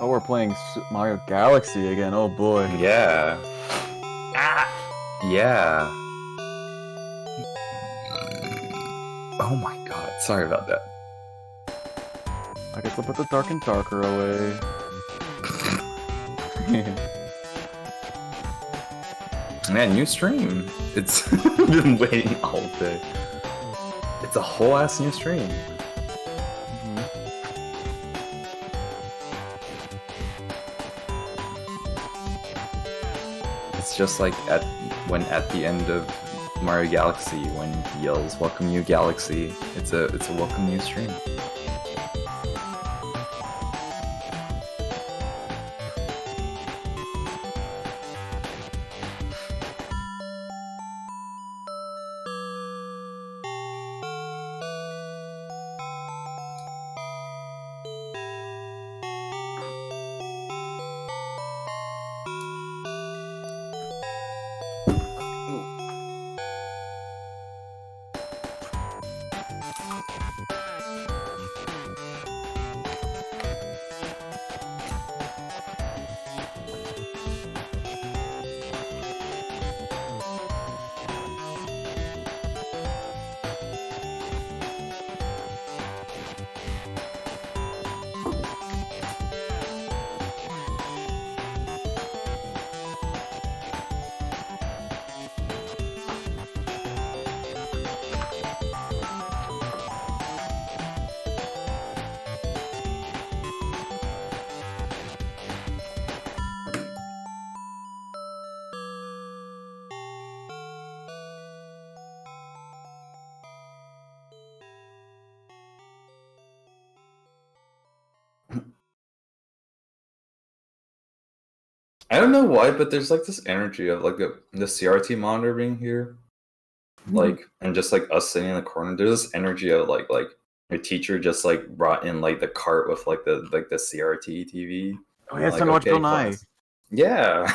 Oh, we're playing Mario Galaxy again. Oh boy. Yeah. Yeah. Oh my god. Sorry about that. I guess I'll put the dark and darker away. Man, new stream. It's been waiting all day. It's a whole ass new stream. It's just like at the end of Mario Galaxy when he yells "Welcome you Galaxy." It's a welcome new stream. I don't know why, but there's like this energy of like the CRT monitor being here, like, and just like us sitting in the corner. There's this energy of like a teacher just like brought in like the cart with like the CRT TV. Oh yeah, it's like, time to watch okay, Bill Nye. Yeah.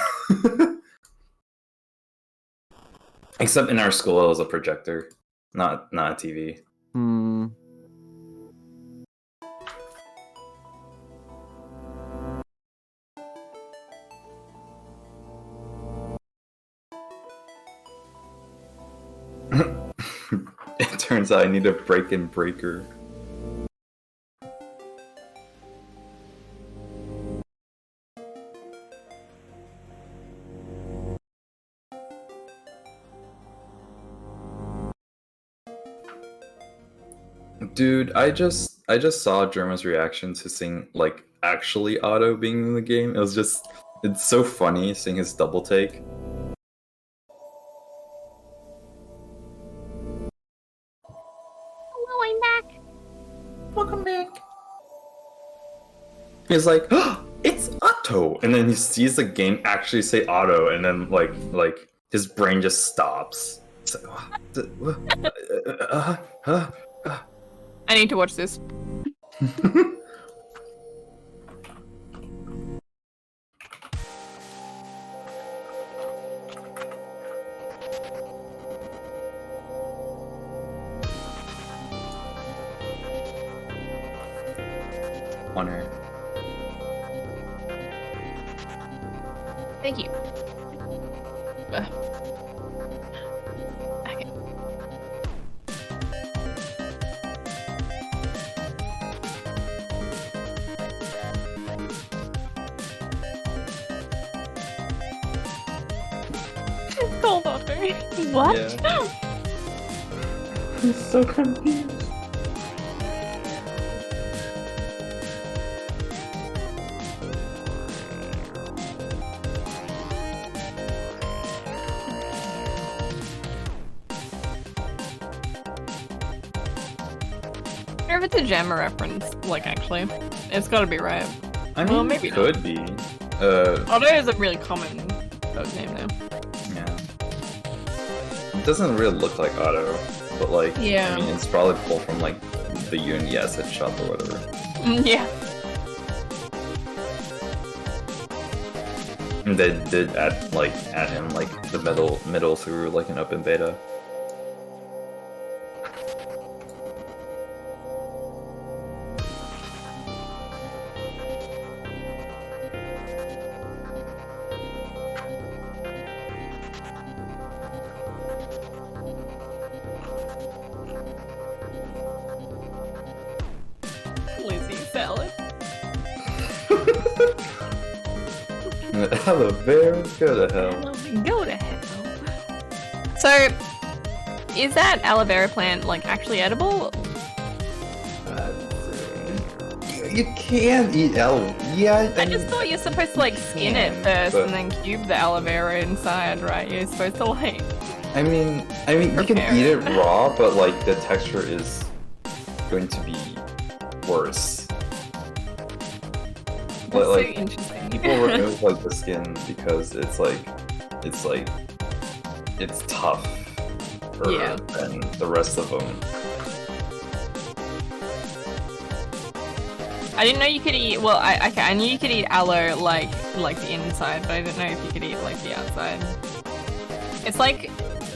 Except in our school, it was a projector, not a TV. It turns out I need a break-in breaker. Dude, I just saw Germa's reaction to seeing like actually Otto being in the game. It's so funny seeing his double take. Hello, I'm back. Welcome back. He's like, oh, it's Otto, and then he sees the game actually say Otto, and then like his brain just stops. It's like, I need to watch this. Honor. Thank you. Okay. It's cold out there. What? Yeah. I'm so confused. Or if it's a Jammer reference, like actually, it's gotta be right. I mean, well, maybe it could be. Otto is a really common dog name now. Yeah. It doesn't really look like Otto, but like, Yeah. I mean, it's probably pulled from like the Unity asset shop or whatever. Yeah. And they did add in like the middle through like an open beta. salad. Aloe vera, go to hell. Go to hell. So, is that aloe vera plant like actually edible? You can eat aloe. Yeah, I just thought you're supposed to like skin it first and then cube the aloe vera inside, right? You're supposed to like. I mean, you can eat it raw, but like the texture is going to be worse. That's so Like interesting. people remove like the skin because it's tough than the rest of them. I didn't know you could eat. Well, I knew you could eat aloe like the inside, but I didn't know if you could eat like the outside. It's like,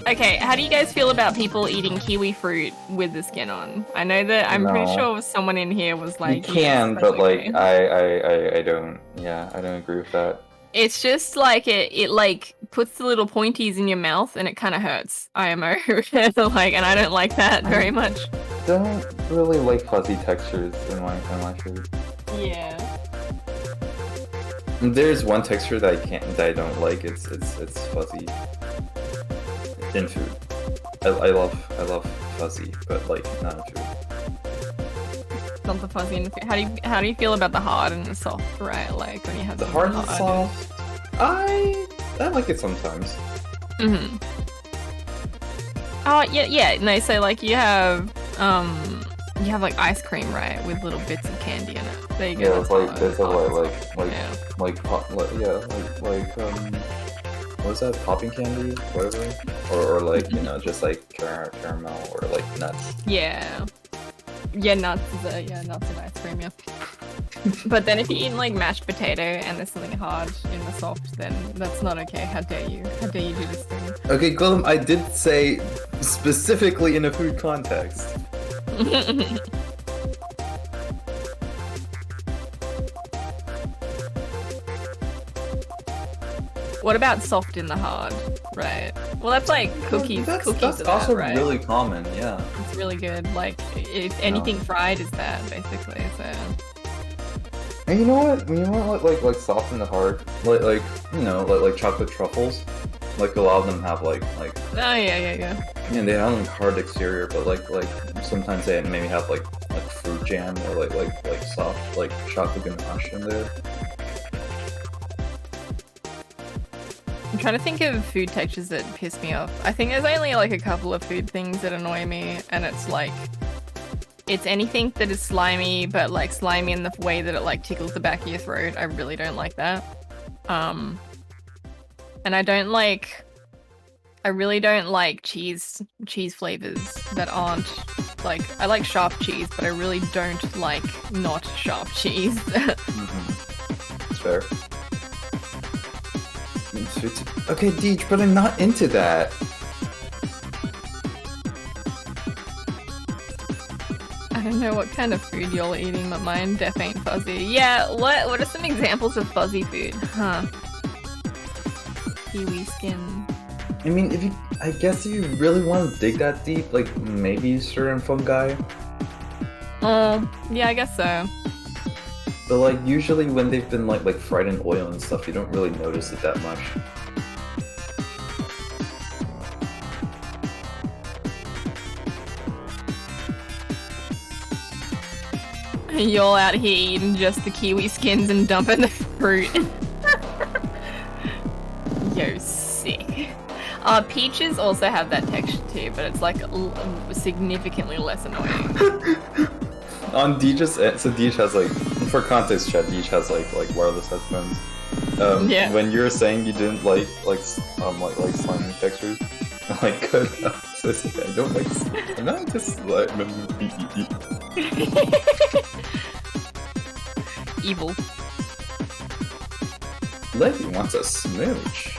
okay, how do you guys feel about people eating kiwi fruit with the skin on? I know that I'm pretty sure someone in here was like, you can, yes, but like okay. I don't. Yeah, I don't agree with that. It's just like it like puts the little pointies in your mouth and it kind of hurts. IMO, like, and I don't like that very much. Don't really like fuzzy textures in my food. Yeah. There's one texture that I don't like. It's fuzzy in food. I love fuzzy, but like not in food. Not the fuzzy in the food. How do you feel about the hard and the soft? Right, like when you have The hard and soft. I like it sometimes. Mm-hmm. Oh yeah. No, so like you have like ice cream, right, with little bits of candy in it. There you go. Yeah, it's like bits of what's that? Popping candy, whatever, or like just like caramel or like nuts. Yeah, nuts is nuts and ice cream. Yeah. But then if you eat like mashed potato and there's something hard in the soft, then that's not okay. How dare you? How dare you do this thing? Okay, Glum, I did say specifically in a food context. What about soft in the hard? Right. Well, that's like cookies. That's that, also right? really common. Yeah. It's really good. Like, if anything fried is that, basically. So. And you know what? Like soft in the hard, like chocolate truffles. Like a lot of them have like. Oh yeah. And they have like hard exterior, but like sometimes they maybe have like fruit jam or like soft like chocolate ganache in there. I'm trying to think of food textures that piss me off. I think there's only like a couple of food things that annoy me, and it's like, it's anything that is slimy, but like slimy in the way that it like tickles the back of your throat. I really don't like that. And I really don't like cheese flavors that aren't like, I like sharp cheese, but I really don't like not sharp cheese. It's fair. Okay, Deej, but I'm not into that. I don't know what kind of food you're eating, but mine def ain't fuzzy. Yeah, what are some examples of fuzzy food? Huh. Kiwi skin. I mean, I guess if you really want to dig that deep, like maybe certain fungi. Yeah, I guess so. But like usually when they've been like fried in oil and stuff, you don't really notice it that much. You're out here eating just the kiwi skins and dumping the fruit. Yo, sick. Peaches also have that texture too, but it's like significantly less annoying. On Deej's so Deej has like, for context chat, Deej has like wireless headphones. Yeah. When you were saying you didn't like slimy textures, I'm like, good. I don't like. I'm not just like Evil. Leggy wants a smooch.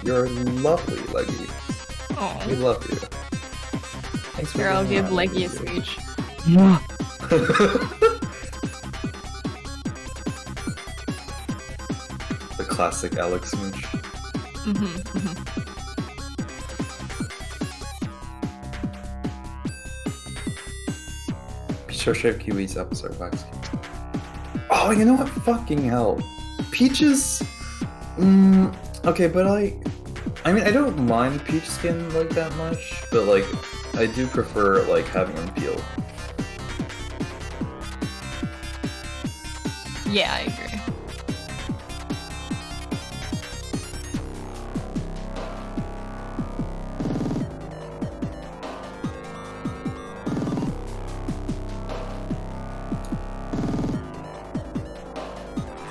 You're lovely, Leggy. Oh. We love you. Thanks for Here, I'll being give on, Leggy a smooch. The classic Alex smooch. Short Kiwis episode wax. Oh, you know what? Fucking hell. Peaches. Okay, but I mean, I don't mind peach skin like that much, but like, I do prefer like having them peeled. Yeah, I agree.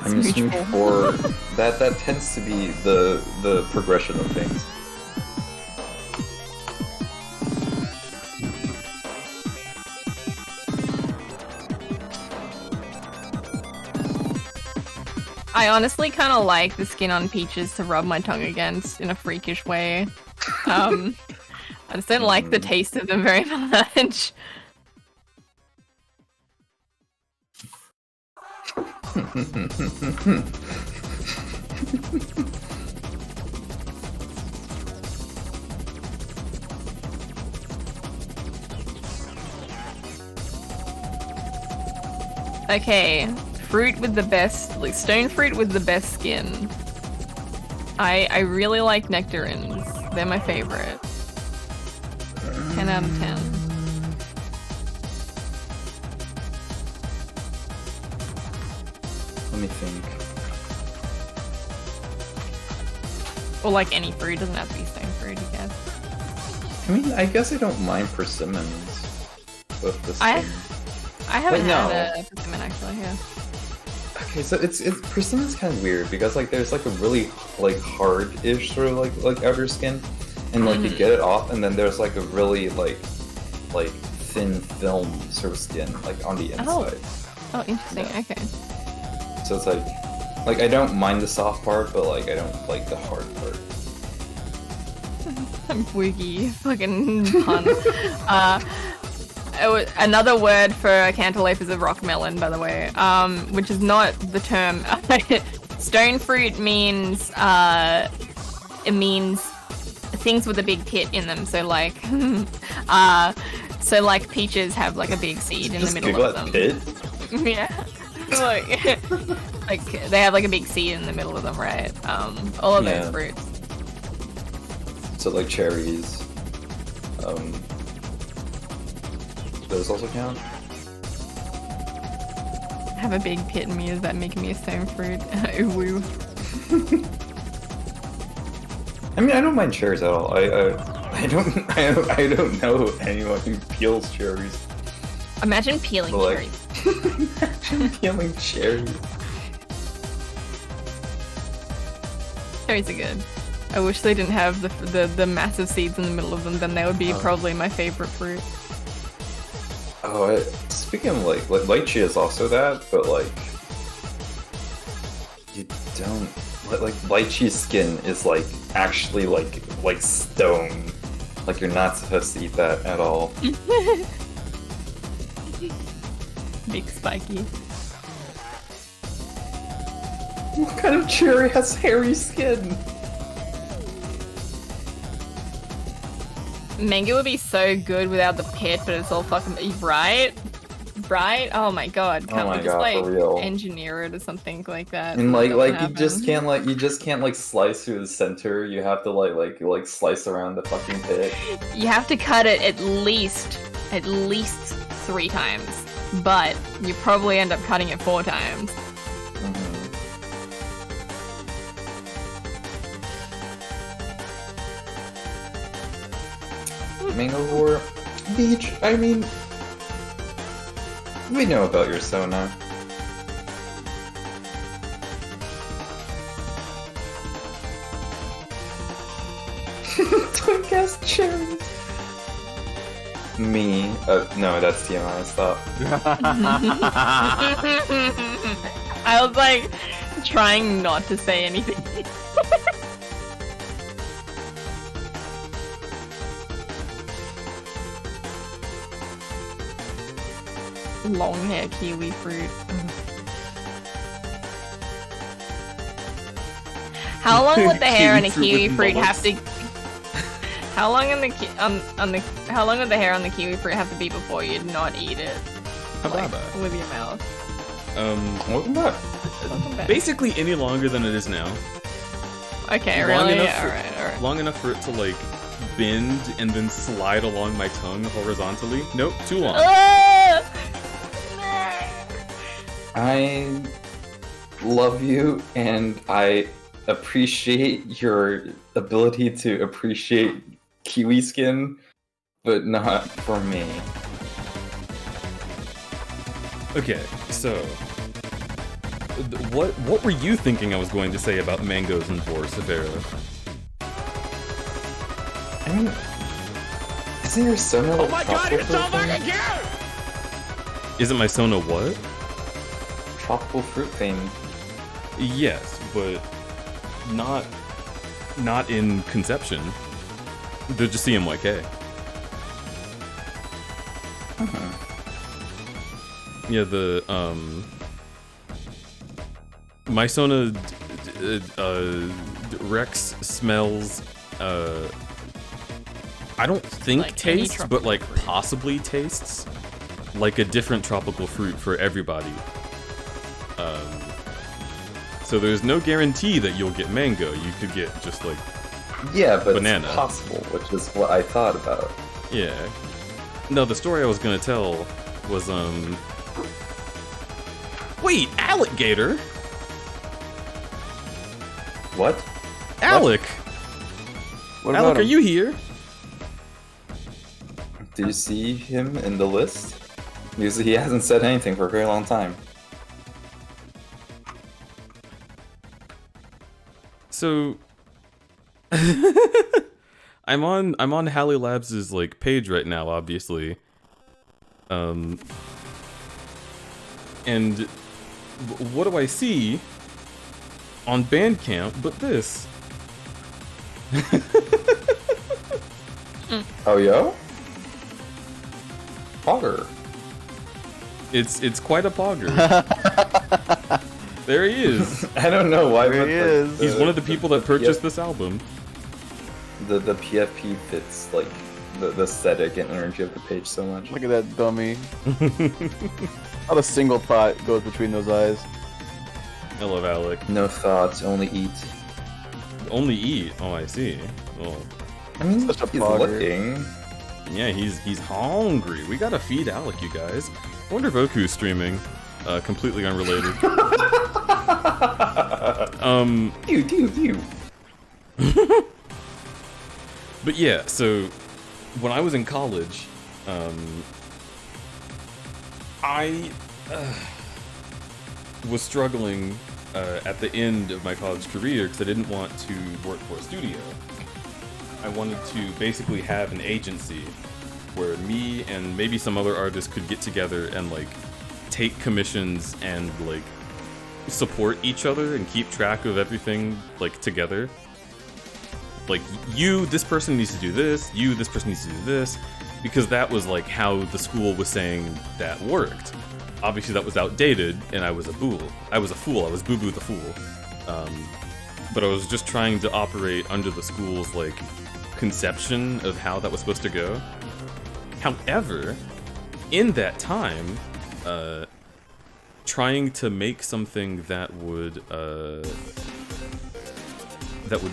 I mean, Smooch 4, that tends to be the progression of things. I honestly kind of like the skin on peaches to rub my tongue against in a freakish way. I just don't like the taste of them very much. Okay, fruit with the best, like stone fruit with the best skin. I really like nectarines. They're my favorite. 10 out of 10. Let me think. Or like any fruit, doesn't have to be stone fruit, I guess. I mean, I guess I don't mind persimmons with the skin. I haven't Wait, no. had a persimmon actually, yeah. Okay, so it's persimmon's kind of weird because like there's like a really like hard-ish sort of like outer skin, and like you get it off, and then there's like a really like thin film sort of skin like on the inside. Oh, interesting. Yeah. Okay. So it's like I don't mind the soft part, but like I don't like the hard part. Wiggy fucking pun. Another word for a cantaloupe is a rock melon, by the way, which is not the term. Stone fruit means it means things with a big pit in them. So like, like peaches have like a big seed in the middle of them. Pit? Yeah. like they have like a big seed in the middle of them, right? All of those fruits. So like cherries, those also count? Have a big pit in me, is that making me a stone fruit? Ooh, woo. I mean, I don't mind cherries at all. I don't know anyone who peels cherries. Imagine peeling cherries. Imagine peeling cherries. Cherries are good. I wish they didn't have the massive seeds in the middle of them, then they would be probably my favorite fruit. Oh, speaking of like lychee is also that, but like you don't like lychee skin is like actually like stone. Like you're not supposed to eat that at all. Big spiky. What kind of cherry has hairy skin? Mango would be so good without the pit, but it's all fucking right. Oh my god! Can't we just like engineer it or something like that? And like you just can't like slice through the center. You have to like slice around the fucking pit. You have to cut it at least 3 times, but you probably end up cutting it 4 times. Mango War Beach, I mean, we know about your Sona. Twink ass cherries. Me, no, that's TMI, stop. I was like trying not to say anything. Long hair kiwi fruit. How long would the hair on a kiwi fruit have to? How long would the hair on the kiwi fruit have to be before you'd not eat it? like Bye-bye. with your mouth. Welcome back. Welcome back. Basically any longer than it is now. Okay, long really? enough for- Alright. Long enough for it to like bend and then slide along my tongue horizontally. Nope, too long. Ah! I love you, and I appreciate your ability to appreciate kiwi skin, but not for me. Okay, so what were you thinking I was going to say about mangoes and boar, Severo? I mean, isn't your Sona Oh my god, you're so fucking cute! Isn't my Sona what? tropical fruit thing? Yes, but not in conception. They're just CMYK. Yeah, the my Sona Rex smells I don't think Like any tastes, but like tropical fruit. possibly tastes like a different tropical fruit for everybody. So there's no guarantee that you'll get mango. You could get just like Yeah, but Banana. it's possible, which is what I thought about. yeah. No, the story I was gonna tell was wait, alligator? What? Alec, What Alec, about are him? you here? Do you see him in the list? Because he hasn't said anything for a very long time. So I'm on Hallie Labs' like page right now, obviously. And what do I see on Bandcamp but this? Oh, yo? Pogger. It's quite a pogger. There he is. I don't know why, There but he is. He's one of the people that purchased this album. the PFP fits like the aesthetic and energy of the page so much. Look at that dummy. Not a single thought goes between those eyes. I love Alec. No thoughts, only eat. Only eat. Oh, I see. Well, I mean, Such a he's pogger. looking. yeah, he's hungry. We gotta feed Alec, you guys. I wonder if Oku's streaming. Completely unrelated. You. But yeah, so when I was in college, I was struggling at the end of my college career because I didn't want to work for a studio. I wanted to basically have an agency where me and maybe some other artists could get together and like take commissions and like support each other and keep track of everything like together. Like, this person needs to do this, this person needs to do this, because that was like how the school was saying that worked. Obviously that was outdated, and I was a fool. I was Boo Boo the Fool. But I was just trying to operate under the school's like conception of how that was supposed to go. However, in that time, trying to make something that would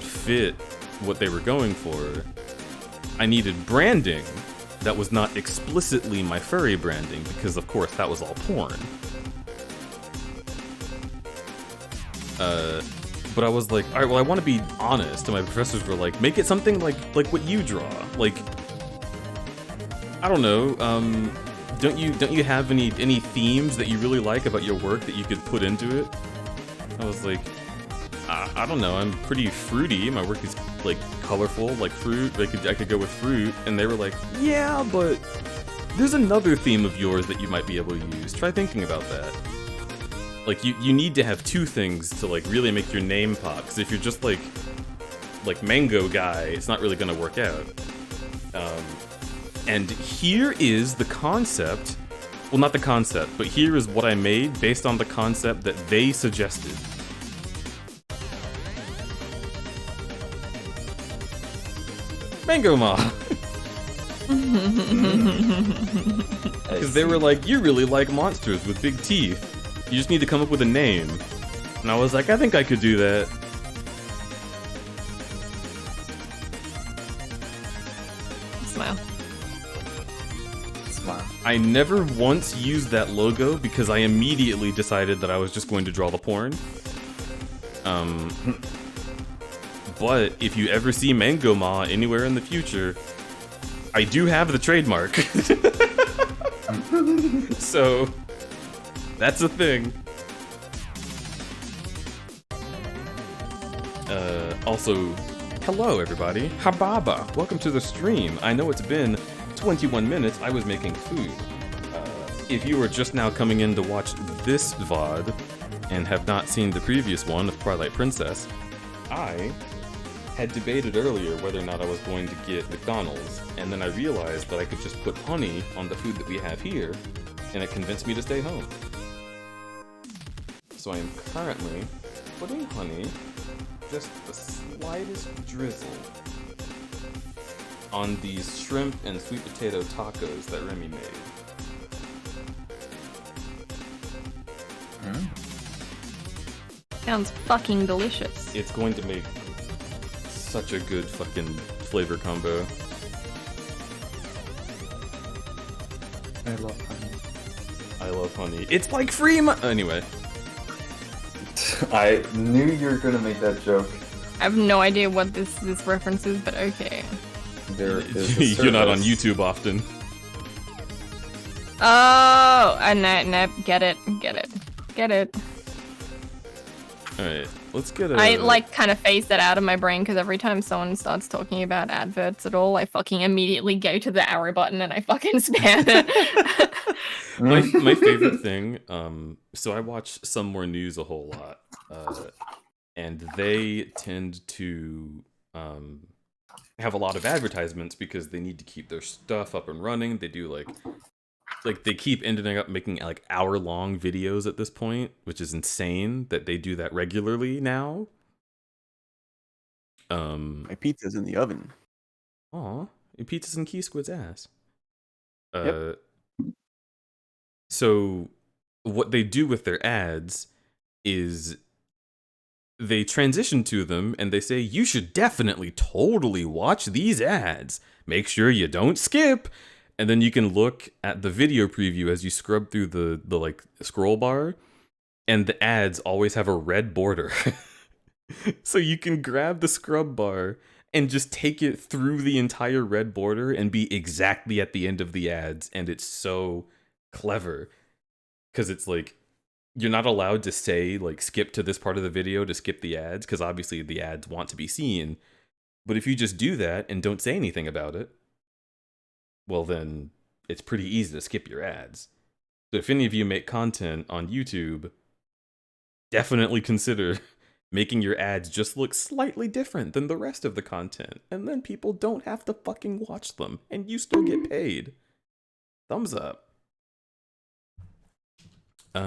fit what they were going for, I needed branding that was not explicitly my furry branding, because of course that was all porn. But I was like, alright, well I want to be honest, and my professors were like, make it something like what you draw. Like, I don't know, don't you have any themes that you really like about your work that you could put into it? I was like, I don't know, I'm pretty fruity, my work is like colorful, like fruit, I could go with fruit, and they were like, yeah, but there's another theme of yours that you might be able to use, try thinking about that. Like, you need to have two things to like really make your name pop, because if you're just like mango guy, it's not really gonna work out. And here is the concept, well not the concept, but here is what I made based on the concept that they suggested. Mango Ma! Because they were like, you really like monsters with big teeth. You just need to come up with a name. And I was like, I think I could do that. Smile. Smile. I never once used that logo because I immediately decided that I was just going to draw the porn. But if you ever see Mango Ma anywhere in the future, I do have the trademark. So, that's a thing. Also, hello everybody. Hababa, welcome to the stream. I know it's been 21 minutes. I was making food. If you are just now coming in to watch this VOD and have not seen the previous one of Twilight Princess, I had debated earlier whether or not I was going to get McDonald's, and then I realized that I could just put honey on the food that we have here, and it convinced me to stay home. So I am currently putting honey, just the slightest drizzle, on these shrimp and sweet potato tacos that Remy made. Sounds fucking delicious. It's going to make such a good fucking flavor combo. I love honey. I love honey. It's like free Anyway. I knew you were gonna make that joke. I have no idea what this reference is, but okay. There is a You're not on service. YouTube often. Oh, no, get it. Alright, let's get a... I like kind of phase that out of my brain because every time someone starts talking about adverts at all, I fucking immediately go to the arrow button and I fucking spam it. my favorite thing, so I watch Some More News a whole lot, and they tend to have a lot of advertisements because they need to keep their stuff up and running. They do like they keep ending up making like hour-long videos at this point, which is insane that they do that regularly now. My pizza's in the oven. Aw, your pizza's in Key Squid's ass. Yep. So what they do with their ads is they transition to them and they say, you should definitely totally watch these ads. Make sure you don't skip. And then you can look at the video preview as you scrub through the like scroll bar, and the ads always have a red border. So you can grab the scrub bar and just take it through the entire red border and be exactly at the end of the ads. And it's so clever because it's like, you're not allowed to say like skip to this part of the video to skip the ads, because obviously the ads want to be seen. But if you just do that and don't say anything about it, well then it's pretty easy to skip your ads. So if any of you make content on YouTube, definitely consider making your ads just look slightly different than the rest of the content, and then people don't have to fucking watch them and you still get paid. Thumbs up. Brock,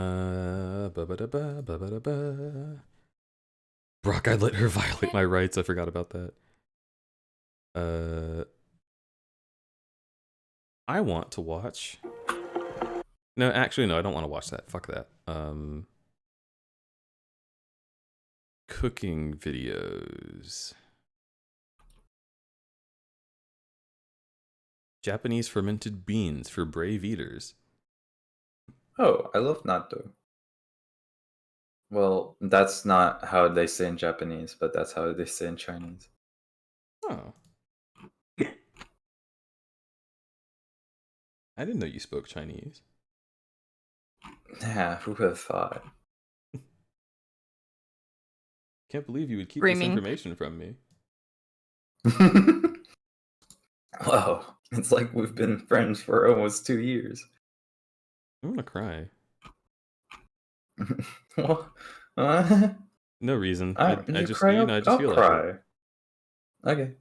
I let her violate my rights. I forgot about that. I want to watch... No, actually, no, I don't want to watch that. Fuck that. Cooking videos. Japanese fermented beans for brave eaters. Oh, I love natto. Well, that's not how they say in Japanese, but that's how they say in Chinese. Oh. I didn't know you spoke Chinese. Yeah, who would have thought? Can't believe you would keep Screaming. this information from me. Wow, it's like we've been friends for almost 2 years. I'm gonna cry. What? No reason. I I just, cry, you know, I just I'll feel cry. like it. Okay.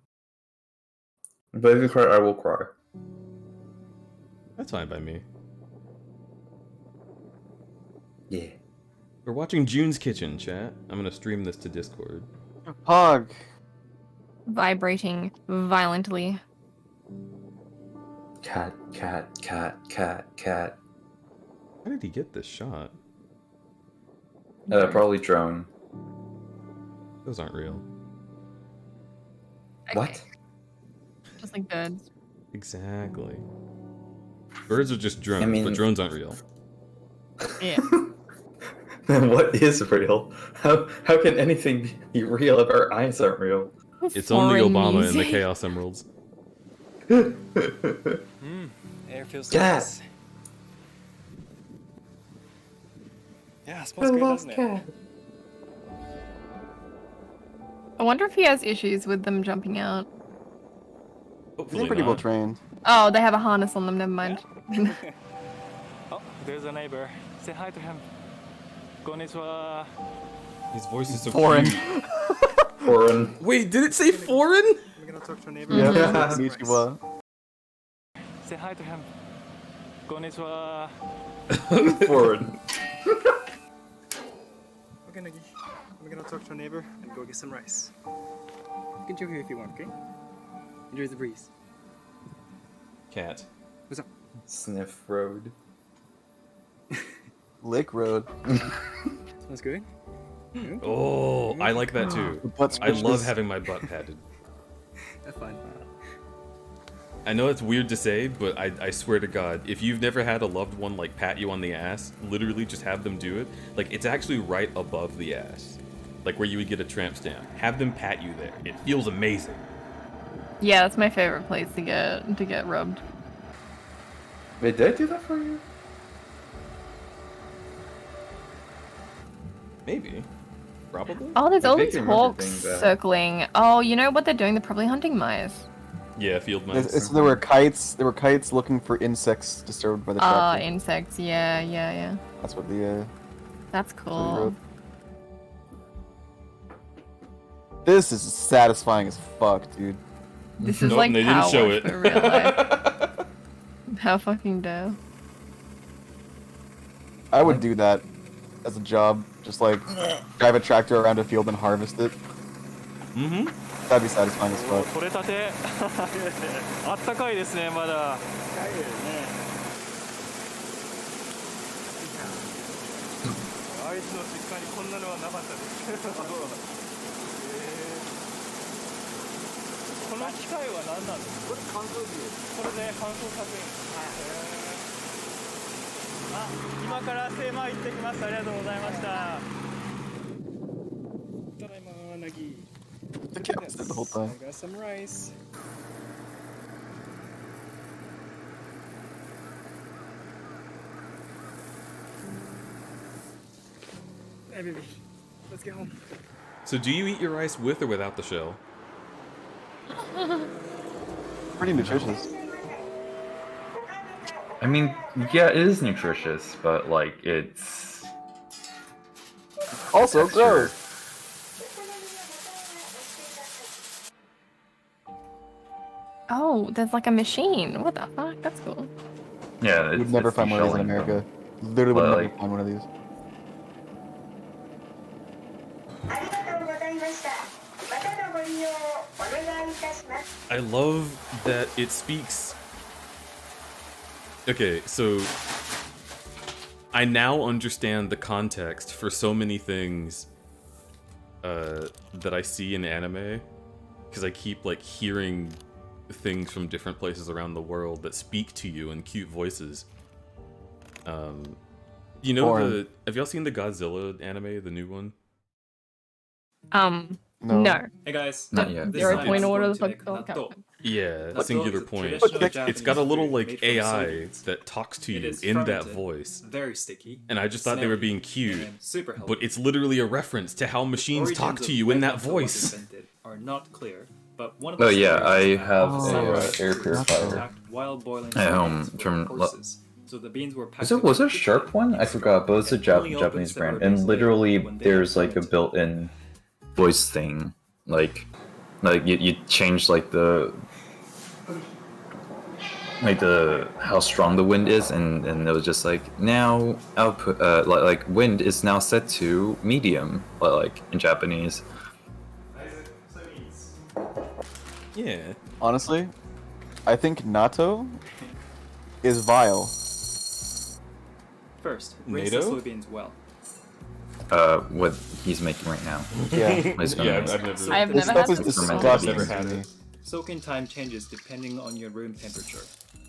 But if you cry, I will cry. That's fine by me. Yeah. We're watching June's Kitchen, chat. I'm gonna stream this to Discord. Pog. Vibrating violently. Cat, cat, cat, cat, cat. How did he get this shot? Probably drone. Those aren't real. Okay. What? Just like birds. Exactly. Birds are just drones, I mean- but drones aren't real. Yeah. Then what is real? How can anything be real if our eyes aren't real? It's only Foreign Obama and the music. Chaos Emeralds. Air feels Cat. nice. Yeah, smells good, doesn't it? I wonder if he has issues with them jumping out. Hopefully They're pretty well not. trained. Oh, they have a harness on them. Never mind. Oh, there's a neighbor. Say hi to him. Konnichiwa. His voice is so Foreign. cute. Foreign. Wait, did it say foreign? We're gonna talk to a neighbor. Yeah, That's Konnichiwa. Say hi to him. Konnichiwa. Foreign. We're gonna talk to a neighbor and go get some rice. You can chill here if you want, okay? Enjoy the breeze. Cat. What's up? Sniff road. Lake Road. Smells good. Oh, I like that too. Butt I love squishes. having my butt patted. Have fun. I know it's weird to say, but I swear to God, if you've never had a loved one like pat you on the ass, literally just have them do it. Like it's actually right above the ass, like where you would get a tramp stamp. Have them pat you there. It feels amazing. Yeah, that's my favorite place to get rubbed. Wait, did I do that for you? Maybe. Probably. Oh, there's I all think these I remember hawks doing that. circling. Oh, you know what they're doing? They're probably hunting mice. Yeah, field mice. There were kites. There were kites looking for insects disturbed by the Ah, tractor. insects. Yeah, yeah, yeah. That's what the. That's what he cool. wrote. This is satisfying as fuck, dude. This is Nope, like they didn't Power show Wash it. for real life. How fucking dare. I would do that as a job. Just like drive a tractor around a field and harvest it. Mm-hmm. That'd be satisfying as fuck. 取れたて。あったかいですね、まだ。あいつの実家にこんなのはなかったです。この機械は何なんですか？これ乾燥機です。これで乾燥させるんですか？あ、今から精米行ってきます。ありがとうございました。ただいま、なぎ。 The cat was there the whole time. I got some rice. Hey baby, let's get home. So do you eat your rice with or without the shell? Pretty nutritious. I mean, yeah, it is nutritious, but like it's Also texture. gross. Oh, there's like a machine. What the fuck? That's cool. Yeah, You it's, would never it's find one of these in shelling. America. Literally would But, never like- find one of these. I love that it speaks. Okay, so I now understand the context for so many things that I see in anime, because I keep like hearing things from different places around the world that speak to you in cute voices. You know Porn. have y'all seen the Godzilla anime, the new one? No. Hey guys, Not yet. this 0 time point I'm order going the to fuck. make Oh, natto. Yeah, Natto singular is a point. traditional It's got a Japanese little food like made from AI soybeans. that talks to It you is in that fermented, voice. Very sticky. And I just thought they were being cute, and super healthy. but it's literally a reference to how machines Origins talk of to you in when that natto was voice. invented Are not clear, but one of Oh the yeah, I stories have Oh, a right. air Natto purifier. attacked while boiling At home, soybeans with from- horses. So the beans were packed Was it a in sharp one? I forgot, but it's a and only opens Japanese several brand, days and later literally when they have there's like a fermented. built-in voice thing, like you change like the how strong the wind is, and it was just like now output like wind is now set to medium, like in Japanese. Yeah. Honestly, I think natto is vile. First, rinse the NATO? soybeans well. What he's making right now. Yeah. He's gonna Yeah, make- I've never. I've This never stuff had is this before. I've disgusting never had to it. me. Soak-in time changes depending on your room temperature.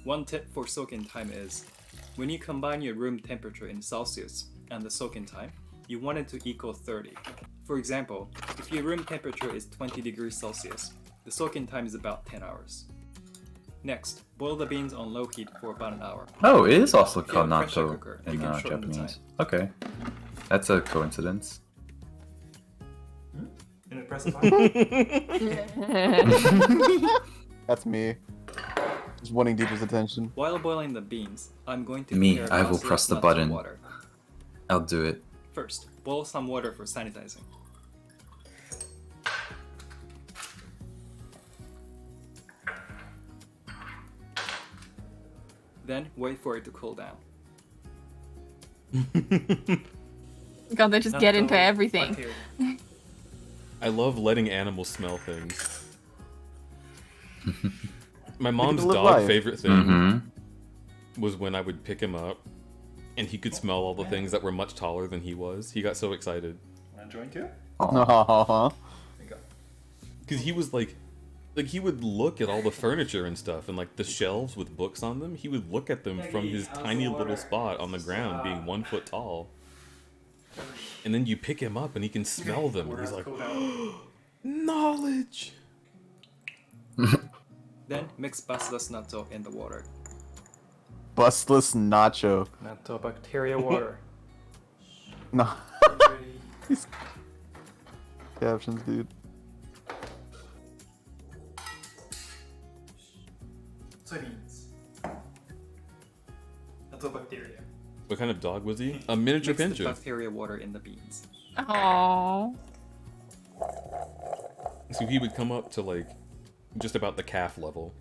One tip for soak-in time is, when you combine your room temperature in Celsius and the soak-in time, you want it to equal 30. For example, if your room temperature is 20 degrees Celsius, the soak-in time is about 10 hours. Next, boil the beans on low heat for about an hour. Oh, it is also If you have called a pressure natto cooker, you in can shorten the Japanese. time. Okay, that's a coincidence. In a press of That's me. Just wanting Deeper's attention. While boiling the beans, I'm going to Me, prepare I will basilic press the natto button. water. I'll do it. First, boil some water for sanitizing. Then wait for it to cool down. God, they just get Natto into everything. bacteria. I love letting animals smell things. My mom's live dog life. favorite thing Mm-hmm. was when I would pick him up and he could smell all the things that were much taller than he was. He got so excited. Wanna join too? Aw. There you go. Because he was like he would look at all the furniture and stuff and like the shelves with books on them. He would look at them from his tiny little spot on the ground being 1 foot tall. And then you pick him up and he can smell them. And he's like, knowledge! Then mix basilic natto in the water. Bustless nacho. Natto bacteria water. No. These captions, dude. Soybeans. Natto bacteria. What kind of dog was he? A miniature Mix the pinscher. bacteria water in the beans. Aww. So he would come up to like just about the calf level.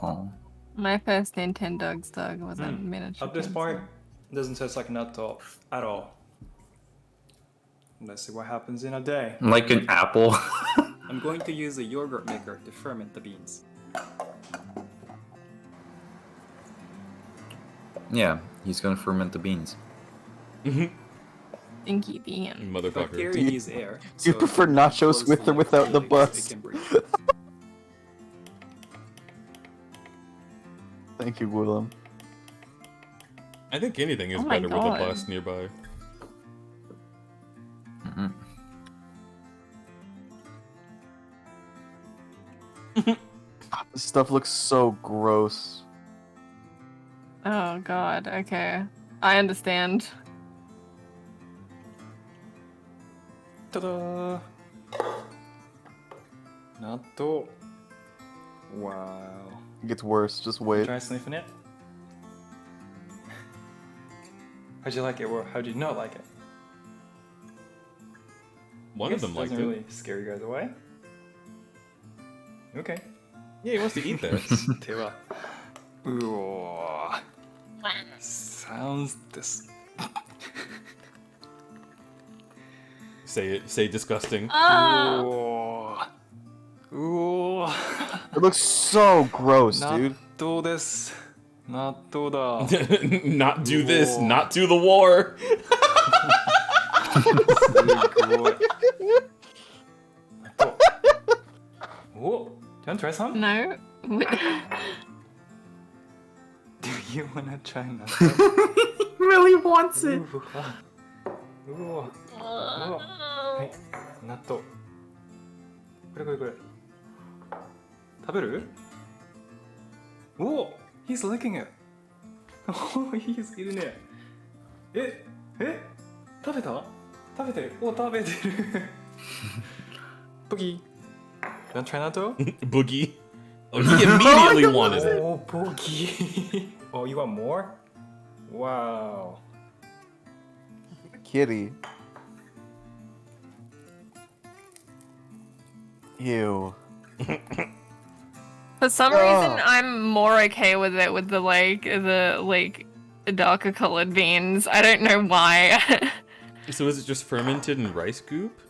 Oh. My first Nintendo's dog was a miniature. At this pincer. point, it doesn't taste like natto at all. Let's see what happens in a day. Like an apple. I'm going to use a yogurt maker to ferment the beans. Yeah, he's gonna ferment the beans. Stinky bean. Motherfucker. Bacteria needs air. Do you prefer nachos with or without the bus? Thank you, Willem. I think anything is Oh my better with a God. bus nearby. Mm-mm. This stuff looks so gross. Oh god, okay. I understand. Ta-da! Natto. Wow. It gets worse. Just wait. Try sniffing it. How'd you like it, or how'd you not like it? One of them liked doesn't it. really scare you guys away. Okay. Yeah, he wants to eat that. では、うおー sounds this. Say it. Say disgusting. Ah! うおーうおー It looks so gross, 納 dude. 豆です納豆だ Not do this. Whoa. Not do the war. すごい納豆お Do you wanna try some? No. Do you wanna try natto? really wants it. うわはい納豆これこれこれ食べるおお He's licking it おお He's いるねえ食べた食べてるお食べてるブギー You wanna try natto? Boogie. Oh, he immediately wanted it. Oh, Boogie. Oh, you want more? Wow. Kitty. Ew. For some Oh. reason, I'm more okay with it with the darker colored beans. I don't know why. So is it just fermented in rice goop?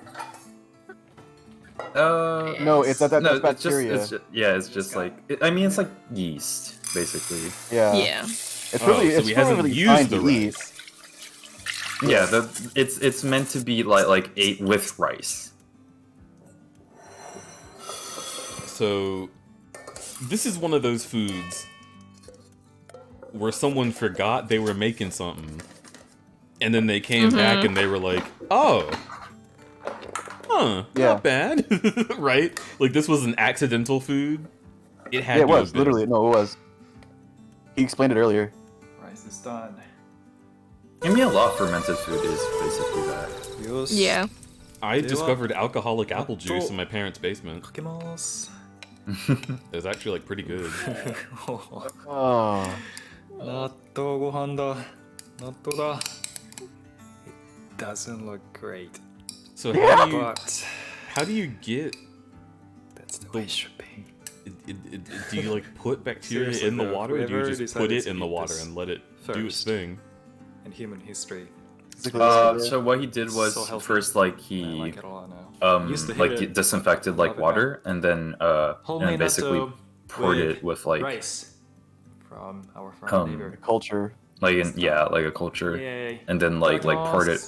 No, it's that's no, bacteria. It's just like I mean, it's like yeast, basically. Yeah. Yeah. It's Oh, really so it's he really, hasn't really used fine the to eat. rice. Yeah, it's meant to be like ate with rice. So, this is one of those foods where someone forgot they were making something, and then they came back and they were like, "Oh, Yeah. not bad," right? Like this was an accidental food. It had Yeah, it to have was been. literally no, it was. He explained it earlier. Rice is done. I mean, a lot of fermented food is basically that. よし。 Yeah. I discovered alcoholic apple juice in my parents' basement. かけます。 It was actually like pretty good. Oh. 納豆ご飯だ。納豆だ。It doesn't look great, So but how do you get? that's the way it should be. Do you like put bacteria Seriously, in the though, water, or do you whoever just put decided it to in the eat water this and let it do its first. thing? In human history, So what he did was So healthy. first like I he like it a lot now. Used to hate like it. disinfected like Love it water and then Homemade basically natto poured with it with like rice from our farm neighbor. Culture. like a culture Yay. and then like poured it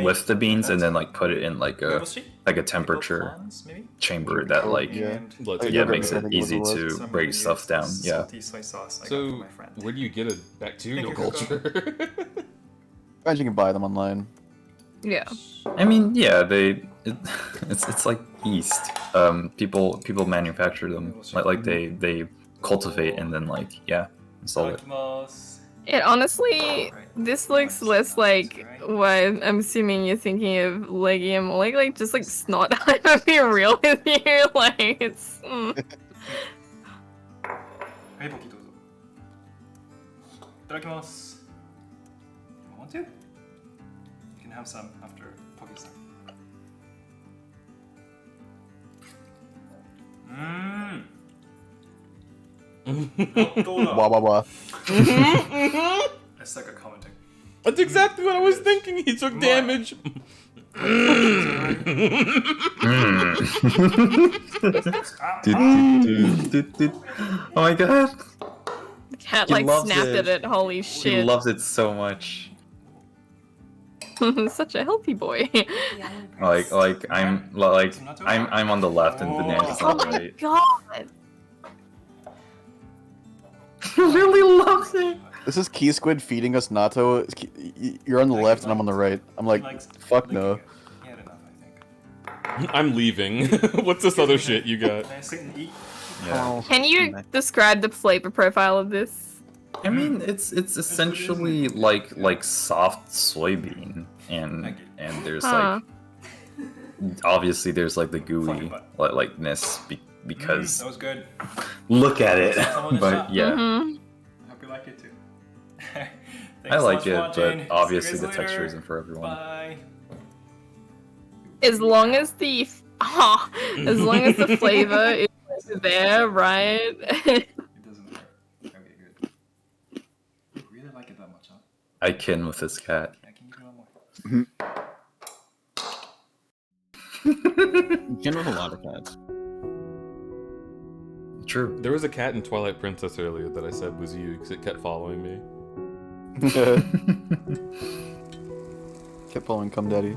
with the beans and then like put it in like a temperature chamber that like Yeah. Let's yeah Yogurt, makes I it think was easy the to Some break weird stuff down. Yeah. salty soy sauce I got So from my friend. where do you get a bacterial Thank you, Coco. culture? Imagine you can buy them online. Yeah. I mean, yeah, it's like yeast. People manufacture them like they cultivate and then like sell it. It honestly, this looks less like what I'm assuming you're thinking of legume, or like just like snot. I'm gonna be real with you, like it's. Hey, Poki, どうぞ。いただきます。You want to? You can have some after Poki's done. Wah wah wah. I suck at commenting. That's exactly what I was thinking. He took damage. Oh my god, The cat He like loves snapped it. at it. Holy he shit! loves it so much. Such a healthy boy. I'm on the left and Bananas Oh on the my right. god! He really loves it. This is Key Squid feeding us natto. You're on the left and I'm on the right. I'm like, fuck no. He had enough, I think. I'm leaving. What's this other shit you got? Can I sit and eat? Yeah. Can you describe the flavor profile of this? I mean, it's essentially like soft soybean, and there's Huh. like obviously there's like the gooey likeness because That was good. look at it. Someone is But up. yeah, Mhm. I hope you like it too. I like it, Thanks so much for but watching. obviously See the you guys texture later. isn't for everyone. Bye. As long as the as long as the flavor is there, right? It doesn't hurt. Okay, good. You really like it that much, huh? I kin with this cat. I can give you one more. You can with a lot of cats. True. There was a cat in Twilight Princess earlier that I said was you because it kept following me. Kept following Cum Daddy.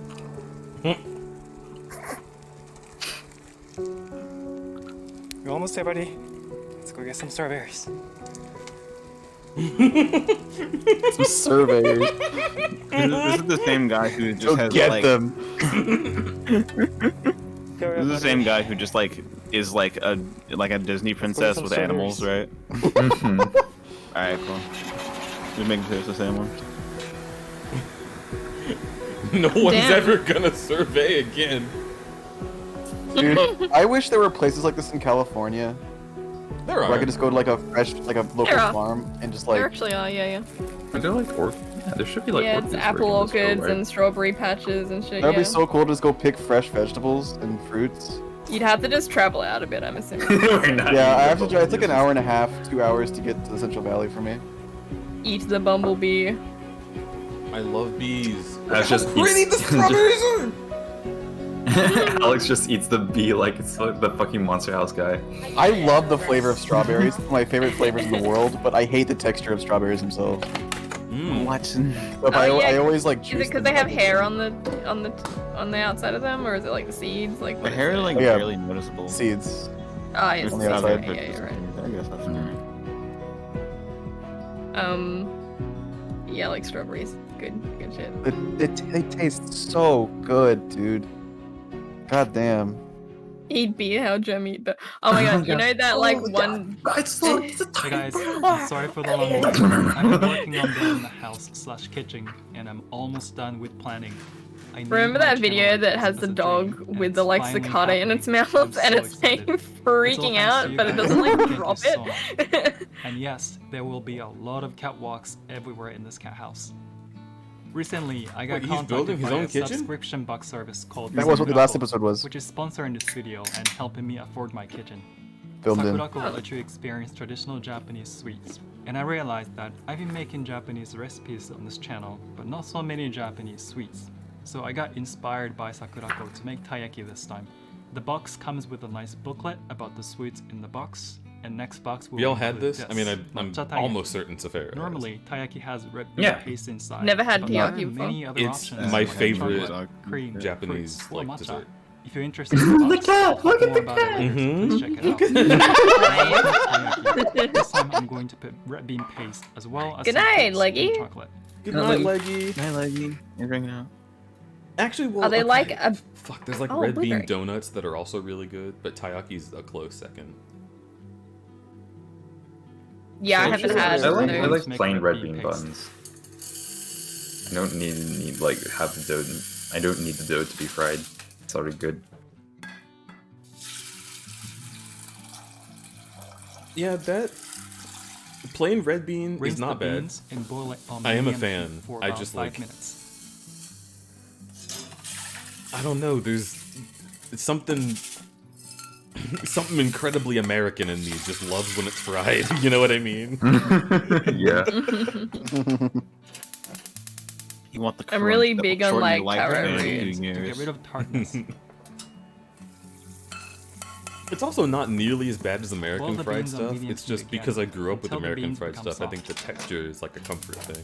We're almost there, buddy. Let's go get some strawberries. Some surveyors. This is the same guy who just Go has get like. them. This is the same guy who just like is like a Disney princess some with animals, right? Mhm. All right, cool. Just making sure it's the same one. No one's Damn. ever gonna survey again. Dude, I wish there were places like this in California There where I are. could just go to like a local There are. farm and just There like actually are, yeah. Are there like yeah, there should be like Yeah, orchards it's where apple you can just go, orchards right? and strawberry patches and shit. that'd Yeah. be so cool to just go pick fresh vegetables and fruits. You'd have to just travel out a bit, I'm assuming. We're not Yeah, even I have to gonna drive. It's like an use hour and a half, 2 hours to get to the Central Valley for me. Eat the bumblebee. I love bees. That's just Pretty the strawberries are. Alex just eats the bee like it's like the fucking Monster House guy. I love the flavor of strawberries. It's my favorite flavors in the world, but I hate the texture of strawberries themselves. What? So if I always like Is choose it because they have hair on the outside of them, or is it like the seeds? Like The what hair is is it? like Yeah. barely noticeable. seeds. Oh, yes, on the that's outside. right. Yeah, you're right. I guess that's Yeah, like strawberries. Good shit. They taste so good, dude. God damn. Eat beer, how Jim eat the. Oh my god, you know that like one. It's so Hey guys, I'm sorry for the long wait. I'm working on building the house/kitchen, and I'm almost done with planning. I named Remember my that video channel that has as the a dog dream, and with the it's like finally cicada in its happening. mouth, I'm and so it's like excited. It's all freaking thanks to out, you but it guys. doesn't like Thank you drop so much. it. And yes, there will be a lot of catwalks everywhere in this cat house. Recently, I got Wait, he's contacted building his by own a kitchen? subscription box service called That was what the last Sakurako, episode was. which is sponsoring this video and helping me afford my kitchen. Filmed in. Sakurako will let you experience traditional Japanese sweets. And I realized that I've been making Japanese recipes on this channel, but not so many Japanese sweets. So I got inspired by Sakurako to make taiyaki this time. The box comes with a nice booklet about the sweets in the box, and next box will We all had include this? I mean, I'm matcha taiyaki. almost certain Safari has. Normally, taiyaki has red bean Yeah. paste inside. Never had but there are taiyaki before. many other It's options my like favorite chocolate, cream, Japanese, fruits, or like, matcha. dessert. If you're interested in the box, I'll talk more about it later, so please check it out. Taiyaki. This time I'm going to put red bean paste as well as Good some night, fruits and Leggy. chocolate. Good night, Leggy. Hey, Leggy, you're drinking out. Actually, well, Are they okay. like a? Fuck, there's like Oh, red bean blueberry. donuts that are also really good, but taiyaki's a close second. Yeah, I So haven't just- had I like those. plain Make red red bean bean buns. I don't need like have the dough. I don't need the dough to be fried. It's already good. Yeah, that plain red bean Rinse is not the bad. beans and boil it on I am a medium fan. heat for I about just 5 like- minutes. I don't know. There's it's something incredibly American in me. Just loves when it's fried. You know what I mean? Yeah. You want the I'm crunch really that will big on, shorten your like, life carrot and food. eating To yours. get rid of tartness. It's also not nearly as bad as Boil American the fried beans on stuff. medium It's heat just again because I grew up with until the American beans fried become stuff. I think the soft. texture is like a comfort thing.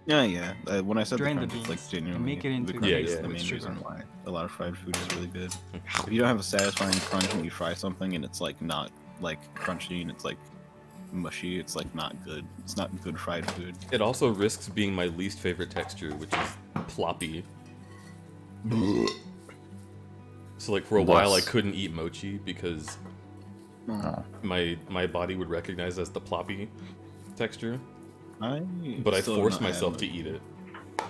Yeah. When I said Drain the the crunch, it's like beans genuinely and make it into the crunch Yeah, is yeah. the main with reason sugar. why a lot of fried food is really good. If you don't have a satisfying crunch when you fry something and it's like not like crunchy and it's like mushy, it's like not good. It's not good fried food. It also risks being my least favorite texture, which is ploppy. So like for a while I Less. couldn't eat mochi because Oh. my body would recognize as the ploppy texture, I but I still have forced not had myself it. to eat it.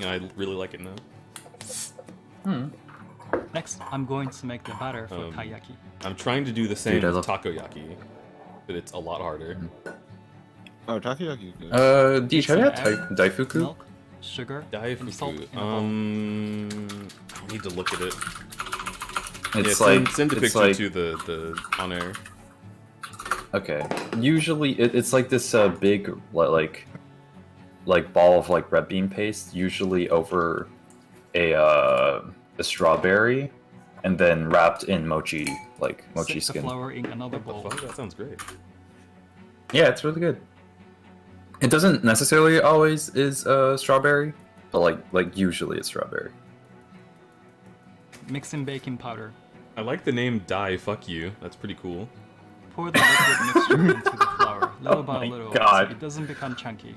And I really like it now. Next, I'm going to make the batter for Um, taiyaki. I'm trying to do the same Dude, I with love- takoyaki, but it's a lot harder. Oh, takoyaki is good. Do you try to Mix have an egg, daifuku? milk, sugar, and salt Daifuku. in a bowl. I need to look at it. It's yeah, like send a it's picture like to the on air. okay. Usually, it's like this big like ball of like red bean paste, usually over a strawberry, and then wrapped in mochi mochi Set the skin. flour in another bowl. Fuck, that sounds great. Yeah, it's really good. It doesn't necessarily always is strawberry, but like usually it's strawberry. Mix in baking powder. I like the name Die Fuck You. That's pretty cool. Pour the liquid mixture into the flour, little Oh by my little, God. so it doesn't become chunky.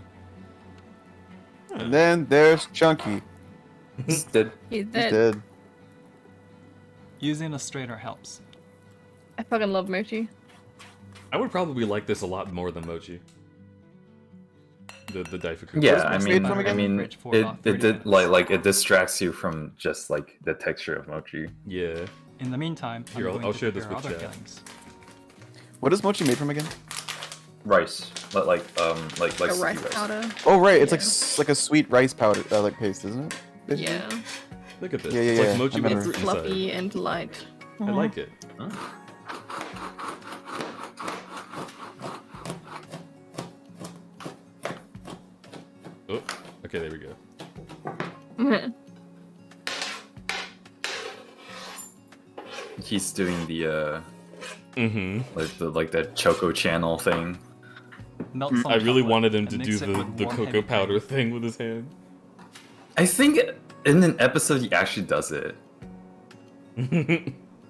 And then there's Chunky. It's dead. He's He's dead. dead. Using a strainer helps. I fucking love mochi. I would probably like this a lot more than mochi. The Daifuku. Yeah, What is I this mean, made from again? Fridge for it about 30 did minutes. like it distracts you from just like the texture of mochi. Yeah. In the meantime, Here, I'm going I'll to share this prepare with other chat. fillings. What is mochi made from again? Rice, but like A sticky rice powder. Oh right, it's Yeah. like a sweet rice powder like paste, isn't it? Basically? Yeah. Look at this. Yeah, yeah, it's yeah. like mochi I with remember. fruit It's inside. fluffy and light. I like it. Oh, okay, there we go. he's doing the Mm-hmm. like the Choco Channel thing. Melt some I really chocolate wanted him to and do mix it with the warm cocoa heavy powder cream. thing with his hand. I think in an episode he actually does it.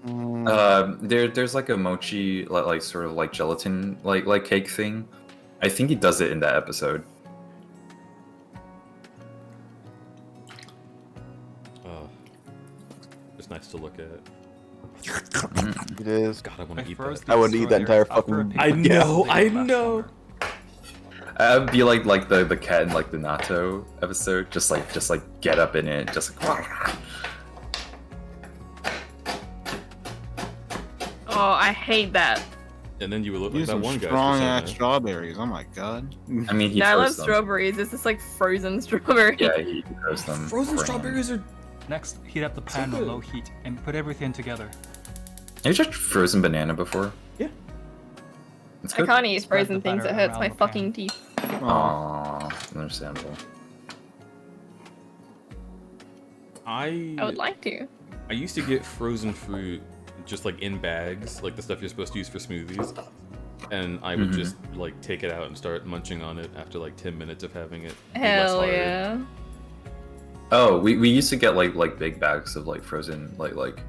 There's like a mochi like sort of like gelatin like cake thing. I think he does it in that episode. Oh, it's nice to look at. It is. God, I want to eat froze that. the I would eat that entire strawberries fucking- after a I big know, batch I last know. summer. I'd be like the cat in like the Nato episode, just like get up in it, just like. Oh, I hate that. And then you would look like Use that some one guy. strong ass strawberries. Oh my god. I mean, he No, I love froze them. strawberries. It's just like frozen strawberry. Yeah, he froze them. Frozen for him. strawberries are. Next, heat up the pan on low heat and put everything together. Have you tried frozen banana before? Yeah. It's I good. can't eat Spread frozen the things. It batter hurts around my the fucking pan. teeth. Aww, understandable. I would like to. I used to get frozen fruit just like in bags, like the stuff you're supposed to use for smoothies. And I would just like take it out and start munching on it after like 10 minutes of having it. be less Hell hard. yeah. Oh, we used to get like big bags of like frozen like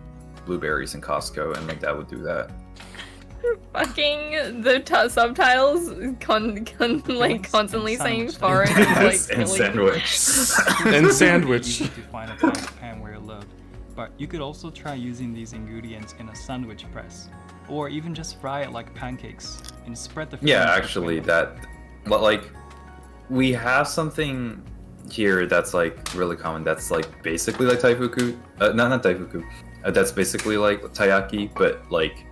blueberries in Costco, and like that would do that. Fucking the subtitles like constantly saying foreign. Like and sandwich. And sandwich. Easy to find a pan where you live. But you could also try using these ingredients in a sandwich press. Or even just fry it like pancakes and spread the Yeah, fillings actually, between that like we have something here that's like really common. That's like basically like taifuku. Not taifuku. That's basically like taiyaki, but like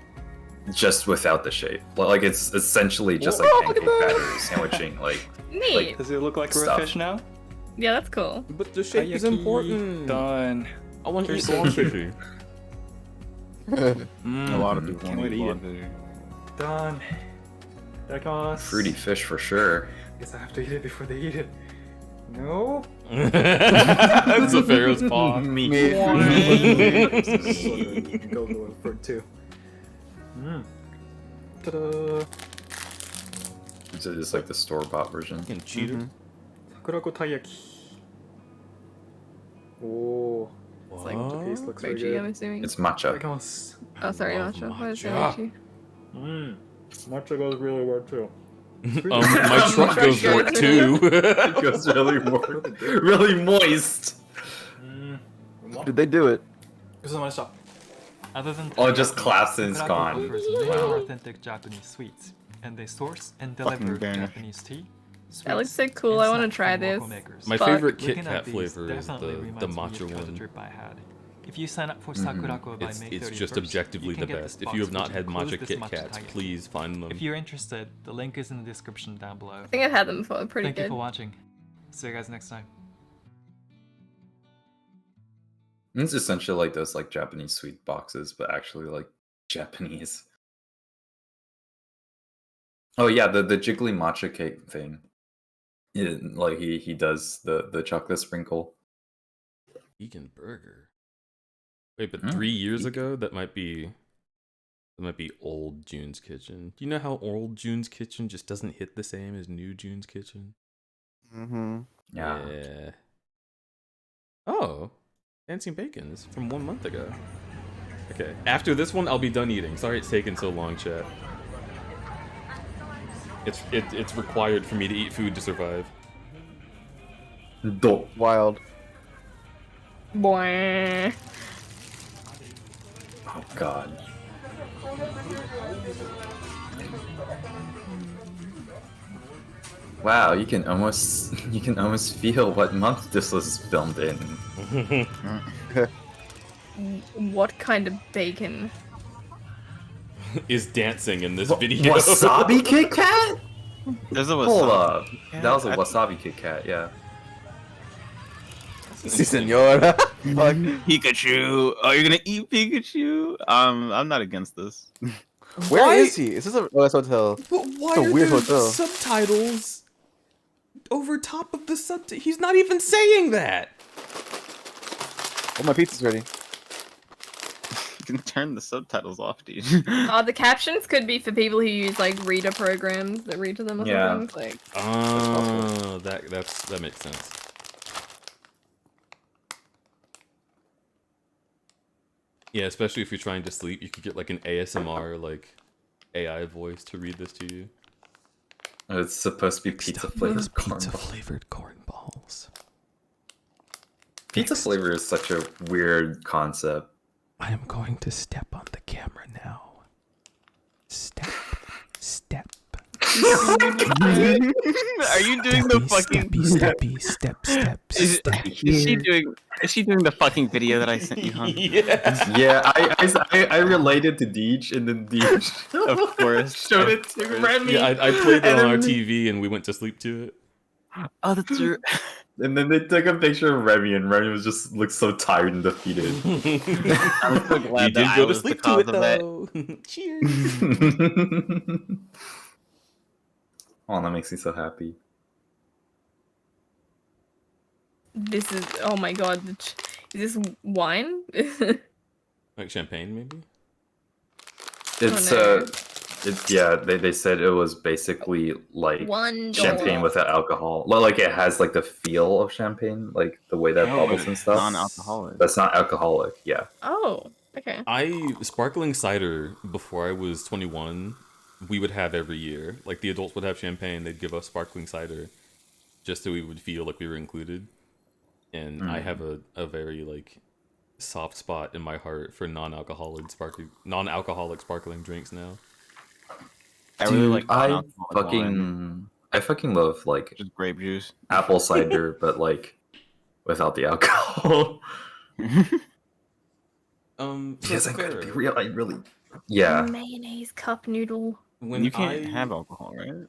just without the shape. Like it's essentially just like pancake batter sandwiching. Like Neat. Does it look like Stuff. redfish now? Yeah, that's cool. But the shape is Taiyaki important. Done. I want to eat They're so blobfish. A lot of people Can't want wait to to eat eat it. Done. Itadakimasu. fruity fish for sure. Guess I have to eat it before they eat it. No. That's a Pharaoh's paw. Me. Go for it too. Ta-da! It's just like the store-bought version. Fucking cheater. Sakurako taiyaki. Oh, It's like the piece looks very mochi, I'm good. assuming. It's matcha. Itadakimasu. Oh, sorry, love matcha. What is matcha. that? Mochi? Matcha goes really well too. My truck goes Truck work goes- too. It goes really moist. Did they do it? Other than Oh, it just taiyaki, collapses and it's Sakurako gone. offers many authentic Japanese sweets, and they source and deliver banished. Japanese tea. That looks so sweets, cool. and I want to snacks try from this. local makers. My Fuck. favorite Kit Looking Kat at these flavor is definitely the reminds me of matcha the one. trip I had. If you sign up for Sakurako by May 31st, It's just you objectively can the get this best. If box you have not which had includes matcha this Kit matcha Kats, taiyaki. please find them. If you're interested, the link is in the description down below. I think I've had them before. Pretty Thank you good. for watching. See you guys next time. It's essentially like those like Japanese sweet boxes, but actually like Japanese. Oh yeah, the jiggly matcha cake thing. Like he does the chocolate sprinkle. Vegan burger. Wait, but Hmm. 3 years ago, that might be old June's Kitchen. Do you know how old June's Kitchen just doesn't hit the same as new June's Kitchen? Mm-hmm. Yeah. Oh, Dancing Bacons from 1 month ago. Okay, after this one, I'll be done eating. Sorry it's taken so long, chat. It's required for me to eat food to survive. Do. Wild. Boing. Oh god. Wow, you can almost feel what month this was filmed in. What kind of bacon? Is dancing in this video. Wasabi Kit Kat? There's a Hold wasabi. up. Kit That was a Kat. wasabi Kit Kat, yeah. Si, senora. Fuck. Pikachu. Oh, you're gonna eat Pikachu? I'm not against this. Where is he? Is this a hotel? But why It's a are weird there hotel. subtitles over top of the subtitle? He's not even saying that. Oh, my pizza's ready. can turn the subtitles off, dude. The captions could be for people who use like reader programs that read to them or Yeah. something. Like, Oh, that makes sense. Yeah, especially if you're trying to sleep, you could get like an ASMR like AI voice to read this to you. It's supposed to be pizza flavored corn balls. flavored corn balls. Pizza flavor is such a weird concept. I am going to step on the camera now. Step. Are you doing the fucking? step. Is she doing the fucking video that I sent you, huh? Yeah. Yeah, I related to Deej, and then Deej Of course. showed it to Remy. Yeah, I played it And on our then- TV and we went to sleep to it. Oh, that's true. And then they took a picture of Remy, and Remy was just looked so tired and defeated. I'm so glad You did that I go to was the sleep to cause it of that. though. Cheers. Oh, that makes me so happy. this is, oh my god, is this wine? Like champagne, maybe? It's no. yeah. They said it was basically like $1. champagne without alcohol. Like it has like the feel of champagne, like the way that bubbles and stuff. Non-alcoholic. That's not alcoholic. Yeah. Oh, okay. Sparkling cider before I was 21, we would have every year. Like the adults would have champagne, they'd give us sparkling cider just so we would feel like we were included. And I have a very like soft spot in my heart for non-alcoholic sparkling drinks now. I really like I non-alcoholic wine. fucking love like Just grape juice. apple cider, but like without the alcohol. Because I gotta be real. I really. Yeah. Mayonnaise cup noodle. When You can't have alcohol, right?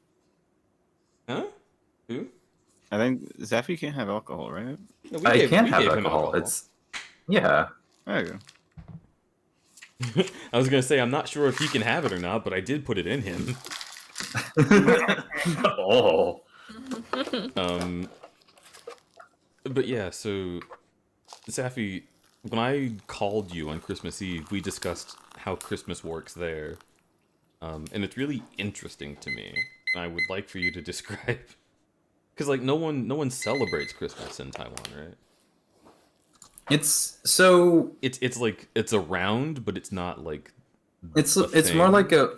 Huh? Who? I think Zephy can't have alcohol, right? No, we I gave- can we have gave him alcohol. It's yeah. There you go. I was gonna say I'm not sure if he can have it or not, but I did put it in him. Oh. But yeah, so Safi, when I called you on Christmas Eve, we discussed how Christmas works there, and it's really interesting to me. And I would like for you to describe, because like no one celebrates Christmas in Taiwan, right? It's so It's like it's around, but it's not like it's a more thing. like a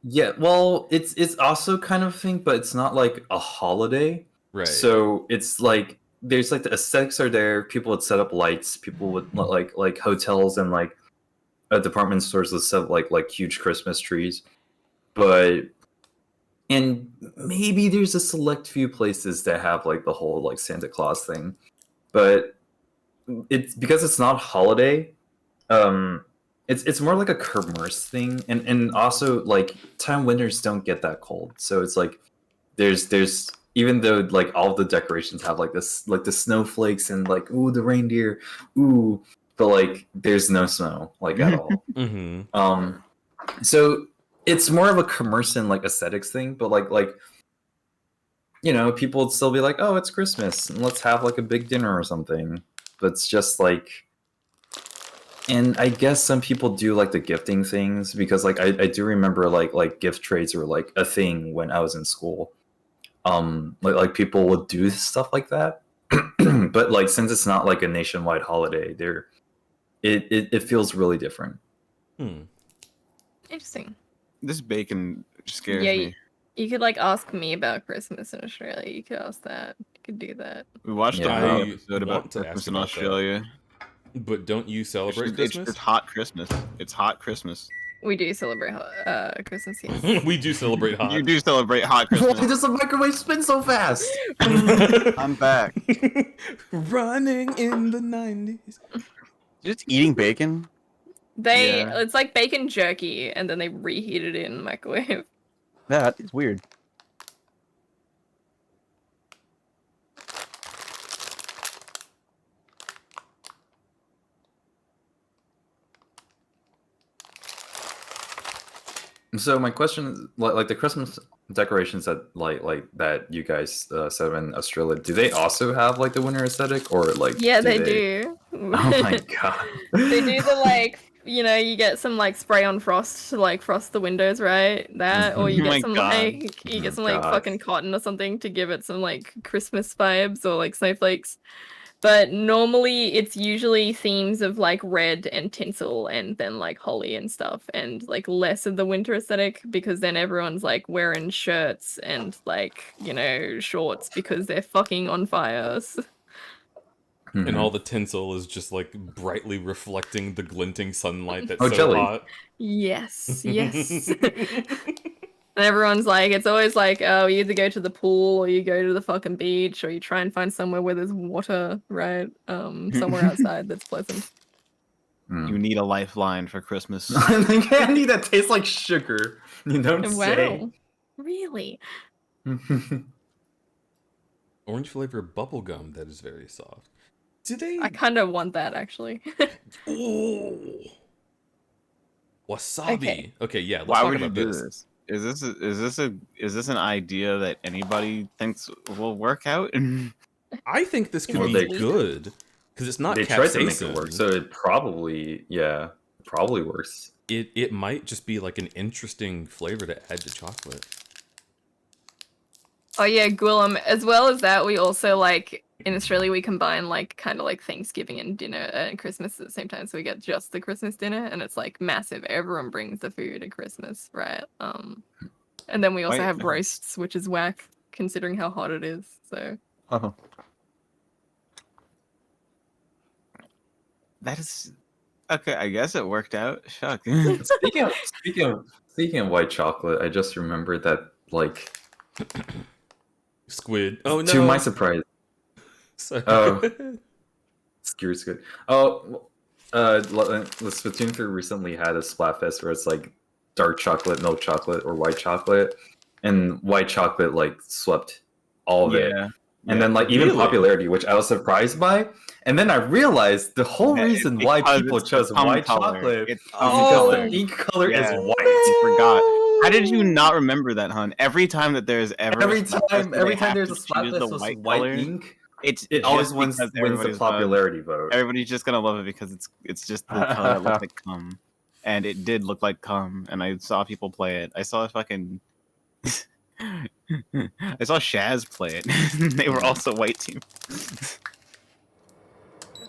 yeah. Well, it's also kind of a thing, but it's not like a holiday. right. So it's like there's like the aesthetics are there. People would set up lights. People would like hotels and like department stores would set up like huge Christmas trees. But and maybe there's a select few places that have like the whole like Santa Claus thing, but it's because it's not holiday. It's more like a commerce thing, and also like Taiwan winters don't get that cold, so it's like there's even though like all the decorations have like this like the snowflakes and like ooh the reindeer ooh, but like there's no snow like at all. Mm-hmm. So it's more of a commerce and like aesthetics thing, but like you know, people would still be like, oh, it's Christmas and let's have like a big dinner or something. But it's just like, and I guess some people do like the gifting things because like I do remember like gift trades were like a thing when I was in school. Like people would do stuff like that. But like since it's not like a nationwide holiday, it feels really different. Interesting. This bacon scares Yeah, me. you could like ask me about Christmas in Australia. You could ask that. You could do that. We watched Yeah. a whole I episode about want to Christmas ask in about that. Australia. But don't you celebrate It's Christmas? hot Christmas. It's hot Christmas. We do celebrate Christmas, yes. We do celebrate hot. You do celebrate hot Why Christmas. does the microwave spin so fast? I'm back. Running in the 90s. Just eating bacon. Yeah. It's like bacon jerky, and then they reheat it in the microwave. That is weird. So my question is, like the Christmas decorations that like that you guys set in Australia, do they also have like the winter aesthetic or like? Yeah, they do. Oh my god! They do the like you get some like spray on frost to like frost the windows, right? That, or you Oh my get some God. like you get some like God. fucking cotton or something to give it some like Christmas vibes or like snowflakes. But normally it's usually themes of like red and tinsel and then like holly and stuff and like less of the winter aesthetic because then everyone's like wearing shirts and like, shorts because they're fucking on fire. And all the tinsel is just like brightly reflecting the glinting sunlight that's Oh, so jelly. hot. Yes, yes. And everyone's like, it's always like, oh, you either go to the pool or you go to the fucking beach or you try and find somewhere where there's water, right? Somewhere outside that's pleasant. You need a lifeline for Christmas. Candy that tastes like sugar. You don't say. Wow. Really? Orange flavor bubblegum that is very soft. Do they? I kind of want that actually. Ooh. Wasabi. Okay, yeah. Let's Why talk would you about do this. this? Is this an idea that anybody thinks will work out? I think this could Well, be they- good because it's not They capsaicin. tried to make it work, so it probably works. It might just be like an interesting flavor to add to chocolate. Oh yeah, Gwillem. As well as that, we also like in Australia we combine like kind of like Thanksgiving and dinner and Christmas at the same time, so we get just the Christmas dinner, and it's like massive. Everyone brings the food at Christmas, right? And then we also Wait. have roasts, which is whack considering how hot it is. So That is okay. I guess it worked out. Fuck. Speaking of white chocolate, I just remembered that like Squid. Oh no. to my surprise, Sorry. Oh. Skewer's good. Oh, the Splatoon 3 recently had a Splatfest where it's like dark chocolate, milk chocolate, or white chocolate, and white chocolate like swept all of it. Yeah. And then like even Really? popularity, which I was surprised by. And then I realized the whole Yeah, reason it's why because people it's chose the cum white color. chocolate It's is cum because color. the ink color Yeah. is white. I forgot. How did you not remember that, hun? Every time that there's ever a Every Splatfest time, where every they time have there's to a choose Splatfest the with white white color, ink, it it always just wins because the everybody's popularity vote. Everybody's just gonna love it because it's just the color that looks like cum, and it did look like cum, and I saw people play it. I saw fucking. I saw Shaz play it. They were also white team.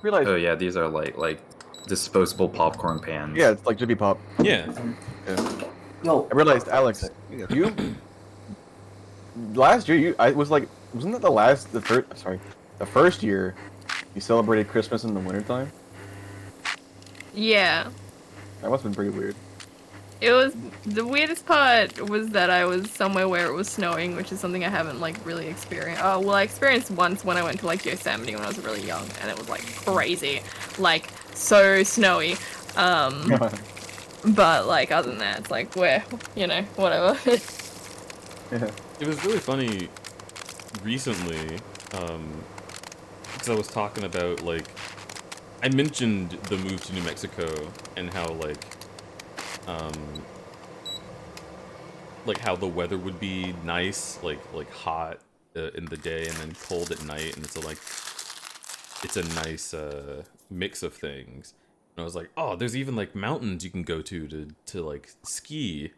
Realize, Oh yeah, these are like disposable popcorn pans. yeah, it's like Jiffy Pop. Yeah. I realized, Alex, you last year I was like, wasn't that the first year you celebrated Christmas in the wintertime? yeah. That must have been pretty weird. It was the weirdest part was that I was somewhere where it was snowing, which is something I haven't like really experienced. Oh, well, I experienced once when I went to like Yosemite when I was really young, and it was like crazy, like so snowy. But like other than that, it's like whatever. It was really funny recently, because I was talking about, like, I mentioned the move to New Mexico and how, like how the weather would be nice, like hot in the day and then cold at night, and it's a nice mix of things. And I was like, oh, there's even like mountains you can go to like ski,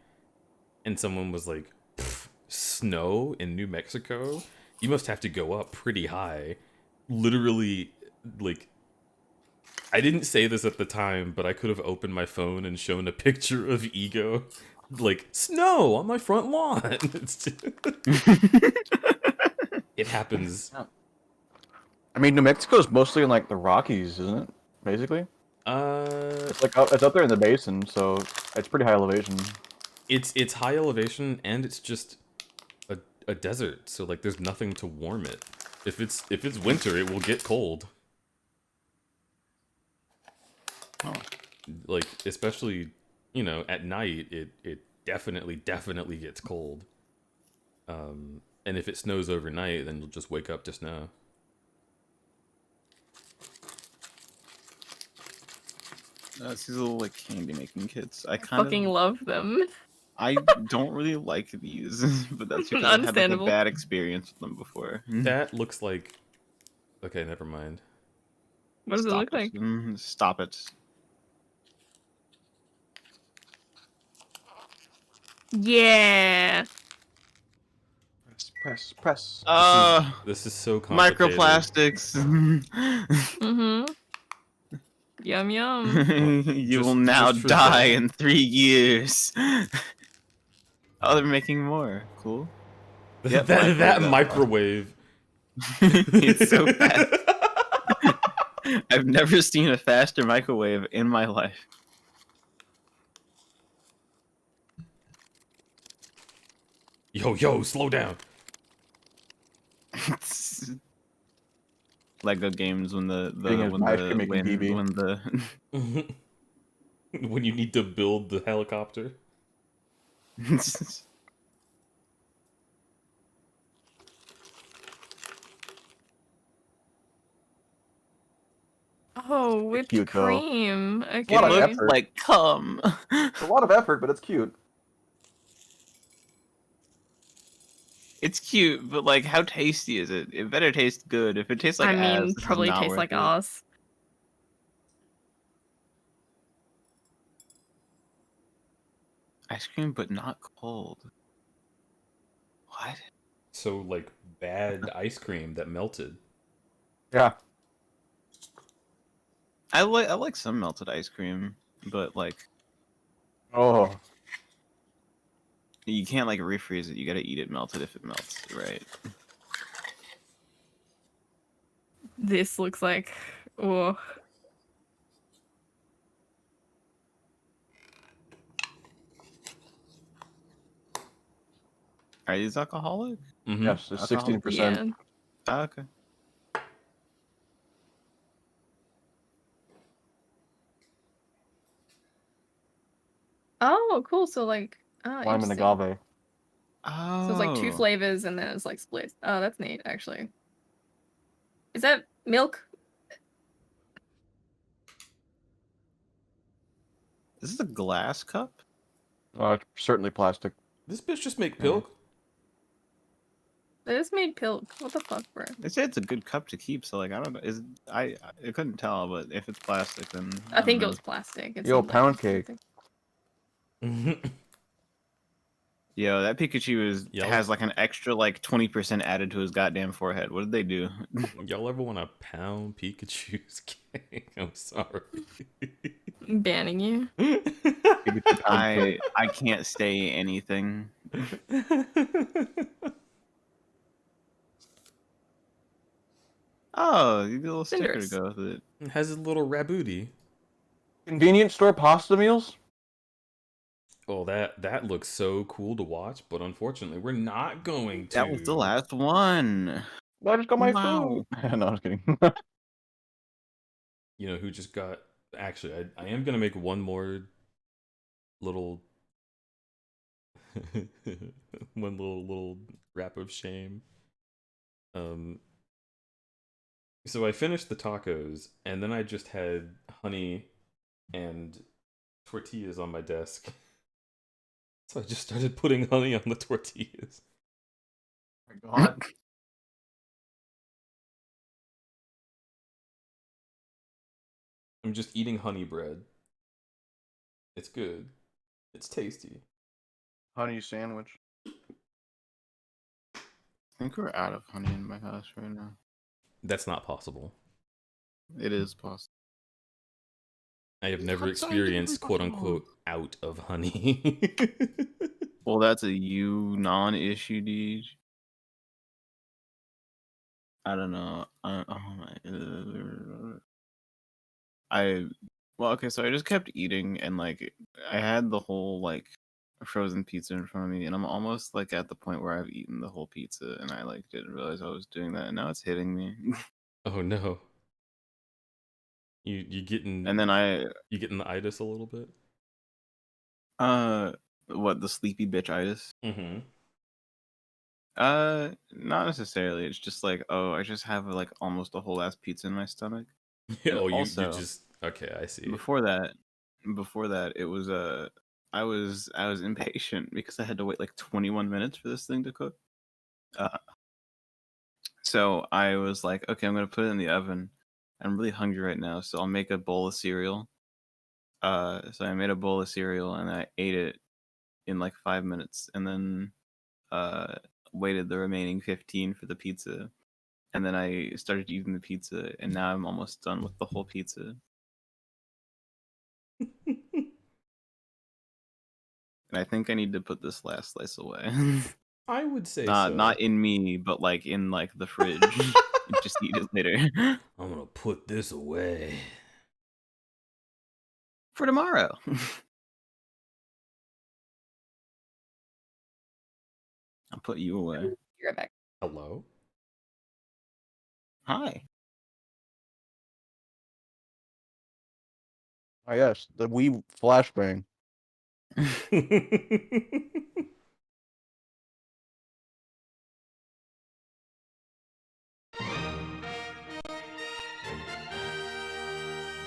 and someone was like, snow in New Mexico? You must have to go up pretty high. Literally, like, I didn't say this at the time, but I could have opened my phone and shown a picture of Ego. Like, snow on my front lawn. It happens. I mean, New Mexico is mostly in like the Rockies, isn't it? Basically, it's like it's up there in the basin, so it's pretty high elevation. It's high elevation, and it's just a desert, so like there's nothing to warm it. If it's winter, it will get cold. Oh. Like, especially, at night, it definitely gets cold. And if it snows overnight, then you'll just wake up to snow. These little like candy making kits. I Fucking love them. I don't really like these, but that's because I've had like, a Understandable. bad experience with them before. That looks like... Okay, never mind. What does it look like? Stop it. Yeah. Press. This is so complicated. Microplastics. Mm-hmm. Yum yum. You will now just for die that. in 3 years. Oh, they're making more. Cool. Yep, that microwave microwave. It's so fast. I've never seen a faster microwave in my life. Yo, slow down. Lego games when the Being a smash can make a BB. when the When you need to build the helicopter. Oh, whipped cute, though. cream. Okay. A lot of looks effort. like cum. It's a lot of effort, but it's cute. It's cute, but like, how tasty is it? It better taste good. If it tastes like I ass, mean, this is probably not tastes worth like it. ass. Ice cream, but not cold. What? So like bad ice cream that melted. Yeah. I like some melted ice cream, but like Oh. you can't like refreeze it. You gotta eat it melted if it melts, right? This looks like. Oh. Are these alcoholic? Mm-hmm. Yes, it's Alcoholic? 16%. Yeah. Ah, okay. Oh, cool. So like, Lime and interesting. agave. Oh. So it's like 2 flavors and then it's like split. Oh, that's neat, actually. Is that milk? Is this a glass cup? It's certainly plastic. This bitch just make pilk. They just made pilk. What the fuck, bro? They say it's a good cup to keep, so like I don't know. Is I couldn't tell, but if it's plastic, then I think it don't was plastic. It Yo, seemed like pound cake. something. know. Yo, that Pikachu Yo. has like an extra like 20% added to his goddamn forehead. What did they do? Y'all ever want to pound Pikachu's cake? I'm sorry. Banning you. I can't say anything. Oh, you get a little sticker to Cinders. go with it. It has a little rabooty. Convenience store pasta meals? Oh, that looks so cool to watch, but unfortunately, we're not going to. That was the last one. I just got my Wow. food. No, I'm just kidding. You know who just got? Actually, I am gonna make one more little, one little wrap of shame. So I finished the tacos, and then I just had honey and tortillas on my desk. So I just started putting honey on the tortillas. Oh my god. I'm just eating honey bread. It's good. It's tasty. Honey sandwich. I think we're out of honey in my house right now. That's not possible. It is possible. I have never It's scientifically experienced quote possible. unquote out of honey. Well, that's a you non-issue, dude. I don't know. Well, okay, so I just kept eating, and like I had the whole like frozen pizza in front of me, and I'm almost like at the point where I've eaten the whole pizza, and I like didn't realize I was doing that, and now it's hitting me. Oh no. You getting And then you getting the itis a little bit? what, the sleepy bitch-itis? Mm-hmm. Not necessarily. It's just like, oh, I just have like almost a whole ass pizza in my stomach. Oh, you also, just okay, I see. Before that, it was I was impatient because I had to wait like 21 minutes for this thing to cook. So I was like, okay, I'm gonna put it in the oven. I'm really hungry right now, so I'll make a bowl of cereal. So I made a bowl of cereal and I ate it, in like 5 minutes, and then waited the remaining 15 for the pizza, and then I started eating the pizza, and now I'm almost done with the whole pizza. And I think I need to put this last slice away. I would say Not in me, but like in like the fridge. Just eat it later. I'm gonna put this away. For tomorrow. I'll put you away. Be right back. Hello? Hi. Oh yes, the Wii flashbang.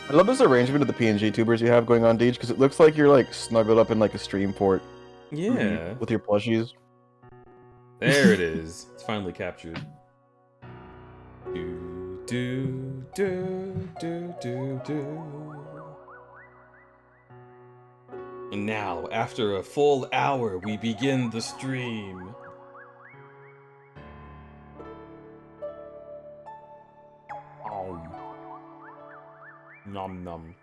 I love this arrangement of the PNG tubers you have going on, Deej, because it looks like you're like snuggled up in like a stream port. Yeah. With your plushies. There it is. It's finally captured. Do, do, do, do, do, do. And now, after a full hour, we begin the stream. Nom nom.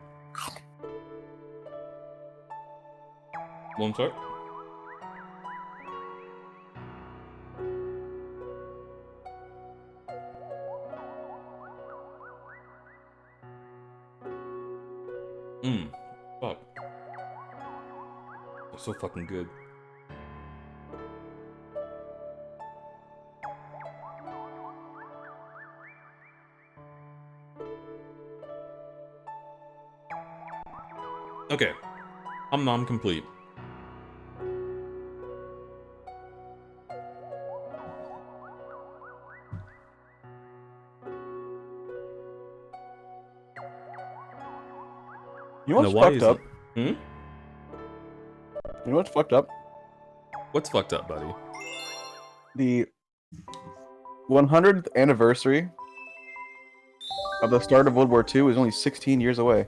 One sec. Fuck. That's so fucking good. Okay. I'm non-complete. You know what's why fucked up? Hmm? You know what's fucked up? What's fucked up, buddy? The 100th anniversary of the start of World War II is only 16 years away.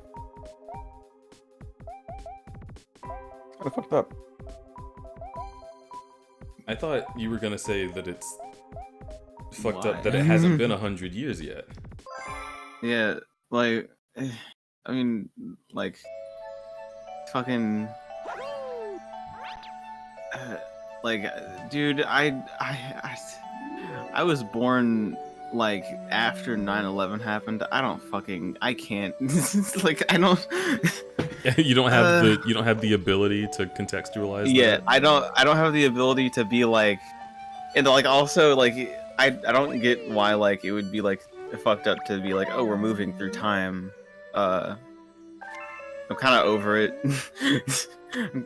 It's kind of fucked up. I thought you were gonna say that it's fucked Why? up that it hasn't been 100 years yet. Yeah, like, I mean, like, fucking, like, dude, I was born like after 9/11 happened. I can't, like, I don't. You don't have the ability to contextualize. Yeah, that? I don't have the ability to be like, and like also like I don't get why like it would be like fucked up to be like, oh, we're moving through time. I'm kind of over it.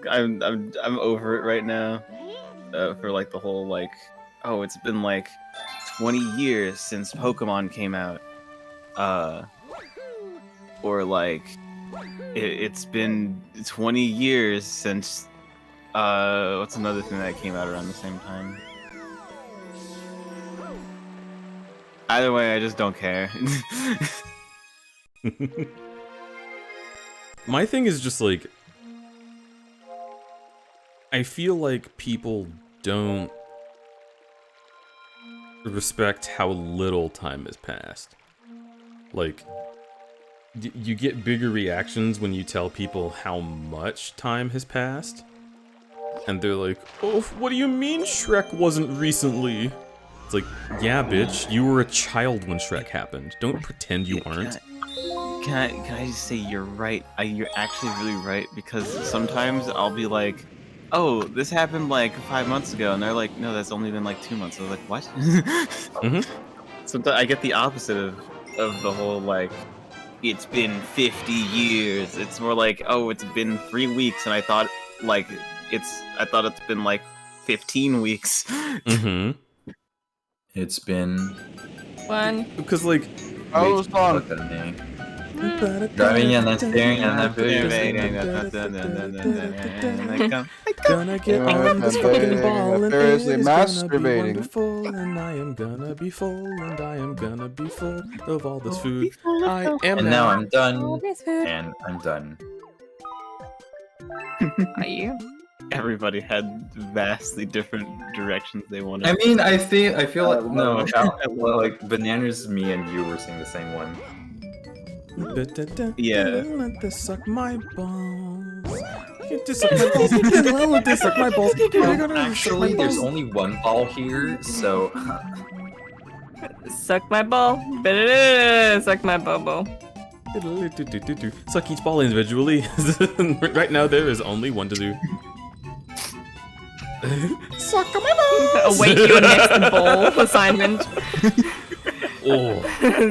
I'm over it right now. For like the whole like, oh, it's been like 20 years since Pokemon came out. Or like it's been 20 years since what's another thing that came out around the same time? Either way, I just don't care. My thing is just like, I feel like people don't respect how little time has passed. Like, you get bigger reactions when you tell people how much time has passed. And they're like, oh, what do you mean Shrek wasn't recently? It's like, yeah, bitch, you were a child when Shrek happened. Don't pretend you aren't. Can I just say you're right? You're actually really right, because sometimes I'll be like, oh, this happened like 5 months ago, and they're like, no, that's only been like 2 months. I was like, what? Sometimes I get the opposite of the whole like, it's been 50 years. It's more like, oh, it's been 3 weeks, and I thought it's been like 15 weeks. It's been One. Because like, Oh, it's long. look at me. Driving and then staring and then gonna get on this fucking ball and it is gonna be masturbating. wonderful, and I am gonna be full, and I am gonna be full of all this food. I am and now I'm done. This food. And I'm done. Are you? Everybody had vastly different directions they wanted. I mean, I feel like no, like bananas. Me and you were saying the same one. Yeah. Let this suck my balls. Get to suck my balls. Let this suck my balls. Actually, there's only one ball here, so. Suck my ball. Suck my bobo. Suck each ball individually. Right now, there is only one to do. Suck my balls. Await your next bowl assignment. Oh.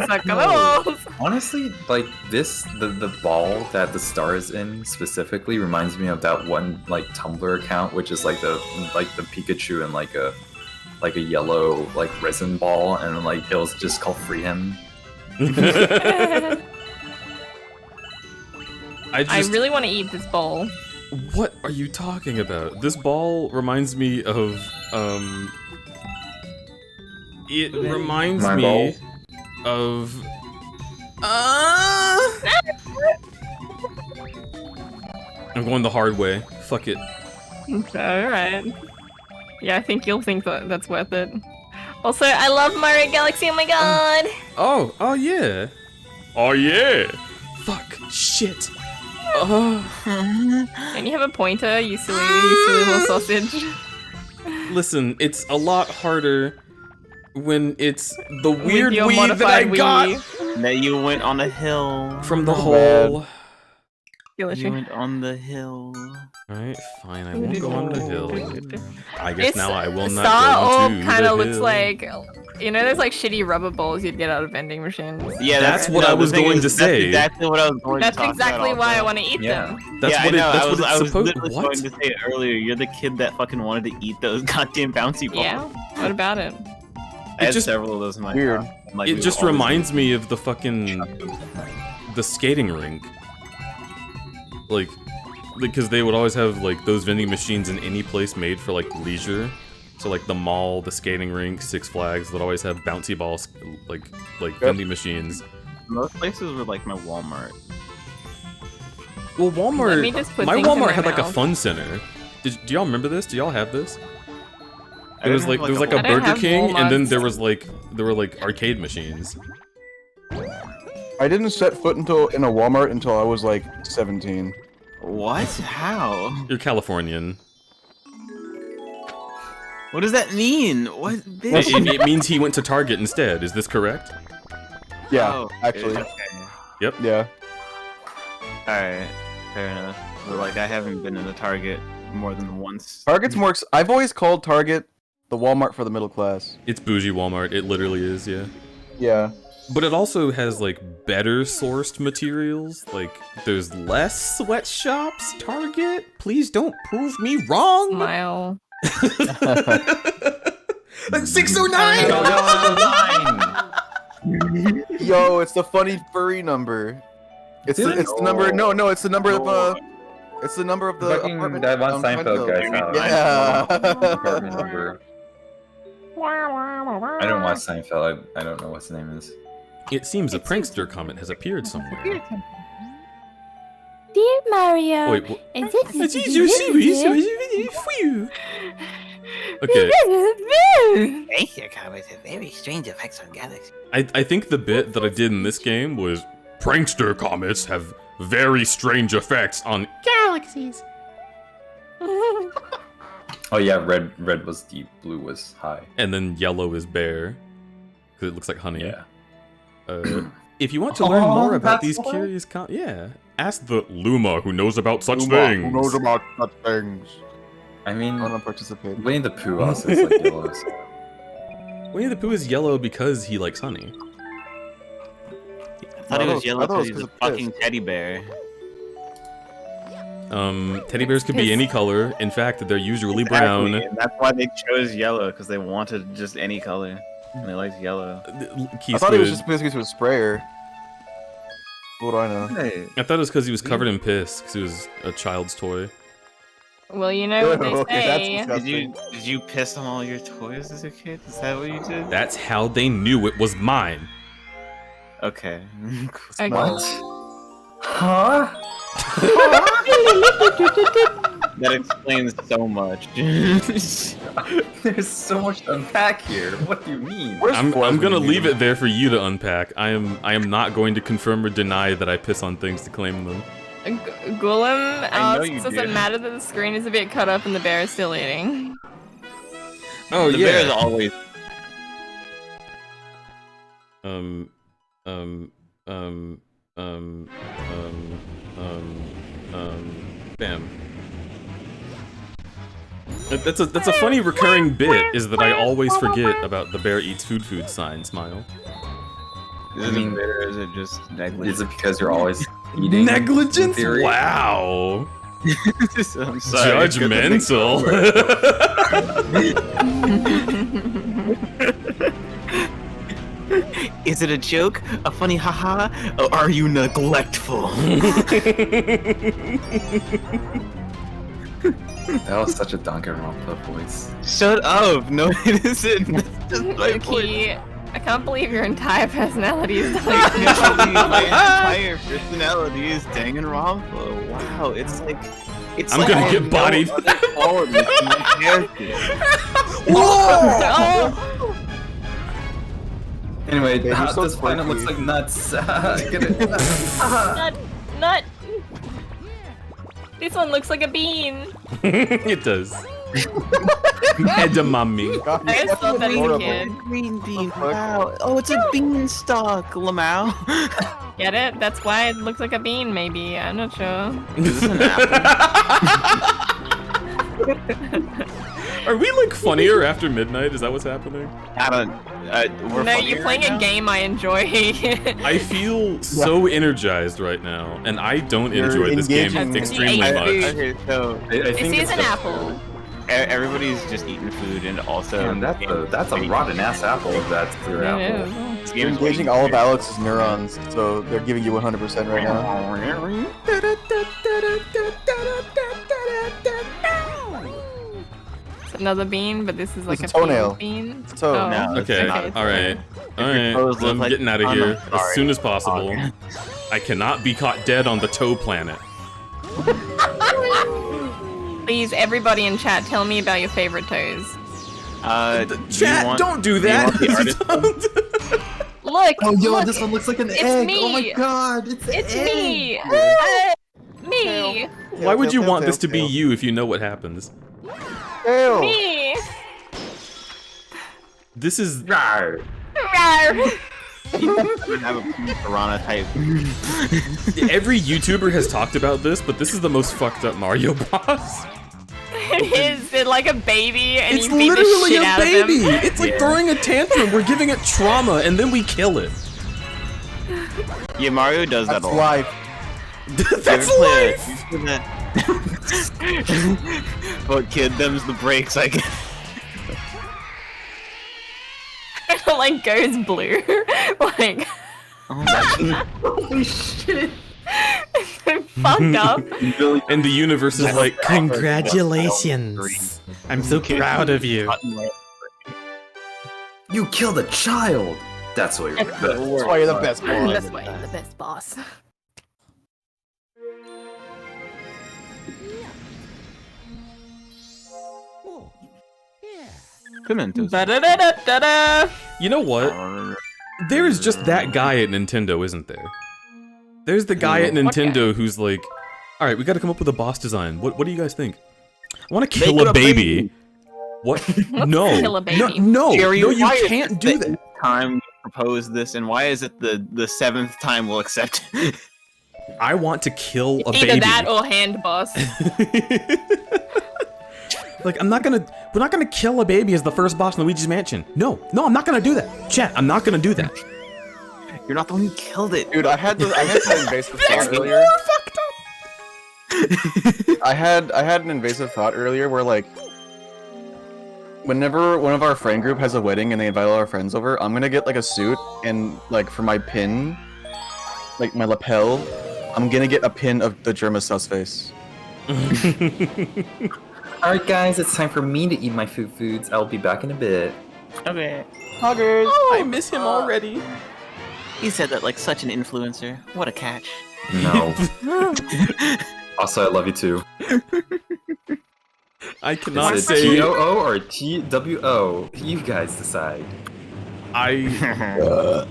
Suck my balls. Honestly, like the ball that the star is in specifically reminds me of that one like Tumblr account, which is like the Pikachu and like a yellow like resin ball, and like it was just called Free Him. I really want to eat this bowl. What are you talking about? This ball reminds me of it reminds My me ball. of I'm going the hard way. Fuck it. Alright. Yeah, I think you'll think that that's worth it. Also, I love Mario Galaxy, oh my god! Oh yeah. Oh yeah. Fuck. Shit. And you have a pointer, you silly little sausage. Listen, it's a lot harder when it's the weird your Wii that I modified got Wii. That you went on a hill. from the hole. You went on the hill. Alright, fine, I won't go on the hill. I guess It's now I will not Star go Orb to kind the of looks hill. like, you know, there's like shitty rubber balls you'd get out of vending machines. Yeah, That's what I was going to say. That's exactly what I was going That's to talk exactly about why I also. want to eat them. That's yeah, what I know. that's I what was it's literally supposed. going What? to say it earlier. You're the kid that fucking wanted to eat those goddamn bouncy balls. Yeah, what about it? I had just- several of those in my Weird. car. Like, It we just were always- reminds me of the fucking the skating rink. Like, because they would always have like those vending machines in any place made for like leisure. So like the mall, the skating rink, Six Flags would always have bouncy balls, like vending machines. Most places were like my Walmart. Well, Let me Walmart, just put my things in Walmart my had like a mouth. fun center. Do y'all remember this? Do y'all have this? I There was didn't like have, there was like a I didn't Burger have King, and then Walmarts. there were like arcade machines. I didn't set foot in a Walmart until I was like 17. What? How? You're Californian. What does that mean? What? It means he went to Target instead. Is this correct? Yeah, Oh, actually. okay. Yeah. Alright, fair enough. But like, I haven't been in a Target more than once. Target's more. I've always called Target the Walmart for the middle class. It's bougie Walmart. It literally is, yeah. Yeah. But it also has like better sourced materials. Like there's less sweatshops. Target, please don't prove me wrong. Smile. Like 609. Yo, it's the funny furry number. It's the number. No, it's the number of it's the number of the Fucking apartment. that one down Seinfeld guy Seinfeld. found. Yeah. Apartment number. I don't watch Seinfeld. I don't know what his name is. It seems a prankster comment has appeared somewhere. Dear Mario, Wait, what? is Okay, Prankster comments have very strange effects on Galaxy. I think the bit that I did in this game was prankster comments have very strange effects on galaxies? Oh yeah, red was deep, blue was high. and then yellow is bare because it looks like honey. Yeah. If you want to learn more about that's these why? curious ask the Luma who knows about such Who things. knows about such things? I mean, I want to participate. Winnie the Pooh also is like yellow. So. Winnie the Pooh is yellow because he likes honey. I thought he was yellow I thought it because was he's a 'cause of fucking piss. teddy bear. Teddy bears could be any color. In fact, they're usually brown. Exactly, and that's why they chose yellow, because they wanted just any color. And they liked yellow. I thought it was just because he was a sprayer. What do I know? Hey, I thought it was because he was covered in piss, because he was a child's toy. Well, you know what they Okay, that's say. disgusting. Did you piss on all your toys as a kid? Is that what you did? That's how they knew it was mine. Okay. Okay. what? Huh? That explains so much. There's so much to unpack here. What do you mean? I'm gonna leave it there for you to unpack. I am not going to confirm or deny that I piss on things to claim them. Golem asks, you does do. it matter that the screen is a bit cut up and the bear is still eating? Oh The yeah. bear is always. Bam. That's a funny recurring bit, is that I always forget about the bear eats food sign smile. Is it better or is it just negligent? Is it because you're always eating? Negligence? in theory? Wow. I'm sorry. Judgmental. Is it a joke? A funny haha? Or are you neglectful? That was such a Danganronpa voice. Shut up! No, it isn't. That's just my voice. Loki, I can't believe your entire personality is My entire personality is Danganronpa. Wow, it's like I'm like gonna I get have bodied. No other qualities to my character. Oh! Anyway, you're so this planet looks like nuts. Get it? Nut! This one looks like a bean. It does. Edamame. I just thought that as a kid. Green bean. Wow. Oh, it's a beanstalk, Lamau. Get it? That's why it looks like a bean, maybe. I'm not sure. Is this an apple? Are we like funnier after midnight? Is that what's happening? I don't. We're No, funnier you're playing right a now? game I enjoy. I feel so energized right now, and I don't You're enjoy this game engaging- extremely I- much. Okay, so I This think is it's an apple. everybody's just eating food, and also Damn, that's a rotten ass apple. If that's your It apple. is. This You're game's engaging all of Alex's neurons, so they're giving you 100% right now. It's another bean, but this is like It's a a toenail. field bean. It's a toe. Oh. No, it's Okay, not. alright. Alright, toes look I'm like- getting out of I'm here as sorry. soon as possible. I cannot be caught dead on the toe planet. Please, everybody in chat, tell me about your favorite toes. Chat, don't do that! Don't. Look! Oh, yo, look, this one looks like an it's egg. me. Oh my god, it's an It's egg. me! Me! Why would you Tail, want tail, this to be tail. you if you know what happens? Tail. Me! This is... Rawr. Rawr. have a piranha type. Every YouTuber has talked about this, but this is the most fucked up Mario boss. It is. They're like a baby, and It's you beat the literally shit a out of baby! him. It's like throwing a tantrum, we're giving it trauma, and then we kill it. Yeah, Mario does That's that a lot. life. That's life! But kid, them's the breaks, I guess. It like goes blue. Like, Holy shit. fucked up. And the universe is like, congratulations! I'm so proud of you. You killed a child. That's what you're. That's why you're the best boss. That's why you're the best boss. Pimentos. Da-da-da-da-da-da. You know what? There is just that guy at Nintendo, isn't there? There's the guy at What guy? Nintendo who's like, alright, we gotta come up with a boss design. What do you guys think? I wanna Make kill it a a baby. baby. What? What's No. kill a baby? No, Jerry, no, you why is can't it do the that. eighth time you propose this, and why is it the seventh time we'll accept it? I want to kill a Either baby. that or hand boss. Like, we're not gonna kill a baby as the first boss in Luigi's Mansion. No, I'm not gonna do that. Chat, I'm not gonna do that. You're not the one who killed it. Dude, I had an invasive thought earlier. I had an invasive thought earlier where like, whenever one of our friend group has a wedding and they invite all our friends over, I'm gonna get like a suit and like for my pin, like my lapel, I'm gonna get a pin of the Germasus face. Alright, guys, it's time for me to eat my foods. I'll be back in a bit. Okay. Huggers! I miss him already. He said that like such an influencer. What a catch. No. Also, I love you too. I cannot Is it say TOO or TWO? You guys decide. I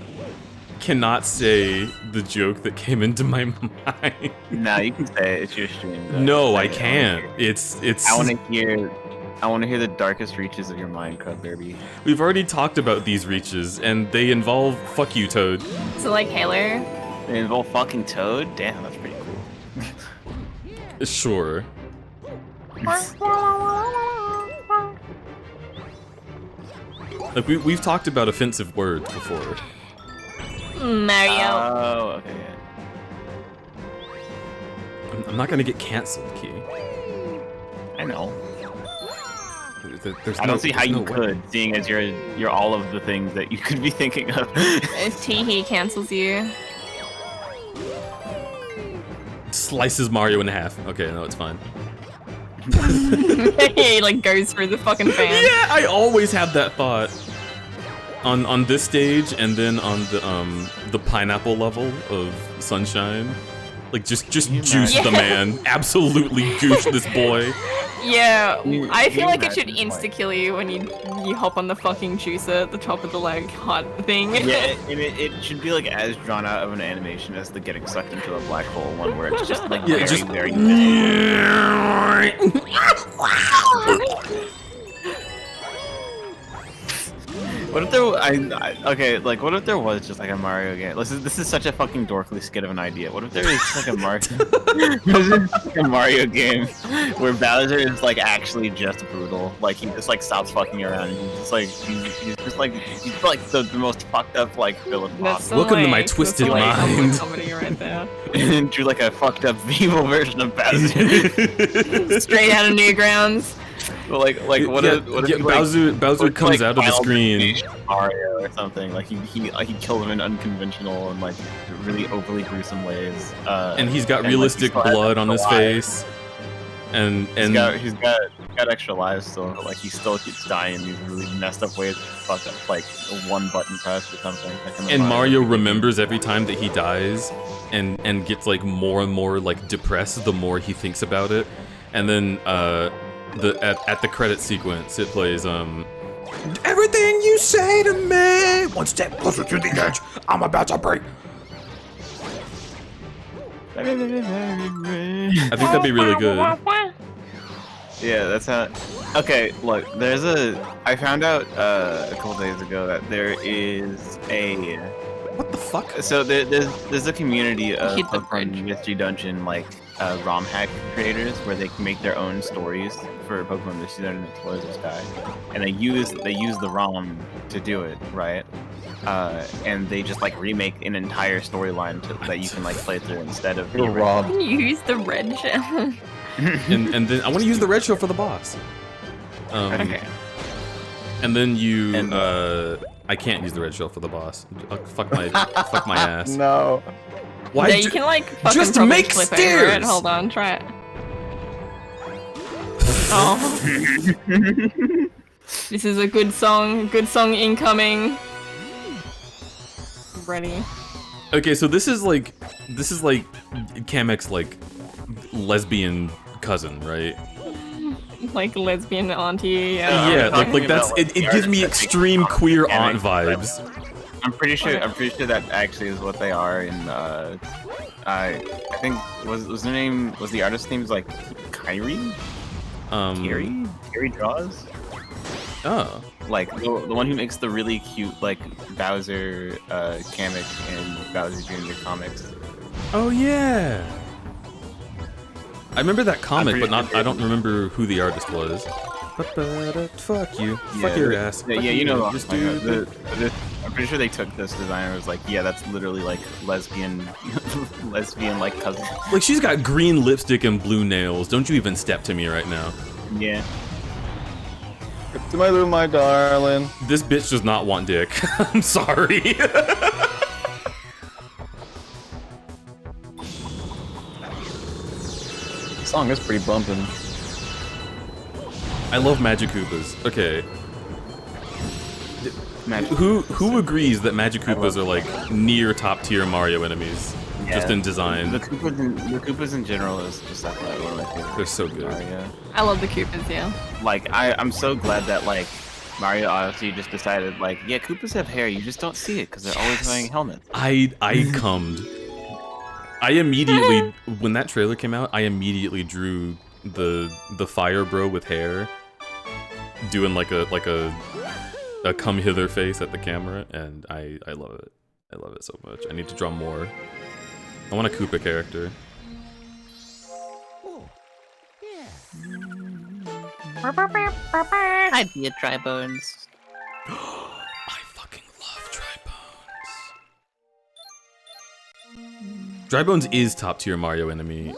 cannot say the joke that came into my mind. No, you can say it. It's your stream. Though. No, I Like, can't. It's. I want to hear the darkest reaches of your mind, crudberry. We've already talked about these reaches, and they involve fuck you, Toad. So like Halo. They involve fucking Toad. Damn, that's pretty cool. Sure. Like we've talked about offensive words before. Mario. Oh, okay. I'm not gonna get canceled, Key. I know. There's I don't see how you no could, way. seeing as you're all of the things that you could be thinking of. If Teehee cancels you. Slices Mario in half. Okay, no, it's fine. He like goes through the fucking fan. Yeah, I always have that thought. On this stage, and then on the pineapple level of Sunshine, like just juice the man, absolutely goosh this boy. Yeah, I can feel you like it should imagine, insta kill you when you hop on the fucking juicer at the top of the like hot thing. Yeah, it should be like as drawn out of an animation as the getting sucked into a black hole one, where it's just like Yeah, very. What if there? Okay, like what if there was just like a Mario game? This is such a fucking dorkly skit of an idea. What if there is just like a Mario, like a Mario game where Bowser is like actually just brutal? Like he just like stops fucking around. And he's just like the most fucked up like villain That's possible. Welcome to my that's twisted the like, mind. comedy right there. And do like a fucked up evil version of Bowser. Straight out of Newgrounds. But like what if he, like, Bowser put, comes like, out of the Final screen. Destination Mario or something. Like he killed him in unconventional and like really overly gruesome ways. And he's got and, realistic like, he still has blood on his extra lives. face. And he's got extra lives still, but like he still keeps dying in these really messed up ways. Fucked up, like a one button press or something. Like in the and Mario remembers every time that he dies, and gets like more and more like depressed the more he thinks about it. And then at the credit sequence it plays everything you say to me, one step closer to the edge, I'm about to break. I think that'd be really good. Yeah, that's how. Okay, look, I found out a couple days ago that there is a. What the fuck? So there's a community of Hit the Pokemon Mystery Dungeon like ROM hack creators where they can make their own stories for Pokemon Mystery Dungeon and Explorers of Sky, and they use the ROM to do it, right? And they just like remake an entire storyline that you can like play through instead of the You're original. Rob. Can you use the red shell? and then I want to use the red shell for the boss. Okay. And then you I can't use the red shell for the boss. Fuck my ass. No. Why? Yeah, you can like fucking just probably make flip over stairs! it. Hold on, try it. Oh. This is a good song incoming. Ready. Okay, so this is like Kamek's like lesbian cousin, right? Like lesbian auntie. Yeah, like that's it gives me extreme queer aunt vibes. I'm pretty sure that actually is what they are. And I think was their name, was the artist's name like Kyrie? Kyrie Draws? Oh. Like the one who makes the really cute like Bowser, Kamek, and Bowser Jr. comics. Oh yeah. I remember that comic, but pretty sure I don't remember who the artist was. Fuck you. Fuck your ass. Yeah, Fuck you know Just what I'm do talking about. I'm pretty sure they took this designer and was like, yeah, that's literally like lesbian like cousin. Like she's got green lipstick and blue nails. Don't you even step to me right now. Yeah. To my little, my darling. This bitch does not want dick. I'm sorry. The song is pretty bumping. I love Magic Koopas. Okay. Who agrees that Magic Koopas are like near top tier Mario enemies? just in design. The Koopas in general is just like one of my favorites. They're so good. Mario. I love the Koopas, yeah. Like I'm so glad that like Mario Odyssey just decided like, yeah, Koopas have hair, you just don't see it because they're always wearing helmets. I cummed. I immediately, when that trailer came out, I immediately drew the fire bro with hair doing like a come hither face at the camera, and I love it. I love it so much. I need to draw more. I want a Koopa character. I'd be a dry bones. I fucking love Drybones. Drybones is top tier Mario enemy.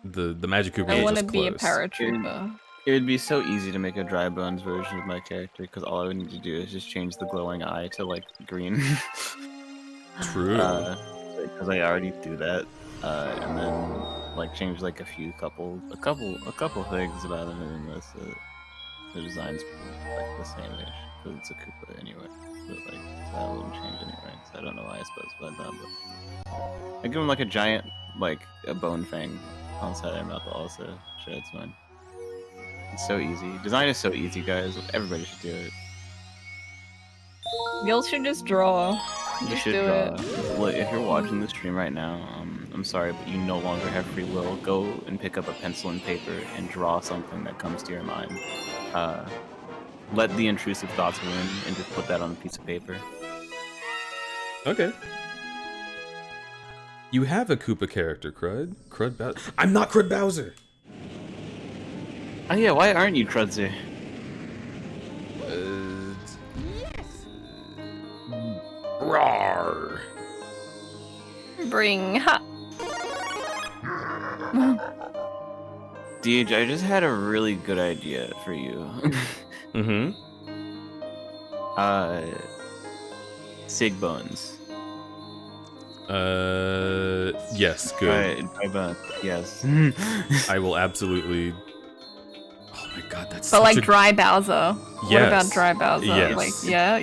The Magic Koopa I is want to just be a close. paratrooper. It would be so easy to make a Dry Bones version of my character because all I would need to do is just change the glowing eye to like green. True. Because I already do that, and then like change like a couple things about him, and then the design's like the same-ish because it's a Koopa anyway. But like that wouldn't change anyway. So I don't know why I specified that, but I give him like a giant a bone fang on the side of their mouth also. Sure, it's fine. It's so easy. Design is so easy, guys. Everybody should do it. Y'all should just draw. You Just should do draw. it. Look, if you're watching the stream right now, I'm sorry, but you no longer have free will. Go and pick up a pencil and paper and draw something that comes to your mind. Let the intrusive thoughts win and just put that on a piece of paper. Okay. You have a Koopa character, Crud. Crud Bowser. I'm not Crud Bowser! Oh yeah, why aren't you Crudzer? Rawr! Bring ha. DH, I just had a really good idea for you. Mm-hmm. Sig Bones. Yes, good. Alright, yes. I will absolutely... Oh my god, that's But such like a... Dry Bowser. What Yes. about Dry Bowser? Yes. Like, yeah.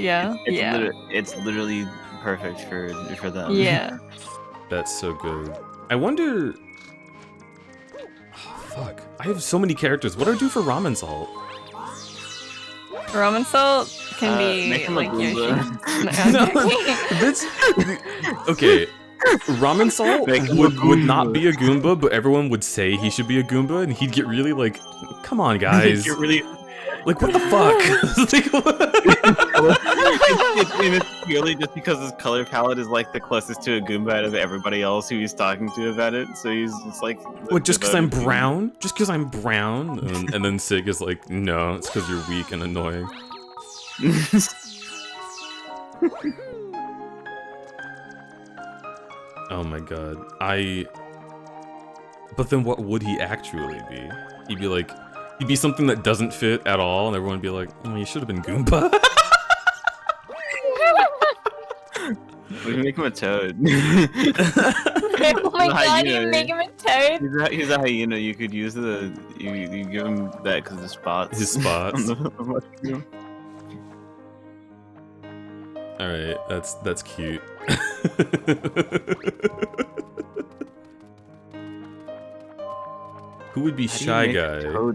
It's literally perfect for them. Yeah. That's so good. I wonder... Oh, fuck. I have so many characters. What do I do for Ramen Salt? Ramen salt can be make him a like Yoshi. Goomba. That's... Okay. Ramen Salt would not be a Goomba, but everyone would say he should be a Goomba, and he'd get really like, come on, guys. You're really... Like, what the fuck? It's purely just because his color palette is like the closest to a Goomba out of everybody else who he's talking to about it, so he's just like... What, just because I'm brown? Just because I'm brown? And then Sig is like, no, it's because you're weak and annoying. Oh my god. But then what would he actually be? He'd be like... He'd be something that doesn't fit at all, and everyone would be like, oh, you should have been Goomba. We can make him a toad. Oh my god, you make him a toad? He's a hyena. You could use you give him that because of the spots. His spots. On the mushroom. Alright, that's cute. Who would be Shy Guy? How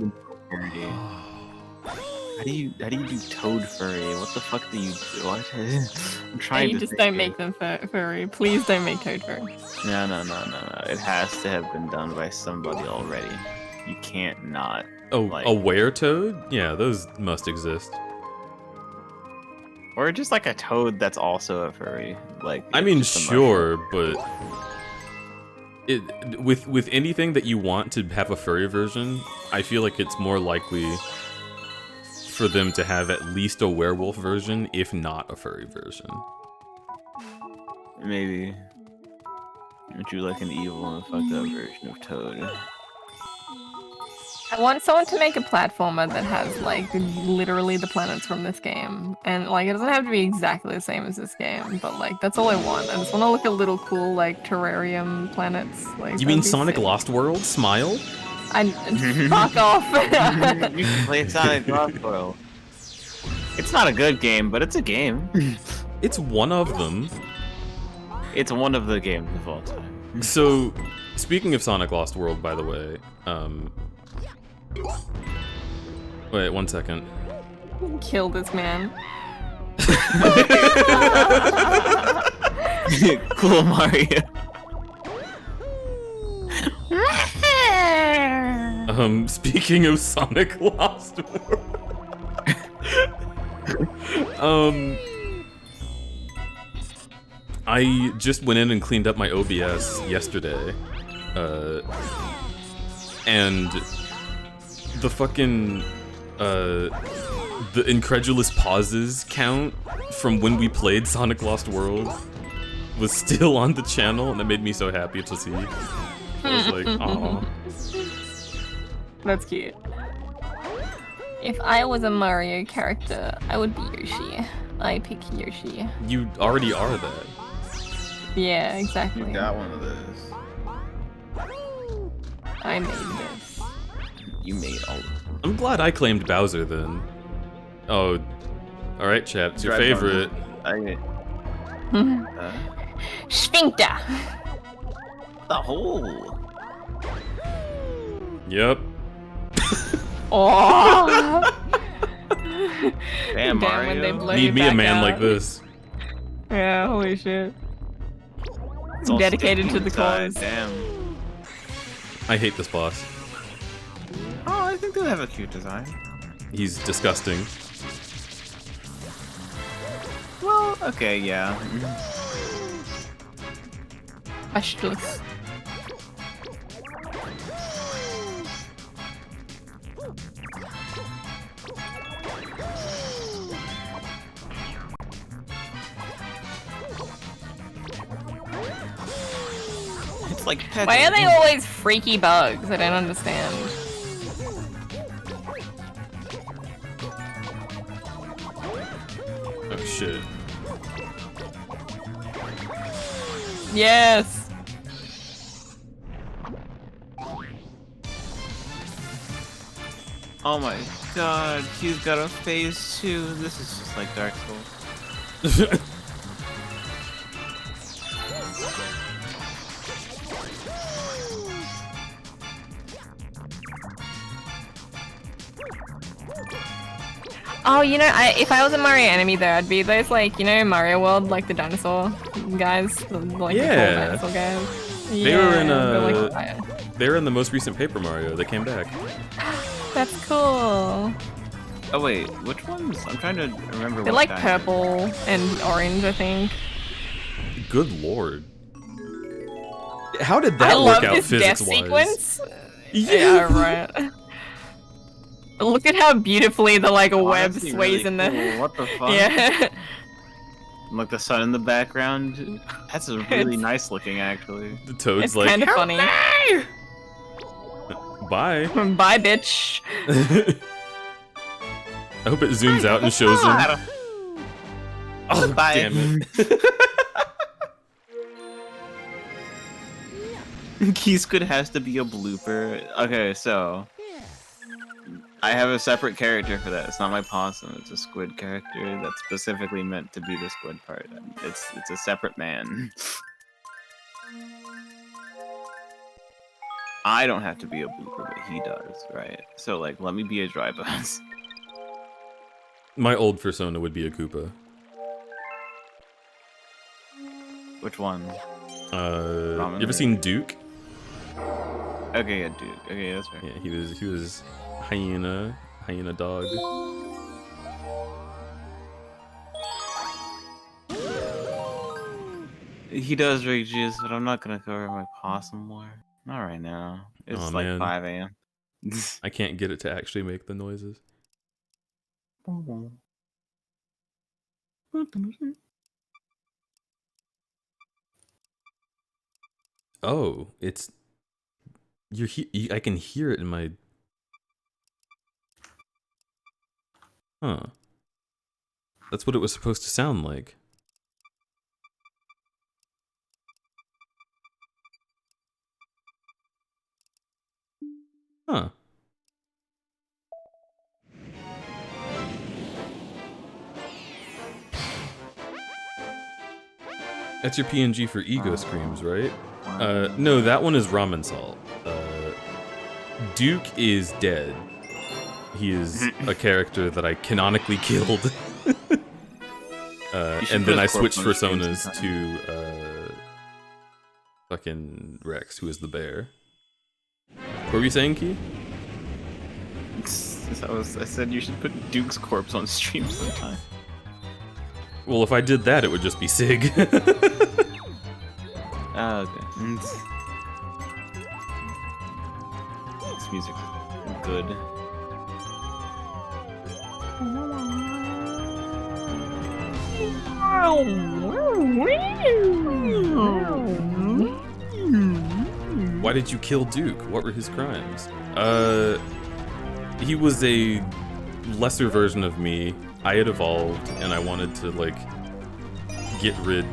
do you do Toad Furry? What the fuck do you do? What? I'm trying You to just think don't here. make them furry. Please don't make Toad furry. No. It has to have been done by somebody already. You can't not. Oh, like- a were-toad? Yeah, those must exist. Or just like a toad that's also a furry. Like I it's mean, just a sure, but with anything that you want to have a furry version, I feel like it's more likely for them to have at least a werewolf version, if not a furry version. mushroom. Maybe. Would you like an evil and fucked up version of Toad? I want someone to make a platformer that has like literally the planets from this game, and like it doesn't have to be exactly the same as this game, but like that's all I want. I just want to look at little cool like terrarium planets. Like You mean that'd be Sonic sick. Lost World? Smile? Fuck off. You can play Sonic Lost World. It's not a good game, but it's a game. It's one of them. It's one of the games of all time. So, speaking of Sonic Lost World, by the way, wait 1 second. Kill this man. Cool Mario. Speaking of Sonic Lost World, I just went in and cleaned up my OBS yesterday, and the fucking, the incredulous pauses count from when we played Sonic Lost World was still on the channel, and that made me so happy to see. I was like, aw. That's cute. If I was a Mario character, I would be Yoshi. I pick Yoshi. You already are that. Yeah, exactly. You got one of those. I made this. You made all of them. I'm glad I claimed Bowser then. Oh, alright chat, it's your Drive favorite. Sphincter! The hole. Yep. Oh! Damn, Mario. When they blow Need you me a back man out. like this. Yeah, holy shit. It's all Dedicated sticking to the inside, cause. Damn. I hate this boss. Oh, I think they have a cute design. He's disgusting. Well, okay, yeah. Aschluss. It's like Why are they always freaky bugs? I don't understand. Oh shit. Yes! Oh my god, he's got a phase 2. This is just like Dark Souls. Oh, you know, if I was a Mario enemy though, I'd be those, like, you know, Mario World, like the dinosaur guys, like Yeah. the cool dinosaur guys. They were in they're like, they were in the most recent Paper Mario. They came back. that's cool. Oh wait, which ones? I'm trying to remember They're what like kind. purple and orange, I think. Good lord. How did I that love work out this death physics-wise? sequence. Yeah. Right. Look at how beautifully the like web Honestly, sways really in the. cool. What the fuck? Yeah. Like the sun in the background. That's a really nice looking, actually. The Toad's It's like, kind of "Help funny. me!" Bye. Bye, bitch. I hope it zooms out and shows him. Oh, Bye. damn it. Key Squid has to be a blooper. Okay, so I have a separate character for that. It's not my possum. It's a squid character that's specifically meant to be the squid part. It's a separate man. I don't have to be a blooper, but he does, right? So like, let me be a dry bones. My old persona would be a Koopa. Which one? You ever seen Duke? Okay, yeah, dude. Okay, that's right. Yeah, he was hyena dog. He does rages, but I'm not gonna cover my possum more. Not right now. It's Aw, like man. 5 a.m. I can't get it to actually make the noises. Oh, it's I can hear it in my. Huh. That's what it was supposed to sound like. Huh. That's your PNG for ego screams, right? one. No, that one is ramen salt. Duke is dead. He is a character that I canonically killed. And then I switched personas to fucking Rex, who is the bear. What were you saying, Key? I said you should put Duke's corpse on stream sometime. Well, if I did that, it would just be Sig. Oh, okay. This music is good. Why did you kill Duke? What were his crimes? He was a lesser version of me. I had evolved, and I wanted to, like, get rid.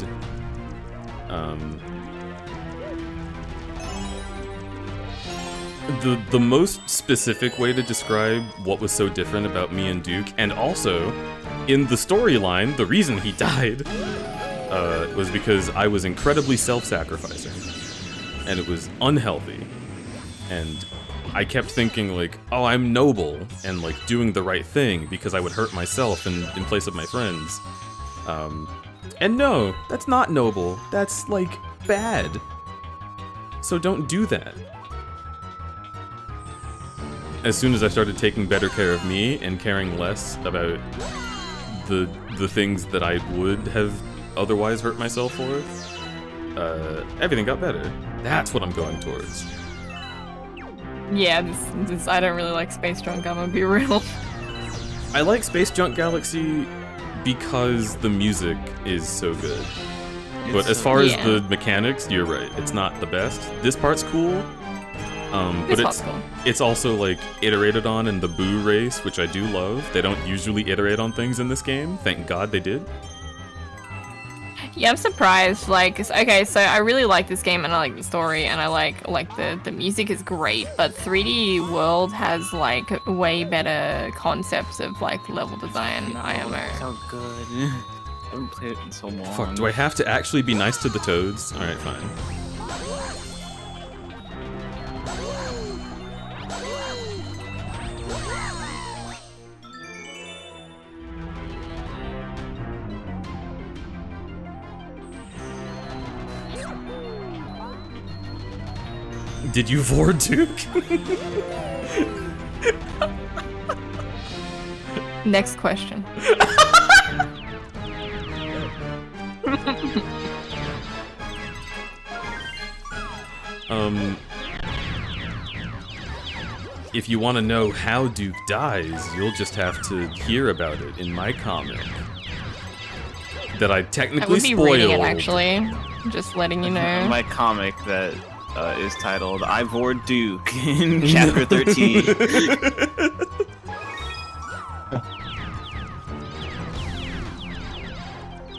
The most specific way to describe what was so different about me and Duke, and also, in the storyline, the reason he died, was because I was incredibly self-sacrificing. And it was unhealthy. And I kept thinking, like, oh, I'm noble, and, like, doing the right thing, because I would hurt myself in place of my friends. And no, that's not noble. That's, like, bad. So don't do that. As soon as I started taking better care of me and caring less about the things that I would have otherwise hurt myself for, everything got better. That's what I'm going towards. Yeah, this I don't really like Space Junk, I'm gonna be real. I like Space Junk Galaxy because the music is so good. But as far as the mechanics, you're right. It's not the best. This part's cool. But it's also, like, iterated on in the Boo race, which I do love. They don't usually iterate on things in this game. Thank God they did. Yeah, I'm surprised. Like, okay, so I really like this game, and I like the story, and I like the music is great. But 3D World has, like, way better concepts of, like, level design. IMO. So good. I haven't played it in so long. Fuck, do I have to actually be nice to the toads? Alright, fine. Did you vor Duke? Next question. If you want to know how Duke dies, you'll just have to hear about it in my comic. That I technically I would be reading it, actually. Just letting you know. My comic that is titled I Vor Duke in chapter 13.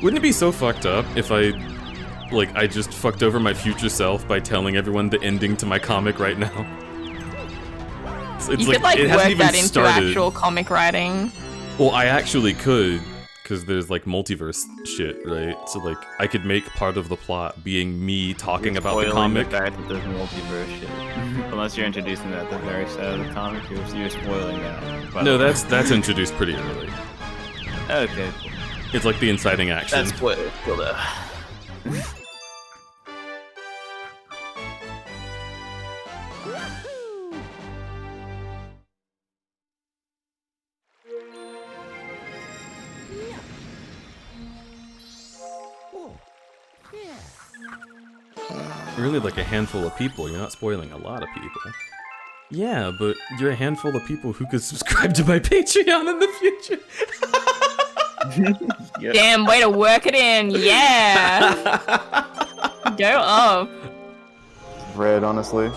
Wouldn't it be so fucked up if I just fucked over my future self by telling everyone the ending to my comic right now? You could, like, work that into actual comic writing. Well, I actually could, because there's, like, multiverse shit, right? So, like, I could make part of the plot being me talking about the comic. The fact that there's multiverse shit. Unless you're introducing that at the very start of the comic, you're spoiling that. No, that's introduced pretty early. Okay. It's like the inciting action. That's spoiler. Still though. Really, like a handful of people. You're not spoiling a lot of people. Yeah, but you're a handful of people who could subscribe to my Patreon in the future. Yep. Damn, way to work it in. Yeah. Go off. Red, honestly.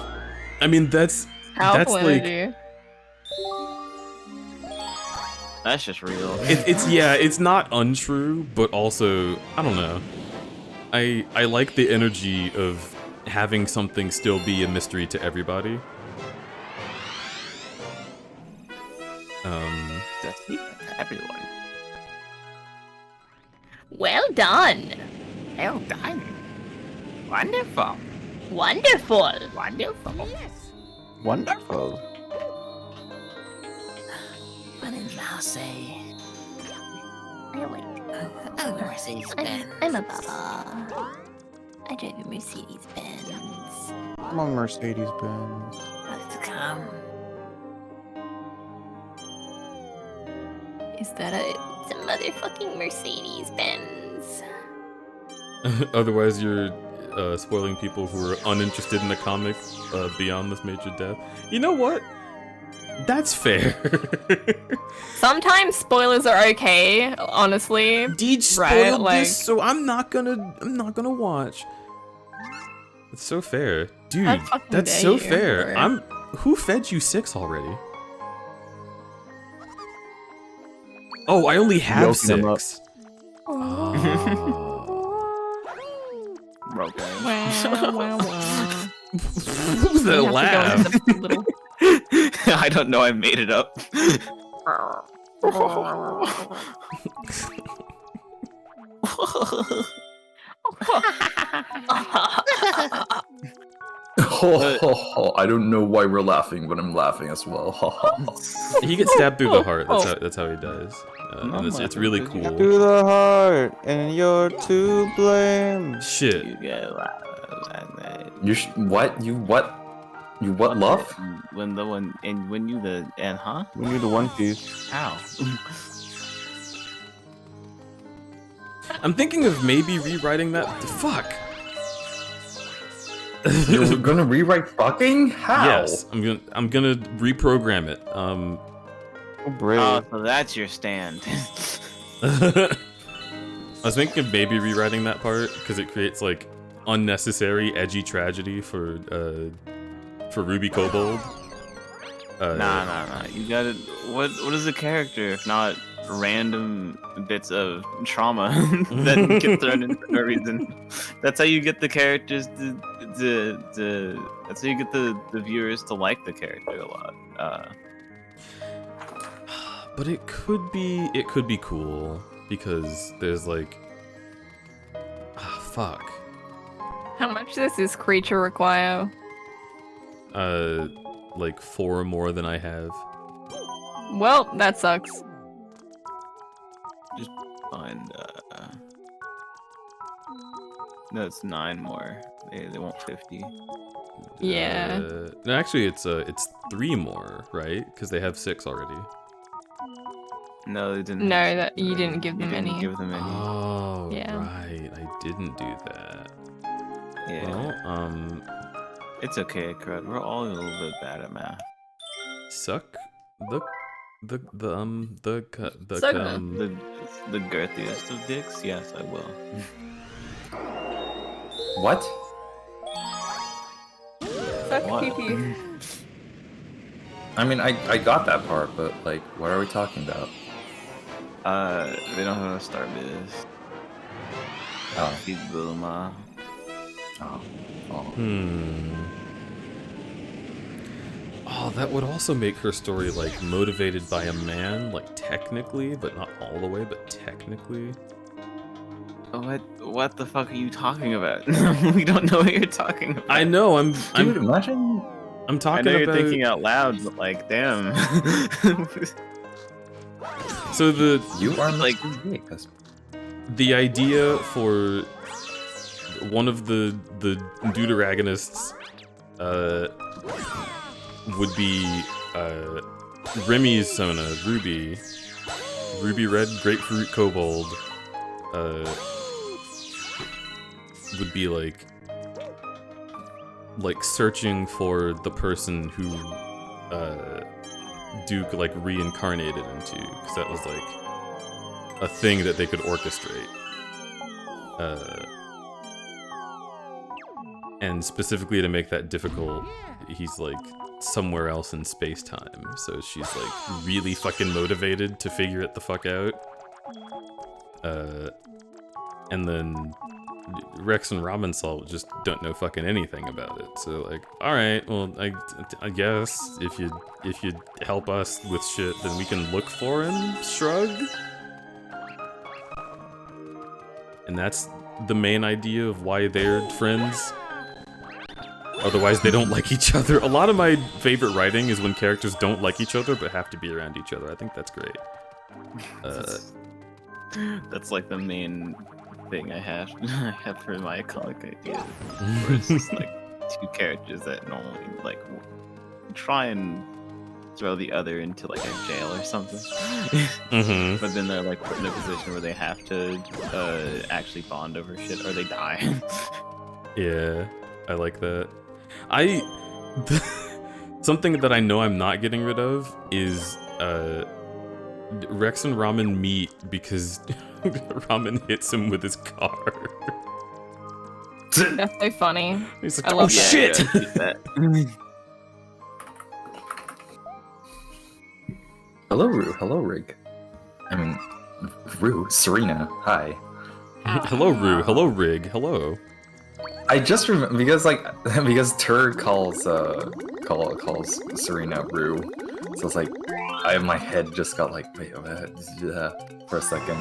I mean, that's like... That's just real. It's not untrue, but also, I don't know. I like the energy of having something still be a mystery to everybody. That's everyone. Well done. Well done. Wonderful. Wonderful. Wonderful. Wonderful. What did Mao say? I like. Oh, Mercedes-Benz. I'm a Baba. I drive a Mercedes-Benz. I'm a Mercedes-Benz. What's to come? Is that it's a motherfucking Mercedes-Benz? Otherwise, you're spoiling people who are uninterested in the comic beyond this major death. You know what? That's fair. Sometimes spoilers are okay, honestly. Deej spoiled Right, like- this, so I'm not gonna watch. It's so fair, dude. How fucking That's dare so you, fair. bro. Who fed you 6 already? Oh, I only have Yoking them up. 6. Oh. Okay. What was that laugh? I don't know. I made it up. I don't know why we're laughing, but I'm laughing as well. He gets stabbed through the heart. That's how he dies. And it's really cool. To the heart, and you're to blame. Shit. You get What? You what? You what? Love? When the one and when you the and huh? We need the One Piece. How? I'm thinking of maybe rewriting that. Fuck. You're gonna rewrite fucking? How? Yes, I'm gonna reprogram it. Oh, brave. Oh, so that's your stand. I was thinking of maybe rewriting that part because it creates like unnecessary edgy tragedy for Ruby Kobold. Nah. You gotta. What is a character if not random bits of trauma that get thrown in for no reason? That's how you get the characters that's how you get the viewers to like the character a lot. But it could be cool because there's like, fuck. How much does this creature require? Like 4 more than I have. Well, that sucks. Just find. No, it's 9 more. They want 50. Yeah. No, actually, it's 3 more, right? Because they have 6 already. No, they didn't. No, that you didn't give them any. Give them any. Oh, Yeah. right. I didn't do that. Yeah. Well, It's okay, Crud. We're all a little bit bad at math. suck the The girthiest of dicks? Yes, I will. What? Suck What? pee-pee. I mean, I got that part, but like, what are we talking about? They don't have a star biz. Oh. He's Bulma. Oh. Oh, that would also make her story like motivated by a man, like technically, but not all the way, but technically. What the fuck are you talking about? We don't know what you're talking about. I know. Dude, imagine. I'm I talking know you're about. thinking out loud, but like, damn. So You are like the idea for one of the deuteragonists would be Remy's Sona, Ruby Red Grapefruit Kobold would be like searching for the person who Duke like reincarnated into, because that was like a thing that they could orchestrate. And specifically to make that difficult, he's like somewhere else in space-time, so she's like really fucking motivated to figure it the fuck out. And then Rex and Robin Salt just don't know fucking anything about it. So like, all right, well, I guess if you help us with shit, then we can look for him. Shrug. And that's the main idea of why they're friends. Otherwise, they don't like each other. A lot of my favorite writing is when characters don't like each other but have to be around each other. I think that's great. That's like the main thing I have for my comic ideas. Where it's just like two characters that normally like try and throw the other into like a jail or something. But then they're like put in a position where they have to actually bond over shit or they die. Yeah, I like that. Something that I know I'm not getting rid of is Rex and Ramen meet because Ramen hits him with his car. That's so funny. He's like, I oh love shit! Hello, Rue. Hello, Rig. I mean, Rue. Serena. Hi. Hello, Rue. Hello, Rig. Hello. I just remember because Tur calls Serena Rue, so it's like my head just got like wait for a second.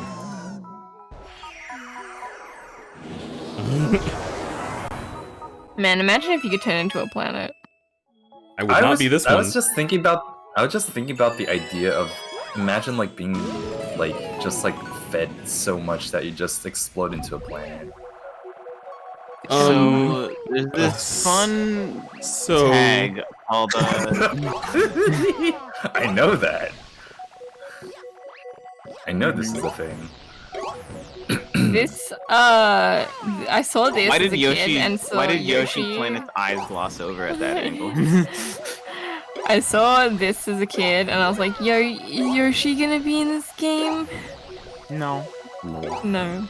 Man, imagine if you could turn into a planet. I would not be this one. I was just thinking about the idea of imagine like being like just like fed so much that you just explode into a planet. So there's this fun tag called I know that. I know this is a thing. This I saw this why as did a Yoshi, kid and saw why did Yoshi Planet's eyes gloss over at that angle? I saw this as a kid and I was like, yo, Yoshi gonna be in this game? No. No.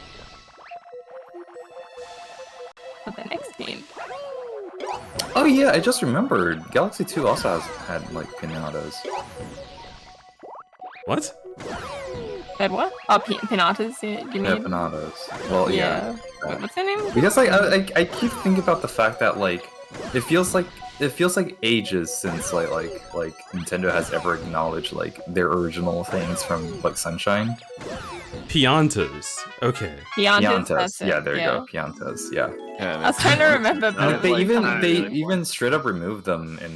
But the next game. Oh yeah, I just remembered. Galaxy 2 also had like pinatas. What? Had what? Oh, pinatas, you mean? Yeah, pinatas. Well, yeah. Wait, what's their name? Because like I keep thinking about the fact that like it feels like ages since like Nintendo has ever acknowledged like their original things from like Sunshine. Piantas. Okay. Piantas. Yeah, there you go. Piantas. Yeah. I was trying to remember, but They even straight up removed them in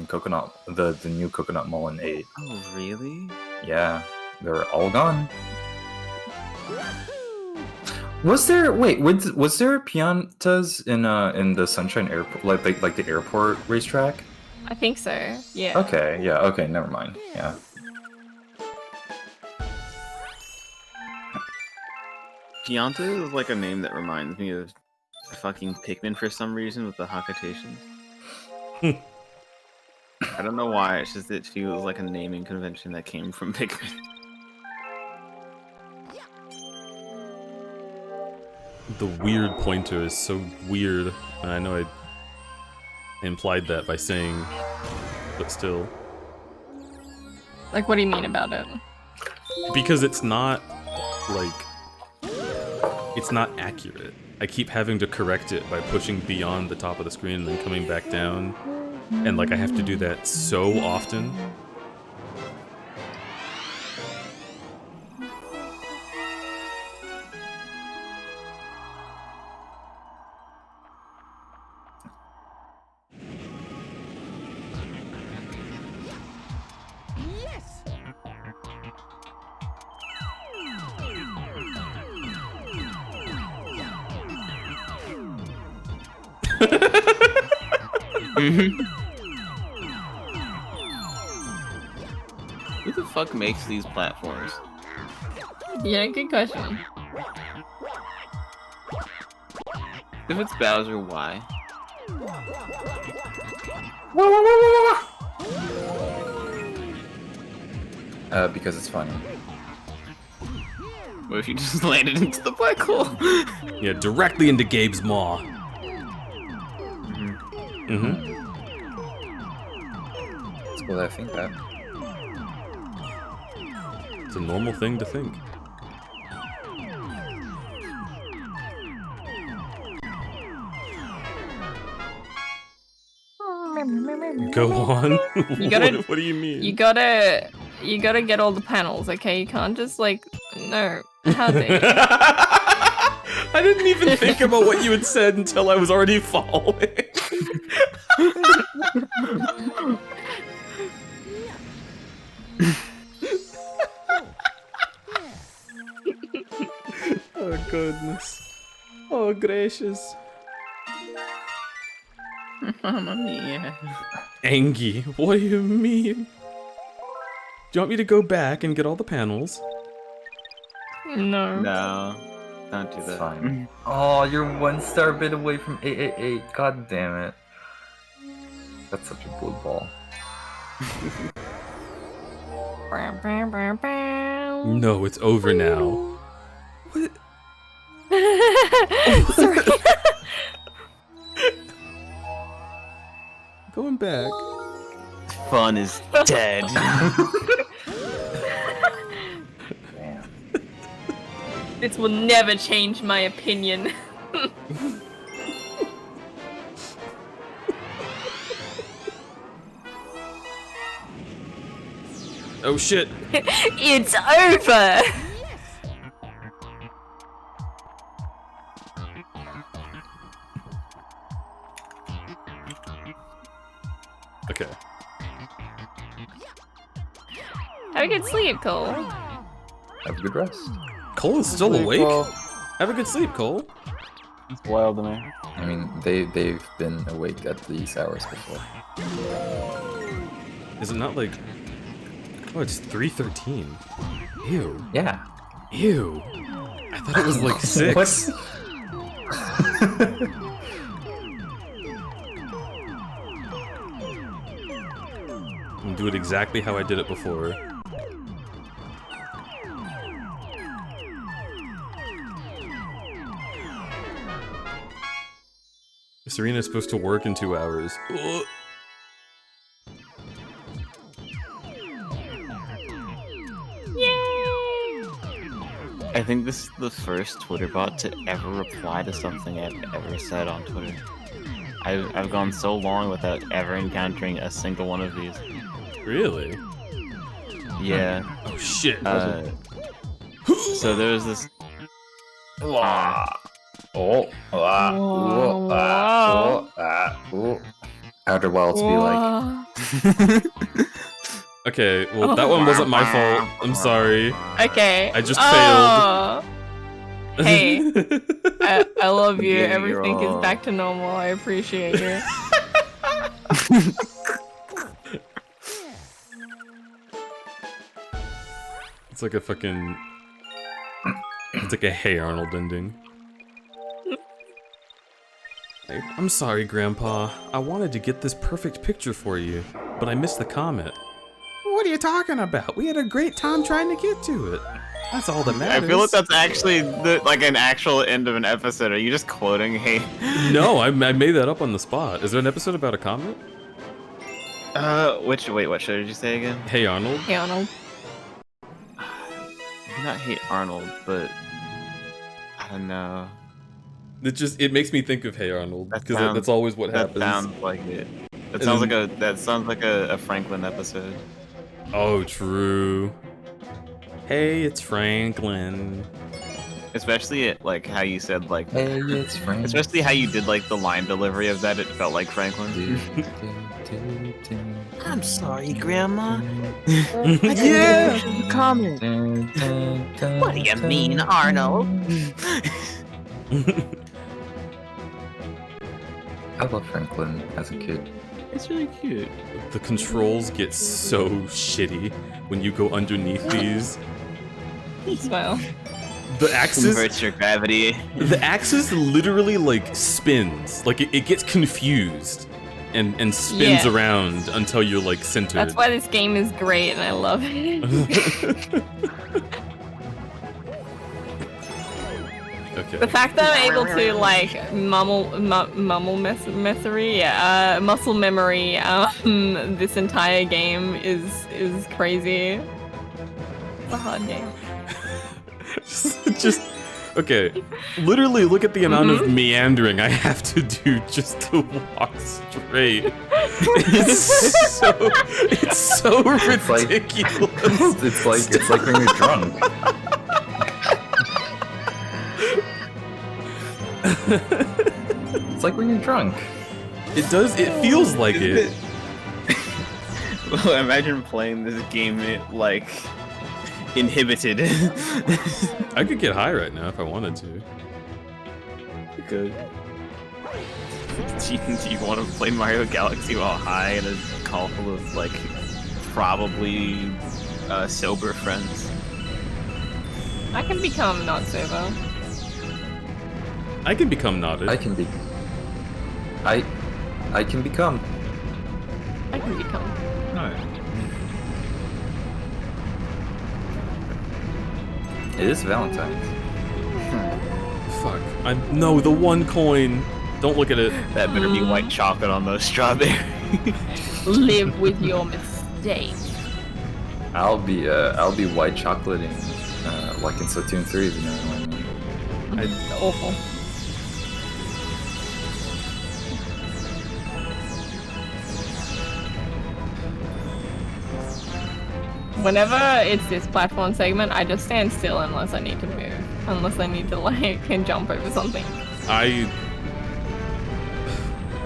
Coconut, the new Coconut Mall in 8. Oh really? Yeah, they're all gone. Was there Piantas in the Sunshine Airport, like the airport racetrack? I think so. Yeah. Okay. Yeah. Okay. Never mind. Yeah. Pianta is like a name that reminds me of fucking Pikmin for some reason with the Hakatations. I don't know why, it's just it feels like a naming convention that came from Pikmin. The weird pointer is so weird, and I know I implied that by saying, but still. Like, what do you mean about it? Because it's not, like, it's not accurate. I keep having to correct it by pushing beyond the top of the screen and then coming back down. And, like, I have to do that so often. Who the fuck makes these platforms? Yeah, good question. If it's Bowser, why? Because it's funny. What if you just landed into the black hole? Yeah, directly into Gabe's maw. That's what I think that. It's a normal thing to think. Go on. You gotta, what do you mean? You gotta get all the panels, okay? You can't just like, no. How dare you? I didn't even think about what you had said until I was already following. Oh goodness. Oh gracious. Mamma mia. Angie, what do you mean? Do you want me to go back and get all the panels? No. No, don't do It's that. fine. Oh, you're 1 star bit away from 888. God damn it. That's such a blue ball. No, it's over now. What? Sorry. Going back. Fun is dead. Damn. This will never change my opinion. Oh shit. It's over. Okay. Have a good sleep, Cole. Have a good rest. Cole is still Sleep awake? well. Have a good sleep, Cole. It's wild to me. I mean, they've been awake at these hours before. Is it not like... Oh, it's 3:13. Ew. Yeah. Ew. I thought it was like 6. And do it exactly how I did it before. Serena's supposed to work in 2 hours. Ugh. I think this is the first Twitter bot to ever reply to something I've ever said on Twitter. I've gone so long without ever encountering a single one of these. Really? Yeah. Oh shit. So there's this. Outer Wilds be like. Okay, well that one wasn't my fault. I'm sorry. Okay. I just failed. Hey, I love you. Yeah, Everything girl. is back to normal. I appreciate you. It's like a fucking... It's like a Hey Arnold ending. I'm sorry, Grandpa. I wanted to get this perfect picture for you, but I missed the comet. What are you talking about? We had a great time trying to get to it. That's all that matters. I feel like that's actually like an actual end of an episode. Are you just quoting? Hey. No, I made that up on the spot. Is there an episode about a comet? Wait, what show did you say again? Hey Arnold? Hey, Arnold. Not Hey Arnold, but I don't know. It makes me think of Hey Arnold because sounds- that's always what That happens. sounds like it. That And sounds like a Franklin episode. Oh, true. Hey, it's Franklin. Especially like how you said like. Hey, it's Frank. Especially how you did like the line delivery of that. It felt like Franklin. I'm sorry, Grandma. Yeah. Comment. What do you mean, Arnold? I love Franklin as a kid. It's really cute. The controls get so shitty when you go underneath these. Smile. The axis, Converts your gravity. the axis literally like spins. Like it gets confused and spins Yeah. around until you're like centered. That's why this game is great, and I love it. Okay. The fact that I'm able to like muscle memory this entire game is crazy. It's a hard game. just okay. Literally, look at the amount of meandering I have to do just to walk straight. It's so ridiculous. It's like when you're drunk. It's like when you're drunk. It does. It feels like it. Well, imagine playing this game like inhibited. I could get high right now if I wanted to. You could. Do you want to play Mario Galaxy while high in a call full of like probably sober friends? I can become not sober. I can become knotted. I can be. I can become. I can become. Alright. It is Valentine's. Fuck. No, the one coin. Don't look at it. That better be white chocolate on those strawberries. Live with your mistake. I'll be white chocolating, like in Splatoon 3, if you know what I mean. Awful. Whenever it's this platform segment, I just stand still unless I need to move. Unless I need to like jump over something.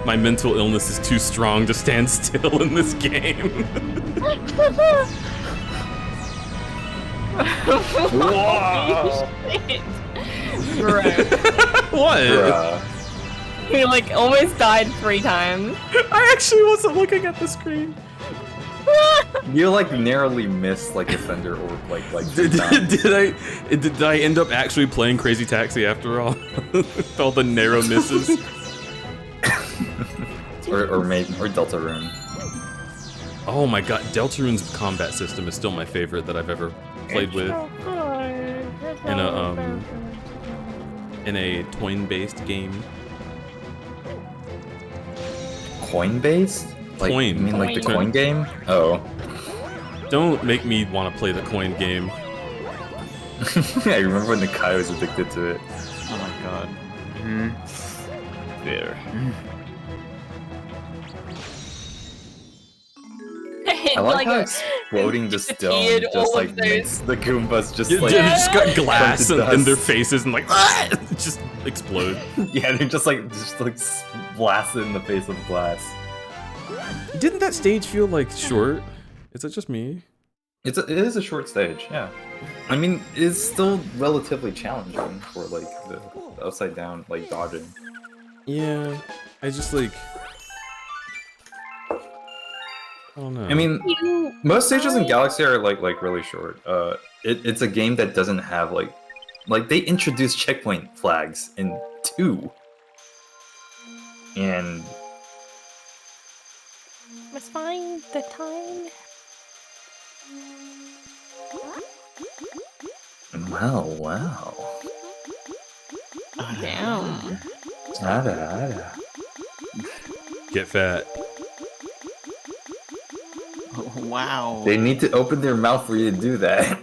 My mental illness is too strong to stand still in this game. Whoa! Shit. Bro. What? Bruh. He like almost died 3 times. I actually wasn't looking at the screen. You like narrowly missed like a thunder orb like Did I end up actually playing Crazy Taxi after all? With all the narrow misses. or Deltarune. Oh my god, Deltarune's combat system is still my favorite that I've ever played with. In a coin-based game. Coin-based? Like, Coin. You mean like the coin game? Oh. Don't make me want to play the coin game. I remember when the Kai was addicted to it. Oh my god. There. I like how exploding the stone just like makes the Goombas just like just got glass turn to in their dust. faces and like just explode. Yeah, they're just like blasted in the face of glass. Didn't that stage feel like short? Is it just me? It is a short stage, yeah. I mean, it's still relatively challenging for like the upside down like dodging. Yeah, I just like. I don't know. I mean, most stages in Galaxy are like really short. It's a game that doesn't have like they introduced checkpoint flags in 2, and Let's find the time. wow. Damn. Ada. Get fat. Wow. They need to open their mouth for you to do that.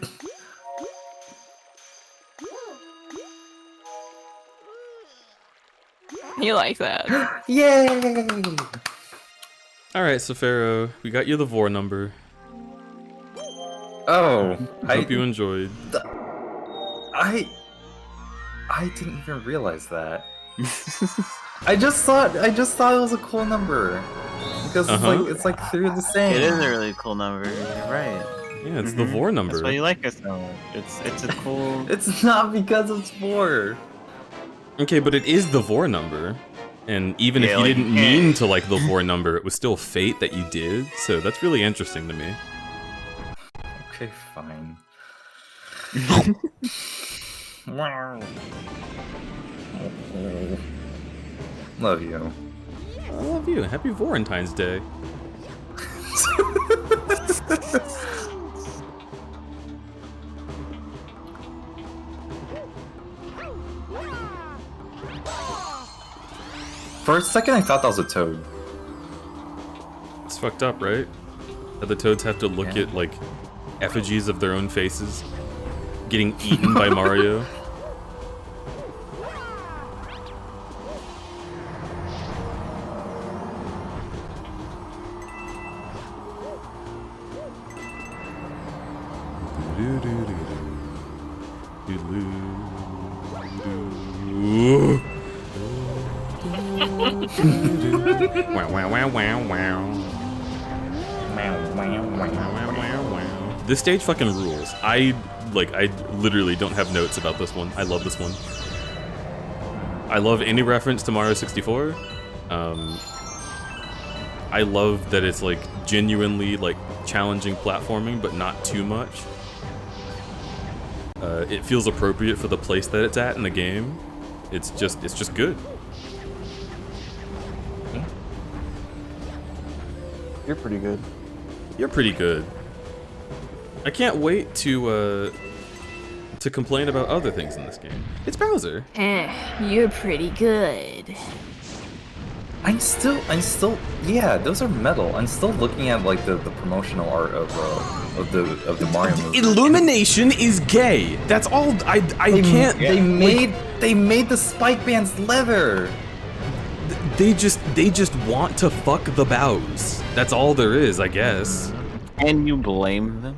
He likes that. Yay! Alright, so Pharaoh, we got you the Vor number. Oh, Hope you enjoyed. I didn't even realize that. I just thought it was a cool number because it's like 3 of the same. It is a really cool number. You're right. Yeah, it's the Vor number. That's why you like us so much. It's a cool. It's not because it's 4. Okay, but it is the Vor number. And even if you like, didn't mean to like the Vor number, it was still fate that you did. So that's really interesting to me. Okay, fine. Love you. I love you. Happy Valentine's Day. For a second, I thought that was a toad. It's fucked up, right? That the toads have to look at, like, effigies of their own faces getting eaten by Mario. Wow, wow, wow, wow, wow. This stage fucking rules. I literally don't have notes about this one. I love this one. I love any reference to Mario 64. I love that it's like genuinely like challenging platforming, but not too much. It feels appropriate for the place that it's at in the game. It's just good. You're pretty good. You're pretty good. I can't wait to complain about other things in this game. It's Bowser. You're pretty good. I'm still, yeah, those are metal. I'm still looking at like the promotional art of the Mario movie. Illumination is gay. That's all. I can't. They made the spike bands leather. They just want to fuck the bows. That's all there is, I guess. And you blame them?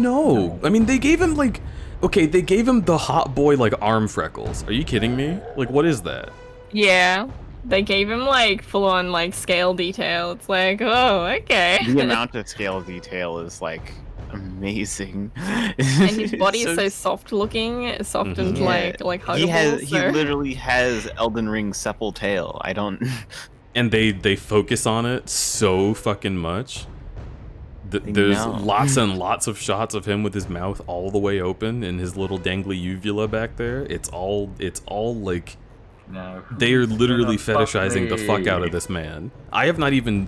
No, I mean they gave him like, okay, they gave him the hot boy like arm freckles. Are you kidding me? Like, what is that? Yeah. They gave him like full-on like scale detail. It's like, oh, okay. The amount of scale detail is like amazing. And his body is so soft looking, soft and like huggable. He literally has Elden Ring supple tail. I don't. And they focus on it so fucking much. There's lots and lots of shots of him with his mouth all the way open and his little dangly uvula back there. It's all like. No, they are literally fetishizing the fuck out of this man. I haven't even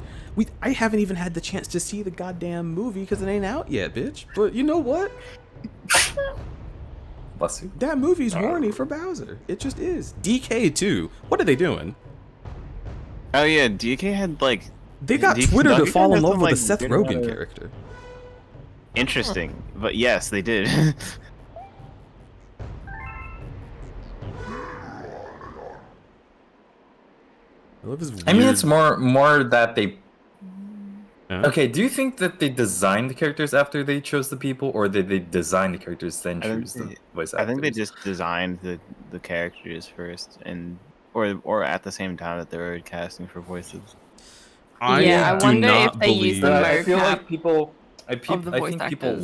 had the chance to see the goddamn movie because it ain't out yet, bitch. But you know what? Bless you. That movie's horny for Bowser. It just is. DK too. What are they doing? Oh yeah, DK had like. They got Twitter to fall in love with the Seth Rogen character. Interesting, but yes, they did. I mean, it's more that they. Yeah. Okay, do you think that they designed the characters after they chose the people, or did they design the characters then choose the voice actors? I think they just designed the characters first, or at the same time that they were casting for voices. I wonder if they use the I feel like people. I of the voice think people actors.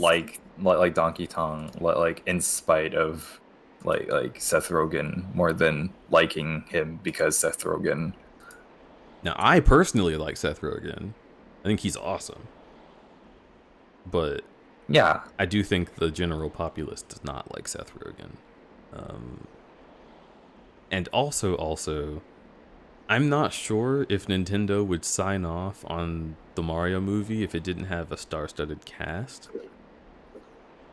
like Donkey Kong, like in spite of like Seth Rogen more than liking him because Seth Rogen. Now, I personally like Seth Rogen. I think he's awesome. But yeah, I do think the general populace does not like Seth Rogen. And also, I'm not sure if Nintendo would sign off on the Mario movie if it didn't have a star-studded cast.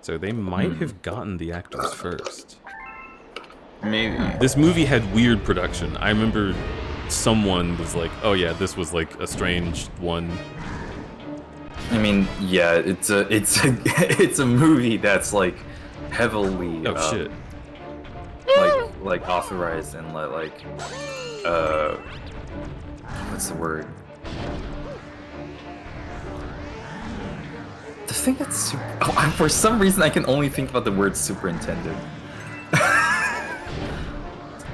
So they might have gotten the actors first. Maybe. This movie had weird production. I remember someone was like, "Oh yeah, this was like a strange one." I mean, yeah, it's a movie that's like heavily shit, like authorized and like what's the word? The thing that's for some reason I can only think about the word superintended.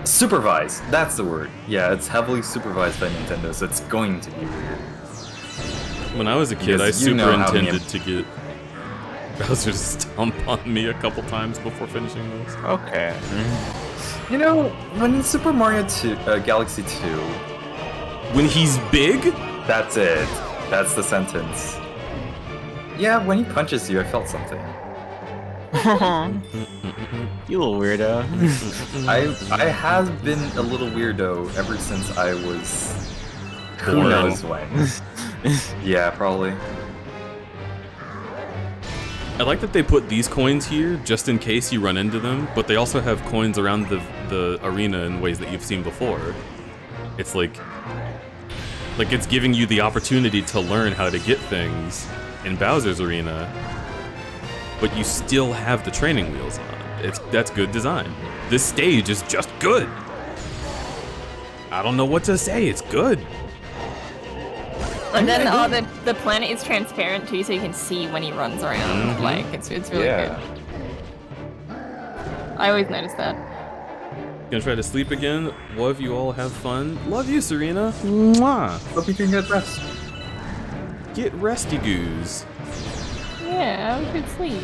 Supervised, that's the word. Yeah, it's heavily supervised by Nintendo, so it's going to be weird. When I was a kid, I superintended to get Bowser to stomp on me a couple times before finishing this. Okay. You know, when Super Mario 2, Galaxy 2... When he's big? That's it. That's the sentence. Yeah, when he punches you, I felt something. You little weirdo. I have been a little weirdo ever since I was... Who Born. knows when. Yeah, probably. I like that they put these coins here just in case you run into them, but they also have coins around the arena in ways that you've seen before. It's like it's giving you the opportunity to learn how to get things in Bowser's arena, but you still have the training wheels on. That's good design. This stage is just good. I don't know what to say. It's good. And then the planet is transparent too, so you can see when he runs around. Like it's really good. I always notice that. Gonna try to sleep again. Love you all. Have fun. Love you, Serena. Mwah. Hope you can get rest. Get resty goose. Yeah, have a good sleep.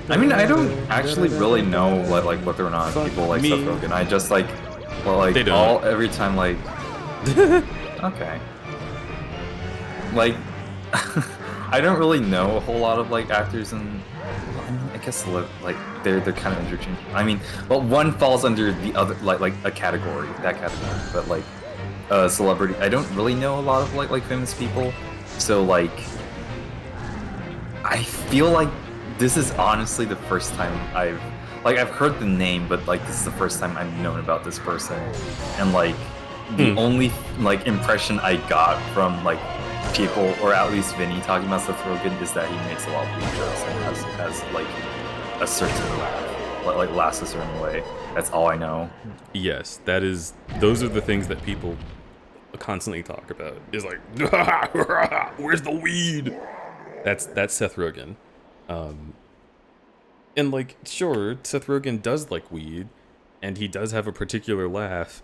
I mean, I don't actually really know like whether or not people like me. Seth Rogen. I just like, well, like They don't. every time like, okay, like I don't really know a whole lot of like actors, and I mean, I guess like they're kind of interchangeable. I mean, well, one falls under the other, like a category, that category, but like celebrity, I don't really know a lot of like famous people, so like I feel like this is honestly the first time I've heard the name, but like this is the first time I've known about this person, and like the only like impression I got from like people, or at least Vinny, talking about Seth Rogen is that he makes a lot of weird jokes and has like a certain laugh, like laughs a certain way. That's all I know. Yes, those are the things that people constantly talk about. Is like, where's the weed? That's Seth Rogen. And like, sure, Seth Rogen does like weed, and he does have a particular laugh.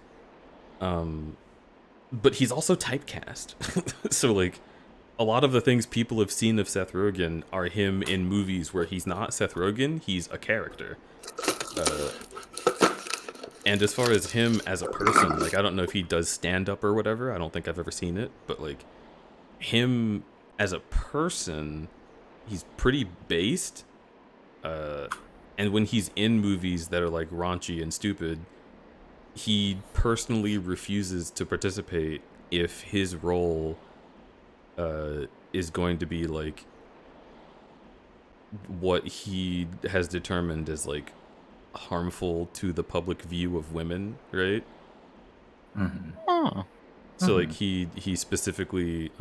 But he's also typecast. So like, a lot of the things people have seen of Seth Rogen are him in movies where he's not Seth Rogen, he's a character. And as far as him as a person, like, I don't know if he does stand-up or whatever. I don't think I've ever seen it. But like, him as a person, he's pretty based. And when he's in movies that are like raunchy and stupid, he personally refuses to participate if his role is going to be like what he has determined as like harmful to the public view of women, right? Mm-hmm. Oh. So like he specifically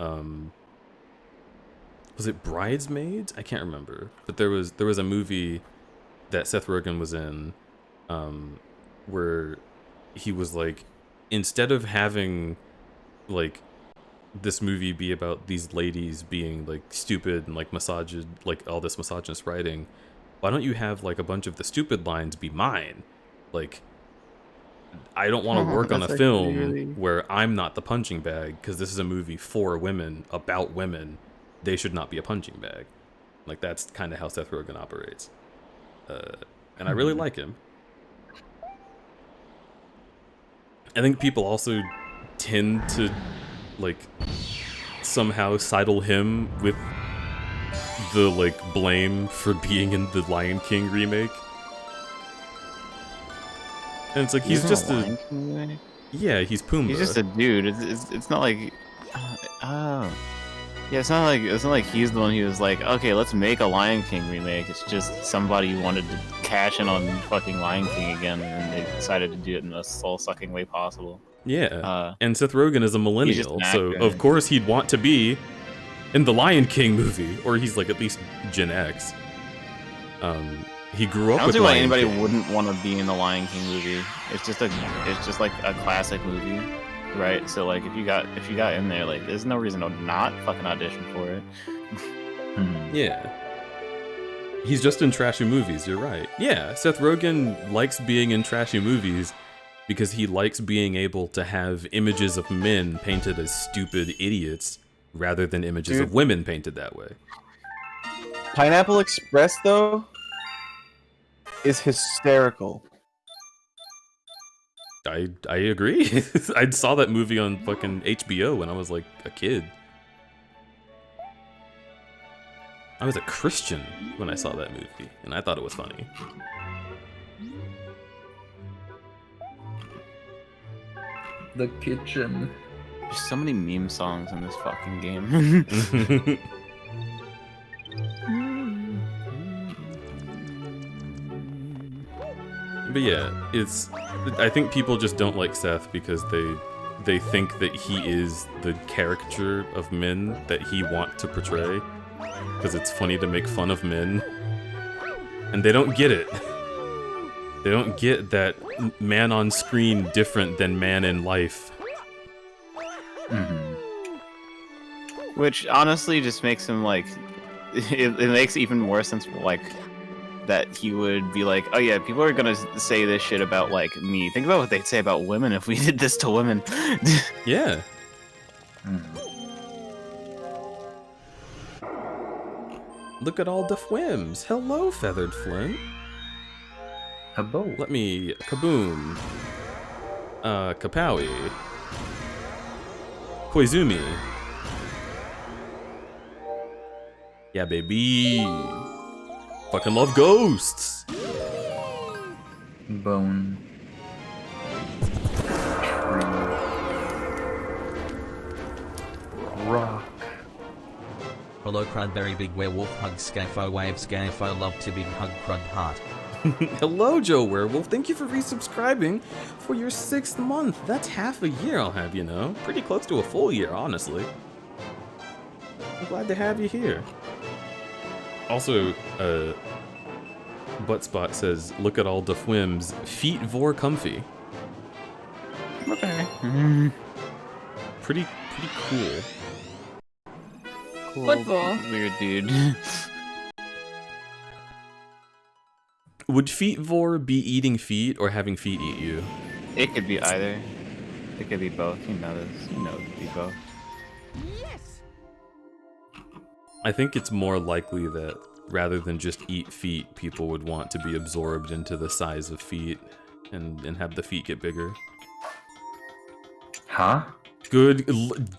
was it Bridesmaids? I can't remember, but there was a movie that Seth Rogen was in where he was like, instead of having like this movie be about these ladies being like stupid and like like all this misogynist writing, why don't you have like a bunch of the stupid lines be mine? Like, I don't want to work on a film where I'm not the punching bag, because this is a movie for women, about women. They should not be a punching bag. Like, that's kind of how Seth Rogen operates. And I really like him. I think people also tend to, like, somehow sidle him with the, like, blame for being in the Lion King remake. And it's like, he's just a... Yeah, he's Pumbaa. He's just a dude. It's not like... Oh... Yeah, it's not like he's the one who was like, okay, let's make a Lion King remake. It's just somebody who wanted to cash in on fucking Lion King again, and they decided to do it in the soul-sucking way possible. Yeah, and Seth Rogen is a millennial, so of course he'd want to be in the Lion King movie, or he's like at least Gen X. He grew up with Lion King. I don't see why anybody wouldn't want to be in the Lion King movie. It's just like a classic movie. Right, so like if you got in there, like there's no reason to not fucking audition for it. Yeah. He's just in trashy movies, you're right. Yeah, Seth Rogen likes being in trashy movies because he likes being able to have images of men painted as stupid idiots rather than images of women painted that way. Pineapple Express, though, is hysterical. I agree. I saw that movie on fucking HBO when I was like a kid. I was a Christian when I saw that movie, and I thought it was funny. The kitchen. There's so many meme songs in this fucking game. But yeah, I think people just don't like Seth because they think that he is the caricature of men that he wants to portray, because it's funny to make fun of men, and they don't get it. They don't get that man on screen different than man in life. Which honestly just makes him like, it makes even more sense for like that he would be like, oh yeah, people are gonna say this shit about like me. Think about what they'd say about women if we did this to women. Yeah. Look at all the whims. Hello, feathered Flint. Hello. Let me kaboom. Kapowie. Koizumi. Yeah, baby. Fucking love ghosts. Bone. Rock. Hello, crudberry, big werewolf, hug, scafo, wave, scafo, love to big hug, crud, heart. Hello, Joe Werewolf. Thank you for resubscribing for your 6th month. That's half a year, I'll have you know. Pretty close to a full year, honestly. I'm glad to have you here. Also, Buttspot says, look at all the whims. Feet vor comfy. Okay. Pretty cool. Cool. Football. Weird dude. Would feet vor be eating feet or having feet eat you? It could be either. It could be both. You know this. You know it could be both. I think it's more likely that rather than just eat feet, people would want to be absorbed into the size of feet and have the feet get bigger. Huh? Good.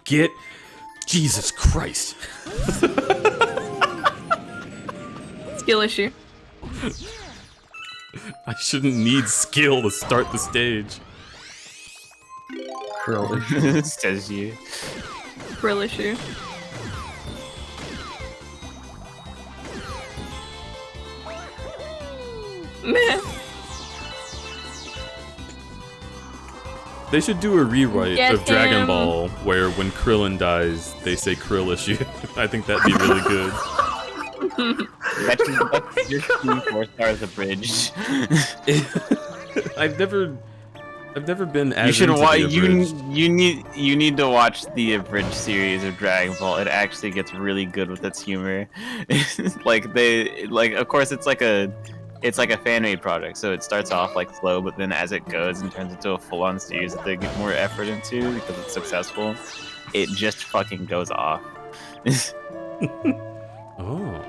Get. Jesus Christ. Skill issue. I shouldn't need skill to start the stage. Says you. Grill issue. Meh. They should do a rewrite Get of Dragon him. Ball where when Krillin dies, they say Krill issue. I think that'd be really good. That's your 4 stars abridged. I've never been as You should into watch. the abridged. You need to watch the abridged series of Dragon Ball. It actually gets really good with its humor. Of course it's like a fan-made project, so it starts off like slow, but then as it goes and turns into a full-on series that they get more effort into because it's successful, it just fucking goes off. Oh.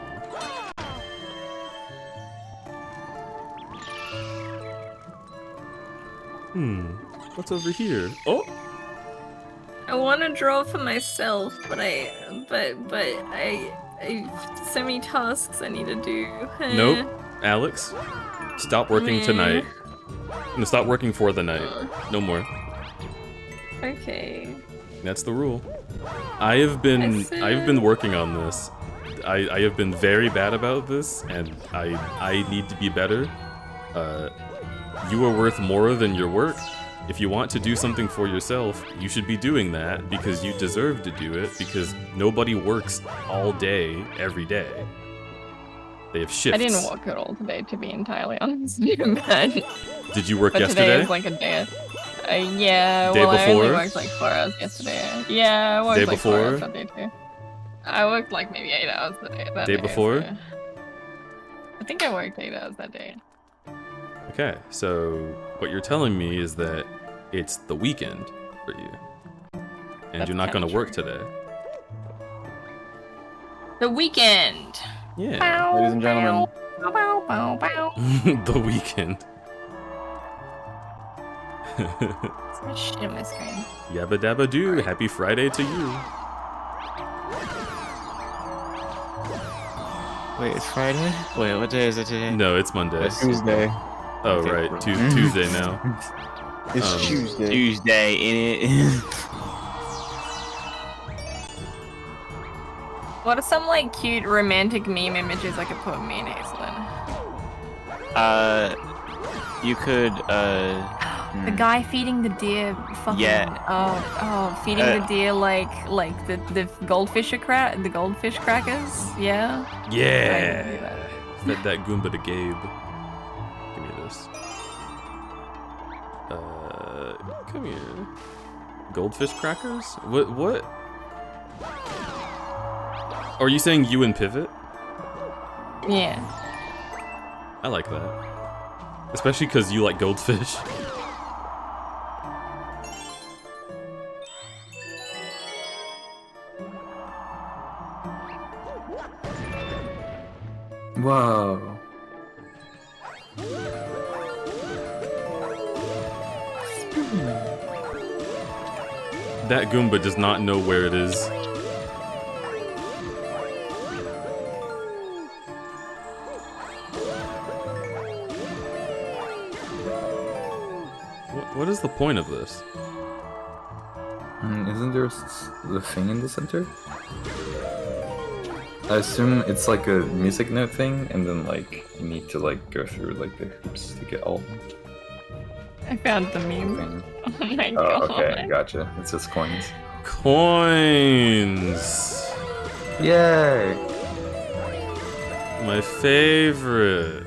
What's over here? Oh. I want to draw for myself, but I so many tasks I need to do. Nope. Alex, stop working tonight. I'm gonna stop working for the night. No more. Okay. That's the rule. I've been working on this. I have been very bad about this, and I need to be better. You are worth more than your work. If you want to do something for yourself, you should be doing that because you deserve to do it, because nobody works all day, every day. They have shifts. I didn't work at all today, to be entirely honest. But Did you work today yesterday? is like a day. Yeah, Day well, I only before? worked like 4 hours yesterday. Yeah, I worked Day like 4 hours before? that day too. I worked like maybe 8 hours that Day day. before? So. I think I worked 8 hours that day. Okay, so what you're telling me is that it's the weekend for you. And That's you're not kinda gonna work today. The weekend! Yeah. Ladies and gentlemen. Bow, bow, bow, bow. The weekend. So much shit on my screen. Yabba dabba doo. Happy Friday to you. Wait, it's Friday? Wait, what day is it today? No, it's Monday. It's Tuesday. Oh, Okay, right. bro. Tuesday now. It's Tuesday. Tuesday, innit? What are some like cute romantic meme images I could put me and Hazelin? You could, The guy feeding the deer fucking feeding the deer like the goldfish crackers, yeah? Yeah. Fed that Goomba to Gabe. Give me this. Come here. Goldfish crackers? What? Are you saying you and Pivot? Yeah. I like that. Especially because you like goldfish. Whoa. That Goomba does not know where it is. What is the point of this? Isn't there the thing in the center? I assume it's like a music note thing, and then like you need to like go through like the hoops to get all of them. I found the meme. Oh my Oh, god. okay, gotcha. It's just coins. Coins! Yay! My favorite.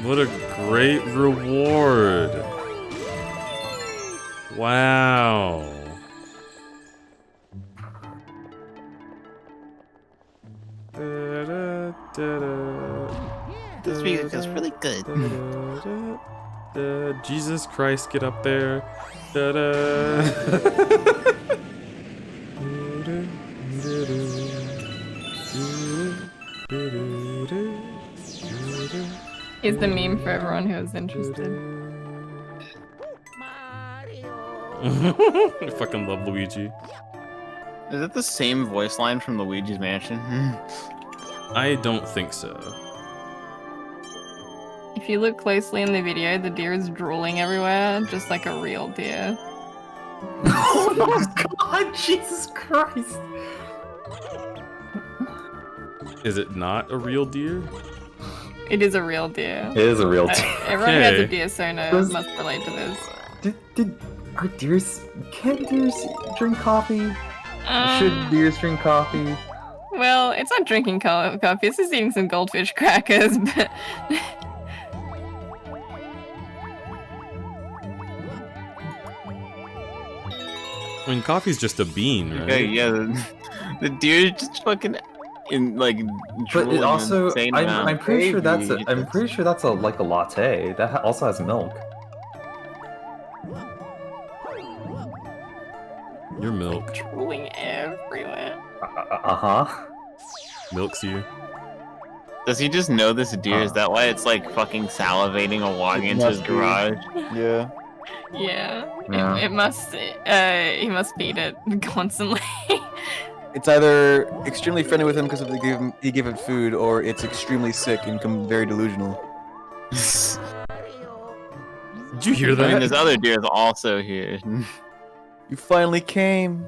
What a great reward. Wow. This music is really good. Jesus Christ, get up there. Here's the meme for everyone who is interested. I fucking love Luigi. Is it the same voice line from Luigi's Mansion? I don't think so. If you look closely in the video, the deer is drooling everywhere, just like a real deer. Oh god, Jesus Christ! Is it not a real deer? It is a real deer. It is a real deer. Everyone who has a Okay. deer sona Does- must relate to this. Are deers? Can't deers drink coffee? Should Um, deers drink coffee? Well, it's not drinking coffee, it's just eating some goldfish crackers, but... I mean, coffee's just a bean, right? Okay, yeah, the deer just fucking in like. But drooling it an also, insane I'm amount. pretty sure that's Baby, I'm pretty sure that's like a latte. That also has milk. Your milk drooling everywhere. Uh-huh. milks you. Does he just know this deer? Is that why it's like fucking salivating while walking into his must be. garage? Yeah. Yeah, Yeah. It must, he must feed it constantly. It's either extremely friendly with him because he gave it food, or it's extremely sick and become very delusional. Did you hear I mean, that? this other deer is also here. You finally came.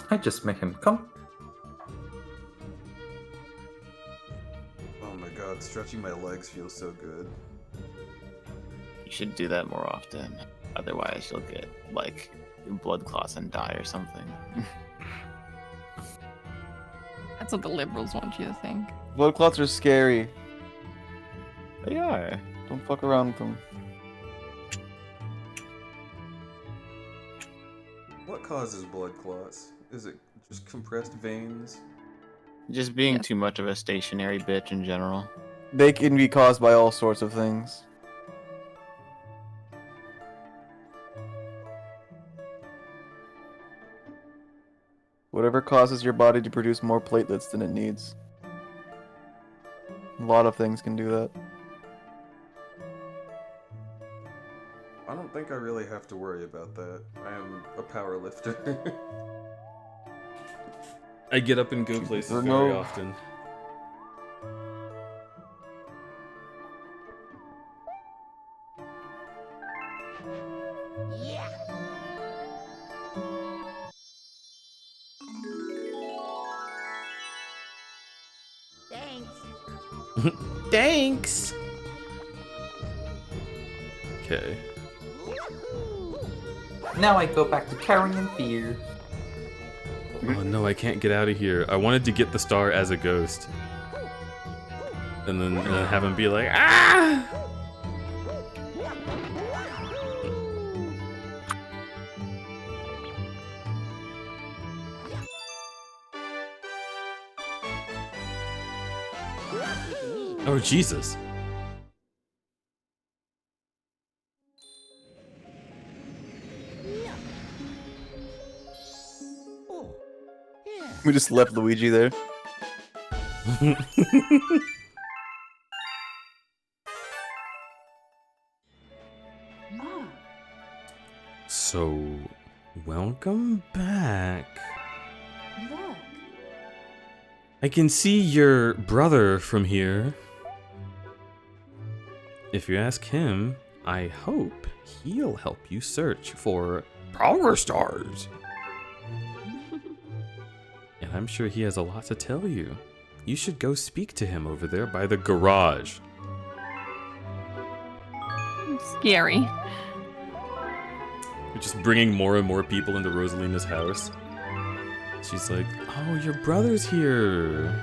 I just make him come. Oh my god, stretching my legs feels so good. You should do that more often. Otherwise, you'll get like blood clots and die or something. That's what the liberals want you to think. Blood clots are scary. They are. Don't fuck around with them. What causes blood clots? Is it just compressed veins? Just being too much of a stationary bitch in general. They can be caused by all sorts of things. Whatever causes your body to produce more platelets than it needs. A lot of things can do that. I don't think I really have to worry about that. I am a power lifter. I get up and go places very No. often. Thanks. Thanks. Okay. Now I go back to carrying fear. Oh no, I can't get out of here. I wanted to get the star as a ghost. And then have him be like, ah! Oh, Jesus. We just left Luigi there. So, welcome back. Look. I can see your brother from here. If you ask him, I hope he'll help you search for Power Stars. And I'm sure he has a lot to tell you. You should go speak to him over there by the garage. Scary. You're just bringing more and more people into Rosalina's house. She's like, oh, your brother's here.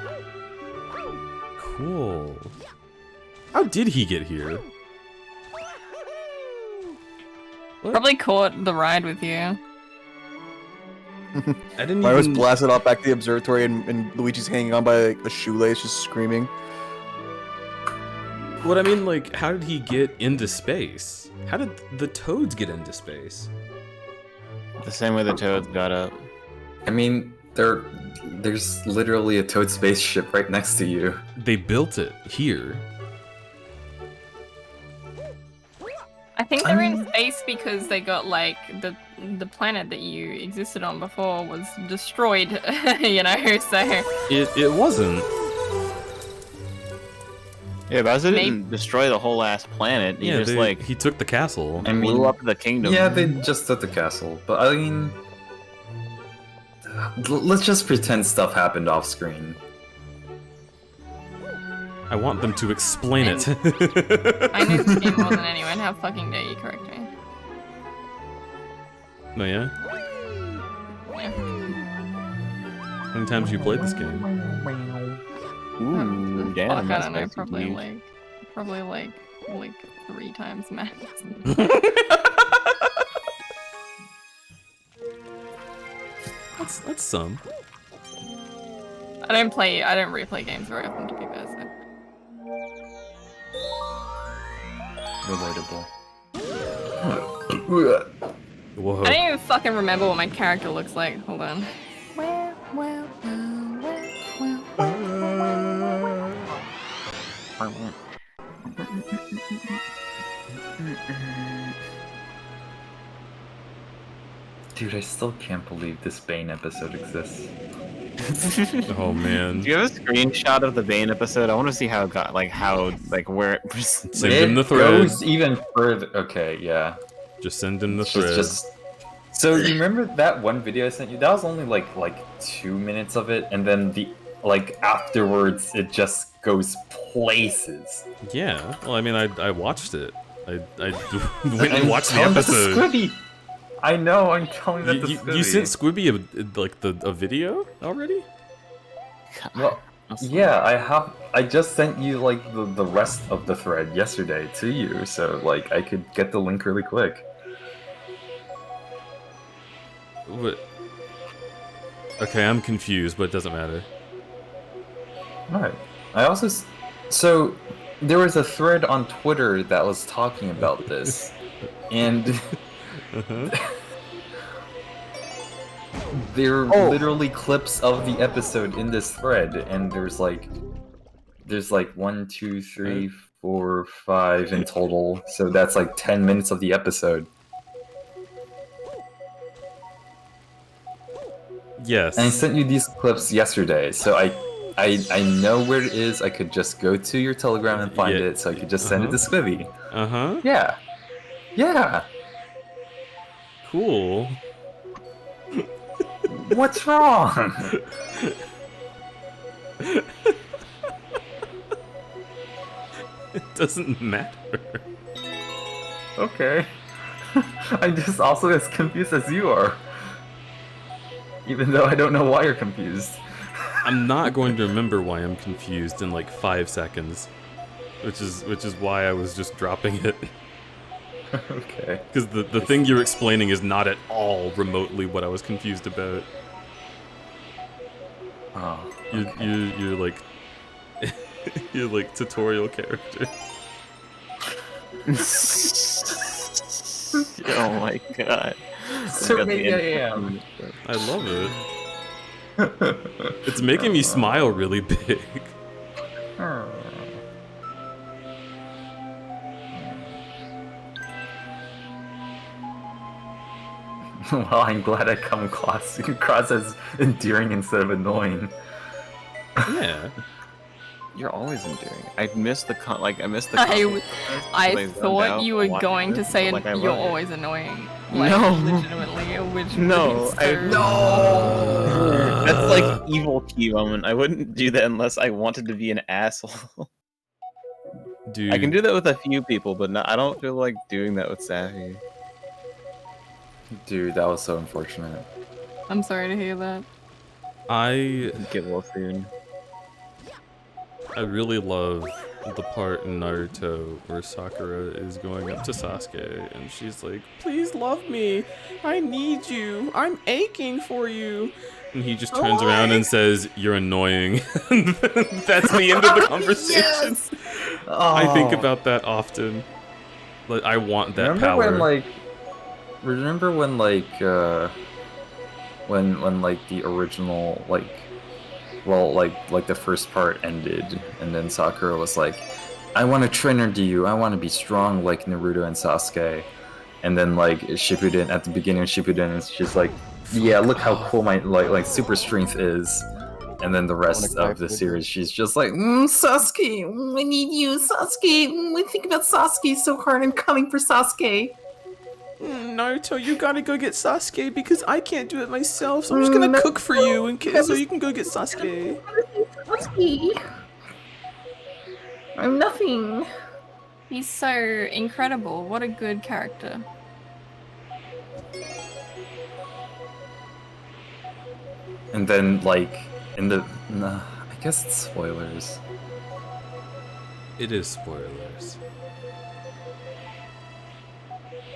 Cool. How did he get here? What? Probably caught the ride with you. I didn't Myra's even... blasted off back to the observatory and Luigi's hanging on by like, a shoelace, just screaming. What I mean, like, how did he get into space? How did the Toads get into space? The same way the Toads got up. I mean, there's literally a Toad spaceship right next to you. They built it here. I think they're in space because they got like the planet that you existed on before was destroyed, you know, so It wasn't. Yeah, Bowser didn't destroy the whole ass planet. He just like he took the castle. I mean, blew up the kingdom. Yeah, they just took the castle, but I mean, let's just pretend stuff happened off screen. I want them to explain it. I know this game more than anyone. How fucking dare you correct me? Oh yeah? Yeah. How many times have you played this game? Ooh, damn, Fuck, I that's don't know. nice Probably like 3 times max. That's some. I don't replay games very often, to be fair. So. Relatable. Whoa. I don't even fucking remember what my character looks like. Hold on. Dude, I still can't believe this Bane episode exists. Oh man. Do you have a screenshot of the Bane episode? I want to see how it got, where it Send him the thread. Goes even further. Okay, yeah. Just send him the She's thread. So you remember that one video I sent you? That was only like 2 minutes of it, and then afterwards it just goes places. Yeah. Well, I mean, I watched it. I went and watched the episode. Squibby. I know. I'm telling that to Squibby. You sent Squibby a video already? Well, yeah, I just sent you the rest of the thread yesterday to you, so I could get the link really quick. What? Okay, I'm confused, but it doesn't matter. Alright. I also so there was a thread on Twitter that was talking about this, and there are literally clips of the episode in this thread, and there's 1, 2, 3, 4, 5 in total, so that's 10 minutes of the episode. Yes. And I sent you these clips yesterday, so I know where it is. I could just go to your Telegram and find it, so I could just send it to Squibby. Uh-huh. Yeah. Yeah. Cool. What's wrong? It doesn't matter. Okay. I'm just also as confused as you are. Even though I don't know why you're confused. I'm not going to remember why I'm confused in 5 seconds. Which is why I was just dropping it. Okay. Because the thing you're explaining is not at all remotely what I was confused about. Oh. You're like... Your like tutorial character. Oh my god. So maybe I am. I love it. It's making me smile really big. Well, I'm glad I come across as endearing instead of annoying. Yeah. You're always endearing. I miss the I thought you were going to say you're always annoying. Like, legitimately, which No, is so... No. That's like evil key moment. I wouldn't do that unless I wanted to be an asshole. Dude. I can do that with a few people, but I don't feel like doing that with Safi. Dude, that was so unfortunate. I'm sorry to hear that. I get well soon. I really love the part in Naruto where Sakura is going up to Sasuke and she's like, "Please love me. I need you. I'm aching for you." And he just turns around and says, "You're annoying." That's the end of the conversation. Yes! Oh. I think about that often. Like, I want that Remember power. when the original like the first part ended, and then Sakura was like, "I want to train under you. I want to be strong like Naruto and Sasuke." And then like Shippuden, at the beginning of Shippuden, it's just like, "Yeah, look how cool my like super strength is." And then the rest of the series, she's just like, "Sasuke, I need you, Sasuke. I think about Sasuke so hard. I'm coming for Sasuke." Naruto, you gotta go get Sasuke because I can't do it myself, so I'm just gonna cook for you so you can go get Sasuke. Sasuke. I'm nothing. He's so incredible. What a good character. And then like I guess it's spoilers. It is spoilers.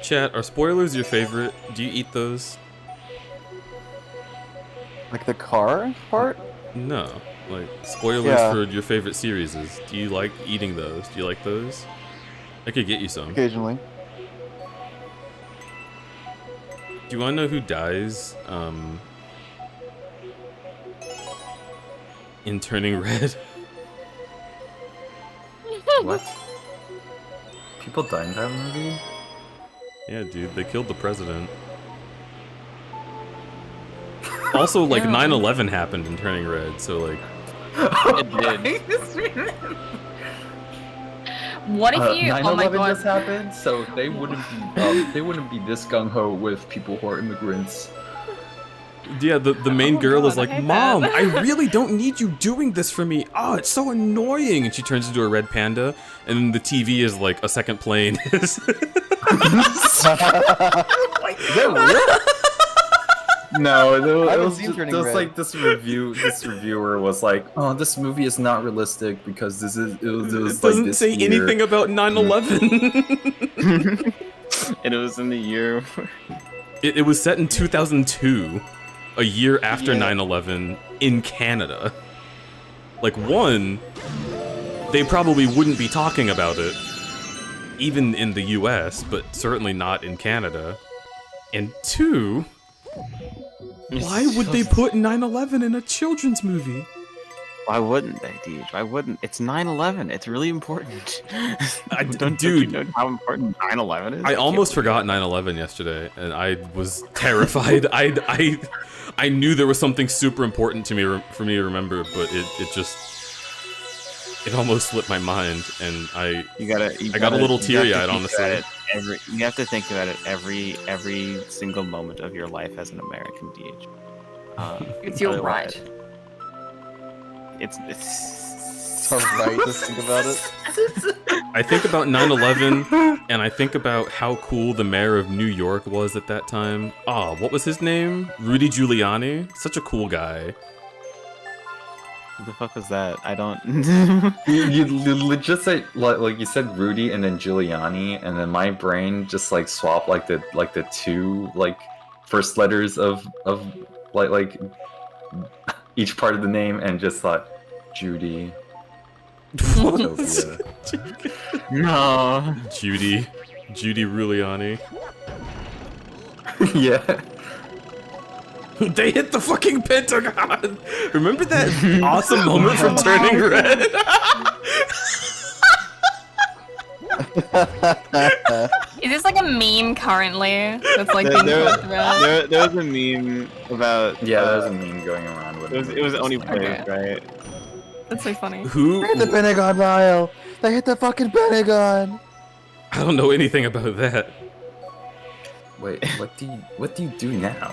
Chat, are spoilers your favorite? Do you eat those? Like the car part? No. Like, spoilers for your favorite series. Do you like eating those? Do you like those? I could get you some. Occasionally. Do you want to know who dies in Turning Red? What? People die in that movie? Yeah, dude, they killed the president. Also, like, 9/11 happened in Turning Red, so, like... It did. What if you... Oh my 9/11 god. just happened, so they wouldn't be this gung-ho with people who are immigrants. Yeah, the main girl is like, I hate "Mom, that." I really don't need you doing this for me. Oh, it's so annoying." And she turns into a red panda, and then the TV is like a second plane. Is that weird? No, it was like this reviewer was like, "Oh, this movie is not realistic because it doesn't like this say year. anything about 9/11. And it was in the year. It was set in 2002, a year after 9/11 in Canada. Like, one, they probably wouldn't be talking about it, even in the US, but certainly not in Canada. And two, why would they put 9/11 in a children's movie? Why wouldn't they, dude? Why wouldn't? It's 9/11. It's really important. Dude, you know how important 9/11 is? I almost forgot 9/11 yesterday, and I was terrified. I knew there was something super important to me for me to remember, but it almost slipped my mind, and I got a little teary-eyed, honestly. You have to think about it every single moment of your life as an American, DH. It's your right. It's alright to think about it. I think about 9/11, and I think about how cool the mayor of New York was at that time. Ah, what was his name? Rudy Giuliani? Such a cool guy. What the fuck was that? I don't... you legit say, like you said Rudy and then Giuliani, and then my brain just like swapped like the two like first letters of like each part of the name and just thought Judy. Utopia. No. Judy Giuliani. Yeah. They hit the fucking Pentagon! Remember that awesome moment from Turning Red? Is this like a meme currently? That's like being talked about? There was a meme about. Yeah, there was a meme going around. When It was only Okay. played, right? That's so funny. Who? They hit the Pentagon, Lyle. They hit the fucking Pentagon. I don't know anything about that. Wait, what do you do now?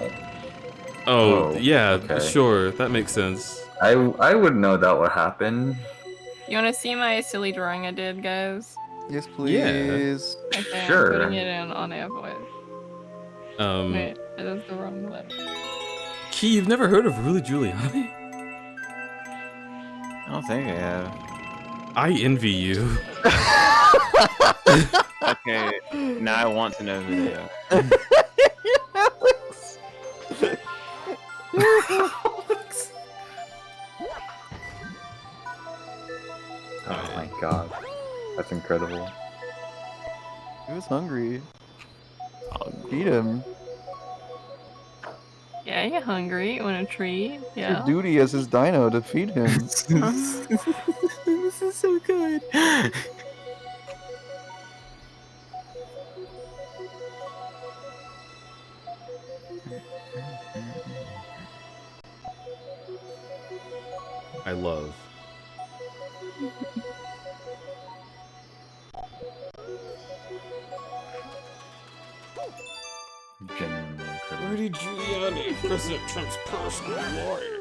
Oh, Oh, yeah, okay. sure, that makes sense. I would know that would happen. You want to see my silly drawing I did, guys? Yes, please. Okay, Sure. I'm putting it in on air voice. Wait, that is the wrong one. Key, you've never heard of Rudy Giuliani? I don't think I have. I envy you. Okay, now I want to know who they are. Oh my god, that's incredible. He was hungry. Feed him. Yeah, you're hungry. You want a treat? Yeah. Your duty as his dino to feed him. This is so good. I love. Genuinely incredible. Rudy Giuliani, President Trump's personal lawyer.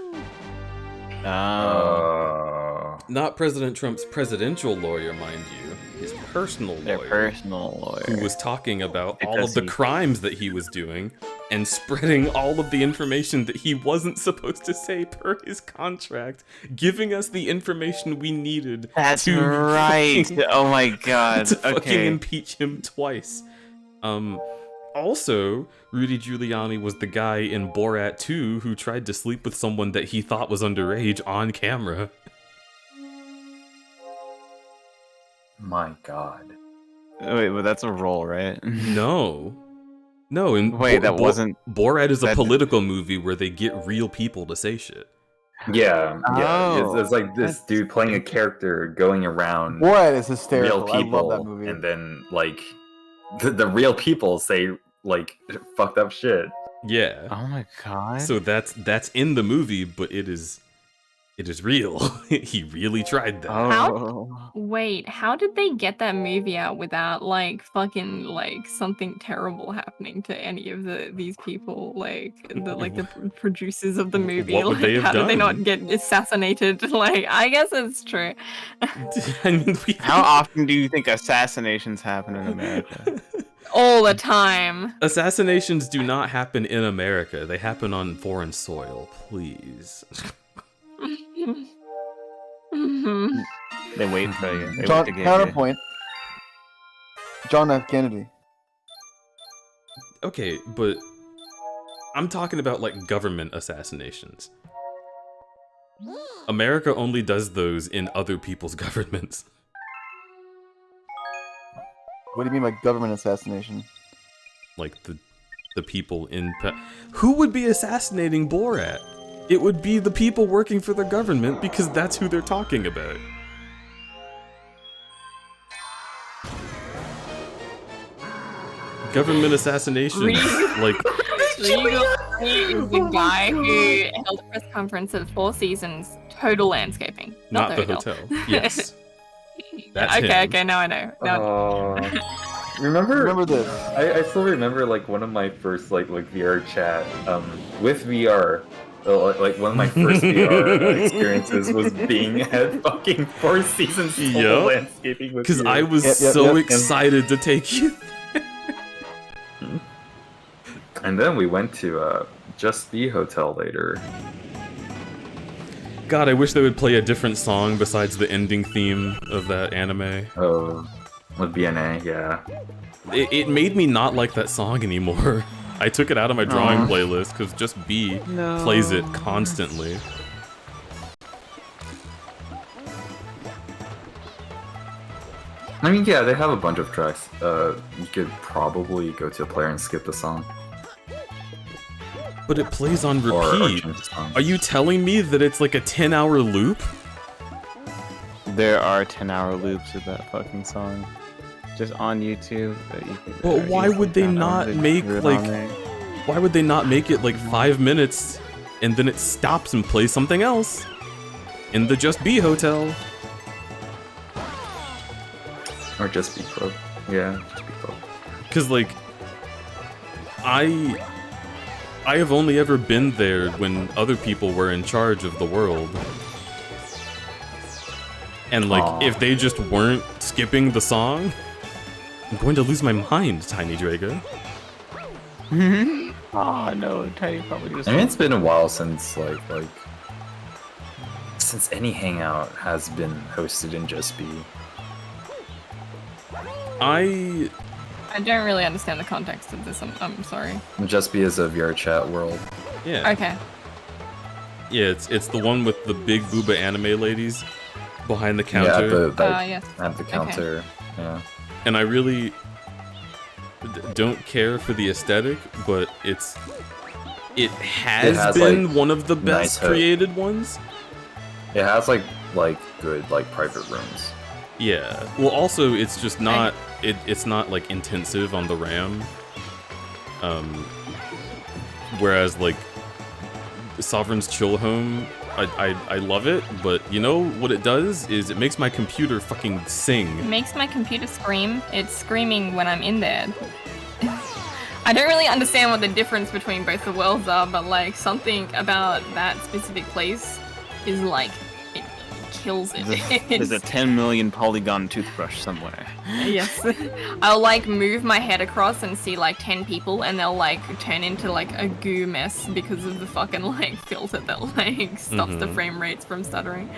Not President Trump's presidential lawyer, mind you. His personal lawyer. Their personal lawyer. Who was talking about all Because of the he- crimes that he was doing and spreading all of the information that he wasn't supposed to say per his contract, giving us the information we needed That's to right. fucking- Oh my god. to fucking Okay. impeach him twice. Also, Rudy Giuliani was the guy in Borat 2 who tried to sleep with someone that he thought was underage on camera. My god. Wait, but that's a role, right? No. No, and Wait, that wasn't- Borat is a that- political movie where they get real people to say shit. Yeah, yeah. Oh. It's like this dude playing a character going around Borat is hysterical. real I people, love that movie. and then like the real people say like fucked up shit. Yeah. Oh my god. So that's in the movie, but it is real. He really tried that. Oh. Wait, how did they get that movie out without like fucking like something terrible happening to any of these people, like the producers of the movie? What would Like, they have how did they done? not get assassinated? Like, I guess it's true. I mean, How often do you think assassinations happen in America? All the time. Assassinations do not happen in America. They happen on foreign soil. Please. They wait for you. They John, wait to get counterpoint. John F. Kennedy. Okay, but I'm talking about like government assassinations. America only does those in other people's governments. What do you mean by government assassination? Like the people in who would be assassinating Borat? It would be the people working for the government because that's who they're talking about. Government assassination, like Regal is the guy who held a press conference at Four Seasons Total Landscaping. not the hotel. Yes. That's okay, him. okay, now I know. Now Remember this? I still remember like one of my first like VR chat with VR. Like one of my first VR experiences was being at fucking Four Seasons Total Yup. Landscaping with Because you. I was so excited to take you. And then we went to Just Be Hotel later. God, I wish they would play a different song besides the ending theme of that anime. Oh, with BNA, yeah. It made me not like that song anymore. I took it out of my drawing playlist because Just B plays it constantly. I mean, yeah, they have a bunch of tracks. You could probably go to a player and skip the song. But it plays on Or repeat. change the song. Are you telling me that it's like a 10-hour loop? There are 10-hour loops of that fucking song. Just on YouTube. That you can, But why would they not make like... Why would they not make it like 5 minutes and then it stops and plays something else? In the Just Be Hotel. Or Just Be Club. Yeah, Just Be Club. Cause like... I have only ever been there when other people were in charge of the world. And like, if they just weren't skipping the song, I'm going to lose my mind, Tiny Drago. Oh no, Tiny probably just... I mean, it's been a while since since any hangout has been hosted in Just Be. I don't really understand the context of this. I'm sorry. Just Be is a VR chat world. Yeah. Okay. Yeah, it's the one with the big booba anime ladies behind the counter. Yeah, Yes. at the counter. Okay. Yeah. And I really don't care for the aesthetic, but it has been like, one of the best nice created ones. It has like good private rooms. Yeah. Well, also it's just not it's not like intensive on the RAM. Whereas like Sovereign's Chill Home, I love it, but you know what it does is it makes my computer fucking sing. It makes my computer scream. It's screaming when I'm in there. I don't really understand what the difference between both the worlds are, but like something about that specific place is like it kills it. There's a 10 million polygon toothbrush somewhere. Yes. I'll like move my head across and see like 10 people and they'll like turn into like a goo mess because of the fucking like filter that like stops the frame rates from stuttering.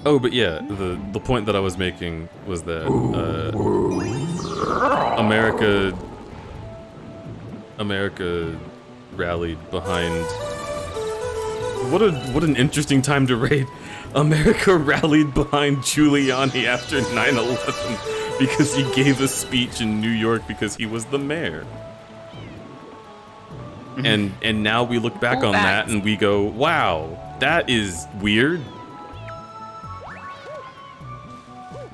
Oh, but yeah, the point that I was making was that America rallied behind. What an interesting time to raid. America rallied behind Giuliani after 9/11 because he gave a speech in New York because he was the mayor. And now we look back on that and we go, wow, that is weird.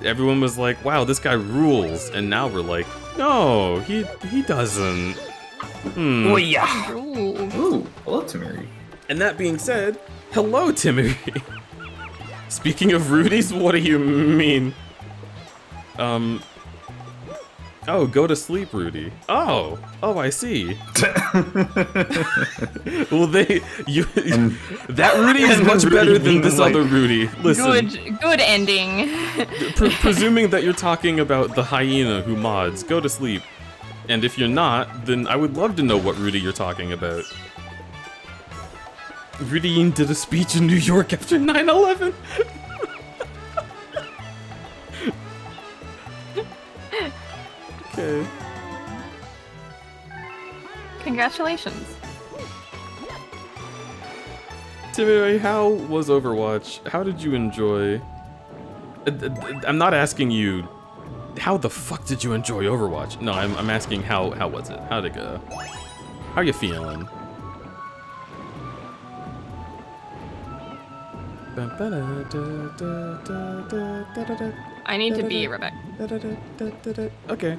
Everyone was like, wow, this guy rules, and now we're like, no, he doesn't. Oh yeah. Ooh, hello, Timmy. And that being said, hello, Timmy. Speaking of Rudy's, what do you mean? Oh, go to sleep, Rudy. Oh, I see. Well, that Rudy is much better than this other Rudy. Listen. Good ending. Presuming that you're talking about the hyena who mods, go to sleep. And if you're not, then I would love to know what Rudy you're talking about. Rudy did a speech in New York after 9/11. Okay. Congratulations. Timmy, how was Overwatch? How did you enjoy? I'm not asking you, how the fuck did you enjoy Overwatch? No, I'm asking how was it? How'd it go? How you feeling? I need to be Rebecca. Okay.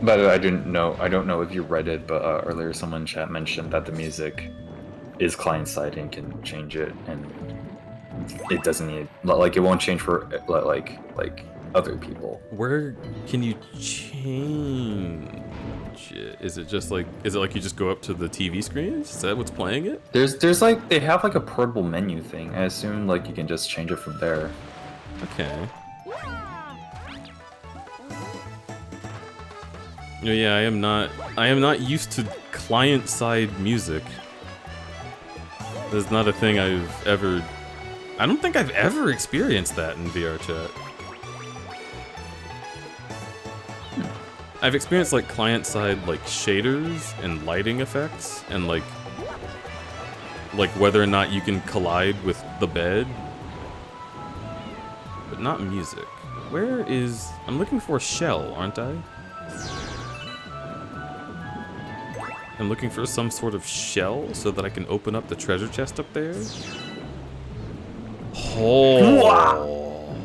By the way, I don't know if you read it, but earlier someone in chat mentioned that the music is client-side and can change it, and it doesn't need, like, it won't change for like other people. Where can you change it? Is it like you just go up to the TV screens? Is that what's playing it? There's like, they have like a portable menu thing. I assume like you can just change it from there. Okay. Yeah, I am not used to client-side music. That's not a thing I've ever I don't think I've ever experienced that in VR chat. I've experienced like client-side like shaders and lighting effects and like whether or not you can collide with the bed, but not music. Where is... I'm looking for a shell, aren't I? I'm looking for some sort of shell so that I can open up the treasure chest up there. Oh!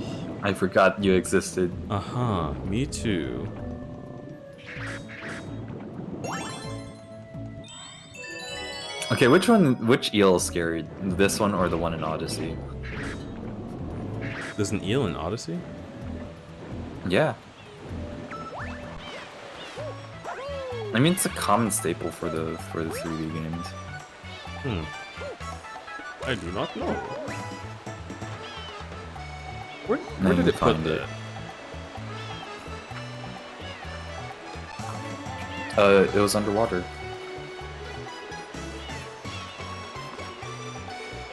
I forgot you existed. Uh-huh, me too. Okay, which eel is scary? This one or the one in Odyssey? There's an eel in Odyssey? Yeah. I mean, it's a common staple for the 3D games. I do not know. Where did it put that? It was underwater.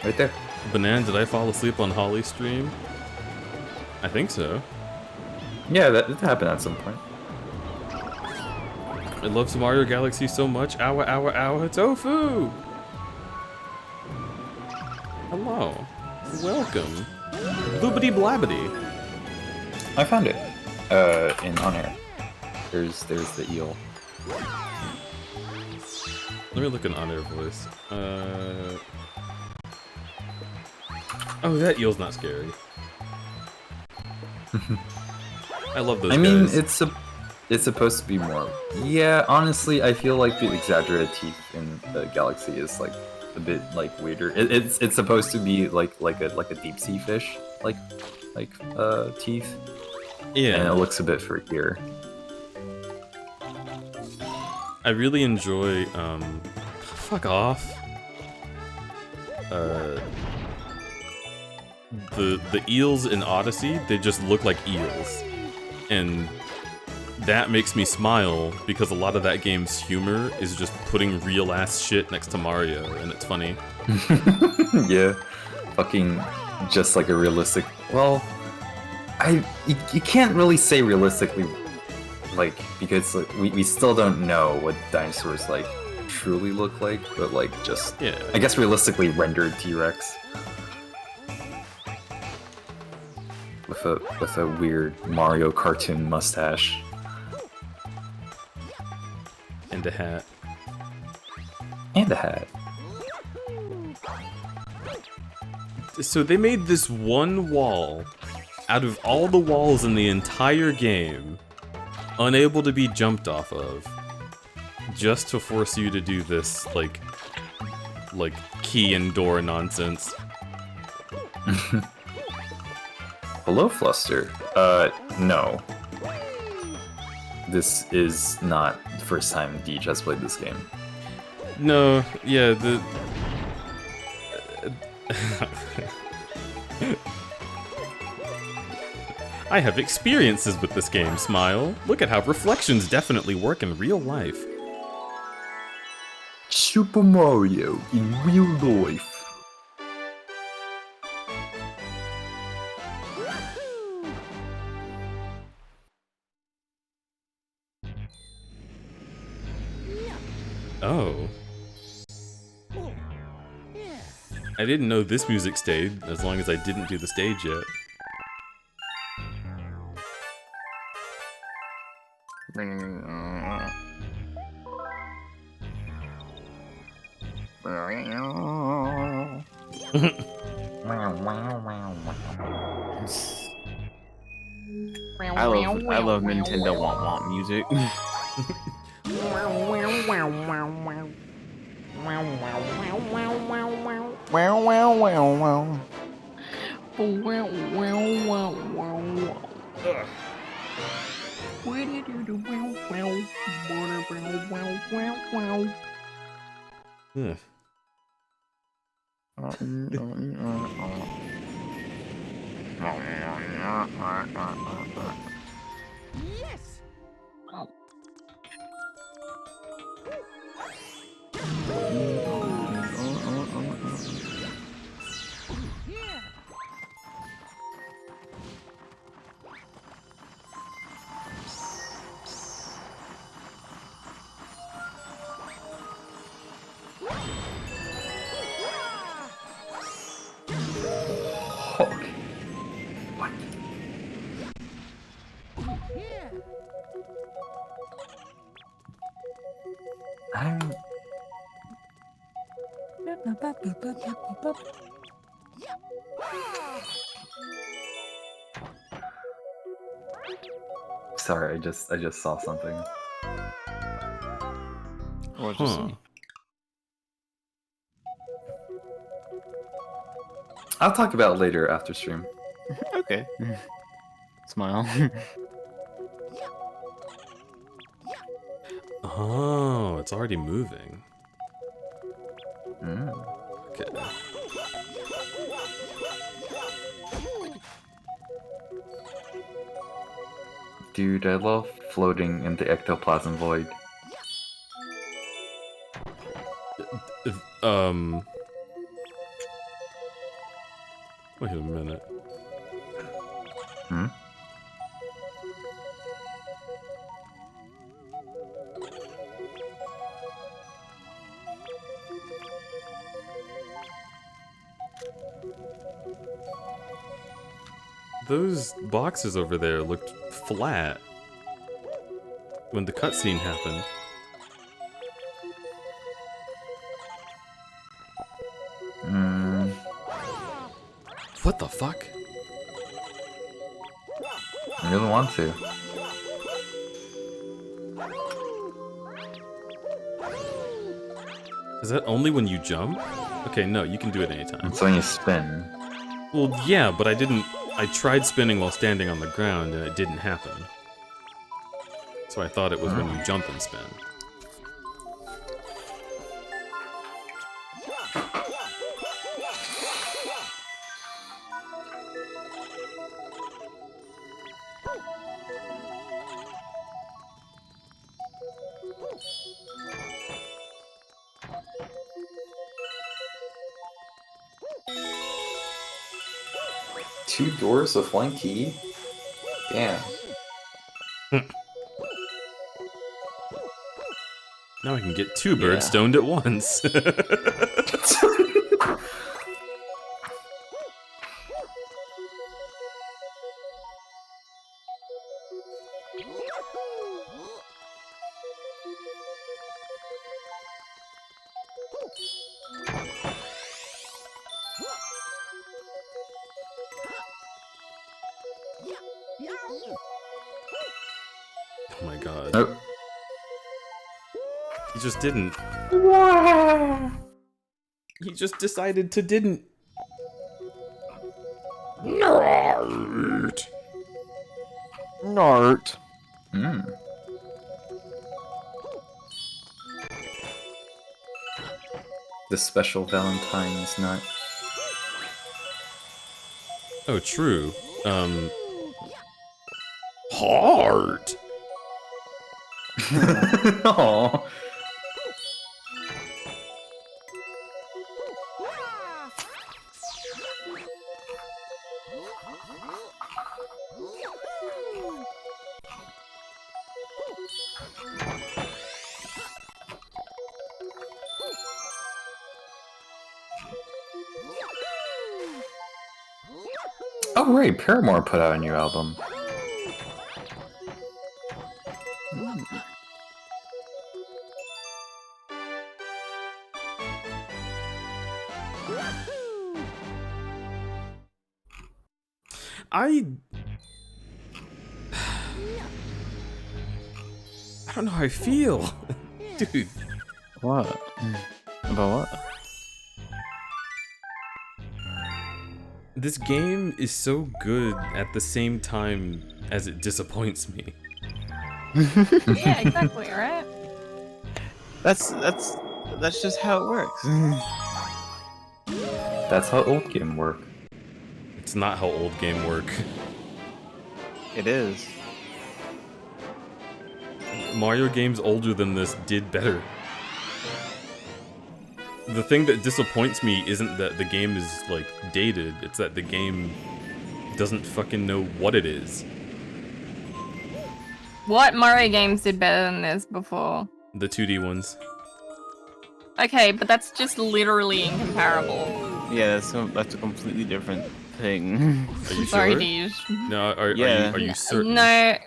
Right there. Banan, did I fall asleep on Holly's stream? I think so. Yeah, that happened at some point. I love Mario Galaxy so much. Ow, ow, ow, tofu! Hello. Welcome. Bloobity blabbity. I found it. In On Air. There's the eel. Let me look in On Air voice. Oh, that eel's not scary. I love those I mean, guys. it's supposed to be more. Yeah, honestly, I feel like the exaggerated teeth in the Galaxy is like a bit like weirder. It's supposed to be like a deep sea fish teeth. Yeah. And it looks a bit freakier. I really enjoy fuck off. The eels in Odyssey, they just look like eels. And that makes me smile because a lot of that game's humor is just putting real ass shit next to Mario, and it's funny. Yeah. Fucking just like a realistic. Well, you can't really say realistically, like, because like, we still don't know what dinosaurs like truly look like, but like just, yeah, I guess realistically rendered T-Rex with a weird Mario cartoon mustache and a hat. And a hat. So they made this one wall out of all the walls in the entire game, unable to be jumped off of, just to force you to do this, like key and door nonsense. Hello, Fluster. No. This is not the first time Deej has played this game. No, yeah, I have experiences with this game, Smile. Look at how reflections definitely work in real life. Super Mario in real life. Oh. I didn't know this music stayed, as long as I didn't do the stage yet. I love Nintendo womp music. Ugh. Yes! I'm... Sorry, I just saw something. What'd you see? I'll talk about it later after stream. Okay. Smile. Oh, it's already moving. Okay. Dude, I love floating in the ectoplasm void. Wait a minute. Those boxes over there looked flat when the cutscene happened. What the fuck? I really want to. Is that only when you jump? Okay, no, you can do it anytime. It's when you spin. Well, yeah, but I tried spinning while standing on the ground and it didn't happen. So I thought it was when you jump and spin. Two doors, a flying key? Damn. Now I can get two birds stoned at once. Oh my god. Oh. He just didn't. He just decided to didn't. Nart. Nart. The special Valentine's nut. Oh, true. Heart. Aww. Oh right, Paramore put out a new album. I don't know how I feel. Dude. What? About what? This game is so good at the same time as it disappoints me. Yeah, exactly, right? That's just how it works. That's how old game work. It's not how old game work. It is. Mario games older than this did better. The thing that disappoints me isn't that the game is, like, dated, it's that the game doesn't fucking know what it is. What Mario games did better than this before? The 2D ones. Okay, but that's just literally incomparable. Yeah, that's a completely different thing. Are you Sorry, sure? Deej. No, are you certain? No.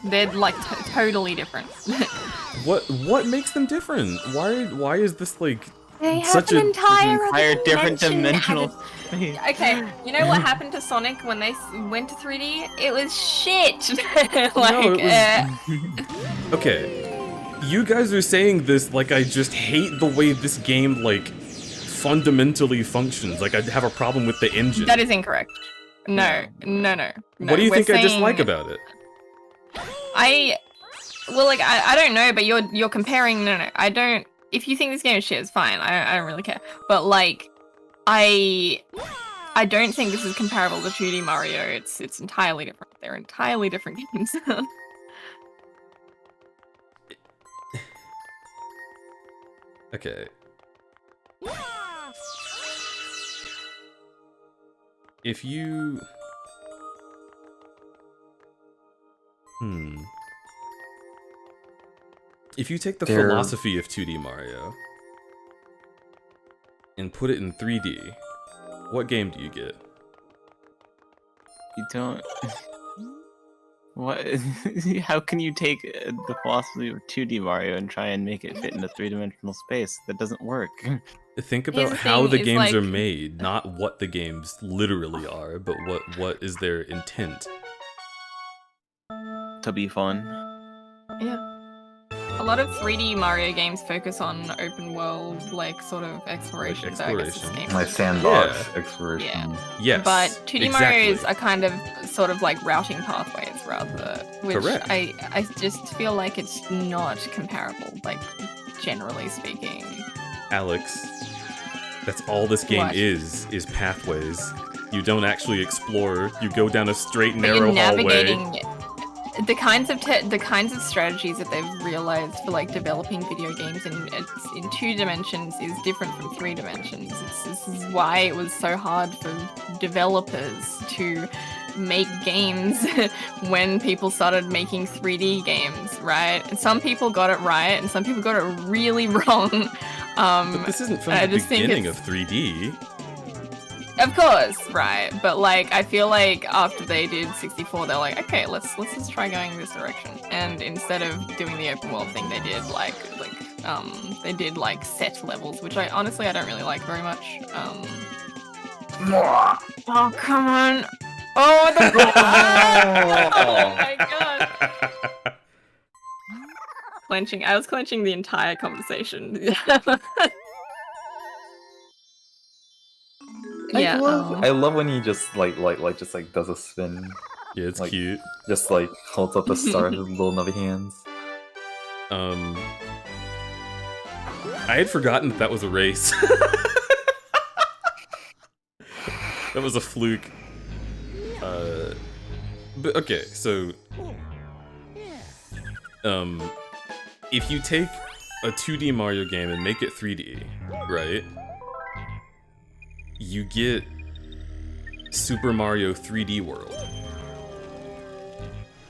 They're like totally different. What makes them different? Why is this like They have such an a entire different dimension. dimensional space. Okay, you know what happened to Sonic when they went to 3D? It was shit. No, it was... Okay. You guys are saying this like I just hate the way this game like fundamentally functions. Like I have a problem with the engine. That is incorrect. No. What do you think I dislike about it? Well, like I don't know, but you're comparing. No, I don't. If you think this game is shit, it's fine. I don't really care. But like, I don't think this is comparable to 2D Mario. It's entirely different. They're entirely different games. Okay. If you... If you take the philosophy of 2D Mario and put it in 3D, what game do you get? You don't... What? How can you take the philosophy of 2D Mario and try and make it fit into 3-dimensional space? That doesn't work. Think about how the games are made, not what the games literally are, but what is their intent. To be fun. Yeah. A lot of 3D Mario games focus on open world, like, sort of exploration. Like so I guess this game like is- sandbox exploration. Yeah. Yes, But 2D exactly. Marios are kind of sort of like routing pathways rather, which Correct. I just feel like it's not comparable, like generally speaking. Alex, that's all this game What? is pathways. You don't actually explore, you go down a straight, But narrow you're hallway. navigating the kinds of strategies that they've realized for like developing video games in 2 dimensions is different from 3 dimensions. This is why it was so hard for developers to make games when people started making 3D games, right? And some people got it right, and some people got it really wrong. But this isn't from I the just think beginning it's- of 3D. Of course, right? But like, I feel like after they did 64, they're like, okay, let's just try going this direction. And instead of doing the open world thing, they did like set levels, which I honestly don't really like very much. Oh come on! Oh, oh my god! Clenching. I was clenching the entire conversation. Yeah, I love when he just like does a spin. Yeah, it's like, cute. Just like holds up a star with his little nubby hands. I had forgotten that was a race. That was a fluke. But okay, so if you take a 2D Mario game and make it 3D, right? You get Super Mario 3D World.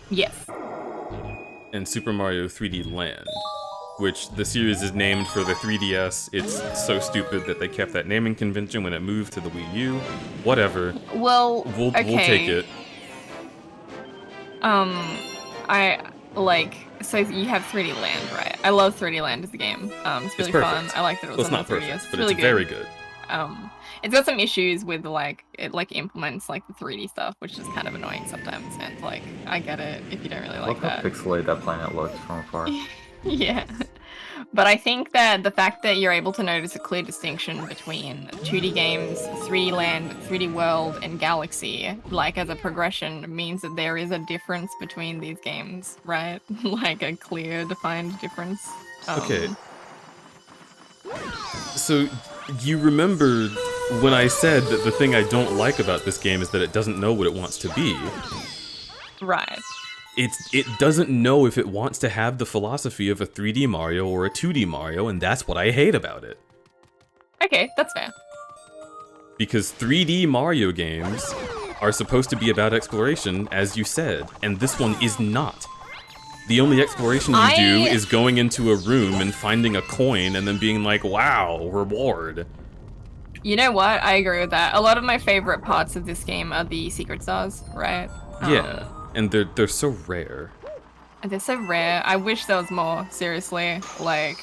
Yes. And Super Mario 3D Land, which the series is named for the 3DS. It's so stupid that they kept that naming convention when it moved to the Wii U. Whatever. Well, We'll take it. So you have 3D Land, right? I love 3D Land as a game. It's really fun. I like that it was on not the 3DS. perfect, but really it's very good. It's got some issues with it implements like the 3D stuff, which is kind of annoying sometimes. And like, I get it if you don't really like Look how that. pixelated that planet looks from afar. Yeah. But I think that the fact that you're able to notice a clear distinction between 2D games, 3D Land, 3D World, and Galaxy, like as a progression, means that there is a difference between these games, right? Like a clear, defined difference. Okay. So, you remember when I said that the thing I don't like about this game is that it doesn't know what it wants to be? Right. It doesn't know if it wants to have the philosophy of a 3D Mario or a 2D Mario, and that's what I hate about it. Okay, that's fair. Because 3D Mario games are supposed to be about exploration, as you said, and this one is not. The only exploration you do is going into a room and finding a coin and then being like, wow, reward. You know what? I agree with that. A lot of my favorite parts of this game are the secret stars, right? Yeah, and they're so rare. They're so rare. I wish there was more, seriously. Like,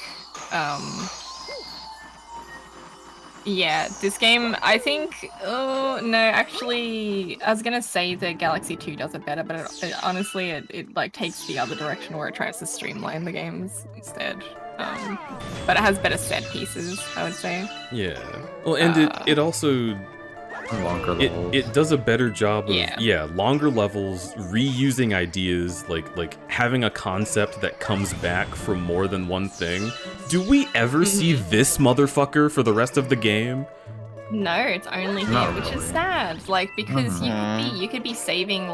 yeah, this game, I think, oh, no, actually, I was gonna say that Galaxy 2 does it better, but honestly, it like takes the other direction where it tries to streamline the games instead. But it has better set pieces, I would say. Yeah. Well, and it also... Longer levels. It does a better job of longer levels, reusing ideas, like having a concept that comes back from more than one thing. Do we ever see this motherfucker for the rest of the game? No, it's only here, which is sad. Like, because you could be saving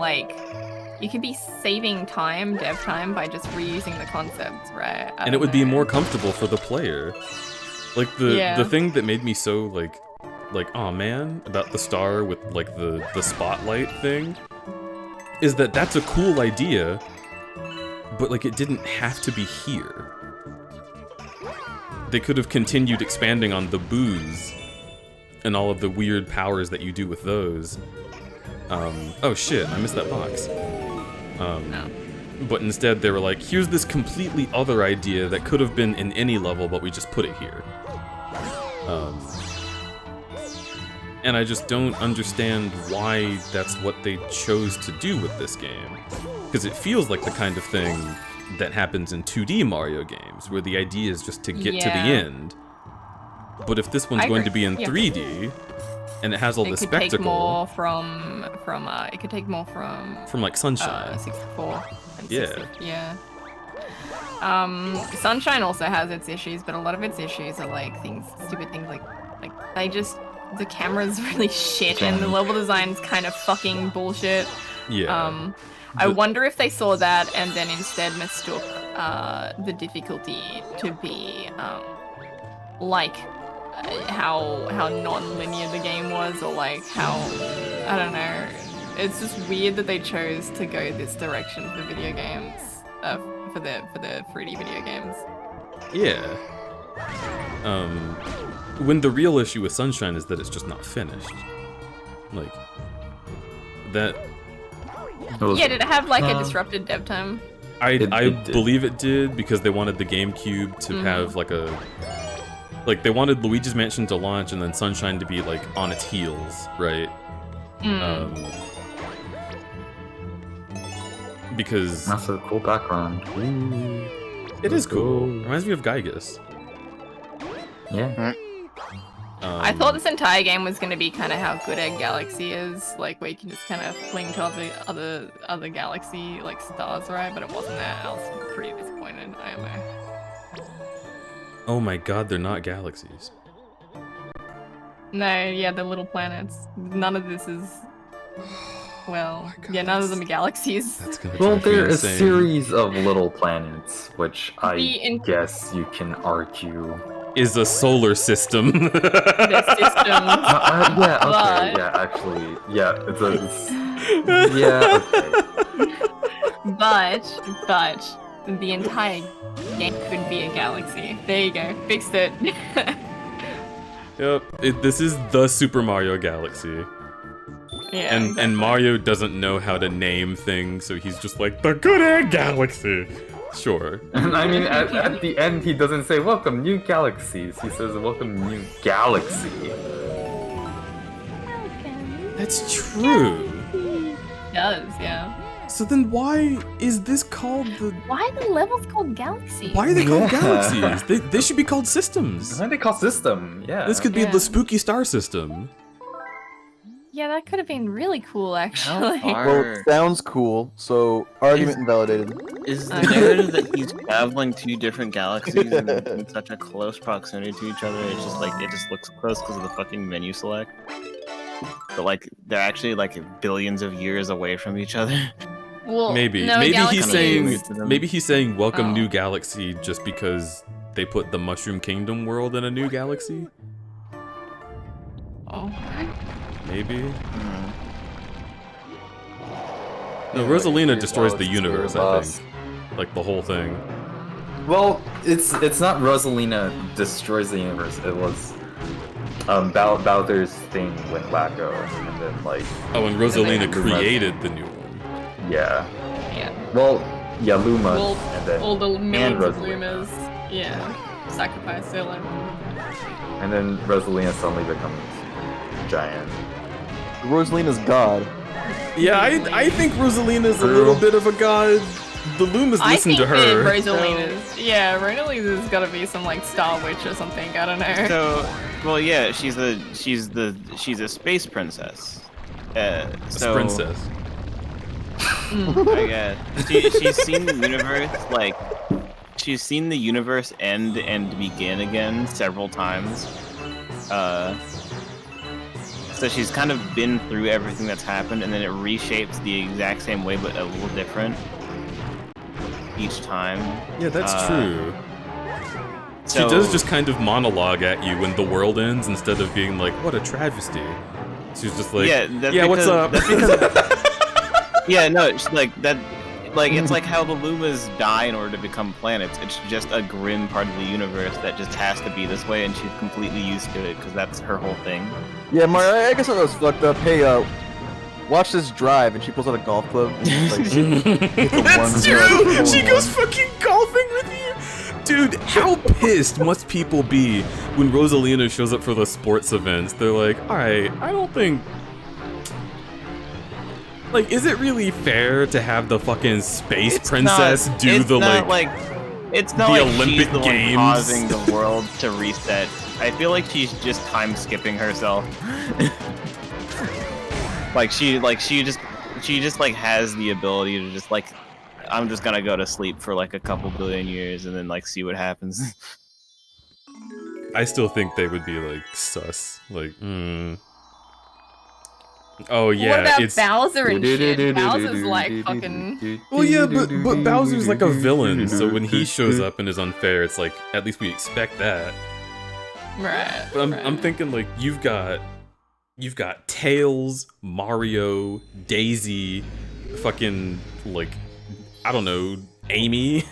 time, dev time, by just reusing the concepts, right? And it would be more comfortable for the player. Like the thing that made me so like oh man about the star with like the spotlight thing is that that's a cool idea, but like it didn't have to be here. They could have continued expanding on the booze and all of the weird powers that you do with those. Oh shit, I missed that box. But instead they were like, here's this completely other idea that could have been in any level, but we just put it here. And I just don't understand why that's what they chose to do with this game. Because it feels like the kind of thing that happens in 2D Mario games, where the idea is just to get to the end. But if this one's going to be in 3D, and it has all the spectacle... It could take more from... From like Sunshine. 64. And yeah. 60, yeah. Sunshine also has its issues, but a lot of its issues are like stupid things like they just... The camera's really shit, and the level design's kind of fucking bullshit. Yeah. I wonder if they saw that and then instead mistook the difficulty to be like how non-linear the game was, or like how, I don't know. It's just weird that they chose to go this direction for video games, for the 3D video games. Yeah. When the real issue with Sunshine is that it's just not finished. Like, that... Yeah, did it have like a disrupted dev time? I believe it did, because they wanted the GameCube to have like a... Like, they wanted Luigi's Mansion to launch and then Sunshine to be like on its heels, right? Because... That's a cool background. Ooh. It is cool. Reminds me of Gygus. Yeah. I thought this entire game was going to be kind of how Good Egg Galaxy is, like where you can just kind of fling to other galaxy like stars, right? But it wasn't that. I was pretty disappointed. I am. Oh my god, they're not galaxies. No, yeah, they're little planets. None of this is. Well, yeah, none of them are galaxies. Well, they're a series of little planets, which I guess you can argue is a solar system. The system. Yeah, okay, yeah, actually, yeah, yeah, okay. But the entire game could be a galaxy. There you go, fixed it. Yep, this is the Super Mario Galaxy. Yeah, and Mario doesn't know how to name things, so he's just like, the Good Egg Galaxy! Sure. And I mean, at the end, he doesn't say, welcome, new galaxies. He says, welcome, new galaxy. That's true. It does, yeah. So then why is this called the... Why are the levels called galaxies? Why are they called galaxies? They should be called systems. Why are they called system? Yeah. This could be the spooky star system. Yeah, that could have been really cool, actually. Well, it sounds cool, so argument invalidated. Is the narrative that he's traveling to different galaxies in such a close proximity to each other, it's just like, it just looks close because of the fucking menu select? But like, they're actually like billions of years away from each other. Well, maybe he's saying welcome new galaxy just because they put the Mushroom Kingdom world in a new galaxy? Oh. Maybe? No, Rosalina destroys the universe, I think. Like, the whole thing. Well, it's not Rosalina destroys the universe, it was... Bowser's thing went wacko, and then, like... Oh, and Rosalina created the new one. Yeah. Yeah. Well, Yeah, Luma, Well, and then all the millions of Rosalina. Lumas, sacrifice their life. And then Rosalina suddenly becomes giant. Rosalina's god. Yeah, I think Rosalina's a little bit of a god. The Lumas listen to her. Rosalina's gotta be some like Star Witch or something. I don't know. So, well, yeah, she's a space princess. So Princess. I guess she's seen the universe she's seen the universe end and begin again several times. So she's kind of been through everything that's happened, and then it reshapes the exact same way, but a little different each time. Yeah, that's true. She So, does just kind of monologue at you when the world ends instead of being like, "What a travesty." She's just like, what's up?" That's because yeah, no, it's like that. Like it's like how the Lumas die in order to become planets. It's just a grim part of the universe that just has to be this way, and she's completely used to it because that's her whole thing. Yeah, Mario, I guess I was fucked up. Hey, watch this drive, and she pulls out a golf club. And like, That's true! She goes fucking golfing with you! Dude, how pissed must people be when Rosalina shows up for the sports events? They're like, alright, I don't think... Like, is it really fair to have the fucking space princess do the, it's not the like Olympic she's the Games? one causing the world to reset. I feel like she's just time skipping herself. she just like has the ability to just like, I'm just gonna go to sleep for like a couple billion years and then like see what happens. I still think they would be like sus. Like, oh yeah, what about it's Bowser and shit? Bowser's like fucking. Well, yeah, but Bowser's like a villain, so when he shows up and is unfair, it's like at least we expect that. Right. But I'm thinking like you've got Tails, Mario, Daisy, fucking like I don't know, Amy.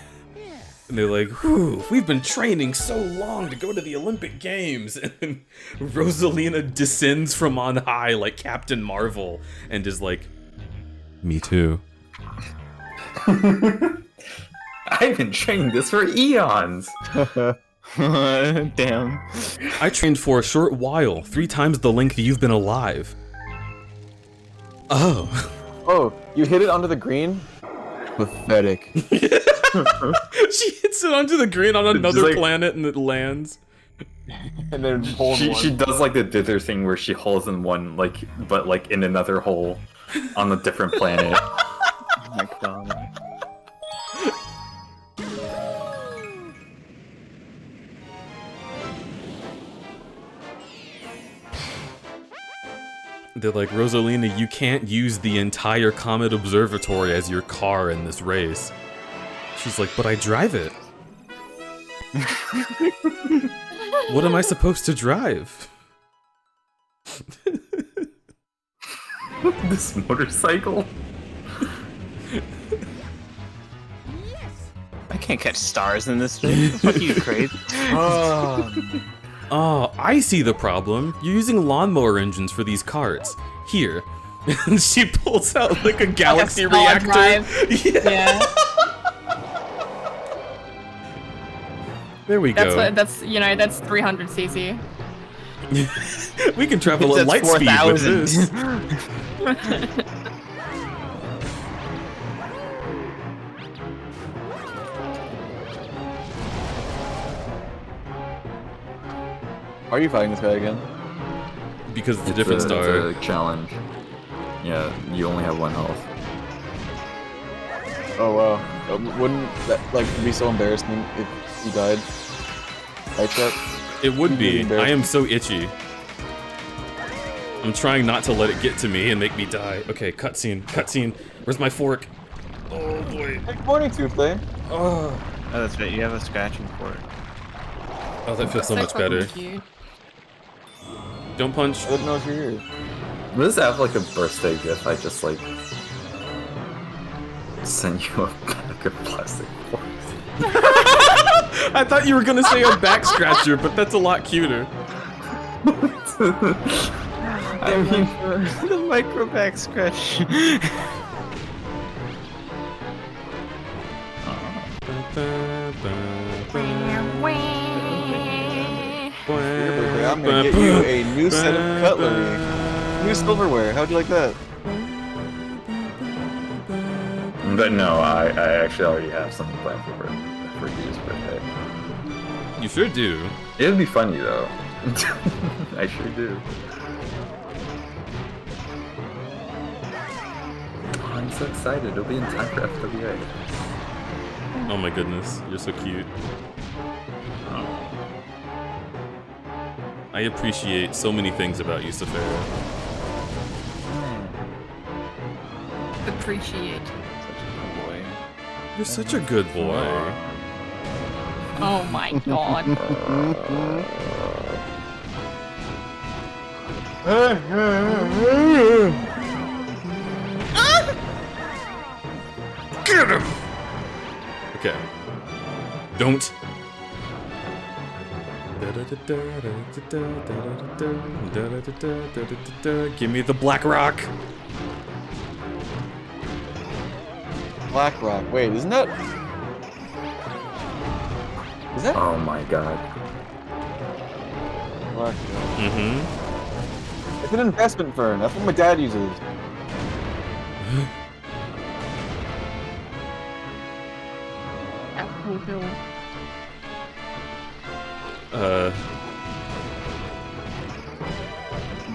And they're like, whew, we've been training so long to go to the Olympic Games. And then Rosalina descends from on high like Captain Marvel and is like, me too. I've been training this for eons. Damn. I trained for a short while, 3 times the length you've been alive. Oh. Oh, you hit it onto the green? Pathetic. She hits it onto the green on another planet and it lands. And then she does like the dither thing where she holes in one, like, but like in another hole on a different planet. Oh my god. They're like, Rosalina, you can't use the entire Comet Observatory as your car in this race. She's like, but I drive it. What am I supposed to drive? This motorcycle? I can't catch stars in this thing. Fuck you, crazy. Oh, I see the problem. You're using lawnmower engines for these carts. Here. And she pulls out like a galaxy reactor. Yeah. There we go. That's 300 cc. We can travel at light speed with this. Why are you fighting this guy again? Because it's a different star. It's a challenge. Yeah, you only have 1 health. Oh wow. Wouldn't that like be so embarrassing if he died? Like that? It would be. I am so itchy. I'm trying not to let it get to me and make me die. Okay, cutscene. Where's my fork? Oh boy. Good morning, Toothley. Oh, that's right. You have a scratching fork. Oh, that feels so much better. Don't punch. I didn't know if you're here. Does that have like a birthday gift? I just like send you a pack of plastic forks. I thought you were gonna say a back scratcher, but that's a lot cuter. I mean, the micro back scratch. I'm gonna get you a new set of cutlery. New silverware. How'd you like that? But no, I actually already have something planned for Yu's birthday. You sure do. It would be funny though. I sure do. Oh, I'm so excited. It'll be in time for FWA. Oh my goodness, you're so cute. I appreciate so many things about you, Safara. Appreciate. You're such a good boy. Oh my god. Get him! Okay. Don't. Give me the black rock. Black rock. Wait, isn't that? Is that? Oh my god. Black rock. Mm-hmm. It's an investment firm. That's what my dad uses.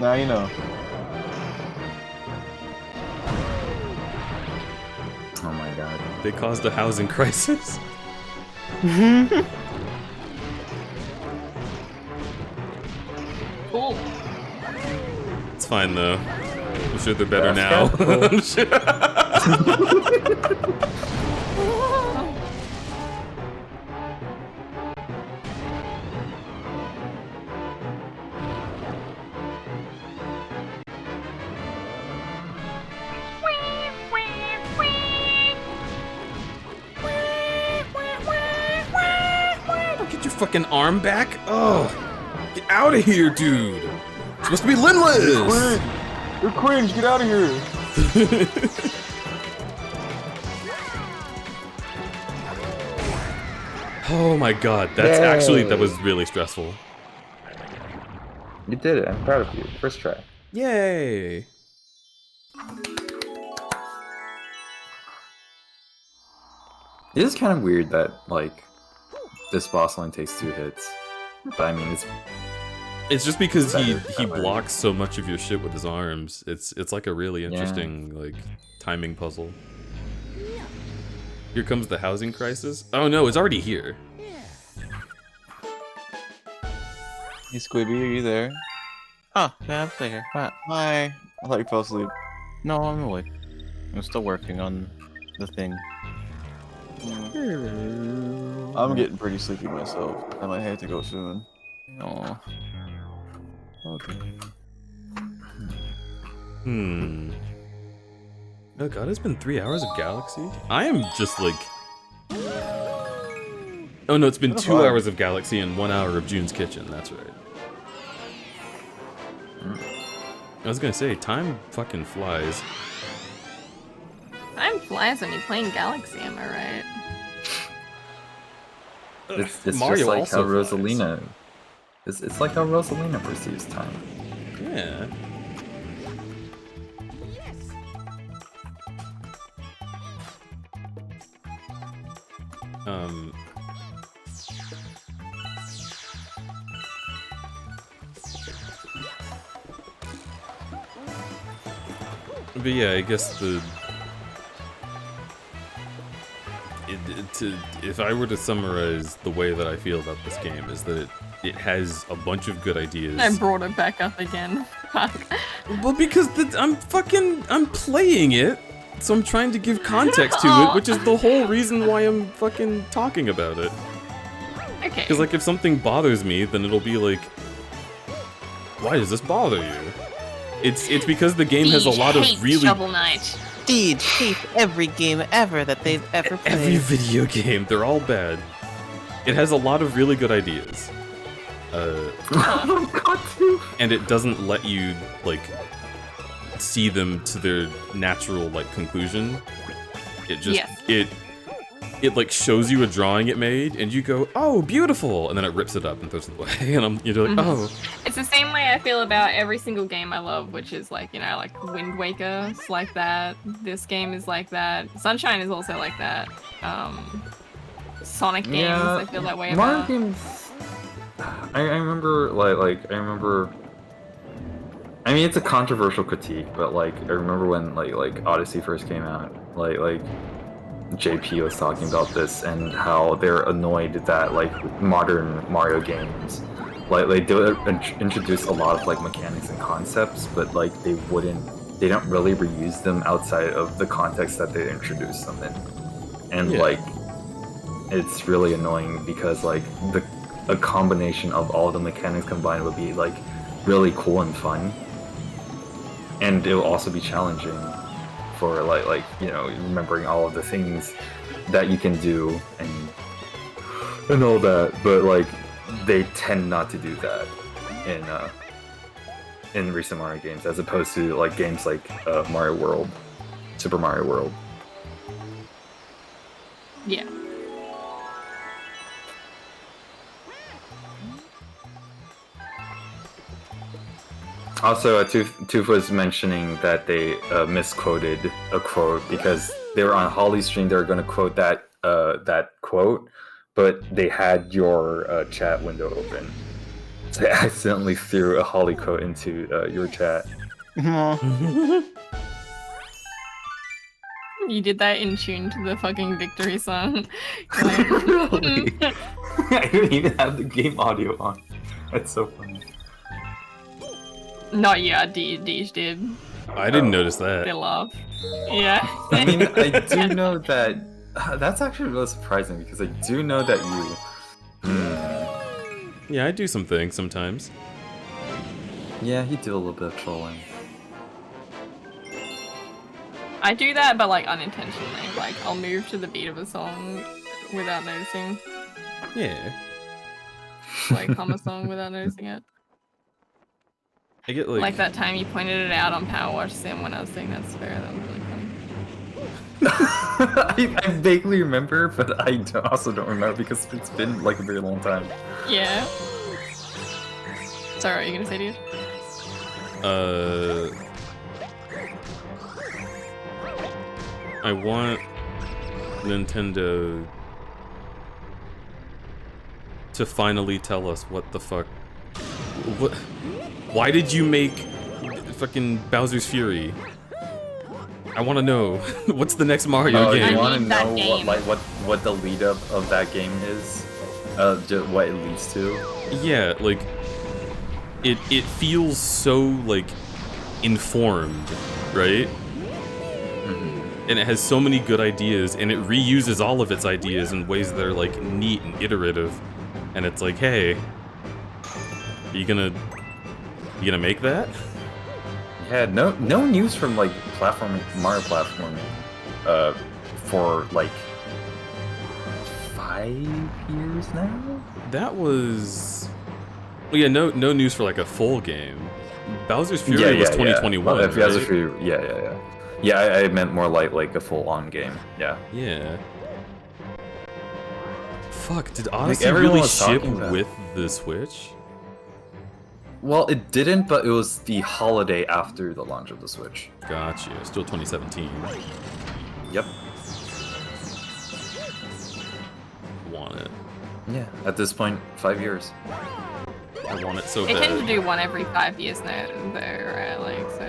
Now you know. Oh my god. They caused a housing crisis. Cool. It's fine though. I'm sure they're better now. I'm sure. Get your fucking arm back. Oh, get out of here, dude. It's supposed to be Linless. You're cringe. Get out of here. Oh my god, that's actually, that was really stressful. You did it. I'm proud of you. First try. Yay. It is kind of weird that, like, this boss only takes 2 hits. But I mean, it's just because he that way. blocks so much of your shit with his arms. It's like a really interesting like timing puzzle. Here comes the housing crisis. Oh no, it's already here. Hey Squibby, are you there? Oh, yeah, I'm still here. What? Hi. I thought you fell asleep. No, I'm awake. I'm still working on the thing. I'm getting pretty sleepy myself. I might have to go soon. Oh. Okay. Oh god, it's been 3 hours of Galaxy? I am just like... Oh no, it's been 2 hours of Galaxy and 1 hour of June's Kitchen, that's right. I was gonna say, time fucking flies. Time flies when you're playing Galaxy, am I right? it's Mario just like also how Rosalina... It's like how Rosalina perceives time. Yeah. But yeah, I guess if I were to summarize the way that I feel about this game is that it has a bunch of good ideas. I brought it back up again. Fuck. Well, because I'm playing it, so I'm trying to give context to it, which is the whole reason why I'm fucking talking about it. Okay. Because like if something bothers me, then it'll be like, why does this bother you? It's because the game has a lot of really... Shovel Knight. Deej hates every game ever that they've ever played. Every video game, they're all bad. It has a lot of really good ideas. And it doesn't let you, like, see them to their natural, like, conclusion. It just, it like shows you a drawing it made, and you go, "Oh, beautiful," and then it rips it up and throws it away, and you're like, "Oh." It's the same way I feel about every single game I love, which is like, you know, like Wind Waker is like that. This game is like that. Sunshine is also like that. Sonic games, I feel that way Mario about. games. I remember I mean, it's a controversial critique, but like I remember when like Odyssey first came out, like JP was talking about this and how they're annoyed that like modern Mario games, like they do introduce a lot of like mechanics and concepts, but like they don't really reuse them outside of the context that they introduced them in, and like it's really annoying because like a combination of all the mechanics combined would be like really cool and fun, and it will also be challenging for like you know, remembering all of the things that you can do and all that, but like they tend not to do that in recent Mario games, as opposed to like games like Mario World, Super Mario World. Yeah. Also, Tooth was mentioning that they misquoted a quote because they were on Holly's stream. They were going to quote that quote, but they had your chat window open. So they accidentally threw a Holly quote into your chat. You did that in tune to the fucking victory song. Really? I didn't even have the game audio on. That's so funny. Not yeah, Deej did. I didn't notice that. They laugh. Yeah. I mean, I do know that. That's actually really surprising because I do know that you. Yeah, I do some things sometimes. Yeah, you do a little bit of trolling. I do that, but like unintentionally. Like I'll move to the beat of a song without noticing. Yeah. Like hum a song without noticing it. I get Like that time you pointed it out on Power Wash Sim when I was saying that spare. That was really funny. I vaguely remember, but I also don't remember because it's been like a very long time. Yeah. Sorry, what are you gonna say, dude? I want Nintendo to finally tell us what the fuck. What? Why did you make fucking Bowser's Fury? I want to know. What's the next Mario game? You want to know what the lead up of that game is? What it leads to? Yeah, like it feels so like informed, right? And it has so many good ideas, and it reuses all of its ideas in ways that are like neat and iterative. And it's like, hey, are you gonna make that? Yeah, no news from like Mario platforming, for like 5 years now. That was, well, yeah, no news for like a full game. Bowser's Fury was 2021. Yeah. Right? Bowser's Fury, yeah. Yeah, I meant more like a full-on game. Yeah. Yeah. Fuck, did Odyssey everyone really was ship talking about with the Switch? Well, it didn't, but it was the holiday after the launch of the Switch. Gotcha. Still 2017. Yep. Want it. Yeah. At this point, 5 years. I want it so They bad. tend to do one every 5 years now, though, right? Like, so.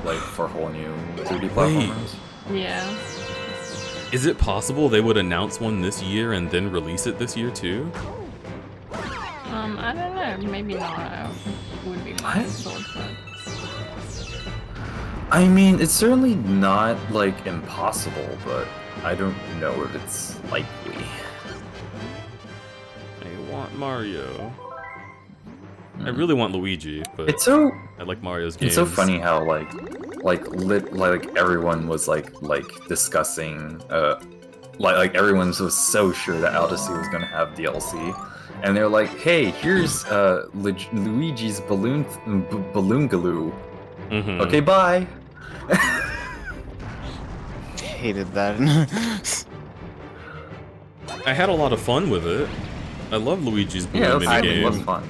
Like for whole new 3D platformers. Yeah. Is it possible they would announce one this year and then release it this year too? I don't know. Maybe not. Would be my thought, but. I mean, it's certainly not like impossible, but I don't know if it's likely. I want Mario. I really want Luigi, but It's so I like Mario's games. It's so funny how like everyone was like discussing like everyone was so sure that Odyssey was gonna have DLC, and they're like, hey, here's Luigi's balloon Galoo. Okay, bye. hated that. I had a lot of fun with it. I love Luigi's Balloon Yeah, it was minigame. fun.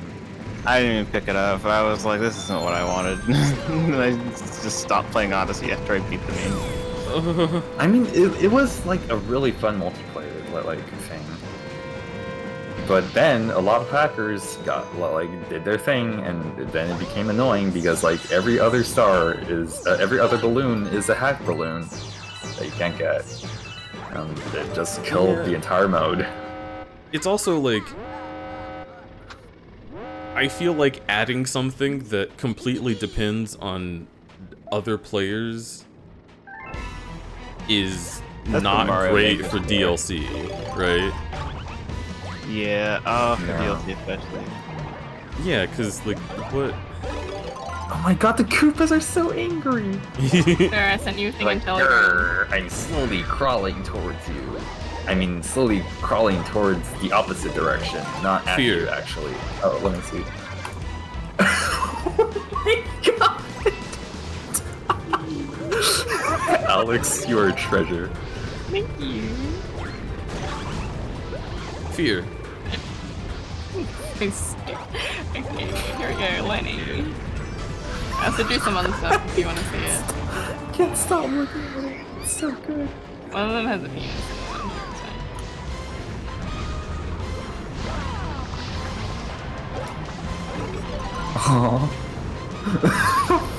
I didn't even pick it up. I was like, this isn't what I wanted. And I just stopped playing Odyssey after I beat the main. I mean, it was like a really fun multiplayer like thing. But then a lot of hackers did their thing, and then it became annoying because like every other balloon is a hack balloon that you can't get. It just killed the entire mode. It's also like, I feel like adding something that completely depends on other players is not great for DLC, right? Yeah, for DLC especially. Yeah, because, like, what? Oh my god, the Koopas are so angry! There, I sent you a thing in Telegram. "Grr, I'm slowly crawling towards you. I mean, slowly crawling towards the opposite direction, not at Fear. you, actually. Oh, let me see. Oh my god! Alex, you are a treasure. Thank you. Fear. Okay, here we go, Lenny. I also do some other stuff if you want to see it. I can't stop looking at it. It's so good. One of them has a penis. Aww.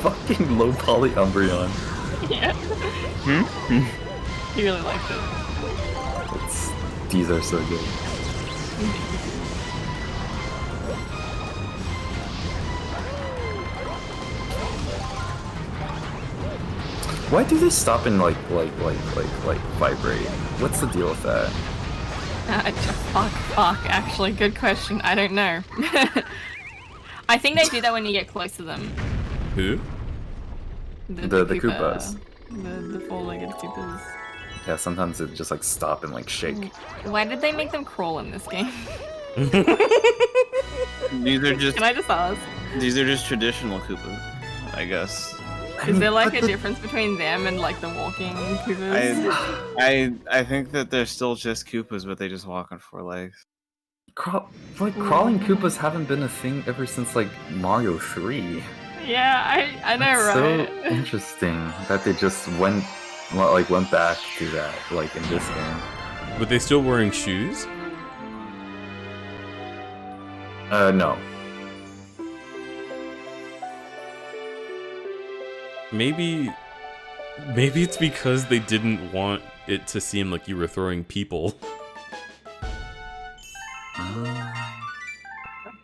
Fucking low poly Umbreon. Yeah. He really liked it. These are so good. Why do they stop and like vibrate? What's the deal with that? Fuck. Actually, good question. I don't know. I think they do that when you get close to them. Who? The Koopas. The four-legged Koopas. Yeah, sometimes it just like stop and like shake. Why did they make them crawl in this game? These are just. Can I just ask? These are just traditional Koopas, I guess. Is there like a difference between them and like the walking Koopas? I think that they're still just Koopas, but they just walk on 4 legs. Crawling Koopas haven't been a thing ever since like Mario 3. Yeah, I know, It's right? so interesting that they just went back to that like in this game. But they still wearing shoes? No. Maybe it's because they didn't want it to seem like you were throwing people.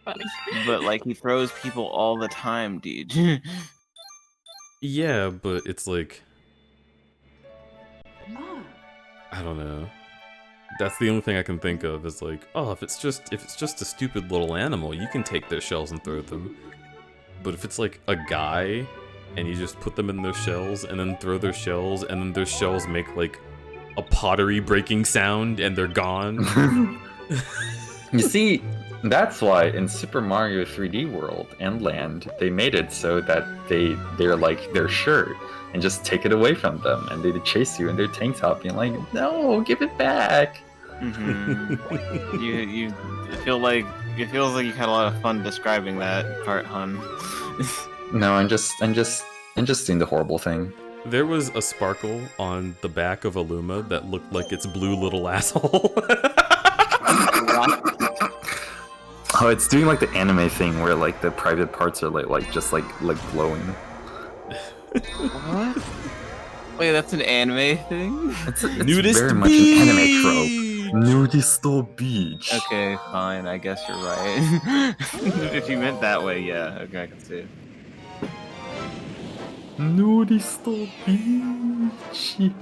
Funny. But like he throws people all the time, dude. Yeah, but it's like, I don't know. That's the only thing I can think of is like, oh, if it's just a stupid little animal, you can take their shells and throw them. But if it's like a guy and you just put them in those shells and then throw their shells and then their shells make like a pottery breaking sound and they're gone. You see, that's why in Super Mario 3D World and Land, they made it so that they're like their shirt and just take it away from them and they chase you in their tank top being like, no, give it back. Mm-hmm. you feel like it feels like you had a lot of fun describing that part, hun. No, I'm just seeing the horrible thing. There was a sparkle on the back of a Luma that looked like its blue little asshole. Oh, it's doing like the anime thing where like the private parts are like just like glowing. What? Wait, that's an anime thing? It's Nudist very much an anime trope. Nudist beach. Okay, fine. I guess you're right. If you meant that way, yeah. Okay, I can see it. Nudist beach.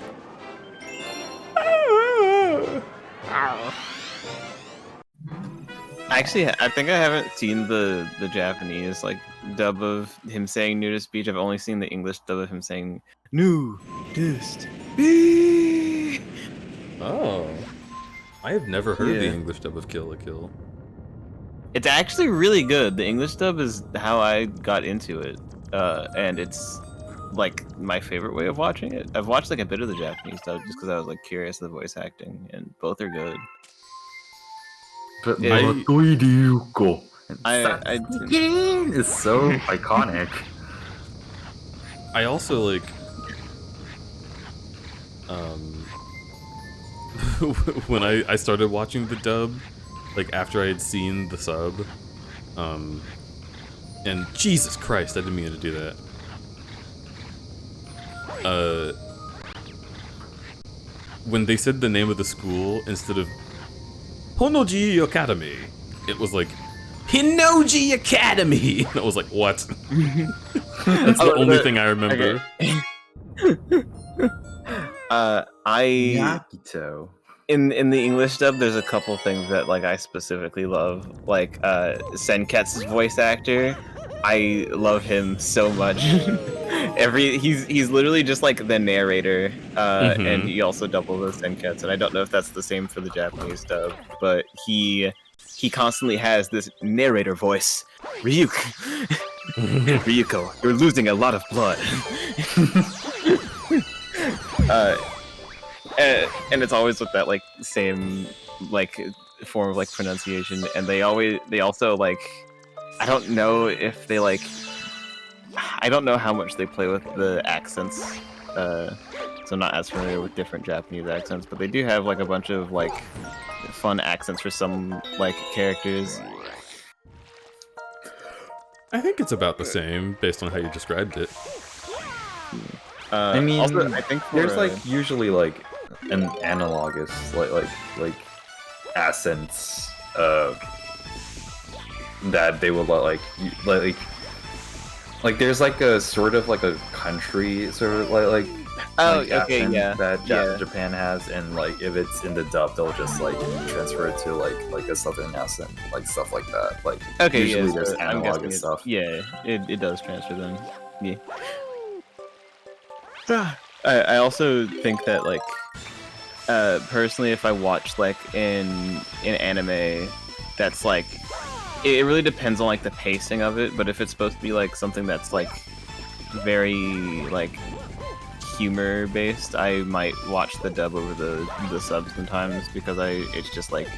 Actually, I think I haven't seen the Japanese like dub of him saying nudist beach. I've only seen the English dub of him saying nudist beach. Oh, I have never heard the English dub of Kill la Kill. It's actually really good. The English dub is how I got into it, and it's like my favorite way of watching it. I've watched like a bit of the Japanese dub just because I was like curious of the voice acting, and both are good. But Yeah. Ryuko It's so iconic. I also like when I started watching the dub, like after I had seen the sub, and Jesus Christ, I didn't mean to do that. When they said the name of the school instead of Honoji Academy, it was like Hinoji Academy. And I was like, what? That's the only thing I remember. Yakito. In the English dub, there's a couple things that like I specifically love. Like Senkats's voice actor, I love him so much. He's literally just like the narrator, and he also doubles as Senketsu. And I don't know if that's the same for the Japanese dub, but he constantly has this narrator voice. Ryuko, you're losing a lot of blood. And it's always with that like same like form of like pronunciation, and they also like, I don't know if they like, I don't know how much they play with the accents, so I'm not as familiar with different Japanese accents, but they do have like a bunch of like fun accents for some like characters. I think it's about the same based on how you described it. I mean, also, I think there's like usually like an analogous like accents that they will like there's like a sort of like a country sort of like accent that Japan has, and like if it's in the dub they'll just like transfer it to like a southern accent, like stuff like that. Like usually there's analogous stuff. Yeah, it does transfer them. Yeah. I also think that like personally, if I watch like in anime, that's like it really depends on like the pacing of it. But if it's supposed to be like something that's like very like humor based, I might watch the dub over the sub sometimes, because it's just like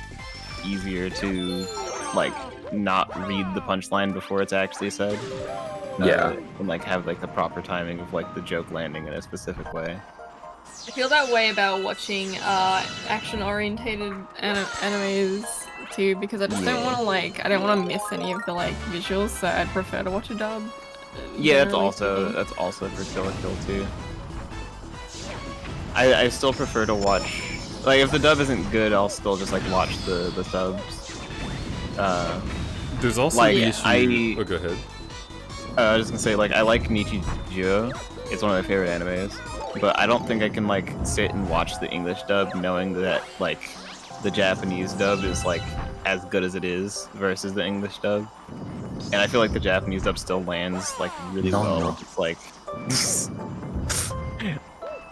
easier to like not read the punchline before it's actually said. And like have like the proper timing of like the joke landing in a specific way. I feel that way about watching action-orientated animes too, because I just don't want to I don't want to miss any of the like visuals, so I'd prefer to watch a dub. Yeah, that's also for Kill la Kill too. I still prefer to watch, like, if the dub isn't good, I'll still just like watch the subs. There's also like, the issue. Oh, go ahead. I was just gonna say, like, I like Nichijou. It's one of my favorite animes, but I don't think I can like sit and watch the English dub knowing that like the Japanese dub is like as good as it is versus the English dub. And I feel like the Japanese dub still lands like really well. It's like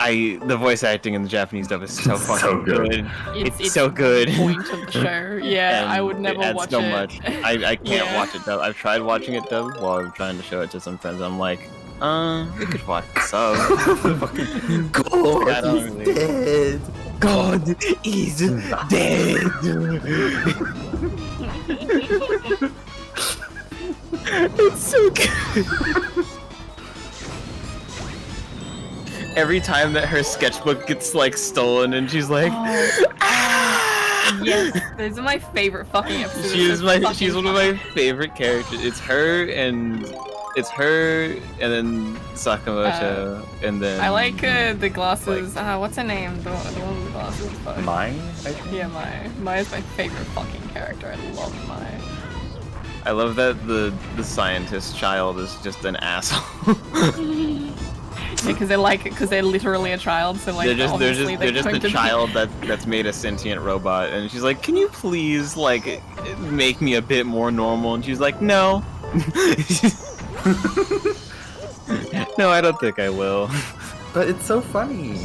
the voice acting in the Japanese dub is so fucking good. It's so good. Point of the show. Yeah, I would never watch so it. much. I can't watch it dub. I've tried watching it dub while I'm trying to show it to some friends. I'm like, we could watch the sub. God is dead. God is dead. It's so good. Every time that her sketchbook gets like stolen and she's like, Yes, those are my favorite fucking episodes. She's one of my favorite characters. It's her and then Sakamoto, and then I like the glasses. What's her name? The one with the glasses. Mai, I think? Yeah, Mai. Mai is my favorite fucking character. I love Mai. I love that the scientist child is just an asshole. Because they're literally a child. So like they're just a child that's made a sentient robot, and she's like, "Can you please like make me a bit more normal?" And she's like, "No." No, I don't think I will. But it's so funny.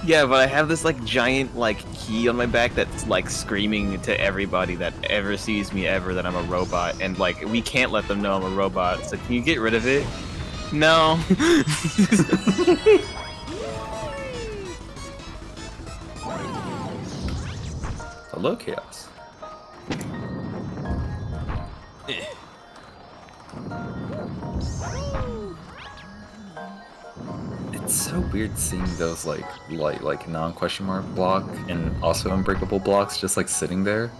Yeah, but I have this like giant like key on my back that's like screaming to everybody that ever sees me ever that I'm a robot, and like we can't let them know I'm a robot. So can you get rid of it? No. Hello, Chaos. It's so weird seeing those like non-question mark block and also unbreakable blocks just like sitting there.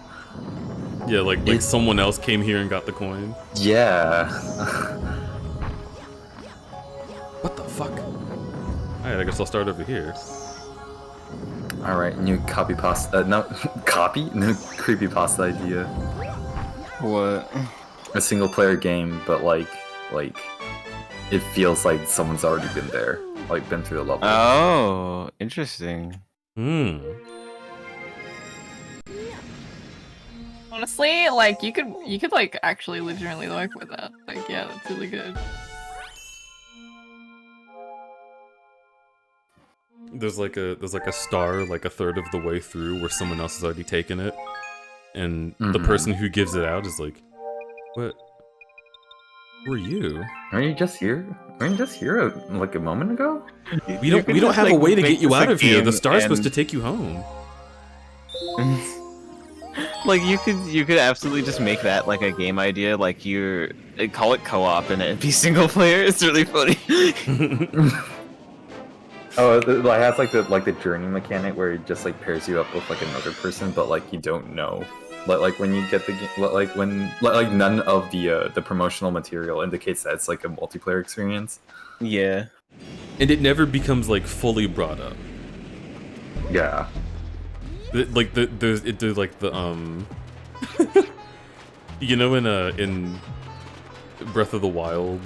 Yeah, like someone else came here and got the coin. Yeah. What the fuck? Alright, I guess I'll start over here. Alright, new copy pasta. No, copy? No creepypasta idea. What? A single player game, but like, it feels like someone's already been there. Like, been through the level. Oh, interesting. Hmm. Honestly, like you could like actually legitimately work with that. Like, yeah, that's really good. There's like a star like a third of the way through where someone else has already taken it, and the person who gives it out is like, "What? Who are you? Aren't you just here? Weren't you just here like a moment ago? We don't have a way to get you out of here. The star's supposed to take you home." Like you could absolutely just make that like a game idea. Like call it co-op and it'd be single player. It's really funny. Oh, it has like the journey mechanic where it just like pairs you up with like another person, but like you don't know. Like when you get the game, like none of the promotional material indicates that it's like a multiplayer experience. Yeah, and it never becomes like fully brought up. Yeah, like there's like the you know, in Breath of the Wild,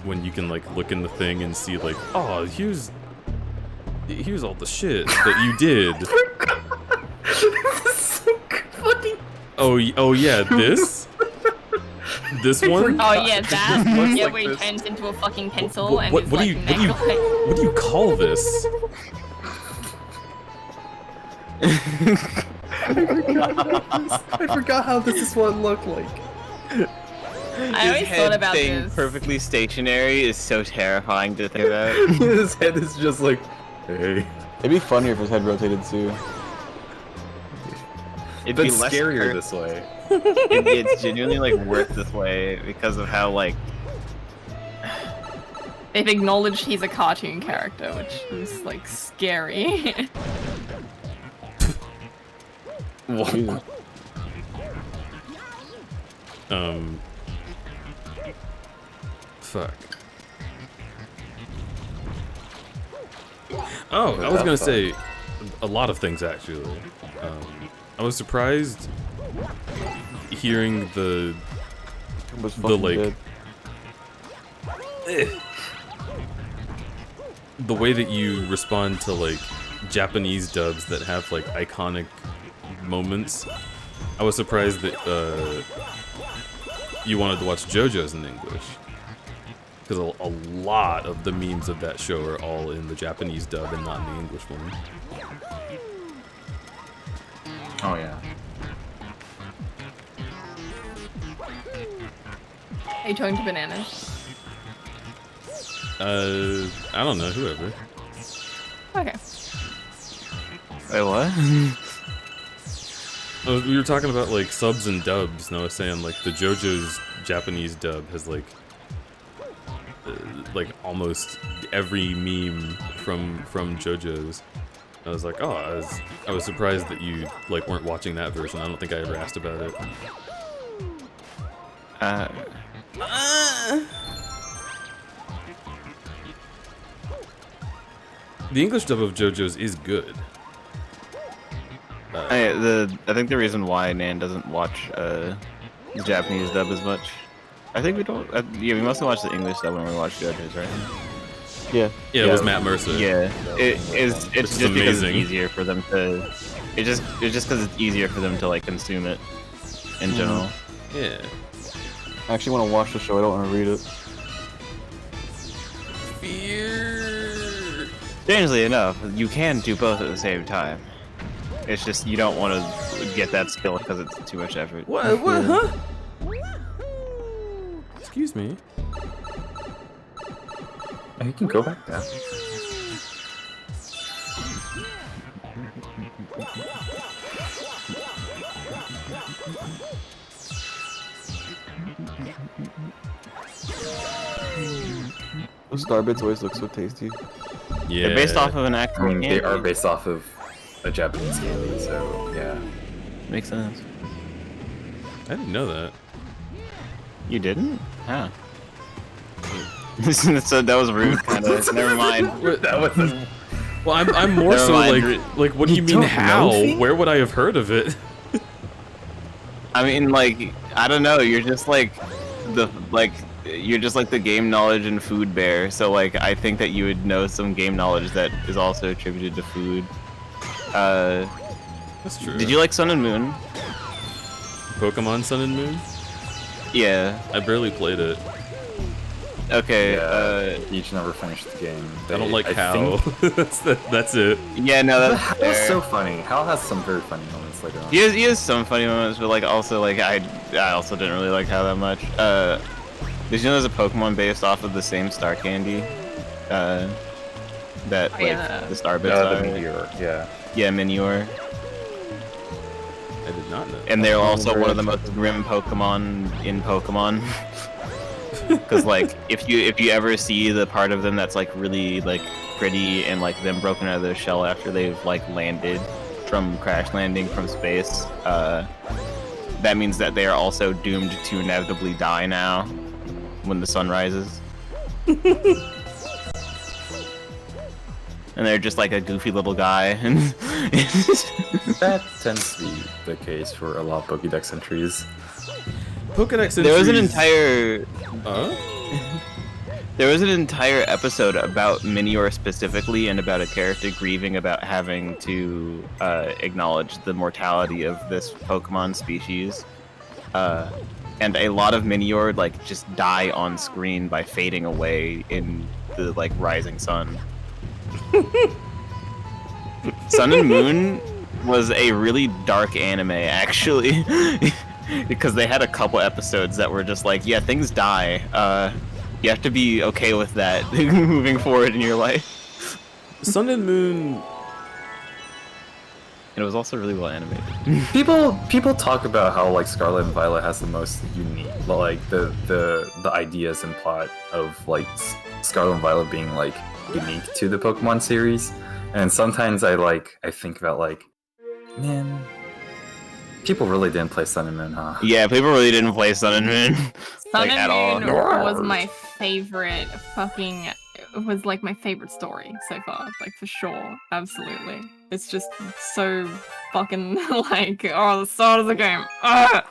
when you can like look in the thing and see like, oh, here's all the shit that you did. Oh yeah, this one. Oh yeah, that. Yeah, like where he this. turns into a fucking pencil and What is do like you magnified. what do you call this? I forgot how this is what it looked like. I always thought about staying this. perfectly stationary is so terrifying to think about. His head is just like, hey. It'd be funnier if his head rotated too. It'd But be less scarier this way. It's genuinely like worth this way because of how like They've acknowledged he's a cartoon character, which is like scary. What? Fuck. Oh, I was gonna say a lot of things actually. I was surprised hearing the like the way that you respond to like Japanese dubs that have like iconic moments. I was surprised that you wanted to watch JoJo's in English, because a lot of the memes of that show are all in the Japanese dub and not in the English one. Oh yeah. Are you talking to bananas? I don't know, whoever. Okay. Wait, what? We were talking about like subs and dubs, and I was saying like the JoJo's Japanese dub has like almost every meme from JoJo's. I was like, oh, I was surprised that you like weren't watching that version. I don't think I ever asked about it. The English dub of JoJo's is good. I think the reason why Nan doesn't watch the Japanese dub as much, I think we don't. Yeah, we mostly watch the English dub when we watch JoJo's, right? Yeah. Yeah, it was Matt Mercer. Yeah, it's just because it's amazing. easier for them to. It's just because it's easier for them to like consume it in general. Yeah. I actually want to watch the show. I don't want to read it. Fear. Strangely enough, you can do both at the same time. It's just you don't want to get that skill because it's too much effort. What? Huh? Excuse me. You can go back down. Those Starbits always look so tasty. Yeah. They're based off of an I actual mean, they candy. are based off of a Japanese candy, so yeah. Makes sense. I didn't know that. You didn't? Huh. So that was rude, kind of. Never mind. That was. Well, I'm more Never so mind. like, what do you mean don't how? know, Where would I have heard of it? I mean, like, I don't know. You're just like you're just like the game knowledge and food bear. So like, I think that you would know some game knowledge that is also attributed to food. That's true. Did you like Sun and Moon? Pokemon Sun and Moon? Yeah. I barely played it. Okay. Yeah, each never finished the game. I don't like I Hal. think- that's it. Yeah, no, that's Hal fair. is so funny. Hal has some very funny moments later on. He has some funny moments, but like also like I also didn't really like Hal that much. Did you know there's a Pokemon based off of the same star candy? That like yeah. the Starbits the are. Meteor, yeah. Yeah, Minior. I did not know. And they're also one of the most grim Pokemon in Pokemon. Because like if you ever see the part of them that's like really like pretty and like them broken out of their shell after they've like landed from crash landing from space, that means that they are also doomed to inevitably die now when the sun rises. And they're just like a goofy little guy. That tends to be the case for a lot of Pokédex entries. Pokédex entries. There was an entire Huh? There was an entire episode about Minior specifically and about a character grieving about having to acknowledge the mortality of this Pokemon species. And a lot of Minior like just die on screen by fading away in the like rising sun. Sun and Moon was a really dark anime actually. Because they had a couple episodes that were just like, yeah, things die. You have to be okay with that moving forward in your life. Sun and Moon. And it was also really well animated. People talk about how like Scarlet and Violet has the most unique, like the ideas and plot of like Scarlet and Violet being like unique to the Pokemon series, and sometimes I think about like, man, people really didn't play Sun and Moon, huh? Yeah, people really didn't play Sun and Moon. Sun like, and at Moon all. was my favorite fucking. It was like my favorite story so far, like for sure, absolutely. It's just so fucking like, oh, the start of the game. Ah!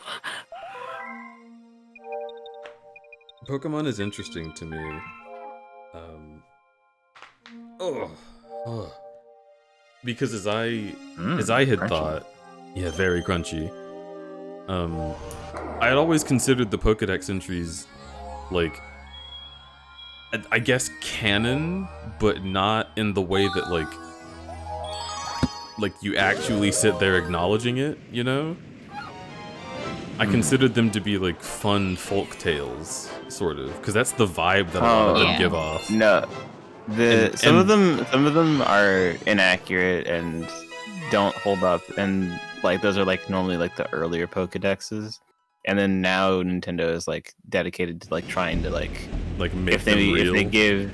Pokemon is interesting to me. Because as I had crunchy. thought, yeah, very crunchy. I had always considered the Pokédex entries like, I guess canon, but not in the way that like you actually sit there acknowledging it, you know? I considered them to be like fun folk tales, sort of, because that's the vibe that a lot of them yeah. give off. No, some and- of them are inaccurate and don't hold up, and like those are like normally like the earlier Pokédexes, and then now Nintendo is like dedicated to like trying to like make if them they real. if they give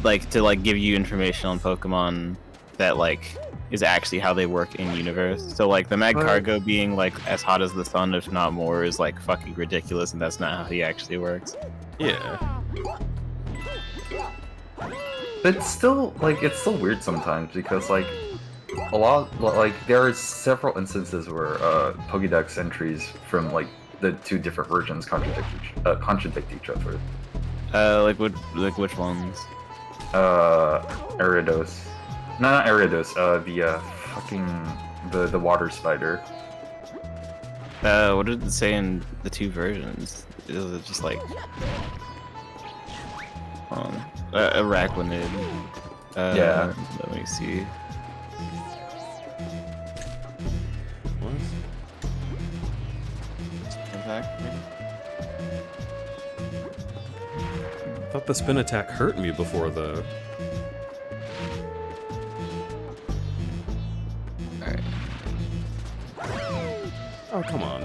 like to like give you information on Pokemon that like is actually how they work in universe. So like the Magcargo being like as hot as the sun, if not more, is like fucking ridiculous, and that's not how he actually works. Yeah. It's still weird sometimes because like a lot like there are several instances where Pokédex entries from like the two different versions contradict each other. Like which ones? Ariados. No, not Ariados. The water spider. What did it say in the two versions? Is it just like Araquanid? Yeah. Let me see. What? Impact? thought the spin attack hurt me before, though. Alright. Oh, come on.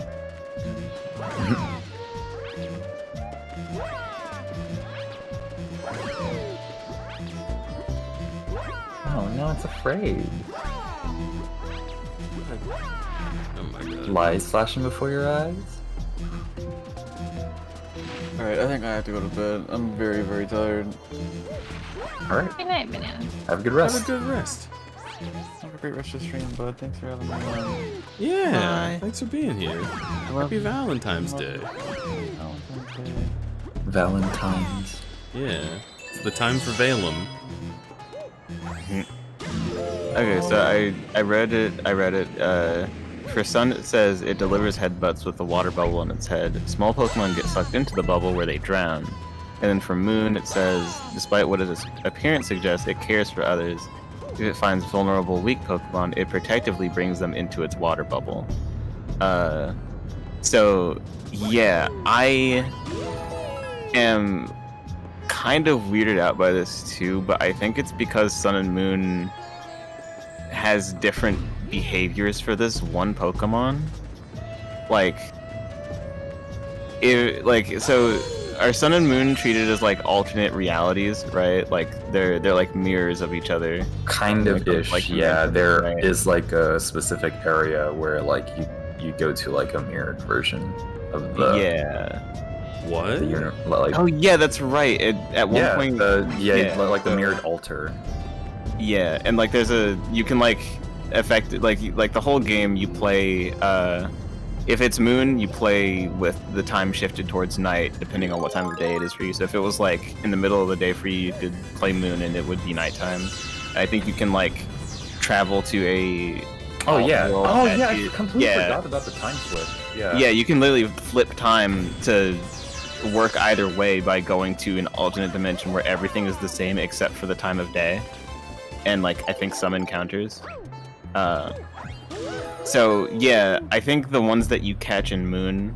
Oh, now it's afraid. Oh my god. Lies flashing before your eyes? Alright, I think I have to go to bed. I'm very, very tired. Alright. Good night, Banana. Have a good rest. Have a good rest. Have a great rest of the stream, bud. Thanks for having me on. Yeah, Bye. thanks for being here. Happy Valentine's Day. Valentine's. Yeah, it's the time for Valem. Okay, so I read it. For Sun, it says it delivers headbutts with a water bubble in its head. Small Pokemon get sucked into the bubble where they drown. And then for Moon, it says, despite what its appearance suggests, it cares for others. If it finds vulnerable, weak Pokemon, it protectively brings them into its water bubble. So, yeah, I am kind of weirded out by this too, but I think it's because Sun and Moon has different behaviors for this one Pokemon. So are Sun and Moon treated as like alternate realities, right? Like they're like mirrors of each other. Kind of ish. Like Yeah, there right? is like a specific area where like you go to like a mirrored version of the What? like, oh yeah, that's right. At one point, like the mirrored altar. Yeah, and like you can like affect it, like the whole game you play. If it's Moon, you play with the time shifted towards night, depending on what time of day it is for you. So if it was like in the middle of the day for you, you could play Moon and it would be nighttime. I think you can like travel to a I completely forgot about the time flip. Yeah, you can literally flip time to work either way by going to an alternate dimension where everything is the same except for the time of day, and like I think some encounters. So yeah, I think the ones that you catch in Moon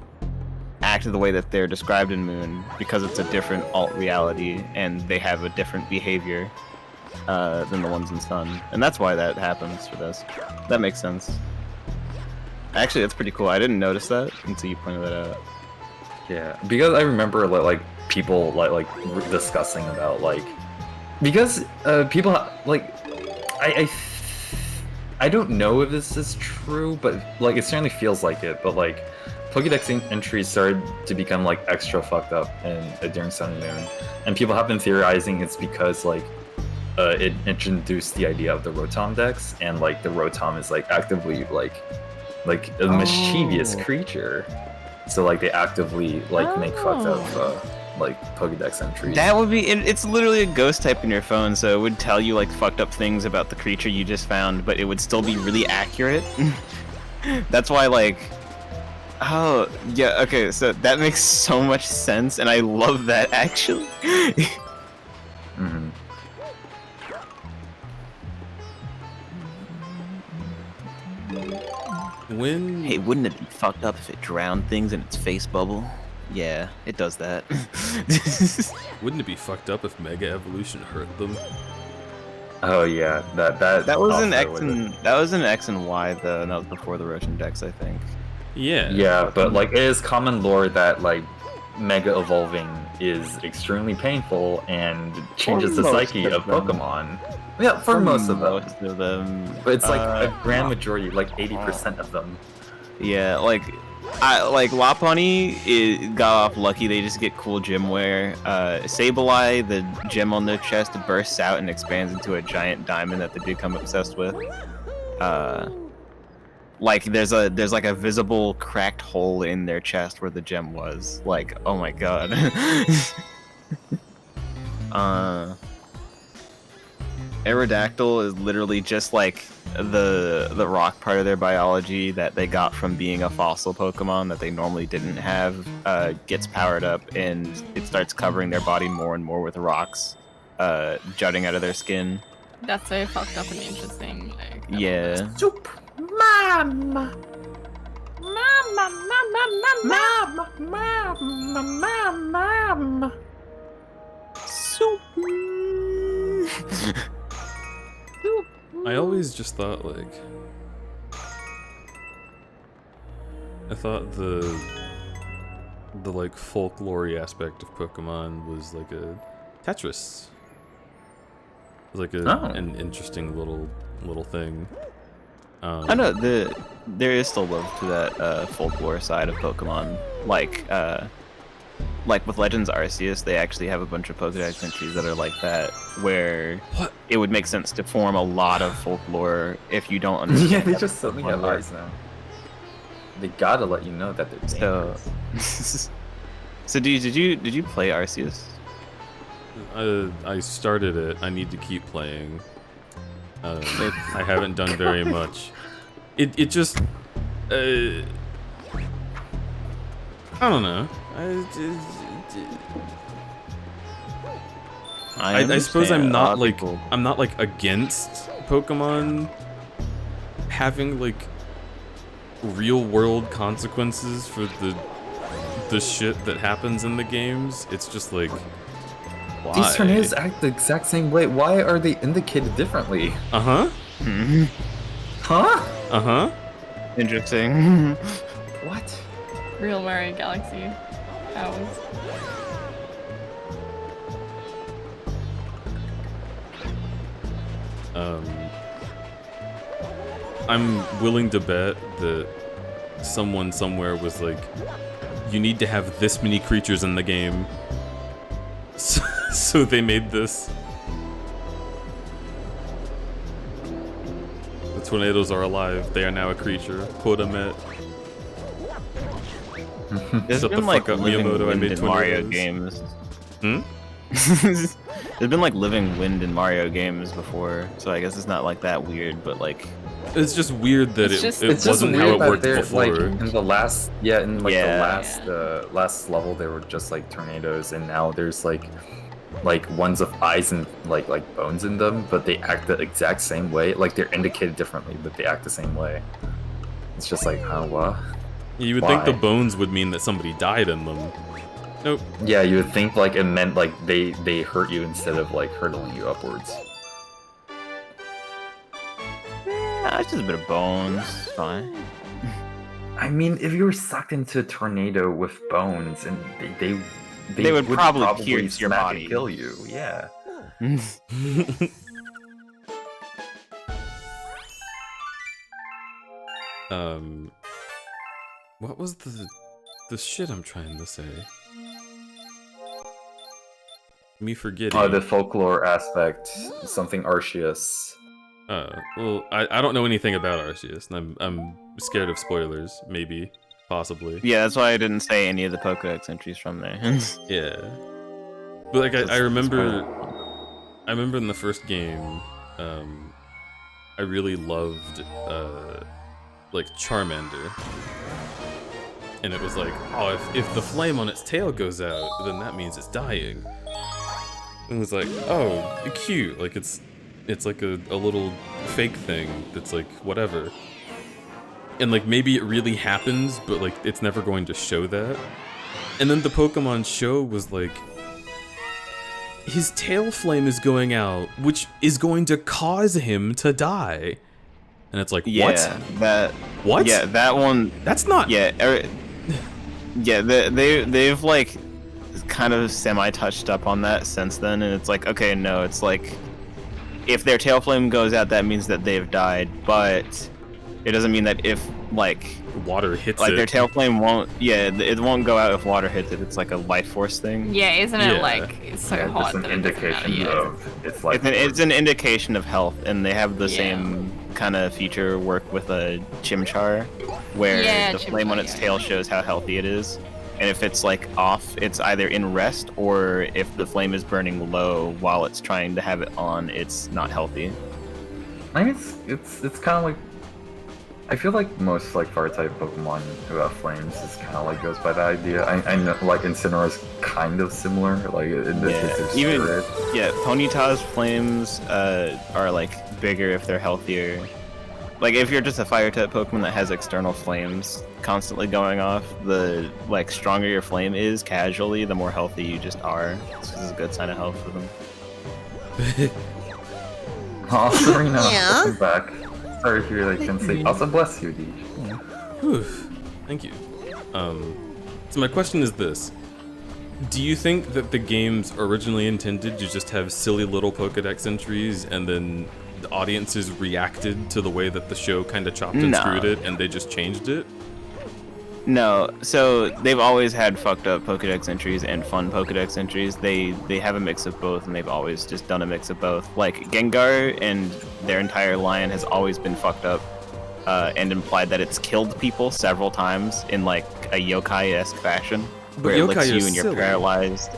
act the way that they're described in Moon because it's a different alt reality and they have a different behavior than the ones in Sun, and that's why that happens for this. That makes sense. Actually, that's pretty cool. I didn't notice that until you pointed that out. Yeah, because I remember like people like discussing about like because people like I don't know if this is true, but like it certainly feels like it. But like Pokédex entries started to become like extra fucked up during Sun and Moon, and people have been theorizing it's because like it introduced the idea of the Rotom Dex, and like the Rotom is like actively like a mischievous creature, so like they actively like make fucked up like Pokédex entries. That would be it's literally a ghost type in your phone, so it would tell you like fucked up things about the creature you just found, but it would still be really accurate. That's why like oh yeah, okay, so that makes so much sense and I love that actually. Mm-hmm. Hey, wouldn't it be fucked up if it drowned things in its face bubble? Yeah, it does that. Wouldn't it be fucked up if Mega Evolution hurt them? Oh yeah, that was an X and Y though, and that was before the Rotom Dex, I think. Yeah. Yeah, but like it is common lore that like Mega Evolving is extremely painful and changes the psyche of Pokemon. Yeah, for most of them. But it's like a grand majority, like 80% of them. Yeah, like Lopunny got off lucky. They just get cool gym wear. Sableye, the gem on their chest bursts out and expands into a giant diamond that they become obsessed with. Like there's like a visible cracked hole in their chest where the gem was. Like, oh my god. Aerodactyl is literally just like the rock part of their biology that they got from being a fossil Pokemon that they normally didn't have, gets powered up and it starts covering their body more and more with rocks jutting out of their skin. That's so fucked up and interesting. Like, yeah. Soup, mama, mama, mama, mama, mama, mama, mama. always just thought like the like folklore aspect of Pokemon was like a Tetris. It was like an interesting little thing. I know there is still love to that folklore side of Pokemon. Like with Legends Arceus, they actually have a bunch of Pokédex entries that are like that, where it would make sense to form a lot of folklore if you don't understand. Yeah, they just suddenly have eyes now. They gotta let you know that they're dangerous. So did you play Arceus? I started it. I need to keep playing. I haven't done very much. It just I don't know. I suppose I'm not like against Pokemon having like real world consequences for the shit that happens in the games. It's just like, why? These tornadoes act the exact same way. Why are they indicated differently? Uh-huh. Huh? Uh-huh. Interesting. What? Real Mario Galaxy. Hours. I'm willing to bet that someone somewhere was like, you need to have this many creatures in the game. So they made this. The tornadoes are alive. They are now a creature. Put them at. There's been like living wind in Mario games. Hmm? There's been like living wind in Mario games before, so I guess it's not like that weird, but like it's just weird that it wasn't how it worked before. Like in the last, the last level, there were just like tornadoes, and now there's like ones of eyes and like bones in them, but they act the exact same way. Like they're indicated differently, but they act the same way. It's just like, huh, what? You would think the bones would mean that somebody died in them. Nope. Yeah, you would think like it meant like they hurt you instead of like hurtling you upwards. It's just a bit of bones. It's fine. I mean, if you were sucked into a tornado with bones, and they would probably pierce your smack body and kill you. Yeah. What was the shit I'm trying to say? Me forgetting. Oh, the folklore aspect, something Arceus. Well, I don't know anything about Arceus, and I'm scared of spoilers. Maybe, possibly. Yeah, that's why I didn't say any of the Pokédex entries from there. Yeah, but like I remember in the first game, I really loved like Charmander. And it was like, oh, if the flame on its tail goes out, then that means it's dying. And it was like, oh, cute. Like it's like a little fake thing that's like whatever. And like maybe it really happens, but like it's never going to show that. And then the Pokemon show was like, his tail flame is going out, which is going to cause him to die. And it's like, what? What? Yeah, that one. That's not. Yeah. Yeah, they've like kind of semi-touched up on that since then, and it's like, okay, no, it's like if their tail flame goes out, that means that they've died, but it doesn't mean that if like water hits like it, their tail flame won't. Yeah, it won't go out if water hits it. It's like a life force thing. Yeah, isn't it like it's so hot it's an that indication of it's like it's an indication of health, and they have the same kind of feature work with a Chimchar, where the flame on its tail shows how healthy it is, and if it's like off, it's either in rest, or if the flame is burning low while it's trying to have it on, it's not healthy. I mean, it's kind of like, I feel like most like fire type Pokemon who have flames is kind of like goes by that idea. I know like Incineroar's kind of similar, like in this case it's spirit. Ponyta's flames are like bigger if they're healthier. Like if you're just a fire type Pokemon that has external flames constantly going off, the like stronger your flame is casually, the more healthy you just are. This is a good sign of health for them. Oh, Serena, Yeah? welcome back. Sorry to hear that you can say. Also, bless you, Deej. Whew. Thank you. So my question is this. Do you think that the games originally intended to just have silly little Pokedex entries and then the audiences reacted to the way that the show kind of chopped and No. screwed it and they just changed it? No, so they've always had fucked up Pokedex entries and fun Pokedex entries. They have a mix of both, and they've always just done a mix of both. Like Gengar and their entire line has always been fucked up, and implied that it's killed people several times in like a yokai-esque fashion, where it licks yokai are you and you're silly. paralyzed.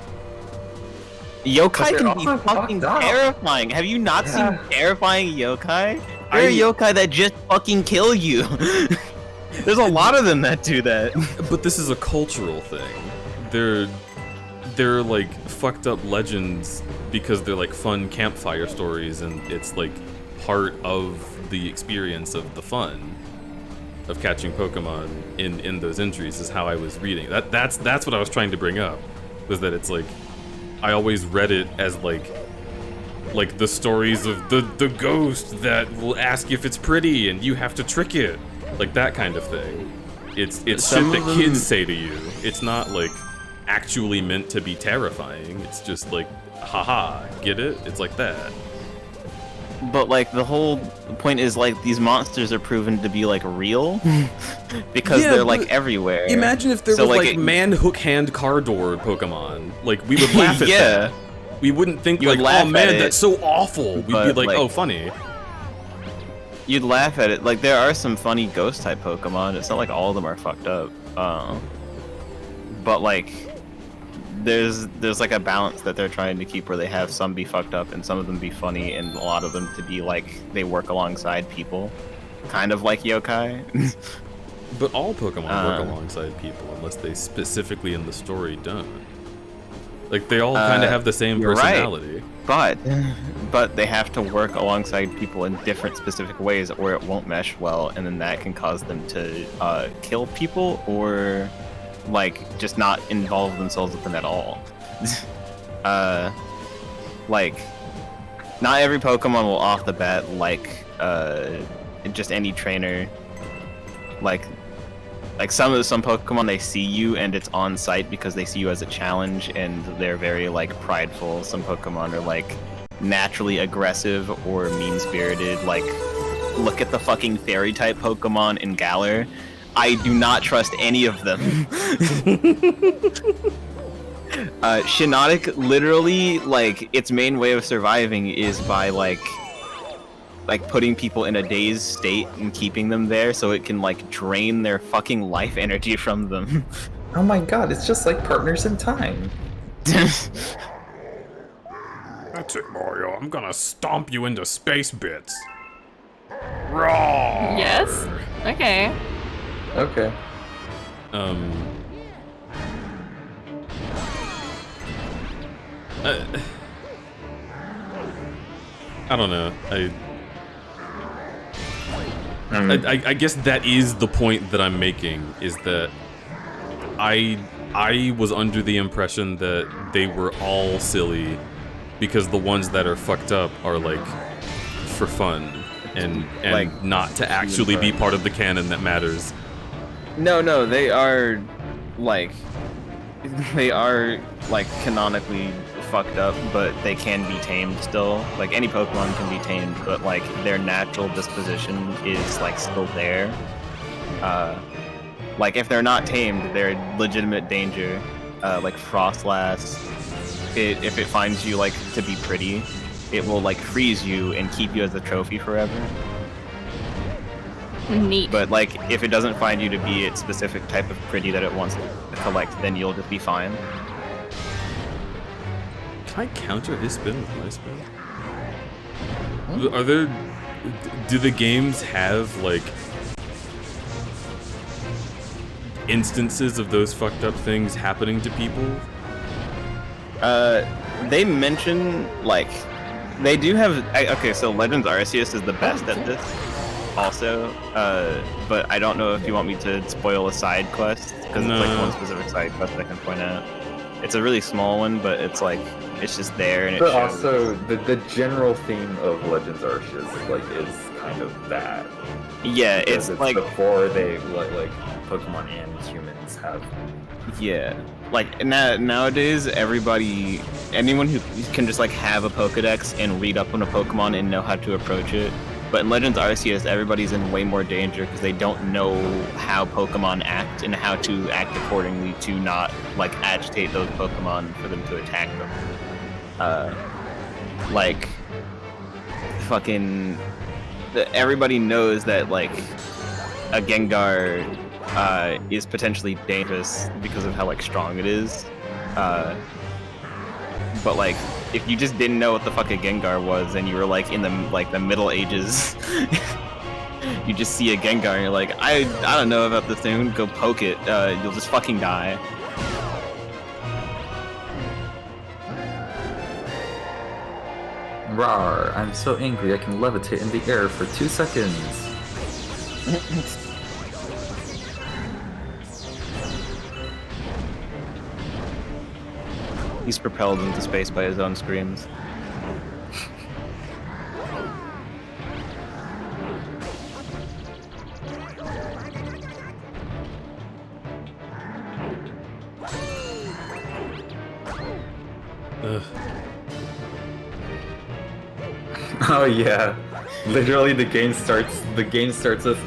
Yokai they're can be also fucking fucked up. terrifying. Have you not seen terrifying yokai? There are I- yokai that just fucking kill you. There's a lot of them that do that. But this is a cultural thing. They're like fucked up legends because they're like fun campfire stories, and it's like part of the experience of the fun of catching Pokemon in those entries is how I was reading. That's what I was trying to bring up, was that it's like I always read it as like the stories of the ghost that will ask if it's pretty and you have to trick it. Like that kind of thing. It's Some shit of that them- kids say to you. It's not like actually meant to be terrifying. It's just like, haha, get it? It's like that. But like the whole point is like these monsters are proven to be like real because Yeah, they're like but everywhere. Imagine if there So, was like, like it- man hook hand car door Pokemon. Like we would laugh at Yeah. that. We wouldn't think You would like, laugh oh at man, it, that's so awful. We'd be but, like, like- oh funny. You'd laugh at it. Like there are some funny ghost type Pokemon. It's not like all of them are fucked up. But like there's like a balance that they're trying to keep where they have some be fucked up and some of them be funny and a lot of them to be like they work alongside people. Kind of like yokai. But all Pokemon work Uh, alongside people unless they specifically in the story don't. Like they all kind of have the same you're right. personality. But they have to work alongside people in different specific ways or it won't mesh well and then that can cause them to kill people or like just not involve themselves with them at all. Like not every Pokemon will off the bat like just any trainer like some Pokemon they see you and it's on site because they see you as a challenge and they're very like prideful. Some Pokemon are like naturally aggressive or mean-spirited. Like look at the fucking fairy type Pokemon in Galar. I do not trust any of them. Shiinotic literally like its main way of surviving is by like putting people in a dazed state and keeping them there so it can like drain their fucking life energy from them. Oh my god, it's just like Partners in Time. That's it, Mario. I'm gonna stomp you into space bits. Raw. Yes? Okay. Okay. I don't know. I guess that is the point that I'm making, is that I was under the impression that they were all silly because the ones that are fucked up are like for fun and Like, not to actually be part of the canon that matters. No, they are like canonically fucked up, but they can be tamed still. Like any Pokemon can be tamed, but like their natural disposition is like still there. Like if they're not tamed, they're in legitimate danger. Like Frostlass, if it finds you like to be pretty, it will like freeze you and keep you as a trophy forever. Neat. But like if it doesn't find you to be its specific type of pretty that it wants to collect, then you'll just be fine. Can I counter his spin with my spin? Are there... Do the games have, like... instances of those fucked up things happening to people? They mention, like... They do have... Okay, so Legends Arceus is the best at this, also. But I don't know if you want me to spoil a side quest, because it's like one specific side quest I can point out. It's a really small one, but it's like It's just there and it But shows. also, the general theme of Legends Arceus like is kind of that. Yeah, Because it's like before they like Pokemon and humans have. yeah, like nowadays anyone who can just like have a Pokedex and read up on a Pokemon and know how to approach it. But in Legends Arceus, everybody's in way more danger because they don't know how Pokemon act and how to act accordingly to not like agitate those Pokemon for them to attack them. Like fucking everybody knows that like a Gengar is potentially dangerous because of how like strong it is. But like if you just didn't know what the fuck a Gengar was and you were like in the Middle Ages, you just see a Gengar and you're like, I don't know about this thing, go poke it, you'll just fucking die. Rawr, I'm so angry I can levitate in the air for 2 seconds. He's propelled into space by his own screams. Oh yeah, literally the game starts with,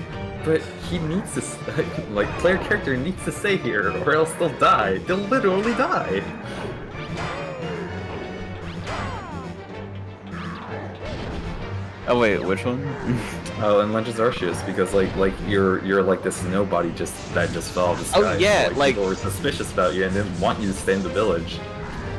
but he needs to, like, player character needs to stay here or else they'll die. They'll literally die. Oh wait, which one? Oh, and Legends Arceus, because like you're like this nobody that just fell out of the sky. Oh yeah, like people were suspicious about you and didn't want you to stay in the village.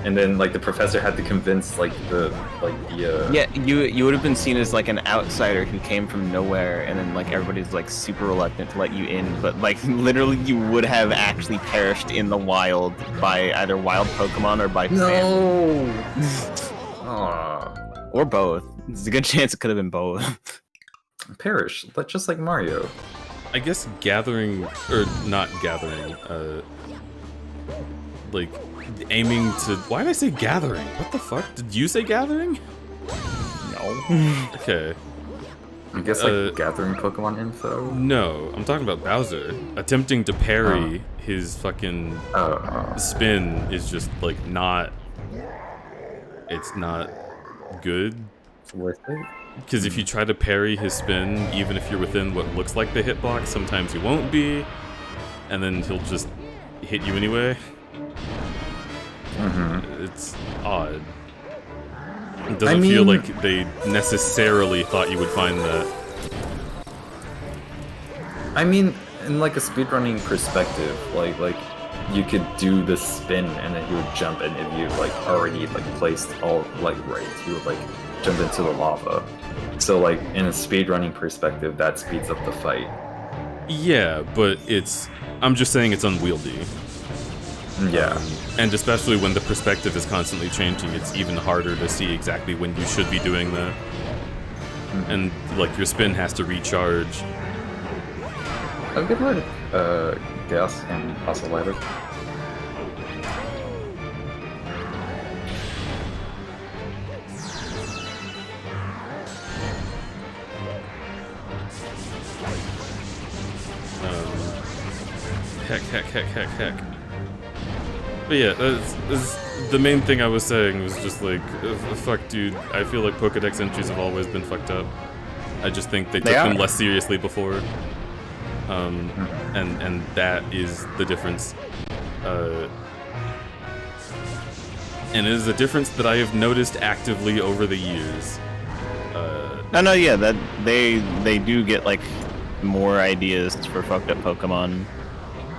And then like the professor had to convince yeah, you would have been seen as like an outsider who came from nowhere, and then like everybody's like super reluctant to let you in, but like literally you would have actually perished in the wild by either wild Pokemon or by no. Or both. There's a good chance it could have been both. Perish, just like Mario. I guess gathering, or not gathering, like aiming to. Why did I say gathering? What the fuck? Did you say gathering? No. Okay. I guess like gathering Pokemon info? No, I'm talking about Bowser. Attempting to parry his fucking spin is just like not. It's not good. Worth it? Because if you try to parry his spin, even if you're within what looks like the hitbox, sometimes you won't be, and then he'll just hit you anyway. It's odd. It doesn't feel like they necessarily thought you would find that. I mean, in like a speedrunning perspective, like you could do the spin and then he would jump, and if you like already like placed all like right, he would like jump into the lava. So like in a speedrunning perspective, that speeds up the fight. Yeah, but I'm just saying it's unwieldy. Yeah. And especially when the perspective is constantly changing, it's even harder to see exactly when you should be doing that. And like your spin has to recharge. Oh, good word. Gas and also lighter. Heck. But yeah, that's the main thing I was saying was just like, fuck dude, I feel like Pokedex entries have always been fucked up. I just think they took them less seriously before. And that is the difference. And it is a difference that I have noticed actively over the years. Yeah, that they do get like more ideas for fucked up Pokemon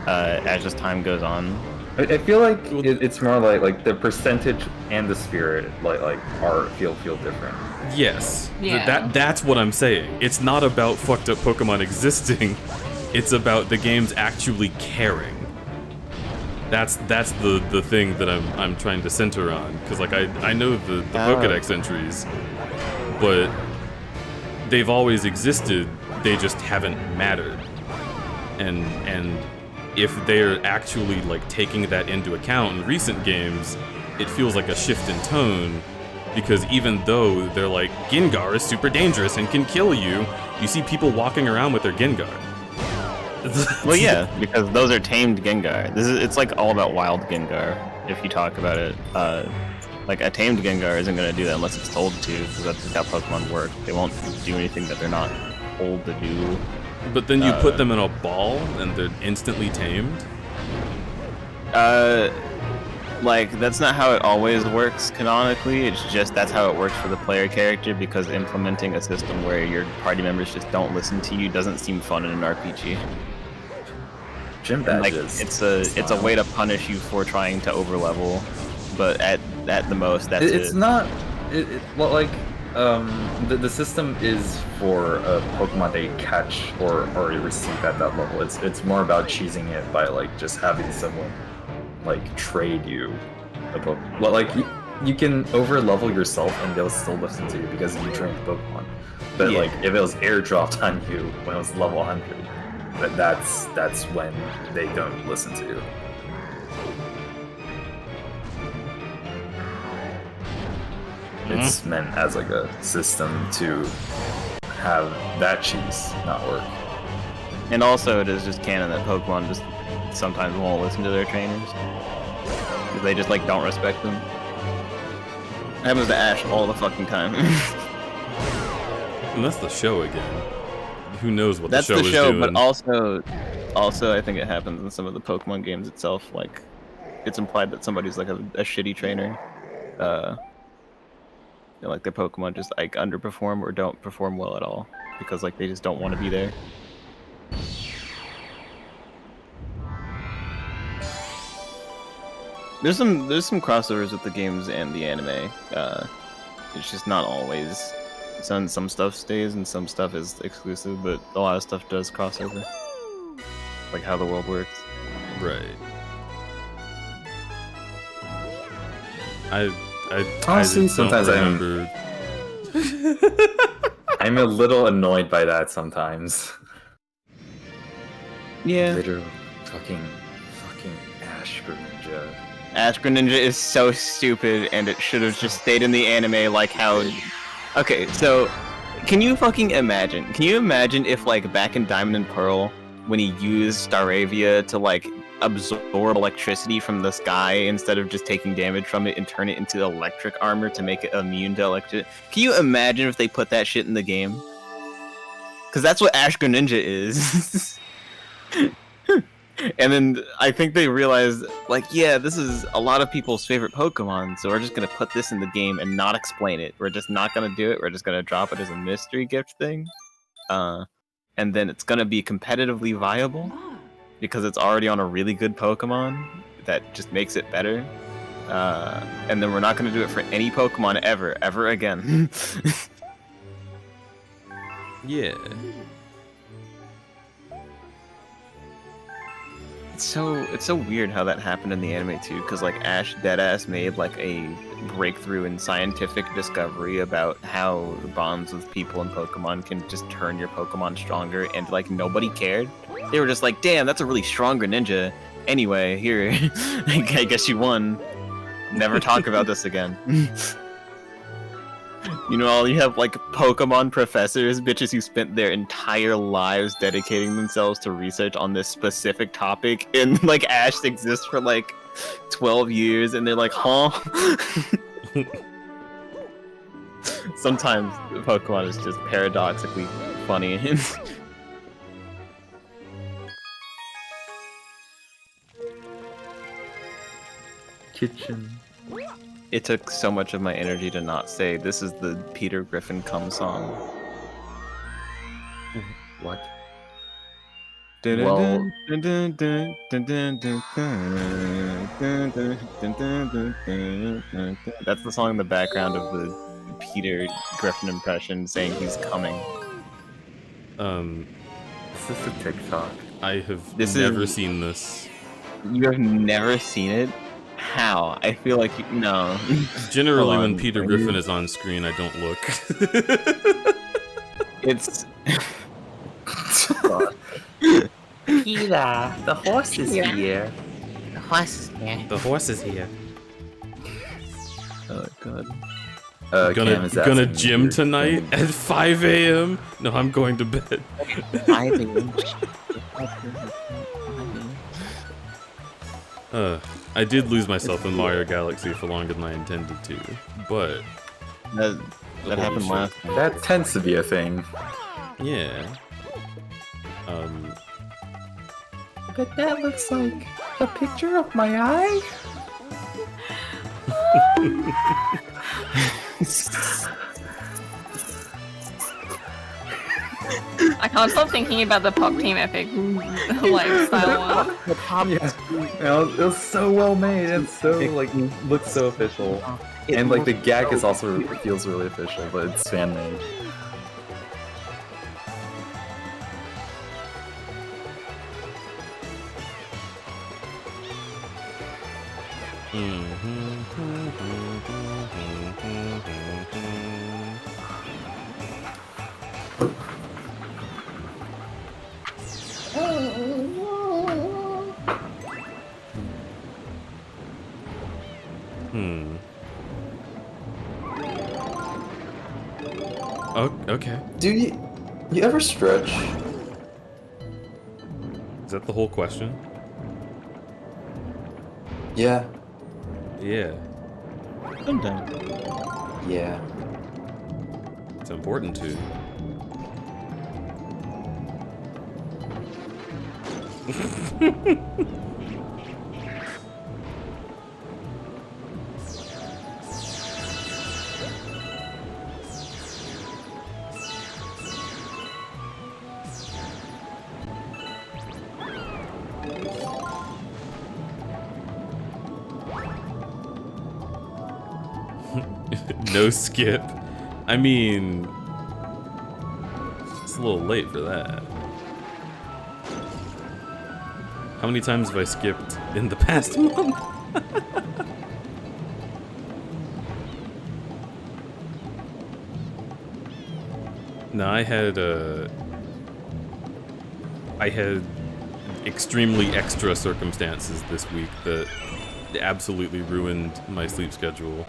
as just time goes on. I feel like it's more like the percentage and the spirit feel different. Yes. Yeah. That's what I'm saying. It's not about fucked up Pokemon existing. It's about the games actually caring. That's the thing that I'm trying to center on, because like I know the Pokedex entries, but they've always existed. They just haven't mattered. And if they're actually like taking that into account in recent games, it feels like a shift in tone, because even though they're like, Gengar is super dangerous and can kill you, you see people walking around with their Gengar. Well, yeah, because those are tamed Gengar. It's like all about wild Gengar, if you talk about it. Like, a tamed Gengar isn't going to do that unless it's told to, because that's just how Pokemon work. They won't do anything that they're not told to do. But then you put them in a ball, and they're instantly tamed? Like, that's not how it always works canonically. It's just that's how it works for the player character, because implementing a system where your party members just don't listen to you doesn't seem fun in an RPG. Gym Like, badges. it's a way to punish you for trying to overlevel, but at the most, that's It's not. Well, like, the system is for a Pokemon they catch or receive at that level. It's more about cheesing it by like just having someone like trade you a Pokemon. Well, like you can over level yourself and they'll still listen to you because you trained Pokemon. But like if it was airdropped on you when it was level 100, that's when they don't listen to you. It's meant as like a system to have that cheese not work. And also, it is just canon that Pokemon just sometimes won't listen to their trainers. They just like don't respect them. It happens to Ash all the fucking time. And that's the show again. Who knows what That's the show the is show, doing. but also I think it happens in some of the Pokemon games itself. Like, it's implied that somebody's like a shitty trainer. You know, like their Pokemon just like underperform or don't perform well at all because like they just don't want to be there. There's some crossovers with the games and the anime. It's just not always. Some stuff stays and some stuff is exclusive, but a lot of stuff does cross over. Like how the world works. Right. Honestly, I sometimes I'm a little annoyed by that sometimes. Yeah. Literal fucking Ash Greninja. Ash Greninja is so stupid, and it should have just stayed in the anime like how... Okay, so, can you fucking imagine? Can you imagine if, like, back in Diamond and Pearl, when he used Staravia to, like, absorb electricity from the sky instead of just taking damage from it and turn it into electric armor to make it immune to electric... Can you imagine if they put that shit in the game? Because that's what Ash Greninja is. And then I think they realized, like, yeah, this is a lot of people's favorite Pokemon, so we're just gonna put this in the game and not explain it. We're just not gonna do it. We're just gonna drop it as a mystery gift thing. And then it's gonna be competitively viable because it's already on a really good Pokemon that just makes it better. And then we're not gonna do it for any Pokemon ever again. Yeah. It's so weird how that happened in the anime too, because like Ash deadass made like a breakthrough in scientific discovery about how bonds with people and Pokemon can just turn your Pokemon stronger, and like nobody cared. They were just like, damn, that's a really strong Greninja. Anyway, here, I guess you won. Never talk about this again. You know, you have like Pokemon professors, bitches who spent their entire lives dedicating themselves to research on this specific topic, and like Ash exists for like 12 years, and they're like, huh? Sometimes Pokemon is just paradoxically funny. Kitchen. It took so much of my energy to not say, this is the Peter Griffin Come song. What? Well, that's the song in the background of the Peter Griffin impression saying he's coming. Is this a TikTok? I have never seen this. You have never seen it? How? I feel like no. Generally, when Peter Griffin is on screen, I don't look. It's Peter, the horse is here. The horse is here. The horse is here. good. Gonna gym tonight at 5 a.m. No, I'm going to bed. 5 a.m. I did lose myself in Mario Galaxy for longer than I intended to, but that happened last time. That tends to be a thing. Yeah. But that looks like a picture of my eye. I can't stop thinking about the Pop Team Epic lifestyle one. The pop, it was so well made. It's so like looks so official, and like the gag is also feels really official, but it's fan made. Okay. Do you ever stretch? Is that the whole question? Yeah. Yeah. Sometimes. Yeah. It's important to. No skip. I mean, it's a little late for that. How many times have I skipped in the past month? No, I had extremely extra circumstances this week that absolutely ruined my sleep schedule.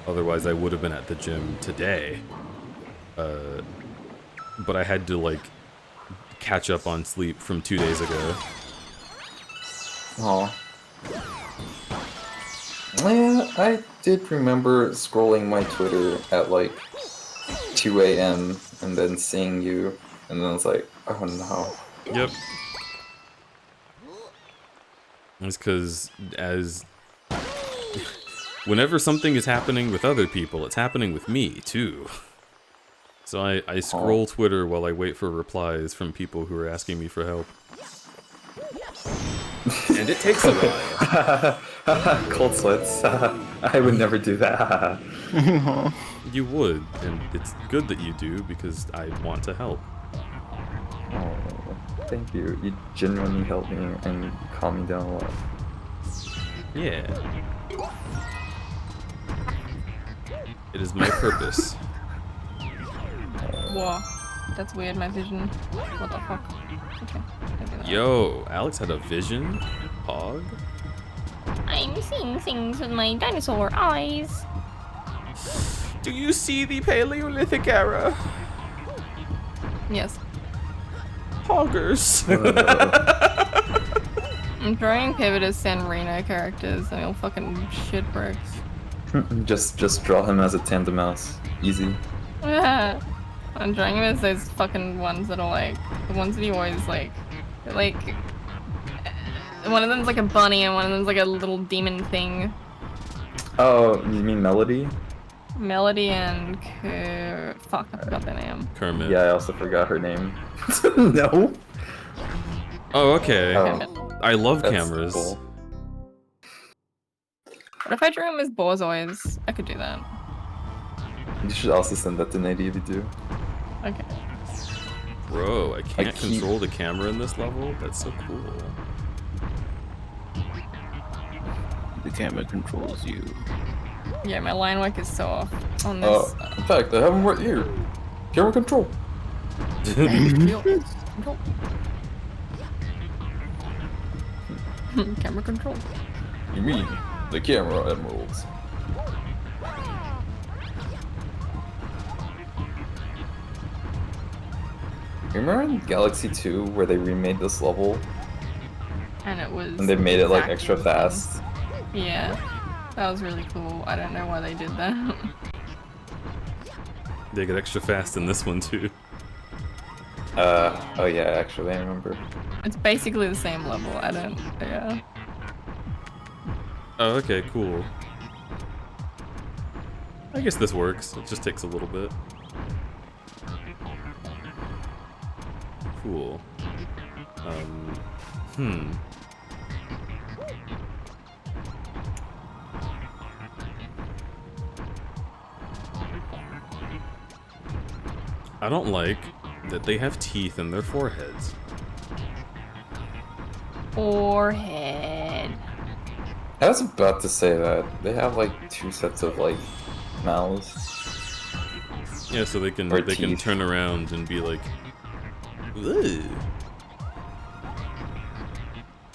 Otherwise, I would have been at the gym today. But I had to, like, catch up on sleep from 2 days ago. Oh. Yeah, I did remember scrolling my Twitter at, like, 2 a.m. and then seeing you, and then I was like, oh no. Yep. It's because whenever something is happening with other people, it's happening with me, too. So I scroll Twitter while I wait for replies from people who are asking me for help. And it takes a while. Cold sweats. I would never do that. You would, and it's good that you do, because I want to help. Oh, thank you. You genuinely helped me and calmed me down a lot. Yeah. It is my purpose. Whoa. That's weird, my vision. What the fuck? Okay. Yo, Alex had a vision? Pog? I'm seeing things with my dinosaur eyes. Do you see the Paleolithic era? Yes. Hoggers. I'm trying Pivot as San Reno characters and he'll fucking shit bricks. just draw him as a tandem mouse. Easy. I'm drawing him as those fucking ones that are like, the ones that you always like, one of them's like a bunny and one of them's like a little demon thing. Oh, you mean Melody? Melody and fuck, I forgot their name. Kermit. Yeah, I also forgot her name. No. Oh, okay. Kermit. I love That's cameras. cool. What if I drew him as Borzois? I could do that. You should also send that to Nady if you do. Okay. Bro, I can't control the camera in this level? That's so cool. The camera controls you. Yeah, my line work is so off on this. In fact, I have him right here. Camera control. Control. Camera control. You mean the camera emeralds? remember in Galaxy 2 where they remade this level? And it was. And they made it like exactly extra the same. fast. Yeah, that was really cool. I don't know why they did that. They get extra fast in this one too. Oh yeah, actually I remember. It's basically the same level. I don't. Yeah. Oh, okay, cool. I guess this works. It just takes a little bit. Cool. I don't like that they have teeth in their foreheads. Forehead. I was about to say that. They have like 2 sets of like mouths. Yeah, so they can Or can teeth. turn around and be like, "Ugh."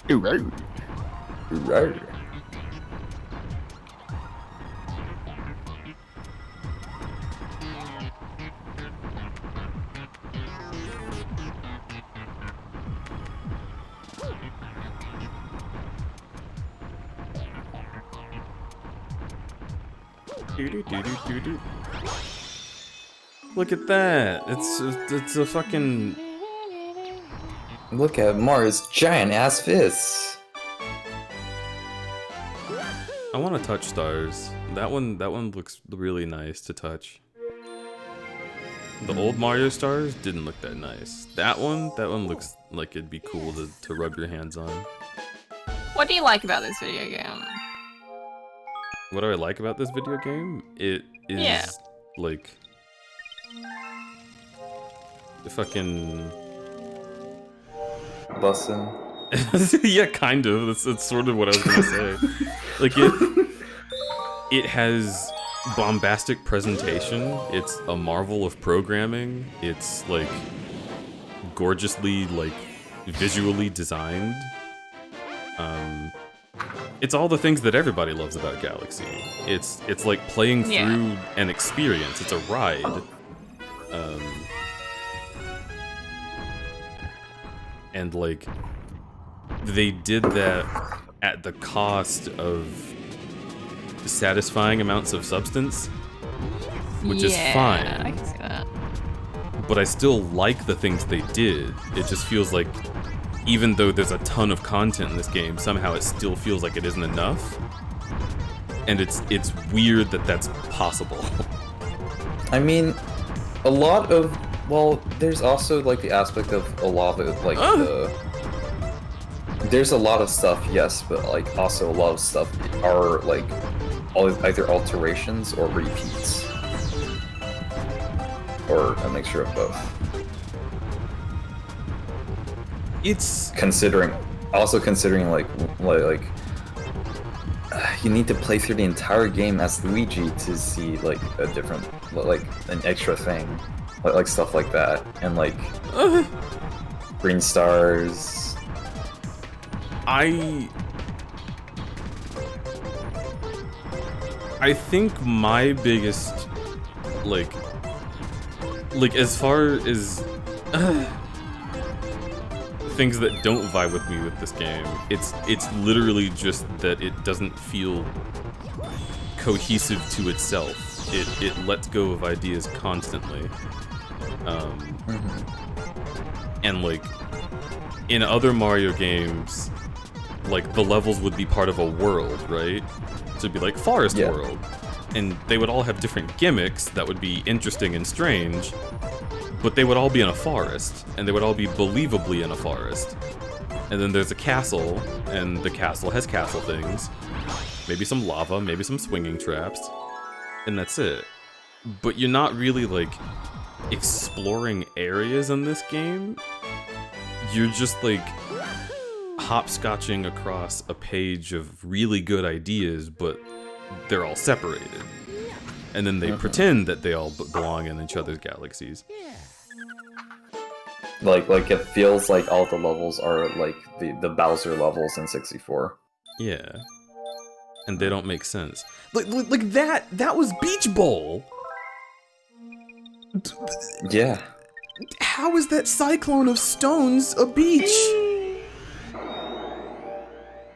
Right. Doo-doo-doo-doo-doo-doo. Look at that! It's a fucking. Look at Mario's giant ass fists. I want to touch stars. That one looks really nice to touch. The old Mario stars didn't look that nice. That one looks like it'd be cool to rub your hands on. What do you like about this video game? What do I like about this video game? It is Yeah. like the fucking Bussin'. yeah, kind of. That's sort of what I was gonna say. Like it has bombastic presentation. It's a marvel of programming. It's like gorgeously like visually designed. It's all the things that everybody loves about Galaxy. It's like playing through an experience. It's a ride. And like they did that at the cost of satisfying amounts of substance, which is fine. I can see that. But I still like the things they did. It just feels like even though there's a ton of content in this game, somehow it still feels like it isn't enough. And it's weird that that's possible. I mean, a lot of, well, there's also like the aspect of a lot of like there's a lot of stuff, yes, but like also a lot of stuff are like either alterations or repeats. Or a mixture of both. It's considering like you need to play through the entire game as Luigi to see like a different, like an extra thing, like stuff like that, and like green stars. I think my biggest like as far as things that don't vibe with me with this game, it's literally just that it doesn't feel cohesive to itself. It lets go of ideas constantly. And like in other Mario games, like the levels would be part of a world, right? So it'd be like Forest World. And they would all have different gimmicks that would be interesting and strange, but they would all be in a forest, and they would all be believably in a forest. And then there's a castle, and the castle has castle things. Maybe some lava, maybe some swinging traps, and that's it. But you're not really, like, exploring areas in this game. You're just, like, hopscotching across a page of really good ideas, but they're all separated. And then they pretend that they all belong in each other's galaxies. Like it feels like all the levels are like the Bowser levels in 64. Yeah. And they don't make sense. Like that was Beach Bowl! Yeah. How is that cyclone of stones a beach?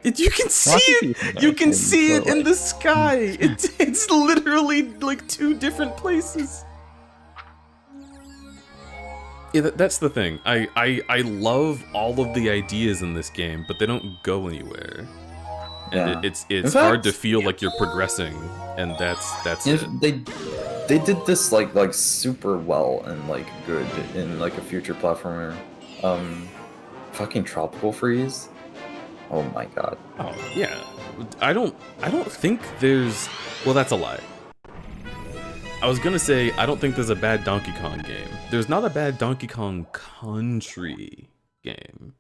You can see it. You can see it in the sky. It's literally like two different places. Yeah, that's the thing. I love all of the ideas in this game, but they don't go anywhere. And it's hard to feel like you're progressing, and that's it. They did this like super well and like good in like a future platformer. Fucking Tropical Freeze. Oh my god. Oh yeah. I don't think there's. Well, that's a lie. I was gonna say I don't think there's a bad Donkey Kong game. There's not a bad Donkey Kong Country game.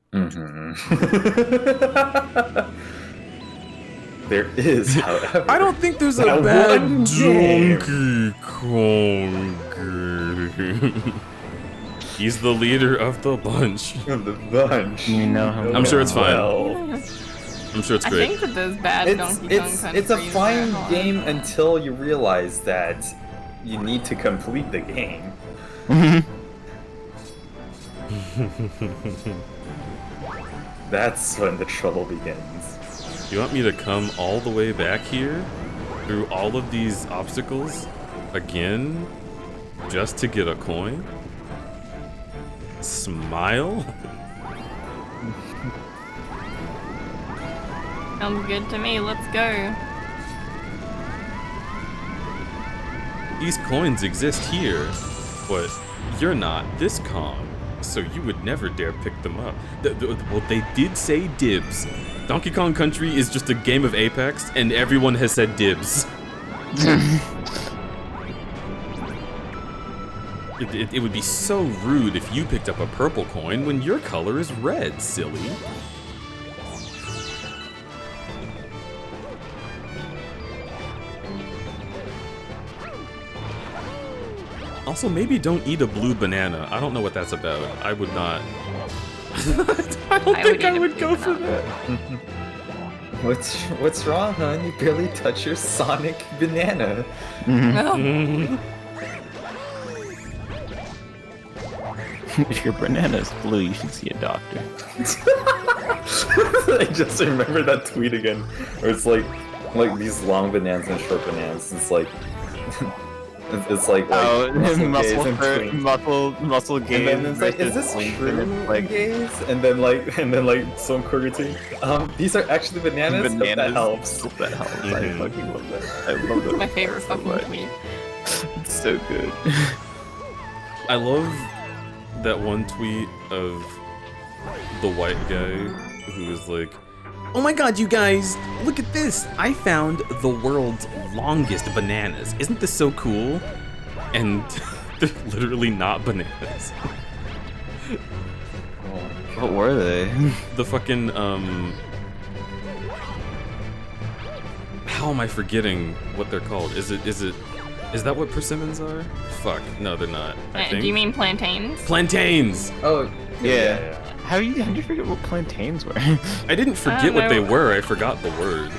There is, however. I don't think there's a bad Donkey Kong game. He's the leader of the bunch. You know how I'm sure it's fine. I'm sure it's great. I think that there's bad Donkey Kong Country. It's a fine game until you realize that you need to complete the game. That's when the trouble begins. You want me to come all the way back here through all of these obstacles again just to get a coin? Smile? Sounds good to me. Let's go. These coins exist here, but you're not this Kong, so you would never dare pick them up. Well, they did say dibs. Donkey Kong Country is just a game of Apex, and everyone has said dibs. It would be so rude if you picked up a purple coin when your color is red, silly. Also, maybe don't eat a blue banana. I don't know what that's about. I would not. I don't think I would go for that. What's wrong, hon? You barely touch your Sonic banana. If your banana's blue, you should see a doctor. I just remember that tweet again, where it's like these long bananas and short bananas. It's like muscle gaze. And then it's like, is this true gaze? And then some quirky. These are actually bananas. Hope that helps. That helps. I fucking love that. I love that. My favorite fucking tweet. It's so good. I love that one tweet of the white guy who was like, "Oh my god, you guys, look at this! I found the world's longest bananas. Isn't this so cool?" And they're literally not bananas. What were they? The fucking, how am I forgetting what they're called? Is that what persimmons are? Fuck, no, they're not. I think. Do you mean plantains? Plantains! Oh, yeah. How did you forget what plantains were? I didn't forget what they were, I forgot the word.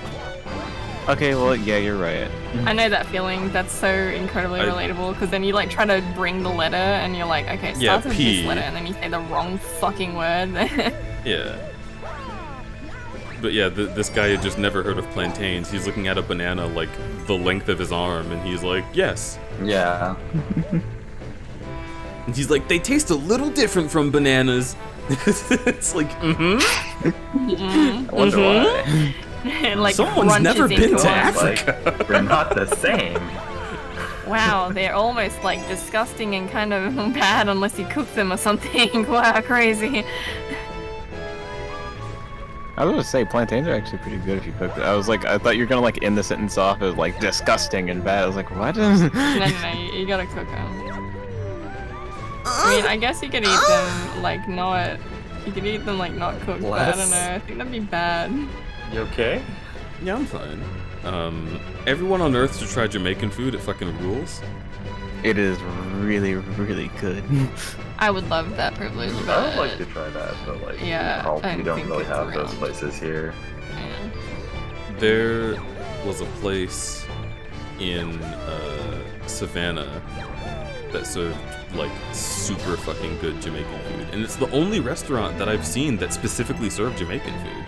Okay, well, yeah, you're right. I know that feeling. That's so incredibly relatable, because then you like try to bring the letter and you're like, okay, it starts with this letter, and then you say the wrong fucking word. Yeah. But yeah, this guy had just never heard of plantains. He's looking at a banana like the length of his arm, and he's like, yes. Yeah. And he's like, they taste a little different from bananas. It's like, I wonder why. Like someone's never been to Africa. Like, they're not the same. Wow, they're almost like disgusting and kind of bad unless you cook them or something. Wow, crazy. I was gonna say plantains are actually pretty good if you cook them. I thought you were gonna like end the sentence off as like disgusting and bad. I was like, what? No, you gotta cook them. I mean, I guess you could eat them like not. You could eat them like not cooked, but I don't know. I think that'd be bad. You okay? Yeah, I'm fine. Everyone on Earth should try Jamaican food. It fucking rules. It is really, really good. I would love that privilege, but I would like to try that, but like, yeah, we don't really have those places here. Yeah. There was a place in Savannah that served like super fucking good Jamaican food, and it's the only restaurant that I've seen that specifically served Jamaican food.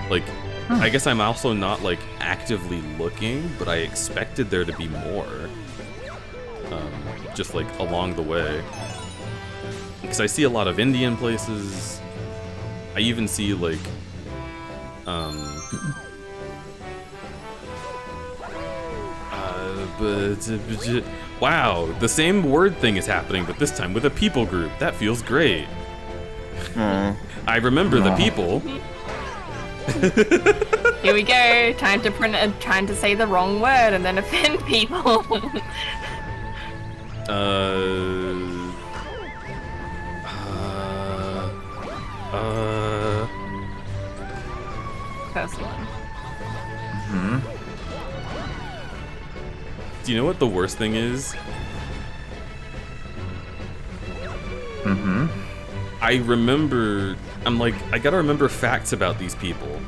Like, I guess I'm also not like actively looking, but I expected there to be more. Just like along the way, because I see a lot of Indian places. I even see like, wow, the same word thing is happening, but this time with a people group. That feels great. I remember the people. Here we go. Trying to say the wrong word and then offend people. First one. Do you know what the worst thing is? I remember, I'm like, I gotta remember facts about these people.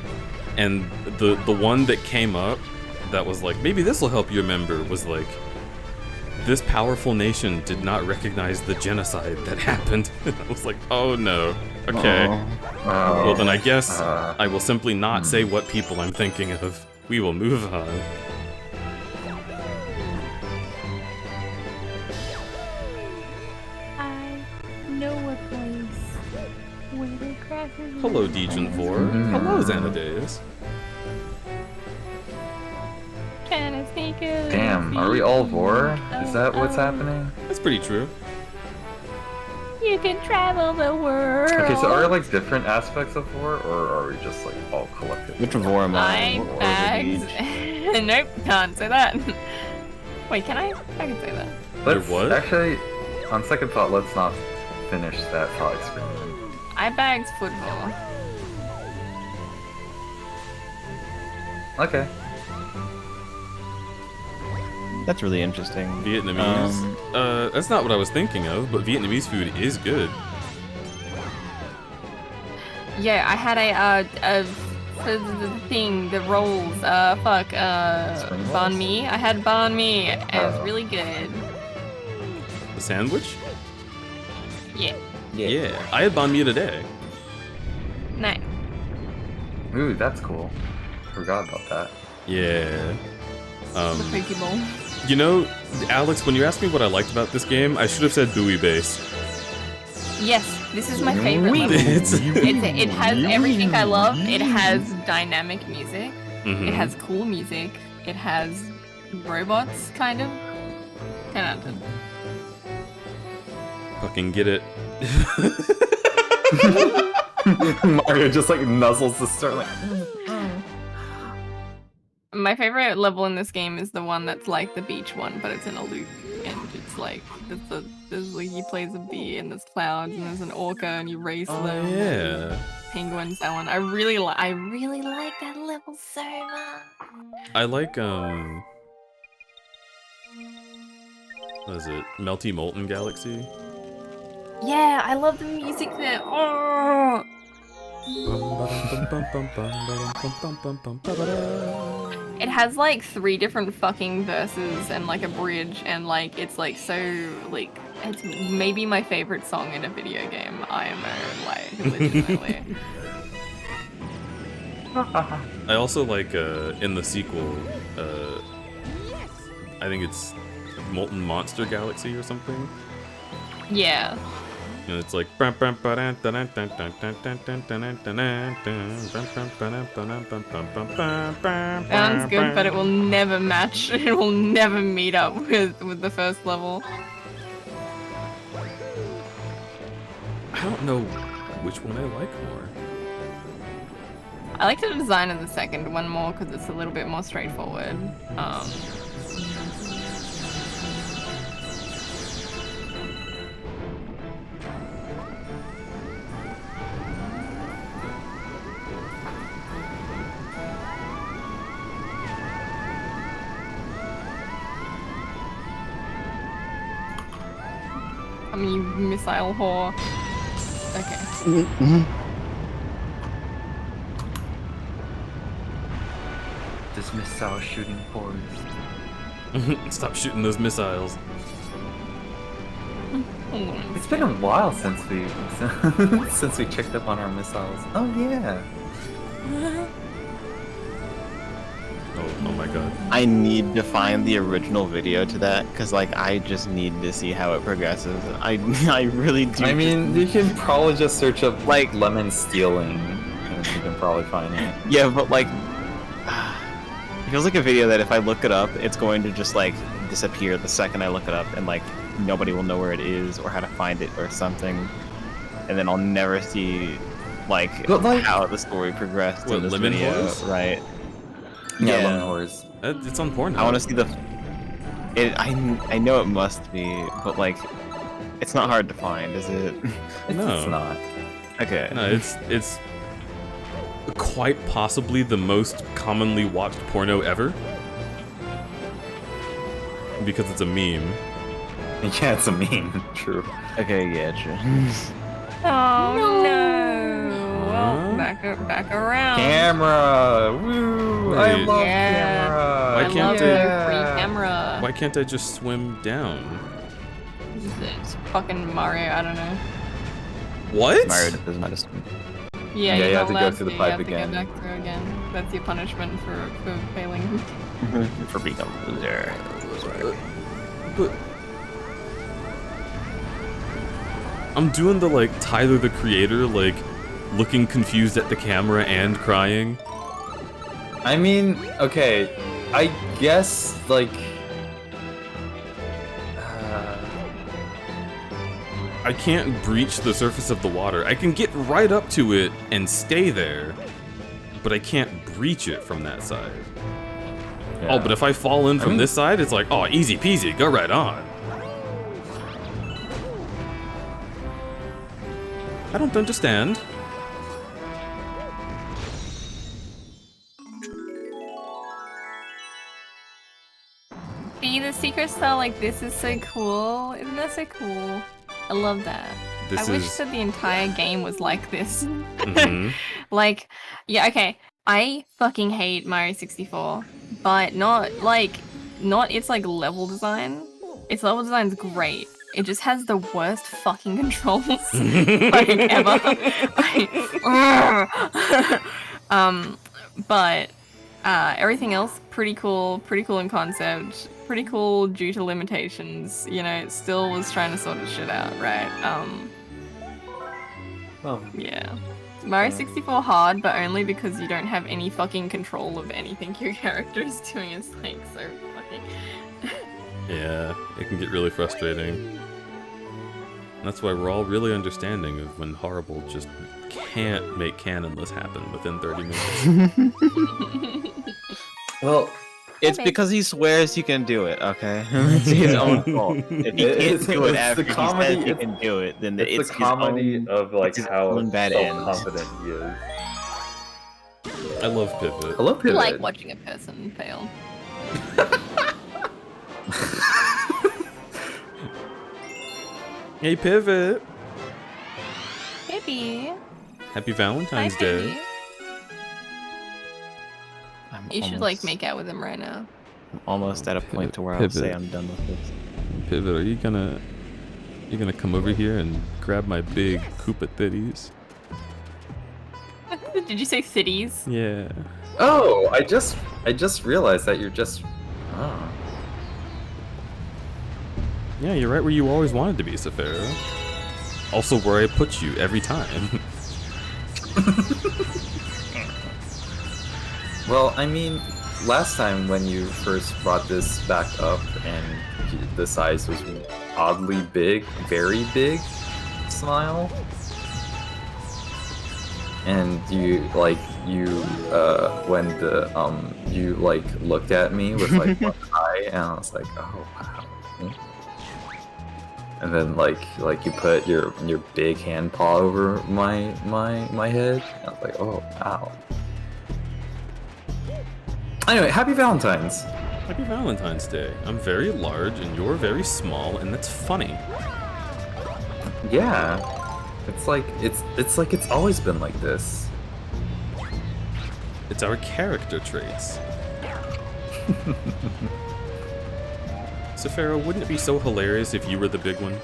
And the one that came up that was like, maybe this will help you remember, was like, this powerful nation did not recognize the genocide that happened. I was like, oh no. Okay. Well then I guess I will simply not say what people I'm thinking of. We will move on. I know a place where the crackers. Hello, Dejan 4. Hello, Xanades. Can I sneak a Damn, are we all Vor? Is that what's happening? That's pretty true. You can travel the world. Okay, so are there like different aspects of Vor, or are we just like all collective? Which Vor am I? Bags. Nope, can't say that. Wait, can I? I can say that. Let's actually, on second thought, let's not finish that thought experiment. I bags football. Okay. That's really interesting. Vietnamese? That's not what I was thinking of, but Vietnamese food is good. Yeah, I had the thing, the rolls, banh mi. I had banh mi. It was really good. The sandwich? Yeah. Yeah. I had banh mi today. Nice. Ooh, that's cool. Forgot about that. Yeah. The Pokeball. You know, Alex, when you asked me what I liked about this game, I should have said buoy base. Yes, this is my favorite level. It has everything I love. It has dynamic music. It has cool music. It has robots, kind of. 10 out of 10. Fucking get it. Mario just like nuzzles the star like. My favorite level in this game is the one that's like the beach one, but it's in a loop, and it's like there's like you play as a bee and there's clouds and there's an orca and you race them. Yeah. Penguins, that one. I really like that level so much. I like what is it? Melty Molten Galaxy? Yeah, I love the music there. Oh. It has like 3 different fucking verses and like a bridge, and like it's like so like it's maybe my favorite song in a video game. IMO, like legitimately. I also like in the sequel, I think it's Molten Monster Galaxy or something. Yeah. And it's like sounds good, but it will never match. It will never meet up with the first level. I don't know which one I like more. I like the design of the second one more because it's a little bit more straightforward. I mean, you missile whore. Okay. This missile shooting forest. Stop shooting those missiles. It's been a while since we since we checked up on our missiles. Oh yeah. Oh my god. I need to find the original video to that because like I just need to see how it progresses. I really do. I mean, you can probably just search up like lemon stealing, and you can probably find it. Yeah, but like, it feels like a video that if I look it up, it's going to just like disappear the second I look it up, and like nobody will know where it is or how to find it or something, and then I'll never see like how the story progressed in this Lemon video, Whores? right? Yeah, Lemon Whores. It's on Pornhub. I want to see the. I know it must be, but like, it's not hard to find, is it? No. It's not. Okay. No, it's quite possibly the most commonly watched porno ever. Because it's a meme. Yeah, it's a meme. True. Okay, yeah, true. Oh no! Well, back around. Camera! Woo! I Wait. love Yeah. camera! Why I can't love I? free camera. Why can't I just swim down? It's fucking Mario, I don't know. What? Mario doesn't matter. Yeah, you you're have to not go allowed through the to, pipe you have again. to go back through again. That's your punishment for failing. For being a loser. But I'm doing the like Tyler the Creator, like looking confused at the camera and crying. I mean, okay, I guess like I can't breach the surface of the water. I can get right up to it and stay there, but I can't breach it from that side. Yeah. Oh, but if I fall in from this side, it's like, oh, easy peasy, go right on. I don't understand. See, the secret style like this is so cool. Isn't that so cool? I love that. This I wish is- that the entire game was like this. Mhm. Like, yeah, okay. I fucking hate Mario 64, but not its like level design. Its level design's great. It just has the worst fucking controls like ever. But everything else pretty cool in concept, pretty cool due to limitations. You know, it still was trying to sort of shit out, right? Yeah. Mario 64 hard, but only because you don't have any fucking control of anything your character is doing. It's like so fucking. Yeah, it can get really frustrating. That's why we're all really understanding of when Horrible just can't make canonless happen within 30 minutes. Well, it's because he swears he can do it, okay? It's his own fault. If he can't do it after he says he can do it, then it's the comedy his own, of like his how own bad end. self-confident he is. I love Pivot. I love I Pivot. like watching a person fail. Hey, Pivot! Baby. Happy Valentine's Hi, Day. baby. You should like make out with him right now. I'm almost at a point to where I'll Pivot. say I'm done with this. Pivot, are you gonna come over here and grab my big Koopa titties? Did you say cities? Yeah. Oh, I just realized that you're just. Oh. Yeah, you're right where you always wanted to be, Saphira. Also where I put you every time. Well, I mean, last time when you first brought this back up and the size was oddly big, very big, smile, and you when the you like looked at me with like one eye, and I was like, oh wow. And then like you put your big hand paw over my head. I was like, oh wow. Anyway, happy Valentine's. Happy Valentine's Day. I'm very large and you're very small, and that's funny. Yeah. It's like it's always been like this. It's our character traits. Saphira, wouldn't it be so hilarious if you were the big one?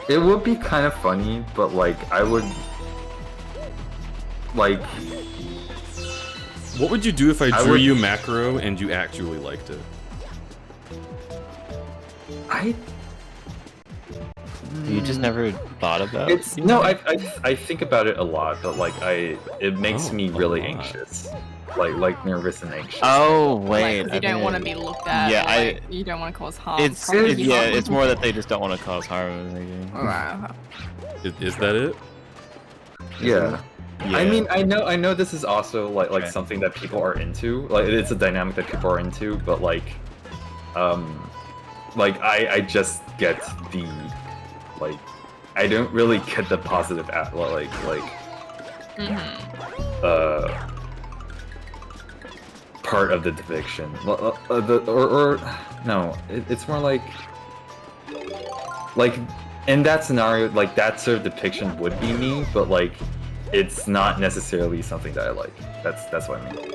It would be kind of funny, but like I would like. What would you do if I drew would- you macro and you actually liked it? You just never thought about It's no, I think about it a lot, but like it makes me really anxious, like nervous and anxious. Oh wait, Like, you don't want to be looked at. Yeah, like, you don't want to cause harm. It's more that they just don't want to cause harm. Wow. Is that it? Yeah. Yeah. I mean, I know this is also like something that people are into. Like it's a dynamic that people are into, but like I just get the like I don't really get the positive part of the depiction. No, it's more like in that scenario, like that sort of depiction would be me, but like it's not necessarily something that I like. That's what I mean.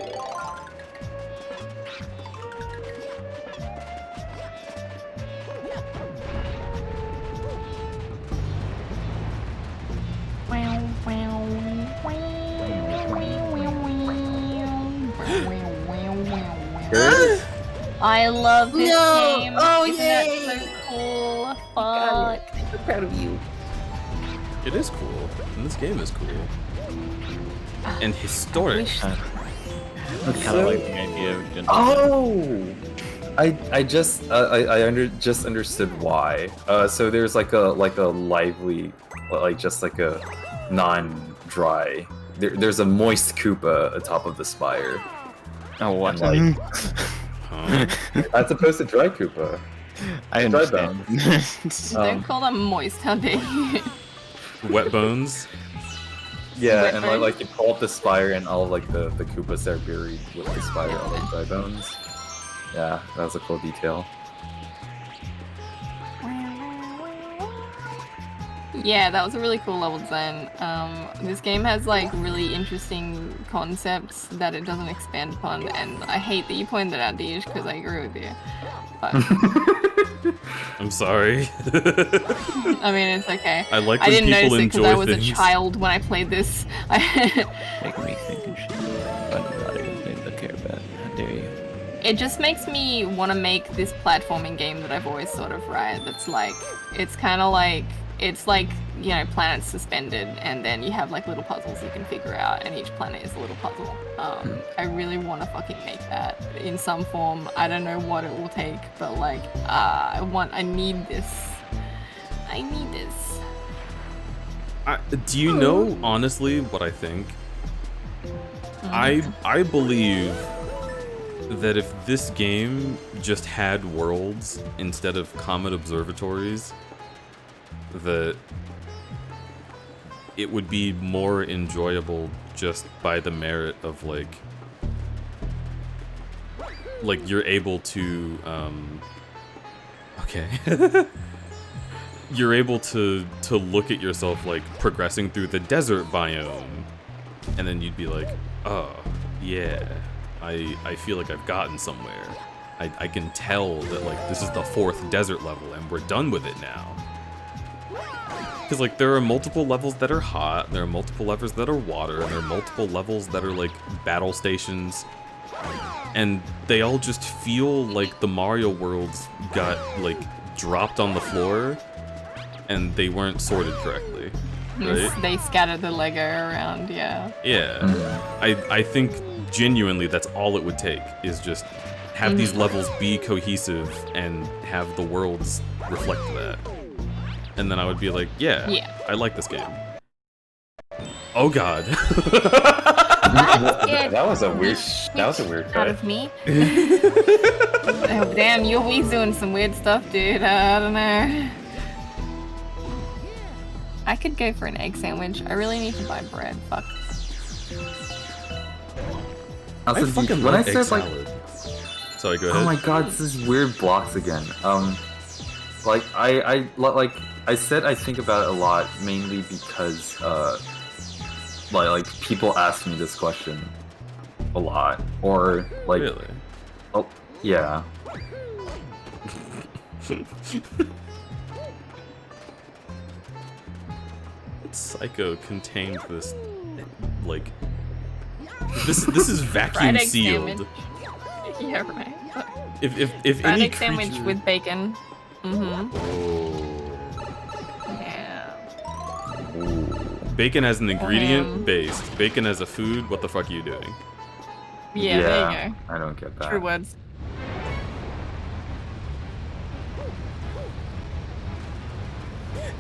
I love this No! game. Oh, Isn't yay! that so cool? Fuck. I'm so proud of you. It is cool, and this game is cool. And historic. I kind of like the idea of gentle. Oh, I just just understood why. So there's like a lively, just like a non-dry. There's a moist Koopa atop of the spire. Oh, what? And, as opposed to dry Koopa. I Dry understand. bones. Don't call them moist, how dare you? Wet bones. Yeah, Wet and bones? like you pull up the spire and all like the Koopas are buried with the spire, all like dry bones. Yeah, that was a cool detail. Yeah, that was a really cool level design. This game has like really interesting concepts that it doesn't expand upon, and I hate that you pointed that out, Deej, because I agree with you. But I'm sorry. I mean, it's okay. I like I when didn't notice people it because enjoy I was things. a child when I played this. Make me think and shit. But not even things I care about. How dare you? It just makes me want to make this platforming game that I've always thought of, right? That's like, it's kind of like, it's like, you know, planets suspended, and then you have like little puzzles you can figure out, and each planet is a little puzzle. I really want to fucking make that in some form. I don't know what it will take, but like, I need this. I need this. Do you know, honestly, what I think? I believe that if this game just had worlds instead of comet observatories, that it would be more enjoyable just by the merit of like you're able to okay you're able to look at yourself like progressing through the desert biome, and then you'd be like, oh yeah, I feel like I've gotten somewhere. I can tell that like this is the 4th desert level and we're done with it now. Because like there are multiple levels that are hot, there are multiple levels that are water, and there are multiple levels that are like battle stations, and they all just feel like the Mario worlds got like dropped on the floor and they weren't sorted correctly, right? They scattered the Lego around, yeah. Yeah, I think genuinely that's all it would take, is just have these levels be cohesive and have the worlds reflect that. And then I would be like, yeah, I like this game. Oh god. That was a weird Out cut. of me. Oh, damn, you're always doing some weird stuff, dude. I don't know. I could go for an egg sandwich. I really need to buy bread. Fuck. Also, I fucking when love I egg said like, salad. Sorry, go ahead. oh my god, this is weird blocks again. Like I said, I think about it a lot, mainly because like people ask me this question a lot, or like, really? Oh yeah. Psycho contained this, like, this is vacuum Fried egg sealed. sandwich. Yeah, right. If Fried any egg sandwich creature- with bacon. Mm-hmm. Oh. Yeah. Bacon as an ingredient Ham. based. Bacon as a food. What the fuck are you doing? Yeah, there you go. I don't get that. True words.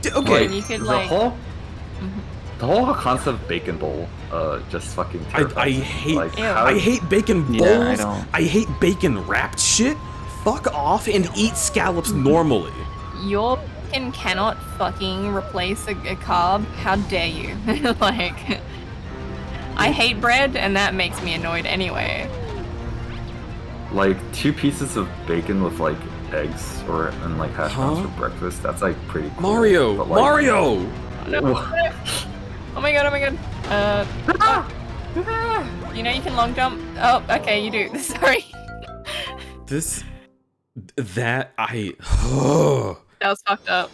Okay. And you could the like. whole concept of bacon bowl, just fucking terrifies I me. hate Like, Ew. how- I hate bacon bowls. Yeah, I don't. I hate bacon wrapped shit. Fuck off and eat scallops normally. Your bacon cannot fucking replace a carb. How dare you? Like, I hate bread, and that makes me annoyed anyway. like 2 pieces of bacon with like eggs and like hash browns Huh? for breakfast. That's like pretty cool. Mario, but, like, Mario. No. Oh my god, oh my god. You know you can long jump? Oh, okay, you do. Sorry. That That was fucked up.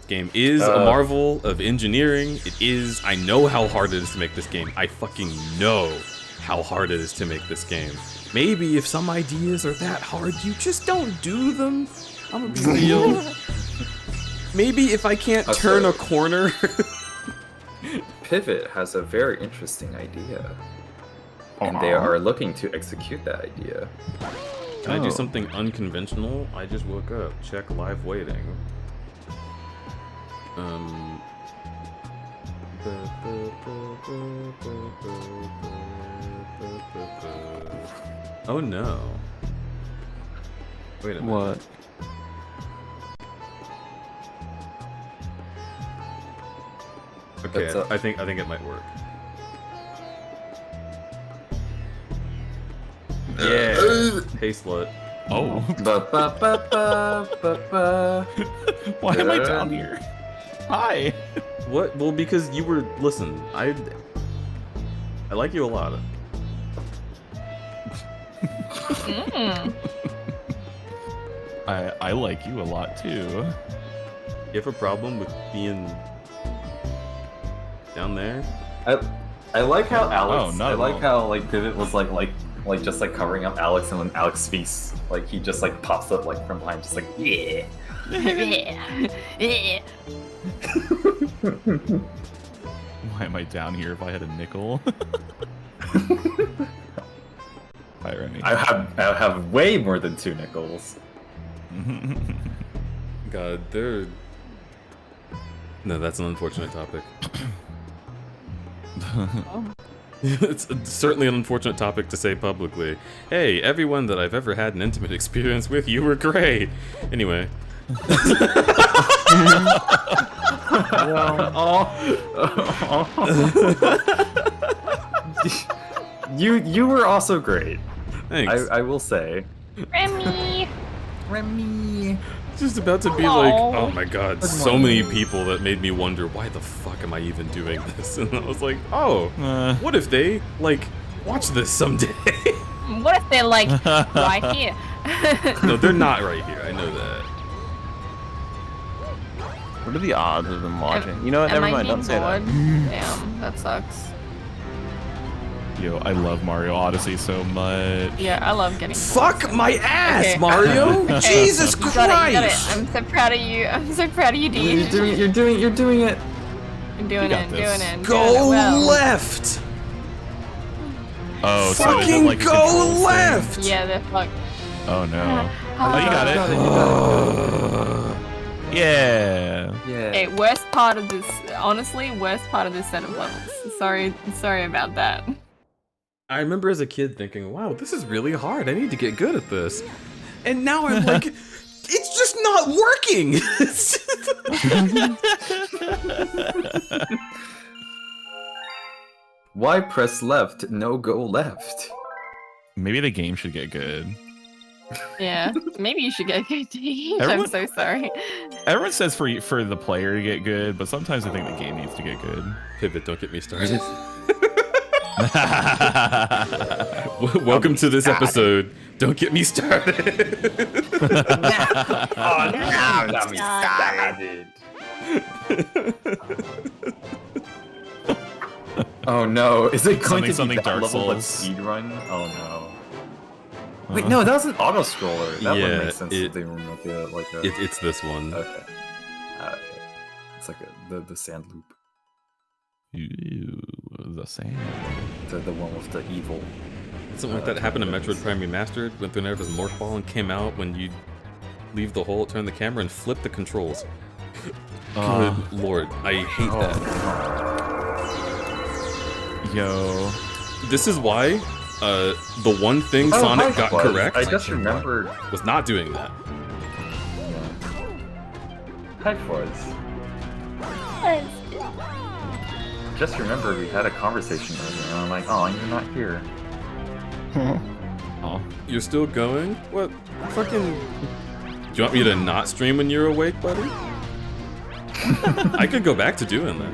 game is a marvel of engineering. It is. I know how hard it is to make this game. I fucking know how hard it is to make this game. Maybe if some ideas are that hard, you just don't do them. I'm gonna be real. Maybe if I can't turn a corner. Pivot has a very interesting idea, and they are looking to execute that idea. Can I do something unconventional? I just woke up. Check live waiting. Oh no. Wait a minute. What? Okay, That's a- I think it might work. Yeah. Hey slut. Oh. Why am I down here? Hi. What? Well, because you were. Listen, I like you a lot. I like you a lot too. You have a problem with being down there? I like how Alex. not I at like all. how like Pivot was like just like covering up Alex, and when Alex speaks, like he just like pops up like from behind, just like yeah. Why am I down here if I had a nickel? Hi, Remy. I have way more than 2 nickels. God, they're. No, that's an unfortunate topic. It's certainly an unfortunate topic to say publicly. Hey, everyone that I've ever had an intimate experience with, you were great. Anyway. You were also great. Thanks. I will say. Remy. Just about to be like, oh my god, so many people that made me wonder, why the fuck am I even doing this? And I was like, oh, what if they, like, watch this someday? What if they're like right here? No, they're not right here, I know that. What are the odds of them watching? You know what? Am Never I mind. Don't say being that. bored? Damn, that sucks. Yo, I love Mario Odyssey so much. Yeah, I love getting. Fuck my ass, Okay. Mario! Okay. Jesus You got it, you got it. Christ! I'm so proud of you. I'm so proud of you, Dean. You're doing it. You're doing it. You're doing You it, got doing this. it. Go doing it well. left! Oh, so is Fucking it like a go controls thing? left! Yeah, they're fucked. Oh no. Oh, you got it. Yeah. Yeah. Okay, worst part of this, honestly, worst part of this set of levels. Sorry about that. I remember as a kid thinking, wow, this is really hard. I need to get good at this. And now I'm like, it's just not working! Why press left? No, go left. Maybe the game should get good. Yeah, maybe you should get good, Dean. Everyone- I'm so sorry. Everyone says for the player to get good, but sometimes I think the game needs to get good. Pivot, don't get me started. Welcome to this episode. Don't get me started. Oh, now got me started. Oh no, is it going to be something that Dark level but Souls? speedrun? Oh no. Wait, no, that was an auto scroller. That would make sense if they remake it like a. It's this one. Okay. Okay. It's like the sand loop. Ew, the sand. The one with the evil. Something like that happened in Metroid Prime Remastered. Went through Nerva's Morph Ball and came out when you leave the hole, turn the camera, and flip the controls. Good lord, I hate that. Yo. This is why the one thing Sonic got Fuzz. correct. I just remembered. Was not doing that. Hi, Fuzz. Just remember we had a conversation earlier, and I'm like, oh, you're not here. Oh, you're still going? What? Fucking. Do you want me to not stream when you're awake, buddy? I could go back to doing that.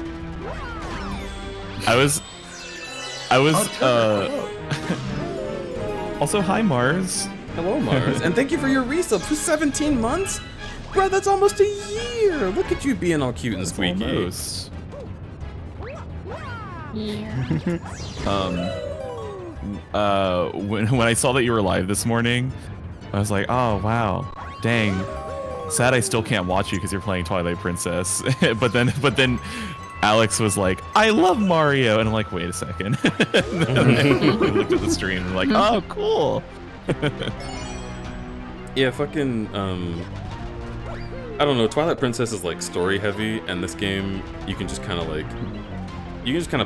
I was also, hi Mars. Hello, Mars, and thank you for your resub for 17 months. Bro, that's almost a year. Look at you being all cute and squeaky. Almost. When I saw that you were live this morning, I was like, oh wow, dang. Sad I still can't watch you because you're playing Twilight Princess. but then Alex was like, I love Mario, and I'm like, wait a second. And then I looked at the stream and I'm like, oh cool. Yeah, fucking I don't know, Twilight Princess is like story heavy, and this game you can just kind of like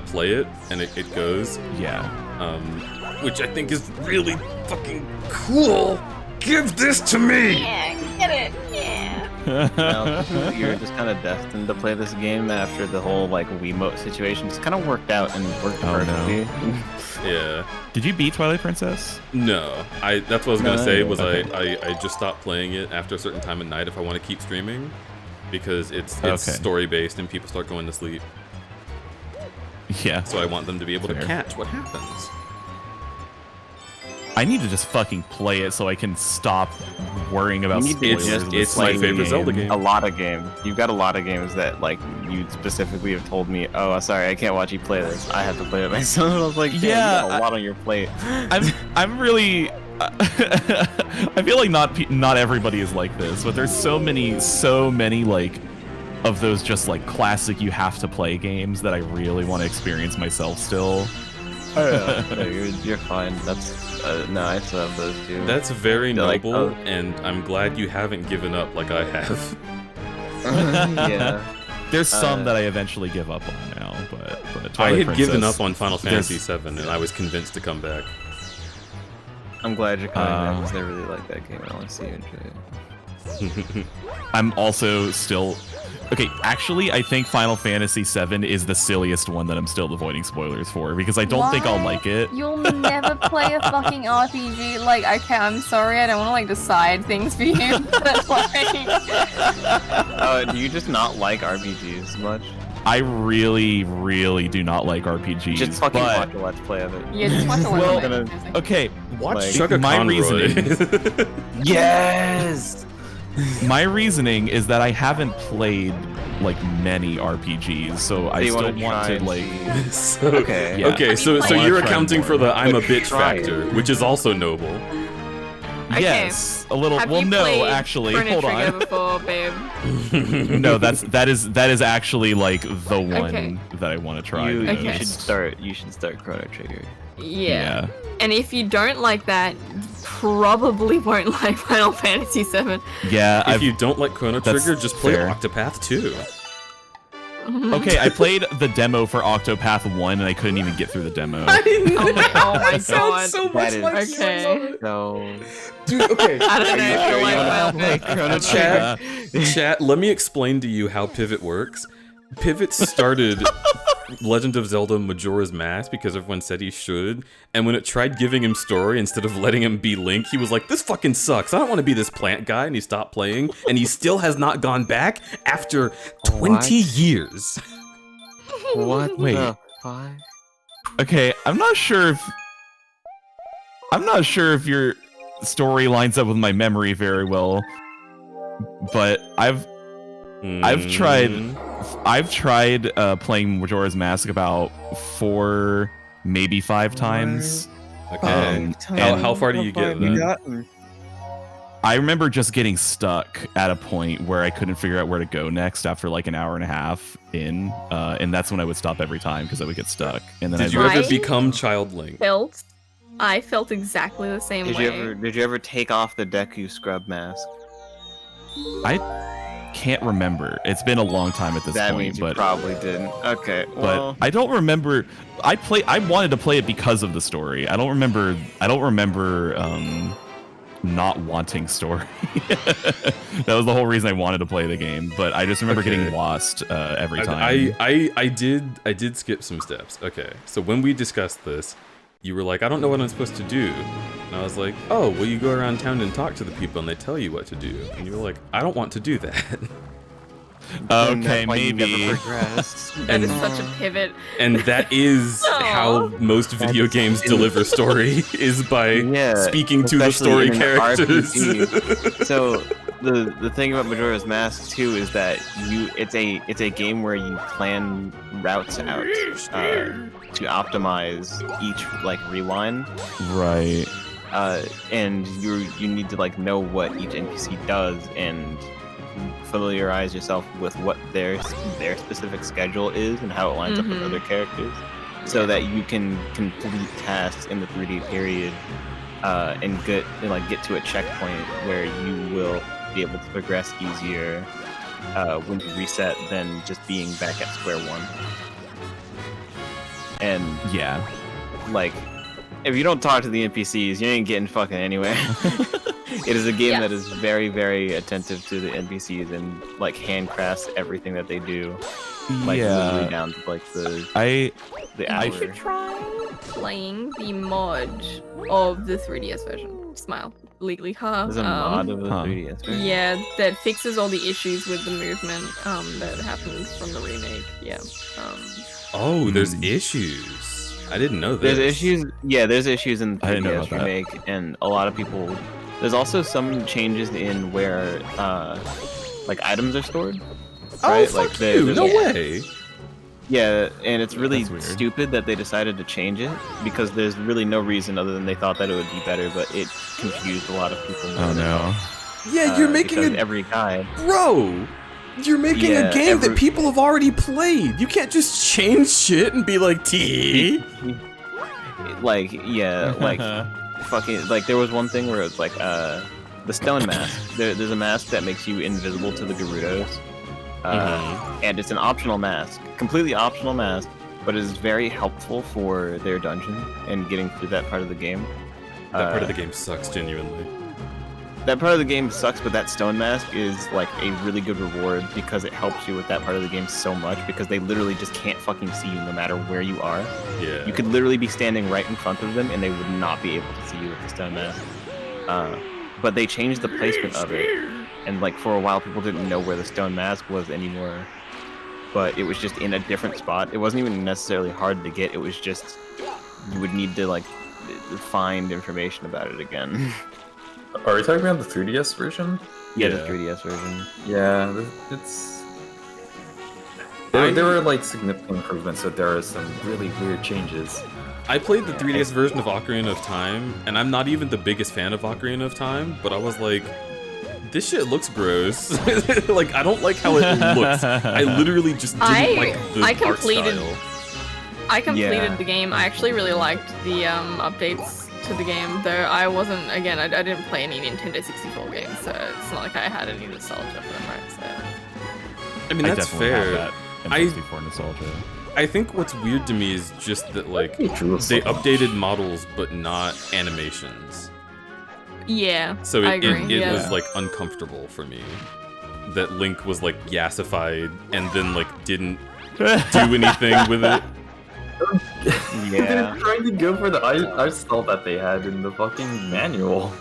play it and it goes. Yeah. Which I think is really fucking cool. Give this to me. Yeah, get it. Yeah. Now, you're just kind of destined to play this game after the whole like Wiimote situation just kind of worked out and worked perfectly. No. Yeah. Did you beat Twilight Princess? No. That's what I was gonna say. Was okay. I just stopped playing it after a certain time at night if I want to keep streaming, because it's story based and people start going to sleep. Yeah. So I want them to be able Fair. to catch what happens. I need to just fucking play it so I can stop worrying about spoilers. It's my favorite Zelda game. A lot of games. You've got a lot of games that like you specifically have told me, oh, sorry, I can't watch you play this. I have to play it myself. I was like, yeah, you got a lot on your plate. I'm really. I feel like not everybody is like this, but there's so many like of those just like classic you have to play games that I really want to experience myself still. Oh, yeah. No, you're fine. That's no, I still have those too. That's very noble, like, and I'm glad you haven't given up like I have. Yeah. There's some that I eventually give up on now, but I had Princess, given up on Final Fantasy VII, and I was convinced to come back. I'm glad you're coming back because I really like that game. I want to see you enjoy it. I'm also still. Okay, actually, I think Final Fantasy VII is the silliest one that I'm still avoiding spoilers for, because I don't think I'll like it. You'll never play a fucking RPG. Like, okay, I'm sorry, I don't want to like decide things for you, but like... Do you just not like RPGs much? I really, really do not like RPGs. Just fucking watch a Let's Play of it. Yeah, just watch a Let's Play. Okay, watch like, Sugar my Conroy. reasoning. Yes. My reasoning is that I haven't played like many RPGs, so I still want to like. So, okay. Yeah. Okay, so you're accounting for the I'm a bitch factor, which is also noble. Okay. Yes, a little. Have well, you no, played actually, Chrono hold Trigger on. before, babe? No, that is actually like the one Okay. that I want to try. You Okay. should start Chrono Trigger. Yeah. And if you don't like that, you probably won't like Final Fantasy VII. Yeah. If you don't like Chrono That's Trigger, just play fair. Octopath 2. Okay, I played the demo for Octopath 1 and I couldn't even get through the demo. Oh my god. Sounds so much is- like Okay. So, Dude, okay. I don't know if you like that. Chrono Chat, chat, let me explain to you how Pivot works. Pivot started Legend of Zelda Majora's Mask because everyone said he should, and when it tried giving him story instead of letting him be Link, he was like, this fucking sucks, I don't want to be this plant guy, and he stopped playing, and he still has not gone back after 20 years. what? Wait. The fuck? Okay, I'm not sure if your story lines up with my memory very well, but I've tried playing Majora's Mask about 4, maybe 5 times. Okay. How far do you get then? I remember just getting stuck at a point where I couldn't figure out where to go next after like an hour and a half in, and that's when I would stop every time because I would get stuck. And then Did you ever become Child Link? I felt exactly the same way. Did you ever take off the Deku scrub mask? I can't remember. It's been a long time at this That point, means you but probably didn't. Okay, well, but I don't remember. I wanted to play it because of the story. I don't remember not wanting story. That was the whole reason I wanted to play the game. But I just remember getting lost every time. I did skip some steps. Okay, so when we discussed this, you were like, I don't know what I'm supposed to do. And I was like, oh, well, you go around town and talk to the people and they tell you what to do. And you were like, I don't want to do that. Okay, maybe. That is such a pivot. And that is how most video games deliver story, is by speaking to the story characters. So the thing about Majora's Mask too is that it's a game where you plan routes out to optimize each like rewind. Right. And you need to like know what each NPC does and familiarize yourself with what their specific schedule is and how it lines up with other characters, so that you can complete tasks in the 3D period and get to a checkpoint where you will be able to progress easier when you reset than just being back at square one. And yeah, like if you don't talk to the NPCs, you ain't getting fucking anywhere. It is a game that is very, very attentive to the NPCs and like handcrafts everything that they do. Like literally down to like the hour. You should try playing the mod of the 3DS version. Smile. Legally, There's a mod of the 3DS version. Yeah, that fixes all the issues with the movement that happened from the remake. Yeah. Oh, there's issues. I didn't know this. There's issues. Yeah, there's issues in the I didn't know 3DS about that. remake, and a lot of people. There's also some changes in where like items are stored. Right? Oh, like fuck you! No way. Yeah, and it's really stupid that they decided to change it because there's really no reason other than they thought that it would be better, but it confused a lot of people. Oh no. Yeah, you're making every guy. Bro, you're making a game that people have already played. You can't just change shit and be like, T. Like, yeah, like, fucking, like, there was one thing where it was like, the stone mask. There's a mask that makes you invisible to the Gerudos. And it's an optional mask, completely optional mask, but it is very helpful for their dungeon and getting through that part of the game. That part of the game sucks, genuinely. That part of the game sucks, but that stone mask is like a really good reward because it helps you with that part of the game so much because they literally just can't fucking see you no matter where you are. Yeah. You could literally be standing right in front of them and they would not be able to see you with the stone mask. But they changed the placement of it, and like for a while people didn't know where the stone mask was anymore. But it was just in a different spot. It wasn't even necessarily hard to get, it was just you would need to like find information about it again. Are we talking about the 3DS version? Yeah, the 3DS version. Yeah, it's... There were like significant improvements, but there are some really weird changes. I played the 3DS version of Ocarina of Time, and I'm not even the biggest fan of Ocarina of Time, but I was like, this shit looks gross. Like, I don't like how it looks. I literally just didn't like the art style. I completed the game. I actually really liked the updates to the game, though I wasn't, again, I didn't play any Nintendo 64 games, so it's not like I had any nostalgia for them, right? So. I mean, that's fair. N64 nostalgia. I think what's weird to me is just that, like, they updated models, but not animations. Yeah, so I agree. It was, like, uncomfortable for me. That Link was, like, yassified and then, like, didn't do anything with it. They're trying to go for the art style that they had in the fucking manual.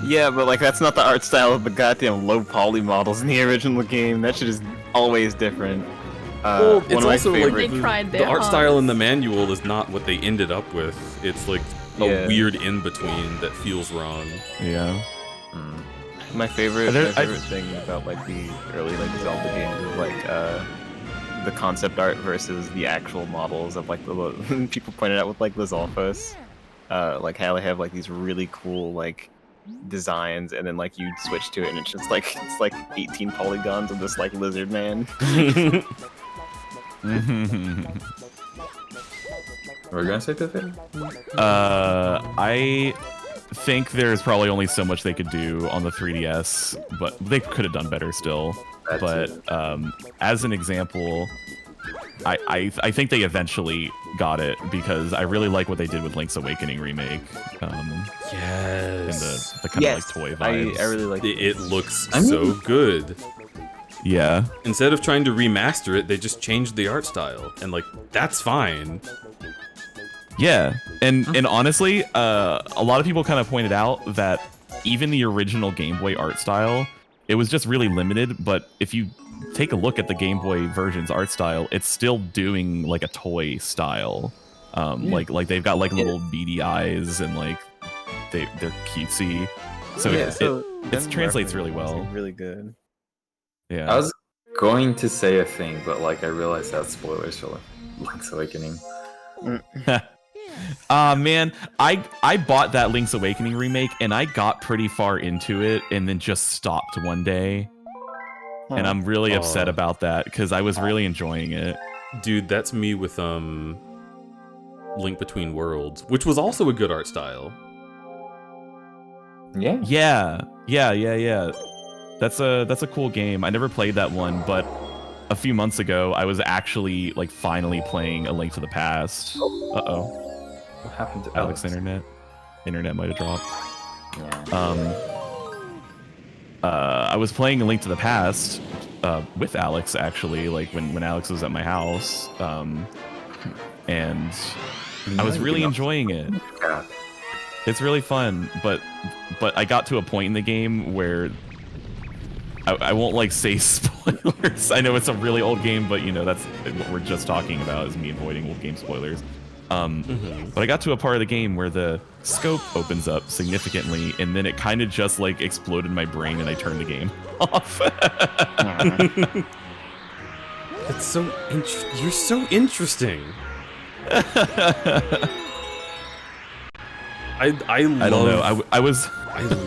Yeah, but like that's not the art style of the goddamn low poly models in the original game. That shit is always different. Well, it's also like the art style in the manual is not what they ended up with. It's like a weird in-between that feels wrong. Yeah. My favorite thing about like the early like Zelda games is like the concept art versus the actual models of like the people pointed out with like the Zolfos. Like how they have like these really cool like designs, and then like you switch to it and it's just like 18 polygons of this like lizard man. We're gonna say Pivot? I think there's probably only so much they could do on the 3DS, but they could have done better still. But as an example, I think they eventually got it because I really like what they did with Link's Awakening remake. Yes. And the kind of like toy vibes. I really like it. It looks so good. Yeah. Instead of trying to remaster it, they just changed the art style, and like that's fine. Yeah, and honestly, a lot of people kind of pointed out that even the original Game Boy art style, it was just really limited. But if you take a look at the Game Boy version's art style, it's still doing like a toy style. Like they've got like little beady eyes and like they're cutesy. So it translates really well. Really good. Yeah. I was going to say a thing, but like I realized that's spoilers for Link's Awakening. Man, I bought that Link's Awakening remake and I got pretty far into it and then just stopped one day. And I'm really upset about that because I was really enjoying it. Dude, that's me with Link Between Worlds, which was also a good art style. Yeah. That's a cool game. I never played that one, but a few months ago I was actually like finally playing A Link to the Past. Uh-oh. What happened to Alex? Internet might have dropped. I was playing A Link to the Past with Alex actually, like when Alex was at my house, and I was really enjoying it. It's really fun, but I got to a point in the game where I won't like say spoilers. I know it's a really old game, but you know that's what we're just talking about is me avoiding old game spoilers. But I got to a part of the game where the scope opens up significantly, and then it kind of just like exploded in my brain, and I turned the game off. That's so you're so interesting. I don't know. I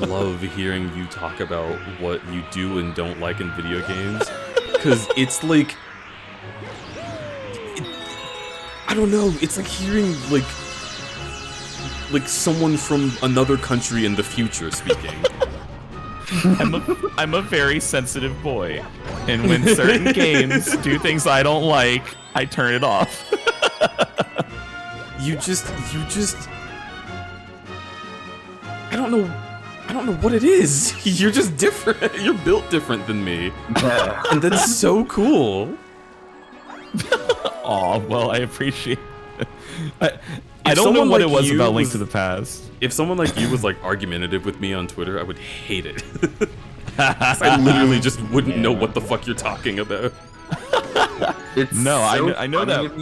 love hearing you talk about what you do and don't like in video games, because it's like. I don't know, it's like hearing like someone from another country in the future speaking. I'm a very sensitive boy, and when certain games do things I don't like, I turn it off. You just I don't know what it is. You're just different. You're built different than me. And that's so cool. Aw, well, I appreciate it. I don't know what it was about Link to the Past. If someone like you was like argumentative with me on Twitter, I would hate it. I literally just wouldn't know what the fuck you're talking about. I know that.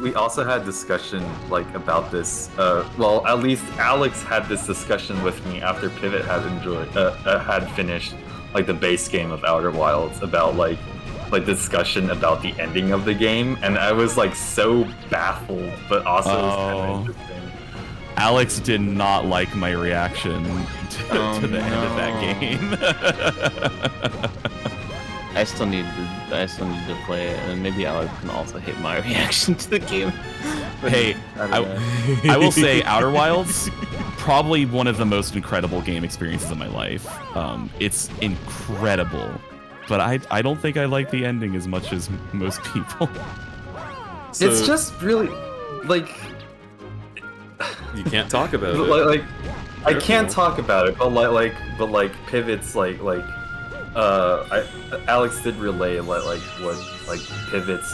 We also had discussion like about this. Well, at least Alex had this discussion with me after Pivot had finished like the base game of Outer Wilds about like discussion about the ending of the game, and I was like so baffled, but also it was kind of interesting. Alex did not like my reaction to the end of that game. I still need to play it, and maybe Alex can also hate my reaction to the game. But hey, I will say Outer Wilds, probably one of the most incredible game experiences of my life. It's incredible. But I don't think I like the ending as much as most people. So, it's just really like you can't talk about it. Like I can't talk about it, but like Pivot's Alex did relay what Pivot's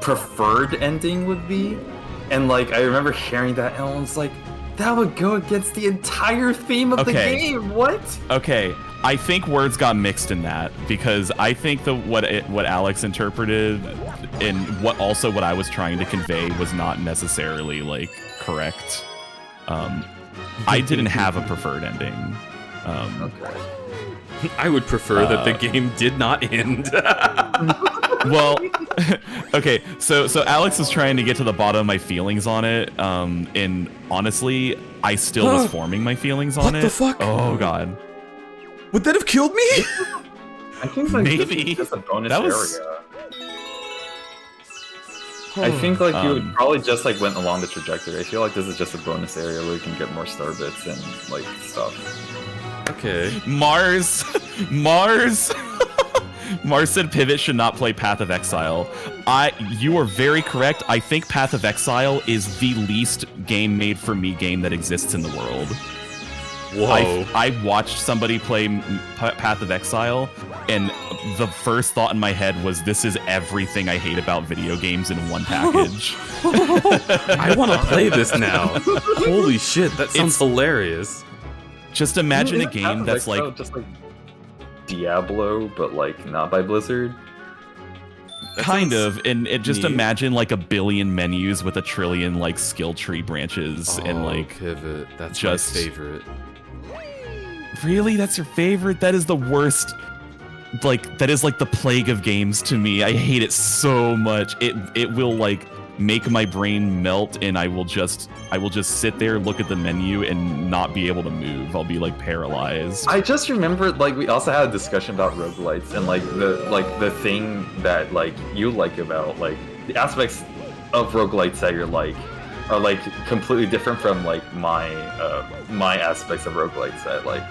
preferred ending would be, and like I remember hearing that, and I was like, that would go against the entire theme of the game. What? Okay, I think words got mixed in that, because I think what Alex interpreted and what I was trying to convey was not necessarily like correct. I didn't have a preferred ending. Okay. I would prefer that the game did not end. Well, okay, so Alex was trying to get to the bottom of my feelings on it, and honestly, I still was forming my feelings on it. What the fuck? Oh god. Would that have killed me? I think like Maybe. this is just a bonus That was- area. I think like you would probably just like went along the trajectory. I feel like this is just a bonus area where you can get more star bits and like stuff. Okay. Mars said Pivot should not play Path of Exile. You are very correct. I think Path of Exile is the least game made for me game that exists in the world. Whoa. I watched somebody play Path of Exile, and the first thought in my head was, this is everything I hate about video games in one package. I want to play this now. Holy shit, that sounds hilarious. Just imagine a game that's like... just like Diablo, but like not by Blizzard. Kind of, and just imagine like a billion menus with a trillion like skill tree branches and like Pivot. That's just my favorite. Really, that's your favorite? That is the worst. Like that is like the plague of games to me. I hate it so much. It will like make my brain melt, and I will just sit there, look at the menu, and not be able to move. I'll be like paralyzed. I just remembered like we also had a discussion about roguelites and like the thing that like you like about like the aspects of roguelites that you're like are like completely different from like my aspects of roguelites that like.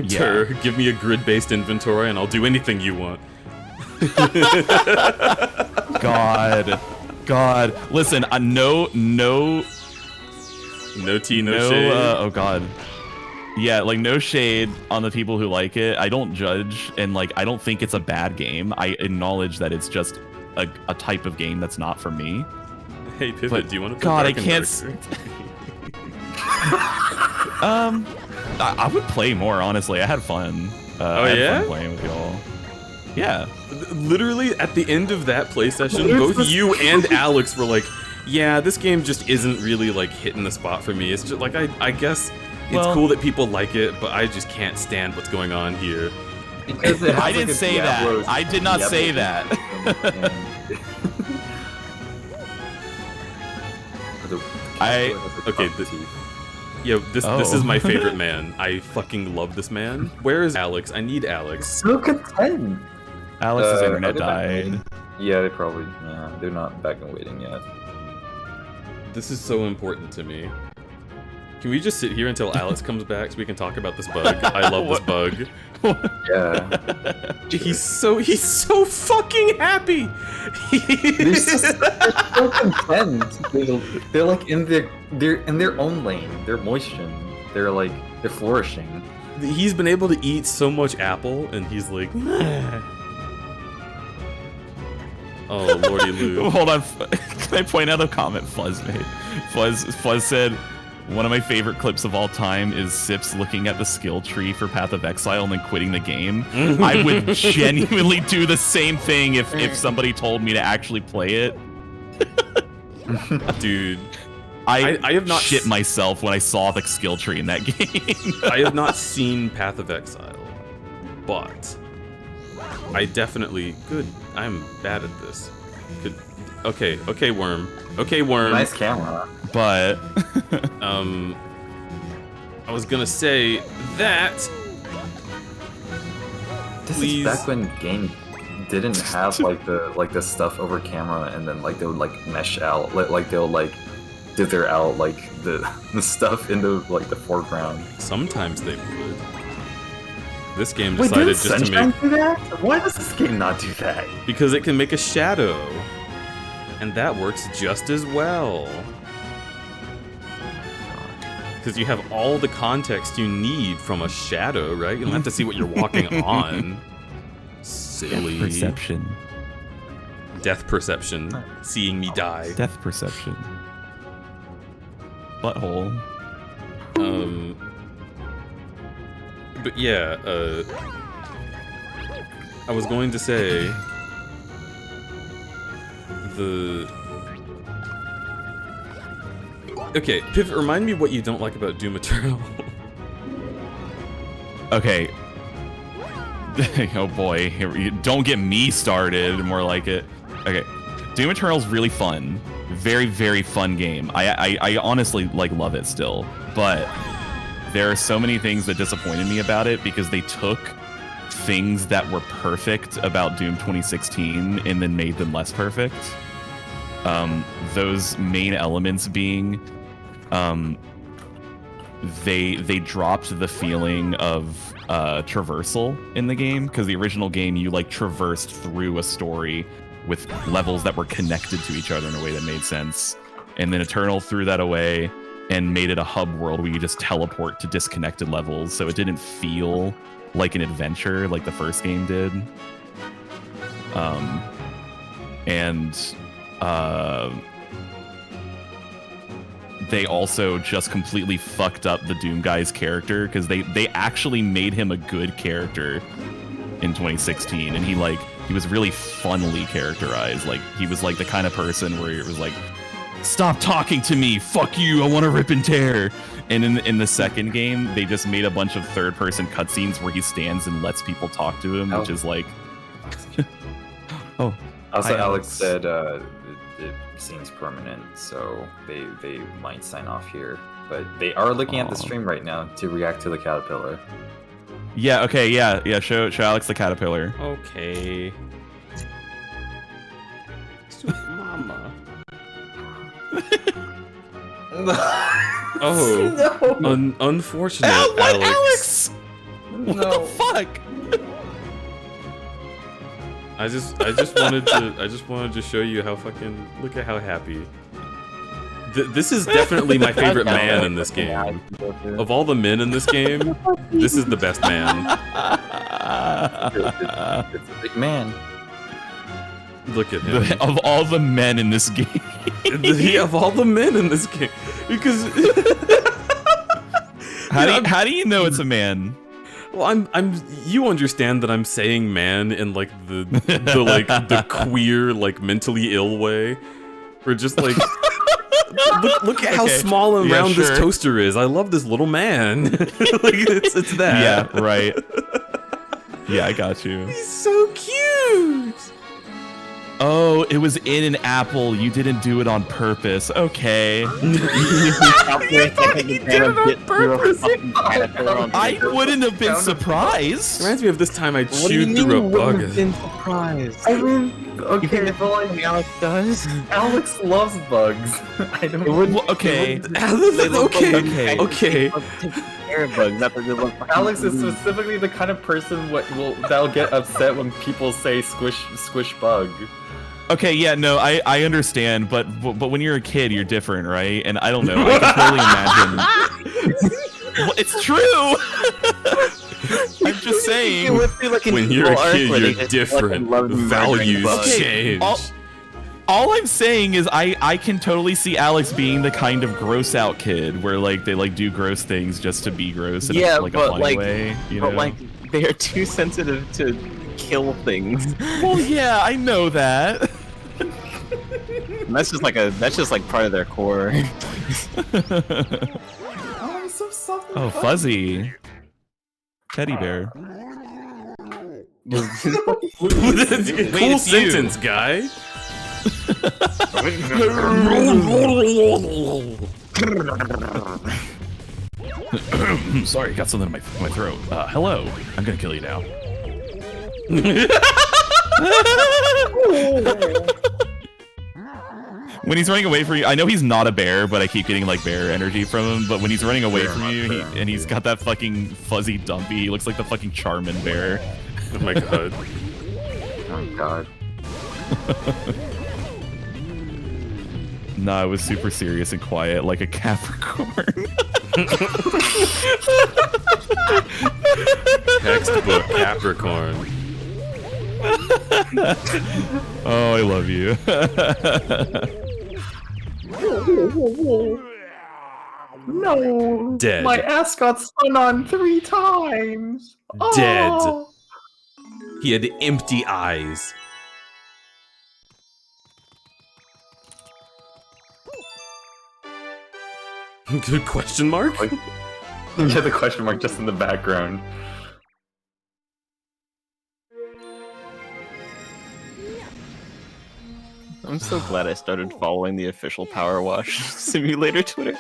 Sure, give me a grid-based inventory and I'll do anything you want. God. Listen, no tea, no shade. Oh god. Yeah, like no shade on the people who like it. I don't judge, and like I don't think it's a bad game. I acknowledge that it's just a type of game that's not for me. Hey Pivot, But do you want to? God, I can't. I would play more, honestly. I had fun. I had fun playing with y'all. Yeah. Literally, at the end of that play session, both you and Alex were like, yeah, this game just isn't really, like, hitting the spot for me. It's just, like, I guess it's cool that people like it, but I just can't stand what's going on here. Because it has, I didn't say that. I did not say that. Okay, this is my favorite man. I fucking love this man. Where is Alex? I need Alex. So content. Alex's internet died. Yeah, they're not back and waiting yet. This is so important to me. Can we just sit here until Alex comes back so we can talk about this bug? I love this bug. Yeah. He's so fucking happy. They're so content. They're like in their own lane. They're moistened. They're flourishing. He's been able to eat so much apple, and he's like, oh lordy Lou. Hold on, can I point out a comment Fuzz made? Fuzz said, one of my favorite clips of all time is Sips looking at the skill tree for Path of Exile and then quitting the game. I would genuinely do the same thing if somebody told me to actually play it. Dude, I have not shit myself when I saw the skill tree in that game. I have not seen Path of Exile, but I definitely I'm bad at this. Okay, Worm. Okay, Worm. Nice camera. But I was gonna say that. This is back when game didn't have like the stuff over camera, and then like they would like mesh out, like they'll like dither out like the stuff into like the foreground. Sometimes they would. This game Wait, decided didn't just to Sunshine make. do that? Why does this game not do that? Because it can make a shadow, and that works just as well. Because you have all the context you need from a shadow, right? You don't have to see what you're walking on. Silly. Perception. Death perception. Seeing me die. Death perception. Butthole. But yeah, I was going to say Okay, Pivot, remind me what you don't like about Doom Eternal. Okay. Oh boy, don't get me started. More like it. Okay, Doom Eternal's really fun. Very, very fun game. I honestly like love it still, but there are so many things that disappointed me about it because they took things that were perfect about Doom 2016 and then made them less perfect. Those main elements being, they dropped the feeling of traversal in the game, because the original game you like traversed through a story with levels that were connected to each other in a way that made sense, and then Eternal threw that away and made it a hub world where you just teleport to disconnected levels, so it didn't feel like an adventure like the first game did. They also just completely fucked up the Doom guy's character, because they actually made him a good character in 2016, and he was really funnily characterized. Like, he was like the kind of person where it was like, stop talking to me, fuck you, I want to rip and tear. And in the second game, they just made a bunch of third-person cutscenes where he stands and lets people talk to him, which is like... Oh. Also, Hi, Alex said it seems permanent, so they might sign off here. But they are looking at the stream right now to react to the caterpillar. Yeah, okay, yeah, show Alex the caterpillar. Okay. Mama. Oh, no. Unfortunate, What, Alex. What the fuck? I just wanted to show you how fucking, look at how happy. This is definitely my favorite man in this game. Of all the men in this game, this is the best man. It's a big man. Look at him. Of all the men in this game. Yeah, of all the men in this game. Because how do you know it's a man? Well, you understand that I'm saying man in like the queer, like mentally ill way. Or just like look at how small and round this toaster is. I love this little man. Like it's that. Yeah, right. Yeah, I got you. He's so cute. Oh, it was in an apple. You didn't do it on purpose. Okay. You thought he did it on purpose. I wouldn't have been surprised. Reminds me of this time I chewed through a bug. Been surprised. I mean, okay, but like Alex does. Alex loves bugs. I don't. Okay. Okay. Alex is specifically the kind of person that'll get upset when people say squish bug. Okay, yeah, no, I understand, but when you're a kid, you're different, right? And I don't know, I can totally imagine. Well, it's true. I'm just saying. When you're a kid, you're different. Values change. All I'm saying is I can totally see Alex being the kind of gross out kid where like they like do gross things just to be gross in a funny way. You know? But like they are too sensitive to kill things. Well, yeah, I know that. And that's just like part of their core. Oh, he's so soft. Oh, fuzzy. Teddy bear. Cool sentence, guy. Sorry, got something in my throat. Hello, I'm gonna kill you now. When he's running away from you, I know he's not a bear, but I keep getting like bear energy from him. But when he's running away from you, and he's got that fucking fuzzy dumpy, he looks like the fucking Charmin bear. Oh my god. Oh god. Nah, it was super serious and quiet, like a Capricorn. Textbook Capricorn. Oh, I love you. No. Dead. My ass got spun on 3 times. Dead. Oh. He had empty eyes. Good question mark? Like, yeah, the question mark just in the background. I'm so glad I started following the official Power Wash Simulator Twitter.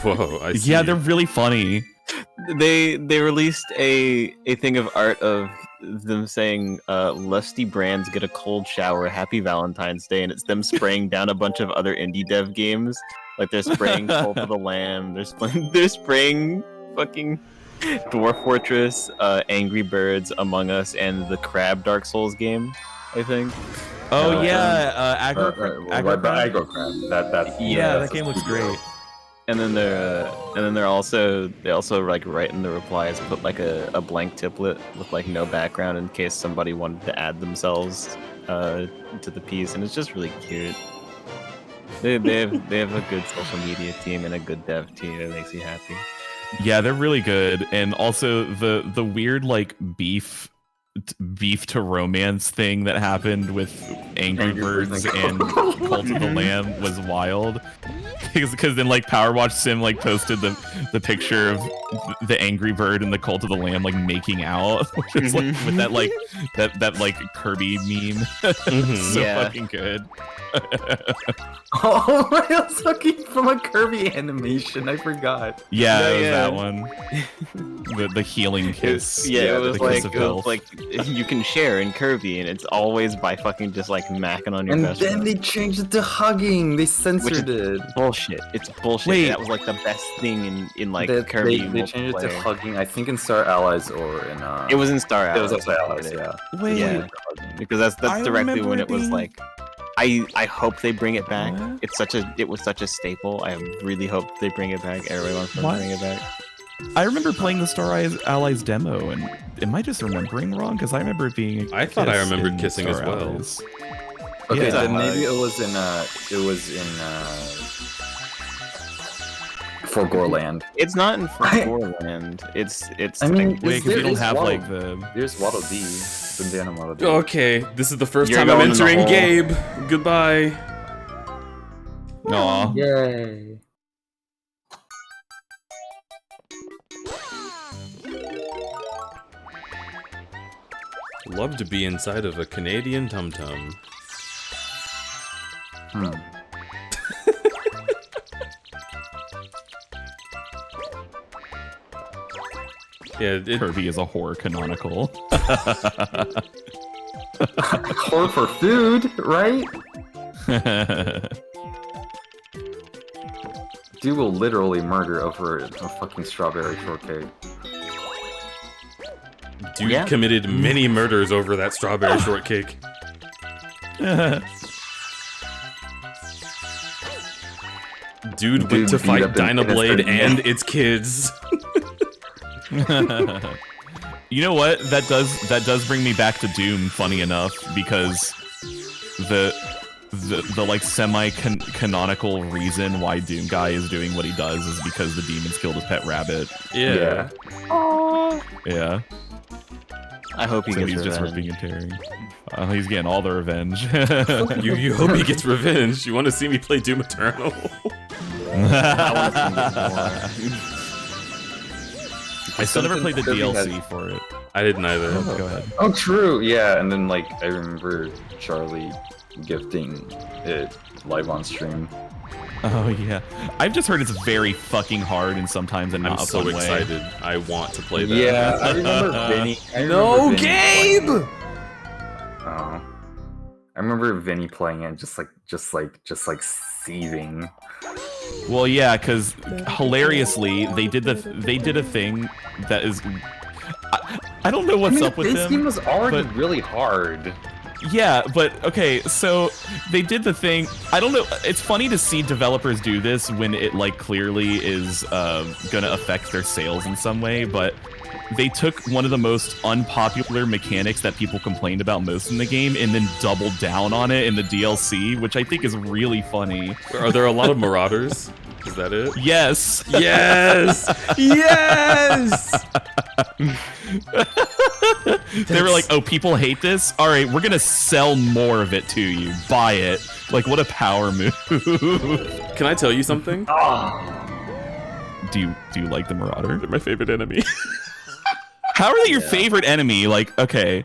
Whoa, I see. Yeah, they're really funny. They released a thing of art of them saying lusty brands get a cold shower, happy Valentine's Day, and it's them spraying down a bunch of other indie dev games. Like they're spraying Cult of the Lamb, they're spraying fucking Dwarf Fortress, Angry Birds, Among Us, and the Crab Dark Souls game, I think. Oh yeah, Aggro Crab. That game looks great. And then they're also like right in the replies put like a blank template with like no background in case somebody wanted to add themselves to the piece, and it's just really cute. They have a good social media team and a good dev team. It makes you happy. Yeah, they're really good, and also the weird like beef to romance thing that happened with Angry Birds and Cult of the Lamb was wild. Because then like Power Watch Sim like posted the picture of the Angry Bird and the Cult of the Lamb like making out, which is like with that like that like Kirby meme. So fucking good. Oh my god, it's fucking from a Kirby animation, I forgot. Yeah, it was that one. The healing kiss. It was like you can share in Kirby, and it's always by fucking just like macking on your best friend. And then they changed it to hugging. They censored it. Bullshit. It's bullshit. Wait. That was like the best thing in like Kirby. They changed it to hugging. I think in Star Allies or in. It was in Star Allies. It was in Star Allies. Yeah. Wait. Yeah. Because that's directly when it was like. I hope they bring it back. What? It was such a staple. I really hope they bring it back. Everyone wants to bring it back. I remember playing the Star Allies demo, and am I just remembering wrong? Because I remember it being. I thought I remembered kissing as well. Allies. Okay, Yeah. then maybe it was in For Gorland. It's not in Gorland. It's. I mean, Wait, because you don't have like the. There's Waddle Dee. Banana Waddle Dee. Okay, this is the first You're time I'm going in the entering hole. Gabe. Goodbye. Aw. Yay. Love to be inside of a Canadian tum-tum. Yeah, Kirby is a horror canonical. Horror for food, right? Dude will literally murder over a fucking strawberry shortcake. Dude committed many murders over that strawberry shortcake. Dude went to fight Dynablade and its kids. You know what? That does bring me back to Doom. Funny enough, because the like semi-canonical reason why Doom Guy is doing what he does is because the demons killed his pet rabbit. Yeah. Yeah. I hope he So gets he's just revenge. ripping and tearing. He's getting all the revenge. You hope he gets revenge. You want to see me play Doom Eternal? I still never played the DLC for it. I didn't either. Oh, go ahead. Oh, true. Yeah, and then like I remember Charlie gifting it live on stream. Oh yeah, I've just heard it's very fucking hard and sometimes in not I'm a so fun way. excited. I want to play that. Yeah, I remember Vinny. No, Gabe! Oh, I remember Vinny playing it, just like seething. Well, yeah, because hilariously they did a thing that is. I don't know what's up with this them. game was already but- really hard. Yeah, but okay, so they did the thing. I don't know. It's funny to see developers do this when it like clearly is gonna affect their sales in some way, but they took one of the most unpopular mechanics that people complained about most in the game and then doubled down on it in the DLC, which I think is really funny. Are there a lot of marauders? Is that it? Yes. Yes! Yes! They were like, oh, people hate this? All right, we're going to sell more of it to you. Buy it. Like, what a power move. Can I tell you something? do you like the Marauder? They're my favorite enemy. How are they your favorite enemy? Like, okay,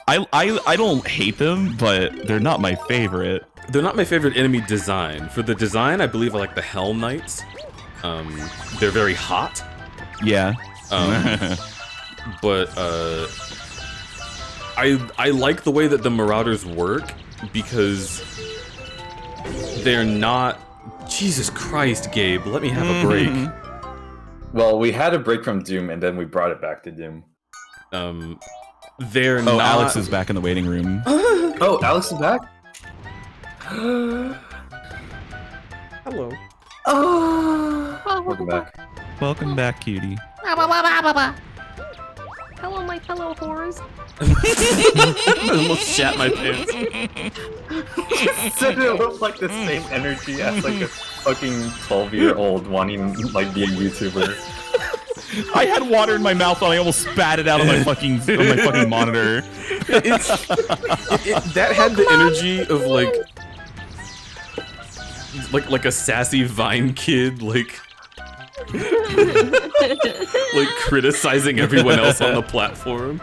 I don't hate them, but they're not my favorite. They're not my favorite enemy design. For the design, I believe I like the Hell Knights. They're very hot. Yeah. But I like the way that the Marauders work because they're not. Jesus Christ, Gabe, let me have a break. Well, we had a break from Doom, and then we brought it back to Doom. They're not. Alex is back in the waiting room. Oh, Alex is back? Hello. Welcome back. Welcome back, cutie. Hello, my fellow whores. I almost shat my pants. Said it looked like the same energy as like a fucking 12-year-old wanting like be a YouTuber. I had water in my mouth and I almost spat it out on my fucking monitor. That had the energy of like a sassy Vine kid, like criticizing everyone else on the platform.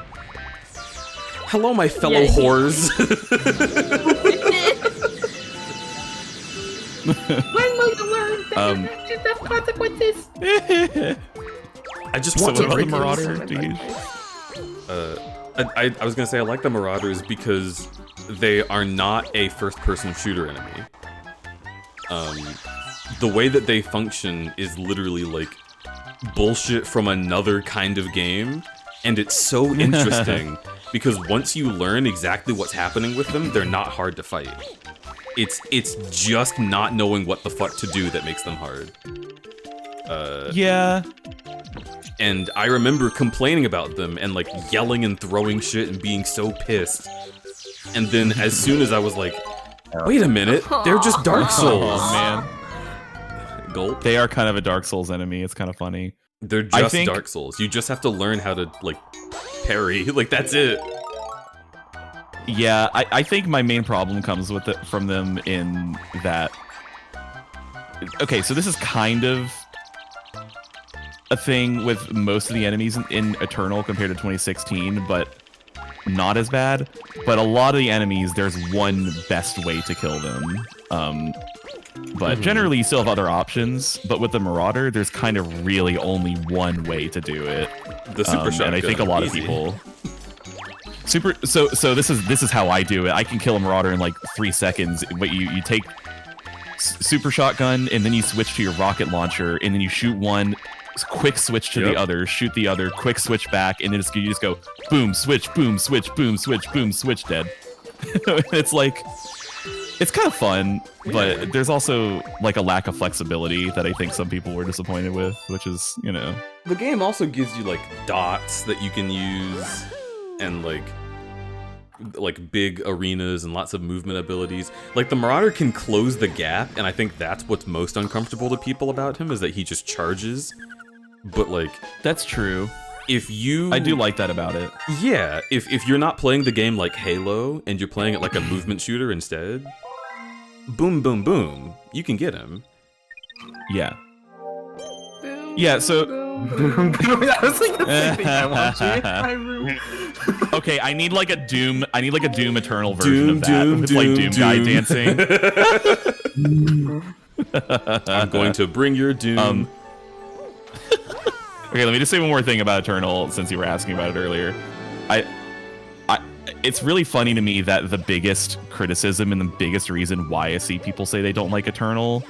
Hello, my fellow whores. When will you learn that you have consequences? I just want to break the Marauder, dude. I was gonna say I like the Marauders because they are not a first-person shooter enemy. The way that they function is literally like bullshit from another kind of game, and it's so interesting because once you learn exactly what's happening with them, they're not hard to fight. It's just not knowing what the fuck to do that makes them hard. Yeah. And I remember complaining about them and like yelling and throwing shit and being so pissed. And then as soon as I was like, wait a minute, they're just Dark Souls. Oh, man. Gulp. They are kind of a Dark Souls enemy. It's kind of funny. They're just Dark Souls. You just have to learn how to like parry. Like that's it. Yeah, I think my main problem comes with it from them in that. Okay, so this is kind of a thing with most of the enemies in Eternal compared to 2016, but not as bad. But a lot of the enemies, there's one best way to kill them. But generally, you still have other options. But with the Marauder, there's kind of really only one way to do it. The super shotgun. And I think a lot of people. So this is how I do it. I can kill a Marauder in like 3 seconds. But you take super shotgun, and then you switch to your rocket launcher, and then you shoot one. Quick switch to the other, shoot the other, quick switch back, and then you just go boom, switch, boom, switch, boom, switch, boom, switch, dead. It's like, it's kind of fun, but there's also like a lack of flexibility that I think some people were disappointed with, which is, you know. The game also gives you like dots that you can use and like big arenas and lots of movement abilities. Like the Marauder can close the gap, and I think that's what's most uncomfortable to people about him is that he just charges. But like that's true. If you I do like that about it. Yeah, if you're not playing the game like Halo and you're playing it like a movement shooter instead, boom boom boom, you can get him. Yeah. Yeah, so I was like, that's the thing I want you in my room. Okay, I need like a Doom Eternal version of that with like Doom guy dancing. I'm going to bring your Doom. Okay, let me just say one more thing about Eternal since you were asking about it earlier. It's really funny to me that the biggest criticism and the biggest reason why I see people say they don't like Eternal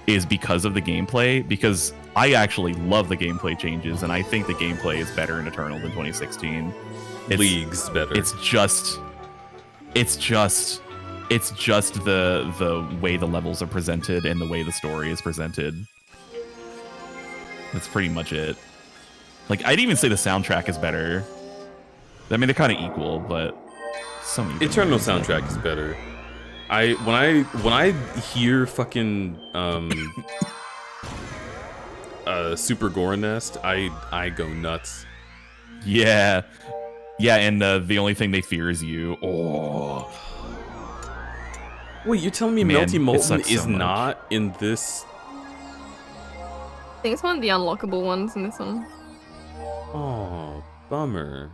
is because of the gameplay, because I actually love the gameplay changes, and I think the gameplay is better in Eternal than 2016. Leagues better. It's just the way the levels are presented and the way the story is presented. That's pretty much it. Like, I'd even say the soundtrack is better. I mean, they're kind of equal, but some Eternal soundtrack is better. When I hear fucking Super Gore Nest, I go nuts. Yeah, and the only thing they fear is you. Oh, wait, you're telling me Man, Melty it Molten sucks so is much. not in this? think it's one of the unlockable ones in this one. Oh, bummer.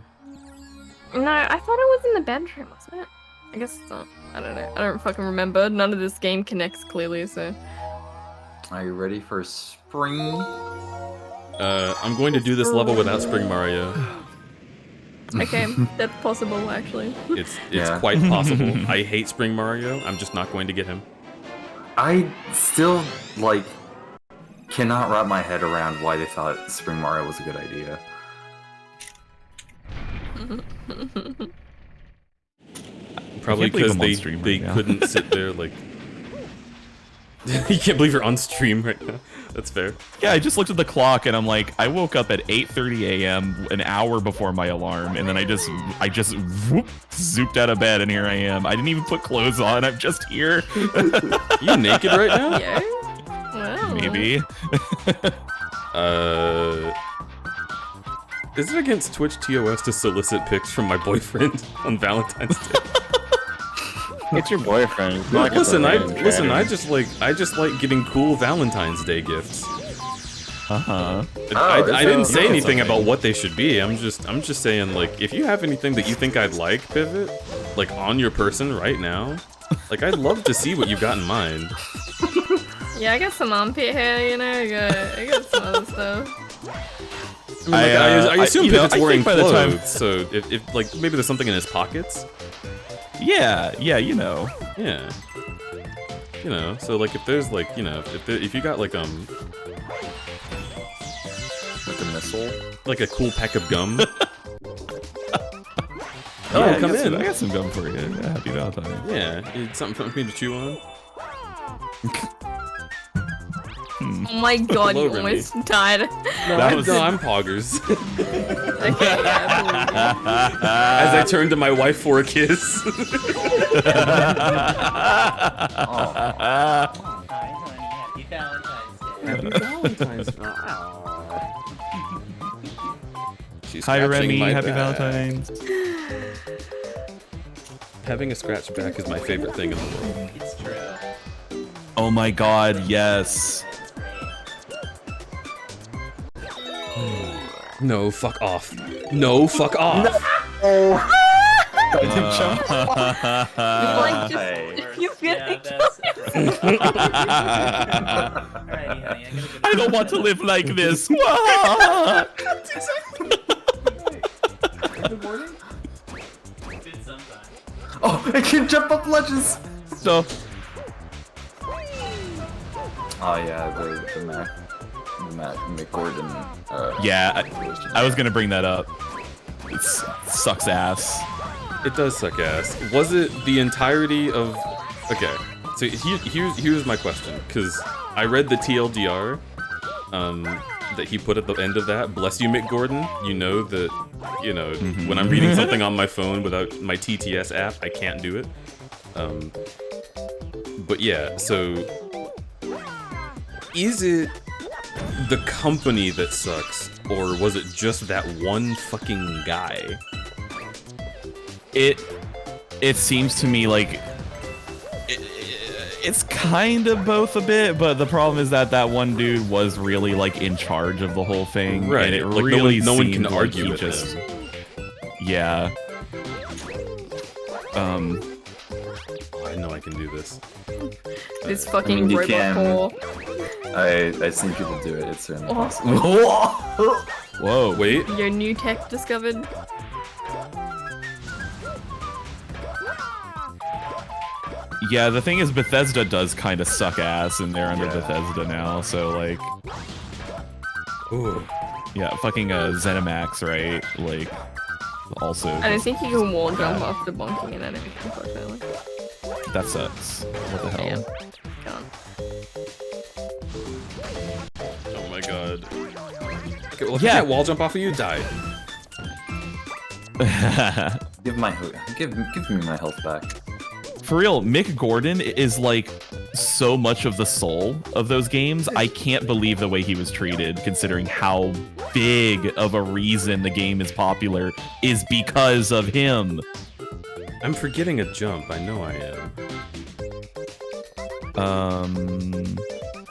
No, I thought it was in the bedroom, wasn't it? I guess it's not. I don't know. I don't fucking remember. None of this game connects clearly, so. Are you ready for spring? I'm going to do this level without Spring Mario. Okay, that's possible actually. It's quite possible. I hate Spring Mario. I'm just not going to get him. I still like cannot wrap my head around why they thought Spring Mario was a good idea. Probably because they couldn't sit there like. You can't believe you're on stream right now. That's fair. Yeah, I just looked at the clock and I'm like, I woke up at 8:30 a.m. an hour before my alarm, and then I just whoop, zooped out of bed, and here I am. I didn't even put clothes on. I'm just here. You naked right now? Yeah. Wow. Maybe. Is it against Twitch TOS to solicit pics from my boyfriend on Valentine's Day? It's your boyfriend. It's No, not like it's listen, a I random just like getting cool Valentine's Day gifts. Uh-huh. I didn't say anything about what they should be. I'm just saying, like, if you have anything that you think I'd like, Pivot, like on your person right now, like I'd love to see what you've got in mind. Yeah, I got some armpit hair, you know. I got some other stuff. I mean, like, I assume Pivot's wearing by the clothes, time- so if like maybe there's something in his pockets. Yeah, you know. Yeah. You know, so like if there's like, you know, if you got like Like a missile? like a cool pack of gum. Yeah, come in. I got some gum for you. Yeah, happy Valentine's. Yeah, it's something for me to chew on. Oh my god, Hello, you Remy. almost died. No, I'm Poggers. Okay, yeah, As I turn to my wife for a kiss. Happy Valentine's Day. She's Hi scratching Remy, my happy back. Valentine's. Having a scratch back is my favorite thing in the world. It's true. Oh my god, yes. No, fuck off. No, fuck off. like just you feel like I don't want to live like this. Good morning. Good sometimes. Oh, I can jump up ledges! So. Oh yeah, the Matt McGordon. Yeah, I was gonna bring that up. It sucks ass. It does suck ass. Was it the entirety of... Okay, so here's my question, because I read the TLDR that he put at the end of that. Bless you, Mick Gordon. You know that, you know, when I'm reading something on my phone without my TTS app, I can't do it. But yeah, so... Is it the company that sucks, or was it just that one fucking guy? It seems to me like it's kind of both a bit, but the problem is that that one dude was really like in charge of the whole thing, Right, and it like, really no one can seemed argue he with just him. yeah. I know I can do this. this fucking you robot can. core. I've seen people do it. It's certainly Oh. possible. Whoa, wait. Your new tech discovered. Yeah, the thing is Bethesda does kind of suck ass, and they're under Bethesda now, so like... Ooh. Yeah, fucking ZeniMax, right? Like, also... I don't think you can wall jump after bonking an enemy, unfortunately. That sucks. What the hell? Yeah, can't. Oh my god. Okay, well, if I can't wall jump off of you, die. Give me my health back. For real, Mick Gordon is like so much of the soul of those games. I can't believe the way he was treated, considering how big of a reason the game is popular is because of him. I'm forgetting a jump. I know I am.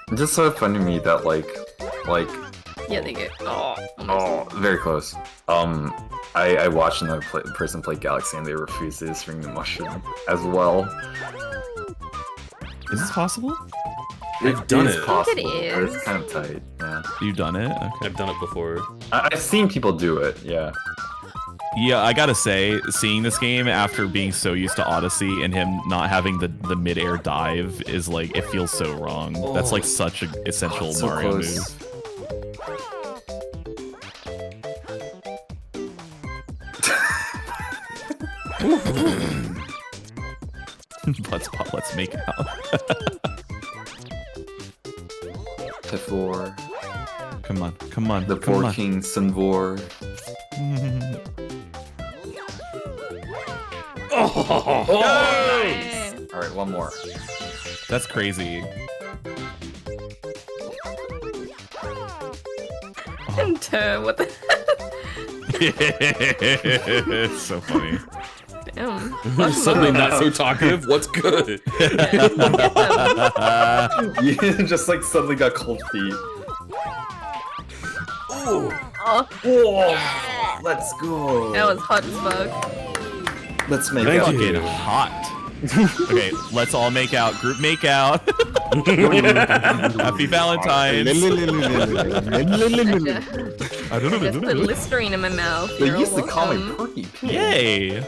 It's just so funny to me that like Like, Yeah, they get. oh, very close. I watched another person play Galaxy and they refused to swing the mushroom as well. Is this possible? I've done it. Possible, I think it but is. it's kind of tight. Yeah. You've done it? Okay. I've done it before. I've seen people do it. Yeah. Yeah, I gotta say, seeing this game after being so used to Odyssey and him not having the mid-air dive is like, it feels so wrong. That's like such an essential so Mario close. move. Let's make out. Tefor. Come on, come on. The come poor on. King Sunvor. Nice. Alright, one more. That's crazy. And what the? It's so funny. Damn. Suddenly not so talkative. What's good? You just like suddenly got cold feet. Ooh. Oh. Let's go. That was hot as fuck. Let's make Thank out. you. Fucking hot. Okay, let's all make out. Group make out. Happy Valentine's. I just put Listerine in my mouth. They You're used all to call me welcome. Perky Pig. Yay.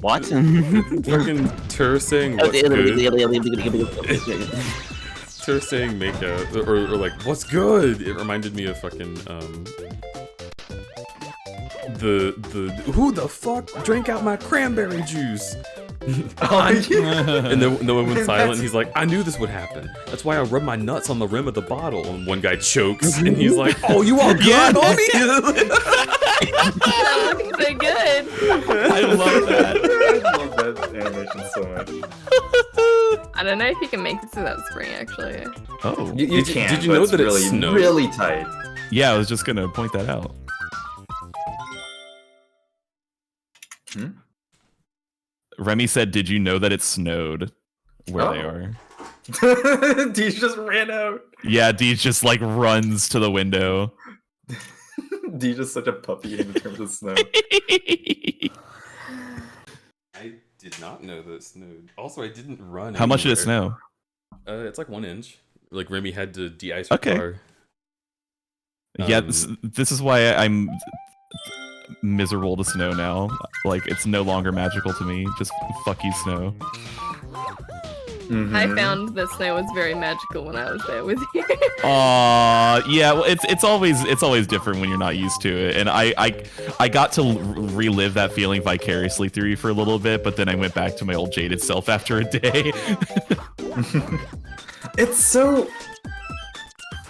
What? Fucking Tur saying what's good. Tur saying make out, or like what's good. It reminded me of fucking the who the fuck drank out my cranberry juice. Oh, yeah. And then no one went silent. And he's like, I knew this would happen. That's why I rubbed my nuts on the rim of the bottle. And one guy chokes, and he's like, "Oh, you all good, homie?" That looks so good. I love that. I love that animation so much. I don't know if you can make this without spring, actually. Oh. You can. Did you know that really, it snowed? really tight? Yeah, I was just gonna point that out. Hmm? Remy said, "Did you know that it snowed where they are?" Deej just ran out. Yeah, Deej just like runs to the window. Deej is such a puppy in terms of snow. I did not know that it snowed. Also, I didn't run. How much did it anywhere. snow? It's like 1 inch. Like Remy had to de-ice Okay. her car. Yeah, this is why I'm miserable to snow now. Like, it's no longer magical to me. Just fuck you, snow. Mm-hmm. I found that snow was very magical when I was there with you. Yeah. Well, it's always different when you're not used to it, and I got to relive that feeling vicariously through you for a little bit, but then I went back to my old jaded self after a day. It's so.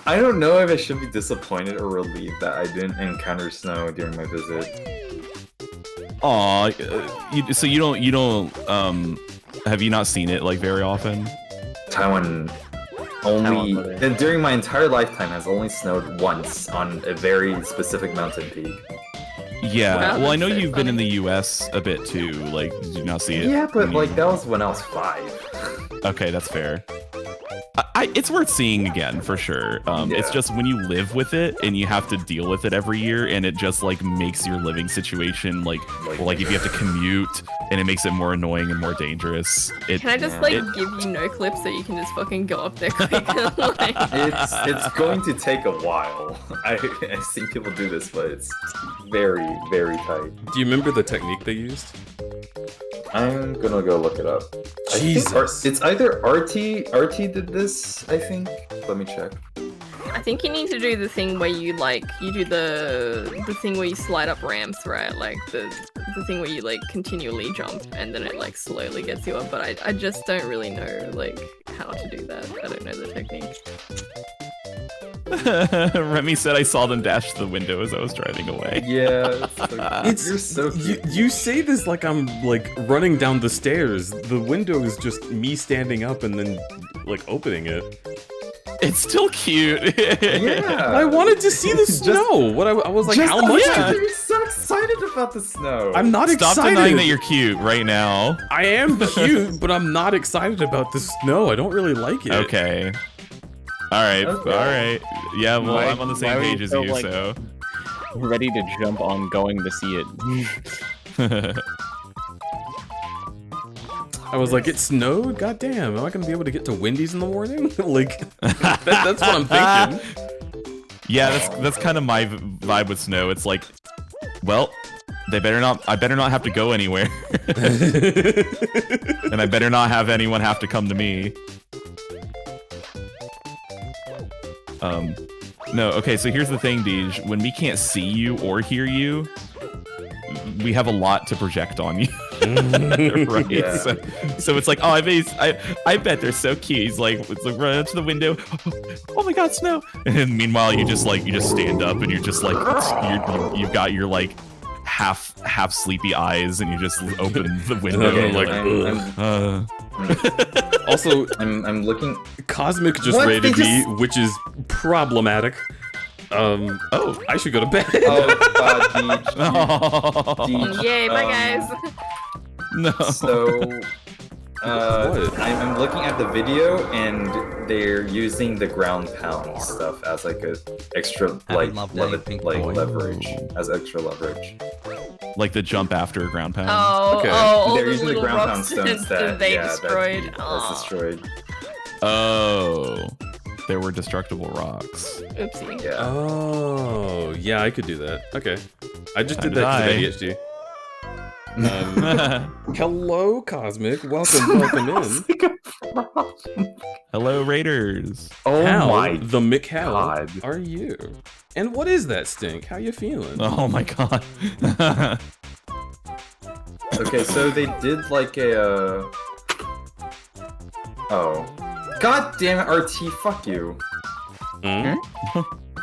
I don't know if I should be disappointed or relieved that I didn't encounter snow during my visit. Aw, so you don't have you not seen it like very often? Taiwan only during my entire lifetime has only snowed once on a very specific mountain peak. Yeah, Wow, well, I know that's so you've been in funny. the U.S. a bit too. Like, did you not see it? Yeah, but when like you- that was when I was 5. Okay, that's fair. It's worth seeing again for sure. It's Yeah. just when you live with it and you have to deal with it every year, and it just like makes your living situation like if you have to commute, and it makes it more annoying and more dangerous. Can I just give you no clip so you can just fucking go up there quick? And, like... It's going to take a while. I've seen people do this, but it's very, very tight. Do you remember the technique they used? I'm gonna go look it up. Jesus. It's either RT did this, I think. Let me check. I think you need to do the thing where you do the thing where you slide up ramps, right? Like the thing where you like continually jump and then it like slowly gets you up. But I just don't really know like how to do that. I don't know the technique. Remy said I saw them dash to the window as I was driving away. Yeah, You're so you say this like I'm like running down the stairs. The window is just me standing up and then like opening it. It's still cute. Yeah. I wanted to see the snow. What I was like, how much? You're so excited about the snow. I'm not Stop excited. denying that you're cute right now. I am cute, but I'm not excited about the snow. I don't really like it. Okay. right, Okay. all right. Yeah, well, Why- I'm on the same why were you page as so, you, like- so. Ready to jump on going to see it. I was like, it snowed? Goddamn, am I gonna be able to get to Wendy's in the morning? Like, that's what I'm thinking. Yeah, that's kind of my vibe with snow. It's like, well, I better not have to go anywhere. And I better not have anyone have to come to me. No, okay, so here's the thing, Deej. When we can't see you or hear you, we have a lot to project on you. Right? Yeah. So it's like, oh, I bet they're so cute. He's like, it's like run up to the window. Oh my god, snow! And meanwhile, you just stand up and you're just like, you've got your like half sleepy eyes, and you just open the window. Okay, and like, Also, I'm looking. Cosmic just What? raided They me, just- which is problematic. Oh, I should go to bed. Oh god, Yay, bye guys. No. So, I'm looking at the video, and they're using the ground pound stuff as like a extra leverage, as extra leverage. Like the jump after a ground pound. Oh, Okay. all They're the using the little ground pound rocks stones that they yeah, destroyed. That's destroyed. Oh, there were destructible rocks. Oopsie. Yeah. Oh, yeah, I could do that. Okay. I just So did did that I. because of ADHD. Hello, Cosmic. Welcome in. Hello, Raiders. Oh How my the Mick God. are you? And what is that stink? How you feeling? Oh my god. Okay, so they did like a. Oh, god damn it, RT! Fuck you.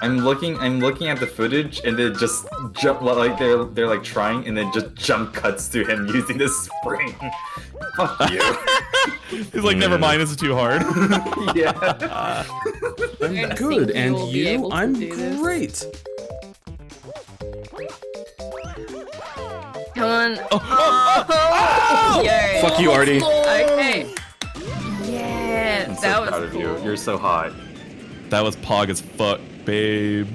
I'm looking at the footage, and then just jump like they're like trying, and then just jump cuts to him using the spring. Fuck you. He's like, never mind, this is too hard. Yeah. I'm I good, think and you'll be you? able to I'm do this. great. Come on. Oh! Yay. Fuck you, Artie. Okay. Yeah, I'm so that proud was of you. cool. You're so hot. That was pog as fuck, babe.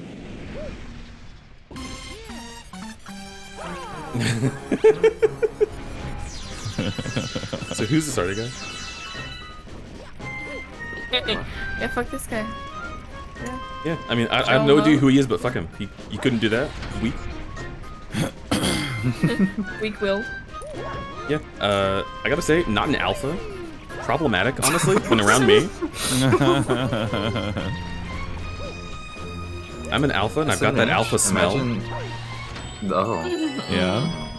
So who's the starter guy? Yeah, fuck this guy. Yeah, I mean, I have no idea who he is, but fuck him. You couldn't do that? Weak? Weak will. Yeah, I gotta say, not an alpha. Problematic, honestly, when around me. I'm an alpha, and I've got that alpha smell. Oh. Yeah.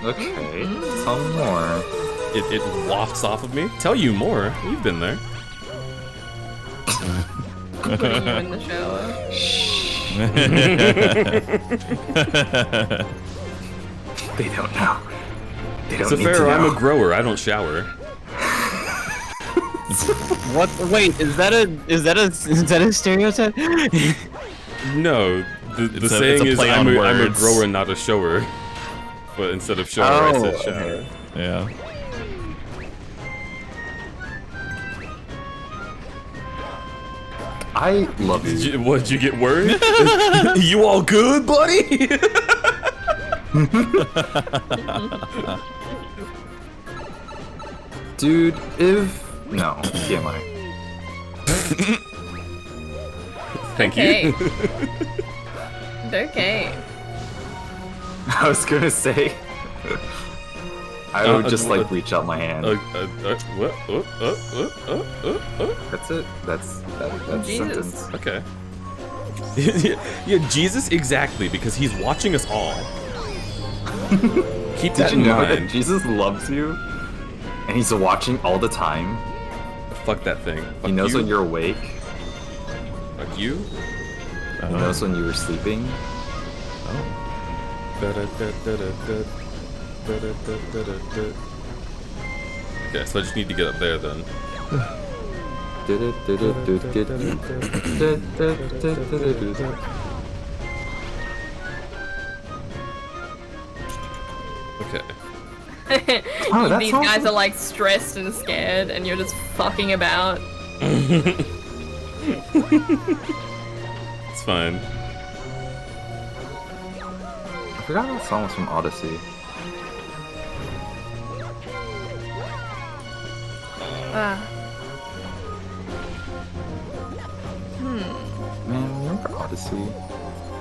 Okay. Tell me more. It wafts off of me. Tell you more. You've been there. Putting you in the shower. They don't know. They don't So need to fair, I'm know. a grower. I don't shower. What? Wait, is that a stereotype? No, the It's a saying is play I'm on a words. grower, not a shower. But instead of shower, I said shower. okay. Yeah. I love you. Did you get worried? You all good, buddy? Dude, if... No, TMI. Thank Okay. you. Okay. I was gonna say... I would just like reach out my hand. That's it. That's the Jesus. sentence. Okay. Yeah, Jesus, exactly, because he's watching us all. Keep that Did you in know mind. that Jesus loves you? And he's watching all the time? Fuck that thing. Fuck He knows you. when you're awake. Fuck you. He knows when you were sleeping. Okay, so I just need to get up there then. Okay. Oh, that's These guys awesome. are like stressed and scared, and you're just fucking about. It's fine. I forgot that song was from Odyssey. Man, remember Odyssey?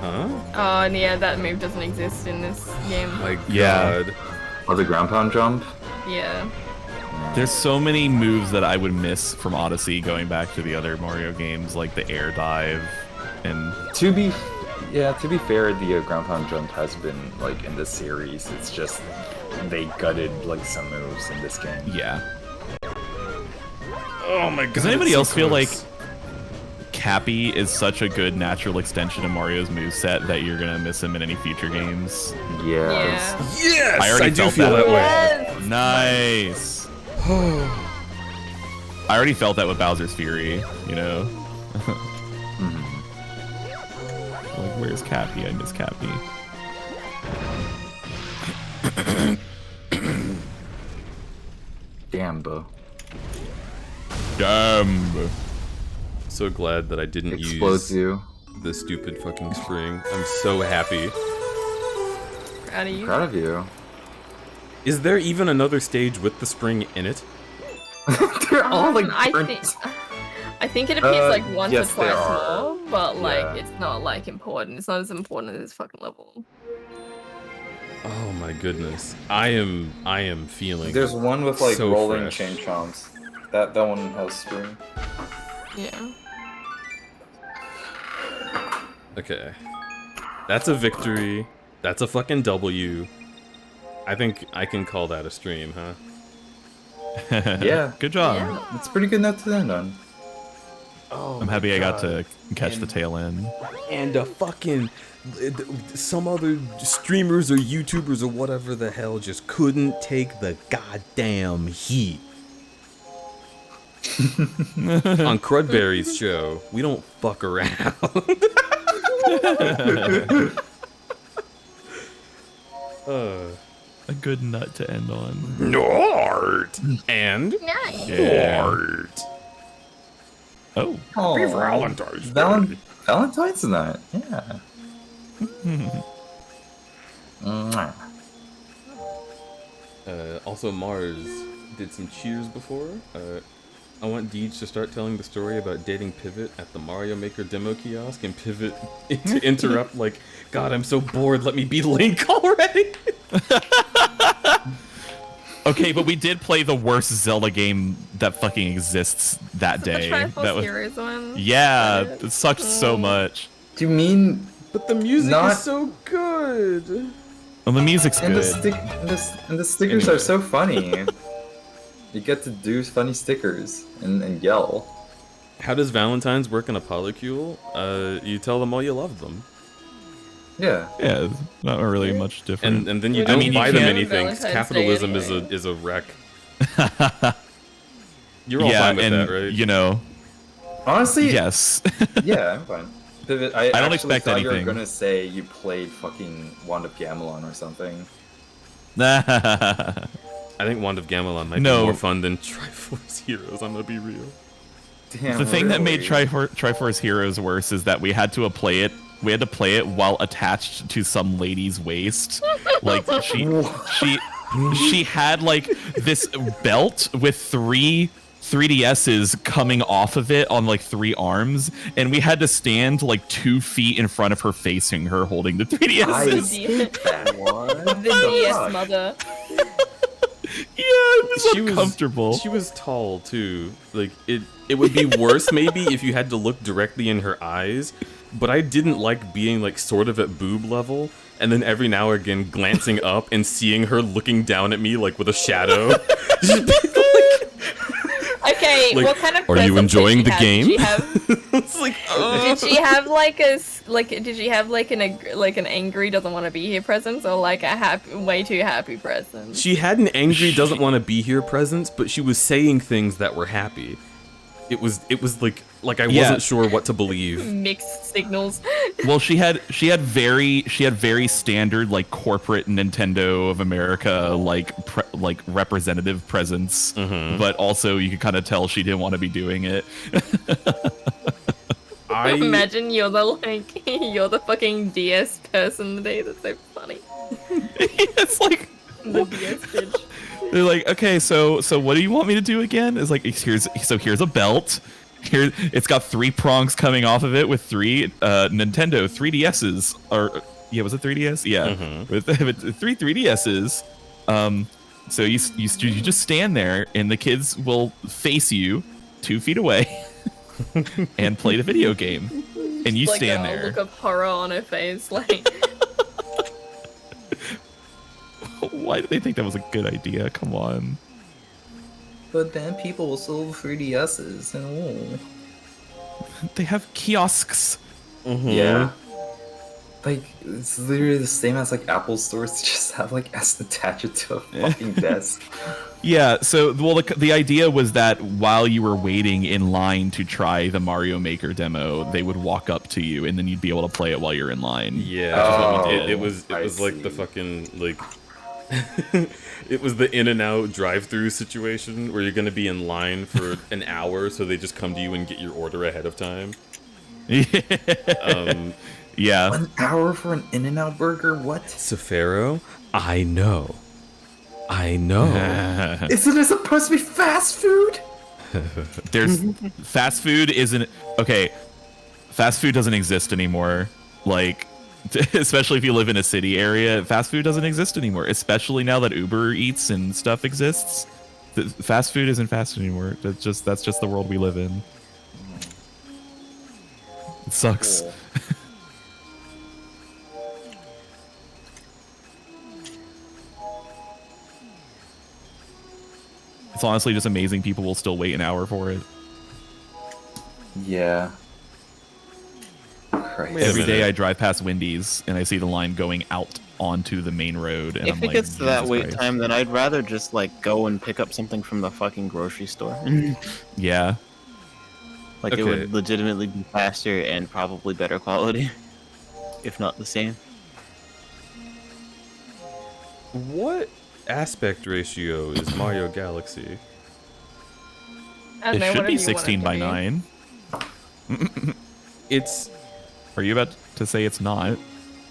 Huh? Oh, and yeah, that move doesn't exist in this game. My God. Yeah. Oh, the ground pound jump? Yeah. There's so many moves that I would miss from Odyssey going back to the other Mario games, like the air dive, and To be fair, the ground pound jump has been like in this series. It's just they gutted like some moves in this game. yeah. Oh my God. Does anybody it's so else feel like close. Cappy is such a good natural extension of Mario's moveset that you're gonna miss him in any future games? Yes. Yes! I already do felt feel that. way. Nice. I already felt that with Bowser's Fury, you know? Like, where's Cappy? I miss Cappy. Damn, Bo. Damn. So glad that I didn't Explodes use you. the stupid fucking spring. I'm so happy. Proud of you. Proud of you. Is there even another stage with the spring in it? They're all like I think it appears like once yes, or twice there are. more, but like Yeah. it's not like important. It's not as important as this fucking level. Oh my goodness. I am feeling There's one with like so rolling fresh. chain chomps. That one has spring. Yeah. Okay. That's a victory. That's a fucking W. I think I can call that a stream, huh? Yeah. Good job. Yeah. It's a pretty good note to end on. Oh, I'm happy I got to catch the tail end. And some other streamers or YouTubers or whatever the hell just couldn't take the goddamn heat. On Crudberry's show, we don't fuck around. A good nut to end on. Nort! And? Yeah. Nort! Oh. Happy Valentine's Valentine's night. Yeah. Mwah. Also, Mars did some cheers before. I want Deej to start telling the story about dating Pivot at the Mario Maker demo kiosk, and Pivot to interrupt like, God, I'm so bored, let me be Link already! Okay, but we did play the worst Zelda game that fucking exists that day. Triforce Heroes one. Yeah, it sucked so much. Do you mean? But the music Not- is so good. Well, the music's And good. the stickers Anyway. are so funny. You get to do funny stickers and yell. How does Valentine's work in a polycule? You tell them all you love them. Yeah. Yeah, it's not really much different. And then you I don't mean, you buy them can't anything, 'cause Valentine's capitalism Day is a wreck. You're all yeah, fine with and that, right? you know, Honestly, yes. yeah, I'm fine. Pivot, I don't actually expect thought you were anything. gonna say you played fucking Wand of Gamelon or something. I think Wand of Gamelon might No. be more fun than Triforce Heroes, I'm gonna be real. Damn, The thing that made really? Triforce Heroes worse is that we had to play it. We had to play it while attached to some lady's waist. Like she had like this belt with three 3DSs coming off of it on like 3 arms, and we had to stand like 2 feet in front of her, facing her, holding the 3DSs. I skipped that one. The DS mother. Yeah, it was She was- uncomfortable. She was tall too. Like it would be worse maybe if you had to look directly in her eyes, but I didn't like being like sort of at boob level and then every now and again glancing up and seeing her looking down at me like with a shadow. Okay, Like, what kind of are you presents did enjoying she the have? game? Did she have, It's like, did she have like did she have like an angry doesn't want to be here presence, or like a happy, way too happy presence? She had an angry doesn't want to be here presence, but she was saying things that were happy. it was like I wasn't sure what to believe. Mixed signals. Well, she had very standard like corporate Nintendo of America like representative presence, but also you could kind of tell she didn't want to be doing it. Imagine you're the fucking DS person today. That's so funny. It's like the DS bitch. They're like, okay, so what do you want me to do again? It's like here's a belt. Here, it's got 3 prongs coming off of it with 3 Nintendo 3DSs, or yeah, was it 3DS? Yeah, with 3 3DSs. So you just stand there, and the kids will face you 2 feet away and play the video game, and you like stand a there. Look of horror on her face, like. Why do they think that was a good idea? Come on. But then people will sell 3DSs and they have kiosks. Yeah. Like, it's literally the same as like Apple stores, just have like S attach it to a fucking desk. Yeah, so well the idea was that while you were waiting in line to try the Mario Maker demo, they would walk up to you and then you'd be able to play it while you're in line. Yeah, it was like the fucking like it was the in and out drive-through situation where you're gonna be in line for an hour, so they just come to you and get your order ahead of time. Yeah. 1 hour for an In-N-Out burger? What? Safaro? I know. Isn't it supposed to be fast food? There's fast food isn't okay. Fast food doesn't exist anymore. Like, especially if you live in a city area, fast food doesn't exist anymore. Especially now that Uber Eats and stuff exists, fast food isn't fast anymore. That's just the world we live in. It sucks. Cool. It's honestly just amazing people will still wait an hour for it. Yeah. Christ. Every day I drive past Wendy's and I see the line going out onto the main road, and If I'm it like, gets to that Jesus wait Christ. time, then I'd rather just like go and pick up something from the fucking grocery store. Yeah. Like it would legitimately be faster and probably better quality, if not the same. What aspect ratio is Mario Galaxy? I don't It know, should whatever be you 16 by want it 9. It's. Are you about to say it's not?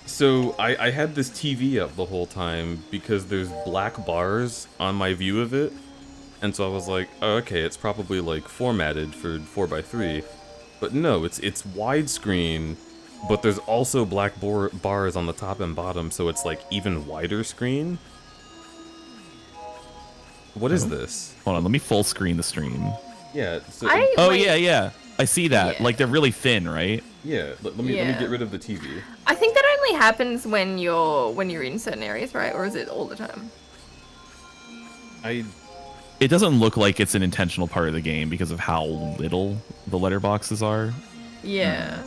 So I had this TV up the whole time because there's black bars on my view of it, and so I was like, oh, okay, it's probably like formatted for 4:3, but no, it's widescreen, but there's also black bars on the top and bottom, so it's like even wider screen. What is this? Hold on, let me full screen the stream. Yeah. So, yeah. I see that. Yeah. Like they're really thin, right? Yeah. Let me get rid of the TV. I think that only happens when you're in certain areas, right? Or is it all the time? It doesn't look like it's an intentional part of the game because of how little the letterboxes are. Yeah.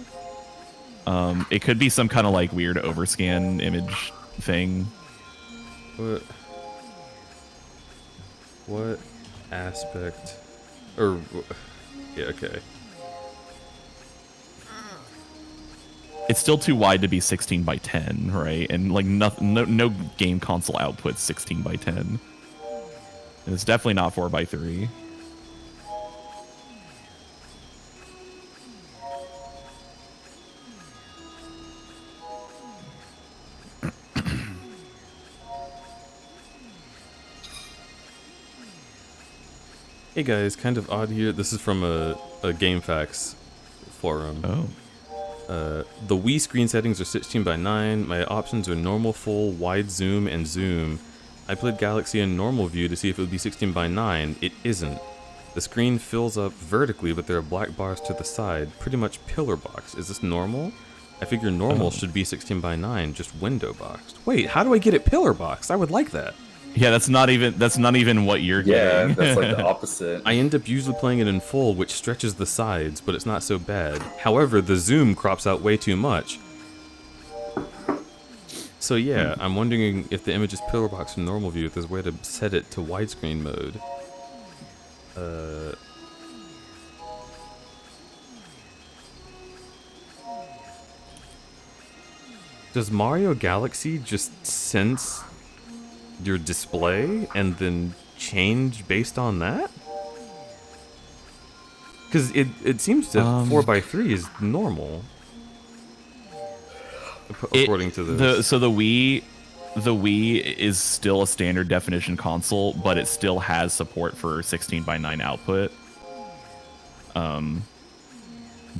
It could be some kind of like weird overscan image thing. What aspect? Or yeah, okay. It's still too wide to be 16 by 10, right? And like no game console outputs 16 by 10. And it's definitely not 4:3. Hey guys, kind of odd here. This is from a GameFAQs forum. Oh. The Wii screen settings are 16 by 9. My options are normal, full, wide zoom, and zoom. I played Galaxy in normal view to see if it would be 16 by 9. It isn't. The screen fills up vertically, but there are black bars to the side. Pretty much pillar box. Is this normal? I figure normal should be 16 by 9, just window boxed. Wait, how do I get it pillar boxed? I would like that. Yeah, that's not even what you're getting. Yeah, that's like the opposite. I end up usually playing it in full, which stretches the sides, but it's not so bad. However, the zoom crops out way too much. So yeah, I'm wondering if the image is pillar boxed in normal view, if there's a way to set it to widescreen mode. Does Mario Galaxy just sense your display and then change based on that? Because it seems that 4x3 is normal. According to this. So the Wii is still a standard definition console, but it still has support for 16:9 output.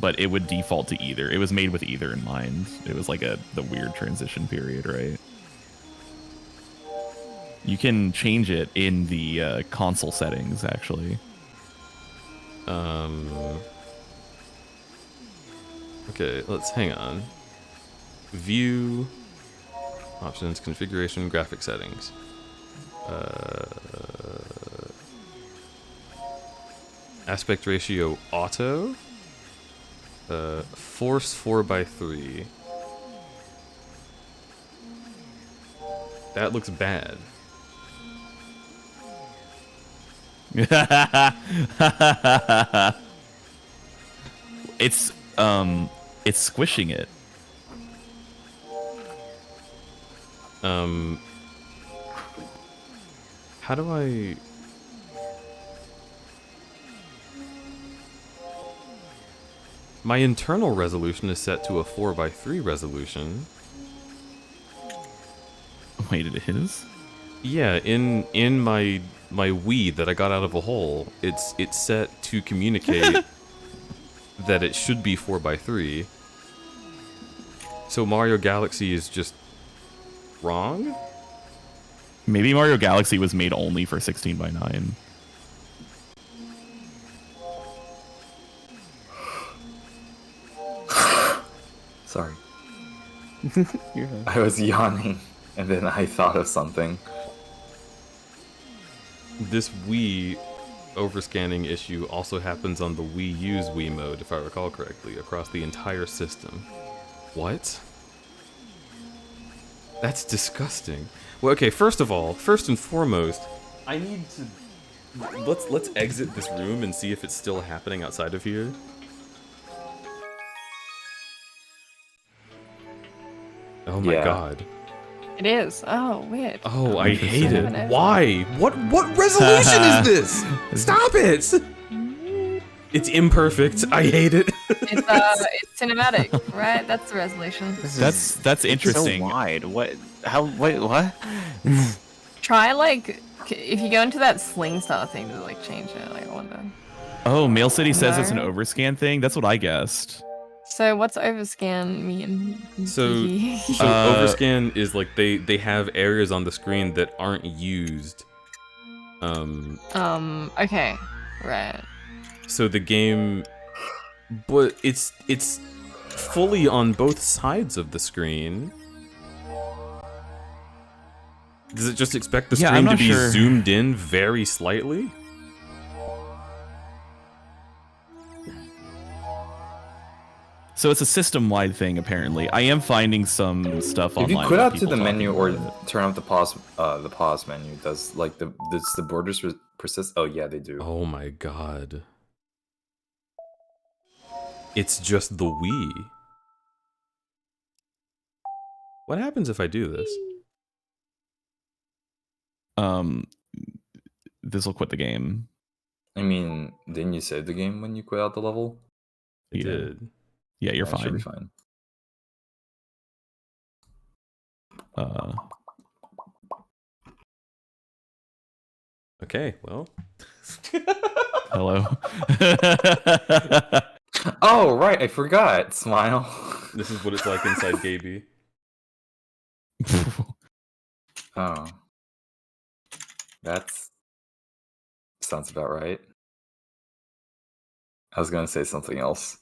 But it would default to either. It was made with either in mind. It was like the weird transition period, right? You can change it in the console settings, actually. Okay, let's hang on. View, options, configuration, graphic settings. Aspect ratio auto. Force 4x3. That looks bad. It's squishing it. How do I... My internal resolution is set to a 4x3 resolution. Wait, it is? Yeah, in my Wii that I got out of a hole, it's set to communicate that it should be 4x3. So Mario Galaxy is just wrong? Maybe Mario Galaxy was made only for 16:9. Sorry. I was yawning, and then I thought of something. This Wii overscanning issue also happens on the Wii U's Wii mode, if I recall correctly, across the entire system. What? That's disgusting. Well, okay, first of all, first and foremost, I need to... Let's exit this room and see if it's still happening outside of here. Oh my god. It is. Oh, weird. Oh, I hate it. Why? What resolution is this? Stop it! It's imperfect. I hate it. It's cinematic, right? That's the resolution. That's interesting. So wide. What? How? Wait, what? Try like if you go into that sling star thing to like change it. Like I wonder. Oh, Mail City says No. it's an overscan thing. That's what I guessed. So what's overscan mean? So overscan is like they have areas on the screen that aren't used. Okay. Right. So the game, but it's fully on both sides of the screen. Does it just expect the screen to be zoomed in very slightly? So it's a system-wide thing, apparently. I am finding some stuff If online. you quit out to the menu or turn off the pause menu, does like the borders persist? Oh yeah, they do. Oh my god. It's just the Wii. What happens if I do this? This will quit the game. I mean, didn't you save the game when you quit out the level? It did. Yeah, you're That should fine. be fine. Okay, well. Hello. Oh, right, I forgot. Smile. This is what it's like inside Gaby. Oh. That's... sounds about right. I was gonna say something else.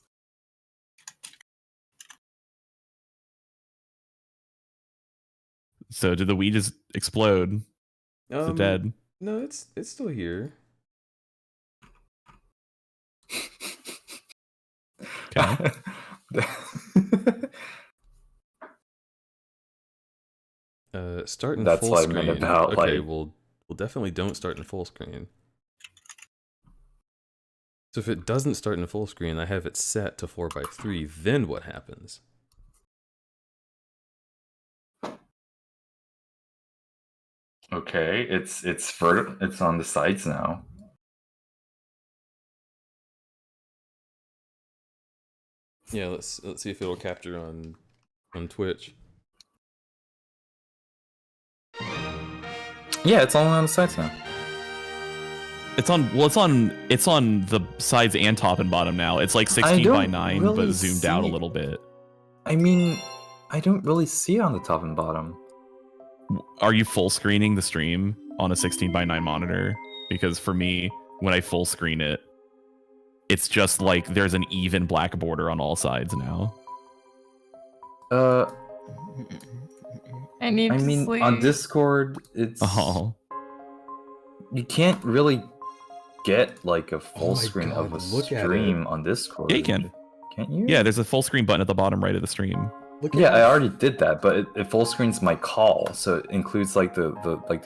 So did the Wii just explode? Is it dead? No, it's still here. Okay. Start in That's full what I screen. meant about, okay, like- we'll definitely don't start in full screen. So if it doesn't start in full screen, I have it set to 4x3, then what happens? Okay, it's it's on the sides now. Yeah, let's see if it'll capture on Twitch. Yeah, it's all on the sides now. It's on the sides and top and bottom now. It's like 16 by 9 really but zoomed out a see- little bit. I mean, I don't really see it on the top and bottom. Are you full screening the stream on a 16 by 9 monitor? Because for me, when I full screen it, it's just like there's an even black border on all sides now. I need to mean, sleep. on Discord, it's you can't really get like a full screen of a stream on Discord. Yeah, you can. Can't you? Yeah, there's a full screen button at the bottom right of the stream. Yeah, I already did that, but it full screens my call, so it includes like the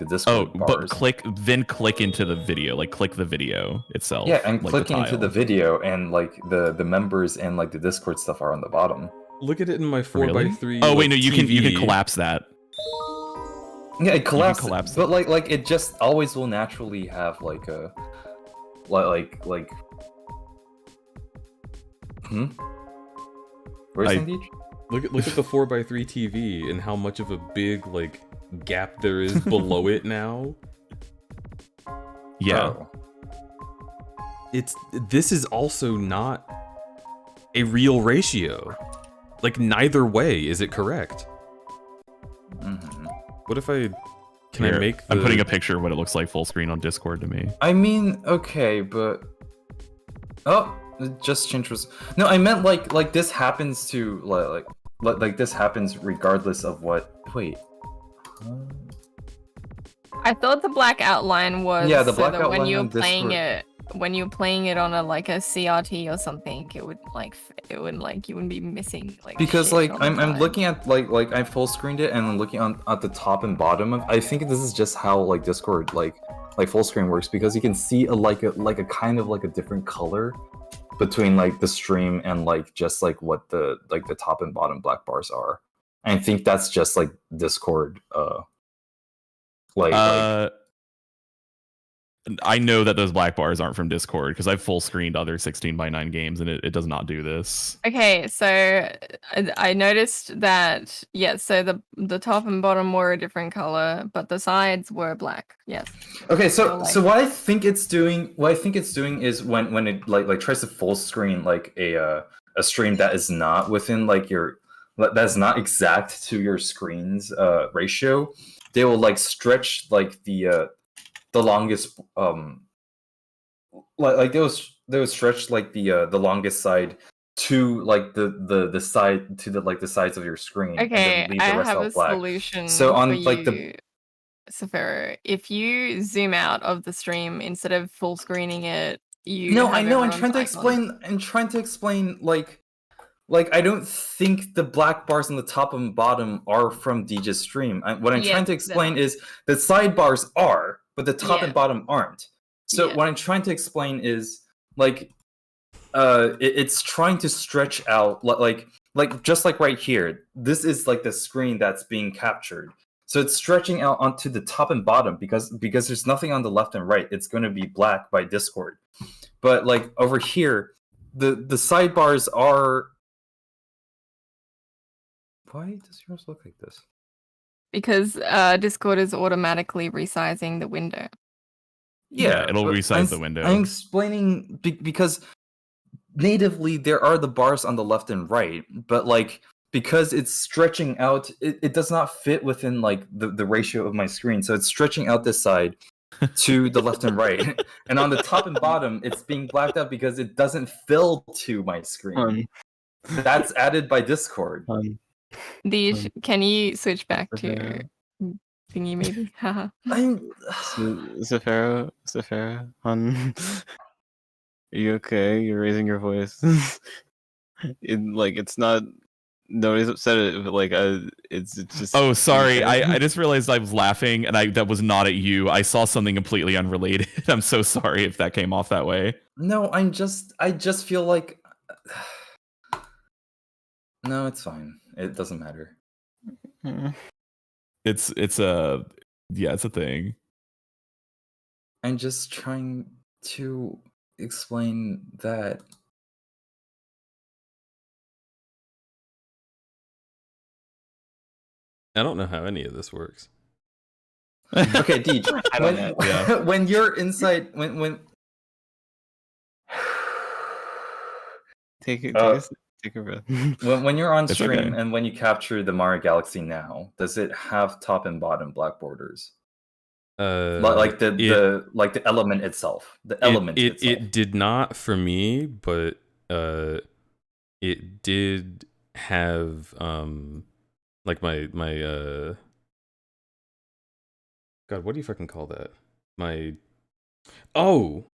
Discord bars. But click into the video, like click the video itself. Yeah, and like clicking into the video, and like the members and like the Discord stuff are on the bottom. Look at it in my 4x3. Oh wait, no, like, you can TV. collapse that. Yeah, it collapses, but like it just always will naturally have like a like Where's Sandeej? Look at the 4x3 TV and how much of a big like gap there is below it now. Yeah. This is also not a real ratio. Like neither way is it correct. What if I can I make I'm putting a picture of what it looks like full screen on Discord to me. I mean, okay, but it just changed. No, I meant like this happens to like this happens regardless of what. Wait. I thought the black outline was the so black that when outline you're on playing Discord. when you're playing it on a like a CRT or something, it would you wouldn't be missing like Because shit like all the I'm time. looking at like I full screened it and I'm looking at the top and bottom of. I think this is just how like Discord like full screen works, because you can see a kind of like a different color between like the stream and like just like what the top and bottom black bars are. And I think that's just like Discord I know that those black bars aren't from Discord because I've full screened other 16 by 9 games and it does not do this. Okay, so I noticed that so the top and bottom were a different color, but the sides were black. Yes. Okay, so what I think it's doing is when it like tries to full screen like a stream that is not within like that's not exact to your screen's ratio, they will like stretch like the longest like they would stretch like the longest side to like the side to the sides of your screen. Okay, and then leave the I rest have out a black. solution. So on for like you, the Safero, if you zoom out of the stream instead of full screening it, you No, have I know. I'm everyone's trying to icons. explain. I'm trying to explain. Like I don't think the black bars on the top and bottom are from DJ's stream. What I'm trying to explain is the sidebars are, but the top and bottom aren't. So what I'm trying to explain is like, it's trying to stretch out like just like right here. This is like the screen that's being captured. So it's stretching out onto the top and bottom because there's nothing on the left and right. It's going to be black by Discord. But like over here, the sidebars are. Why does yours look like this? Because Discord is automatically resizing the window. Yeah, it'll but resize the window. I'm explaining because natively there are the bars on the left and right, but like because it's stretching out, it does not fit within like the ratio of my screen. So it's stretching out this side to the left and right. And on the top and bottom, it's being blacked out because it doesn't fill to my screen. That's added by Discord. Can you switch back to thingy maybe? Haha. Safero, hon, are you okay? You're raising your voice. It's not. Nobody's upset at it, but like, it's just. Oh, sorry. I just realized I was laughing, and that was not at you. I saw something completely unrelated. I'm so sorry if that came off that way. No, I just feel like. No, it's fine. It doesn't matter. It's a Yeah, it's a thing. I'm just trying to explain that. I don't know how any of this works. Okay, Deej, when you're inside, when Take a breath. when you're on It's stream okay. and when you capture the Mario Galaxy now, does it have top and bottom black borders? Like the element itself. The element itself. It did not for me, but it did have like my God, what do you fucking call that? Oh,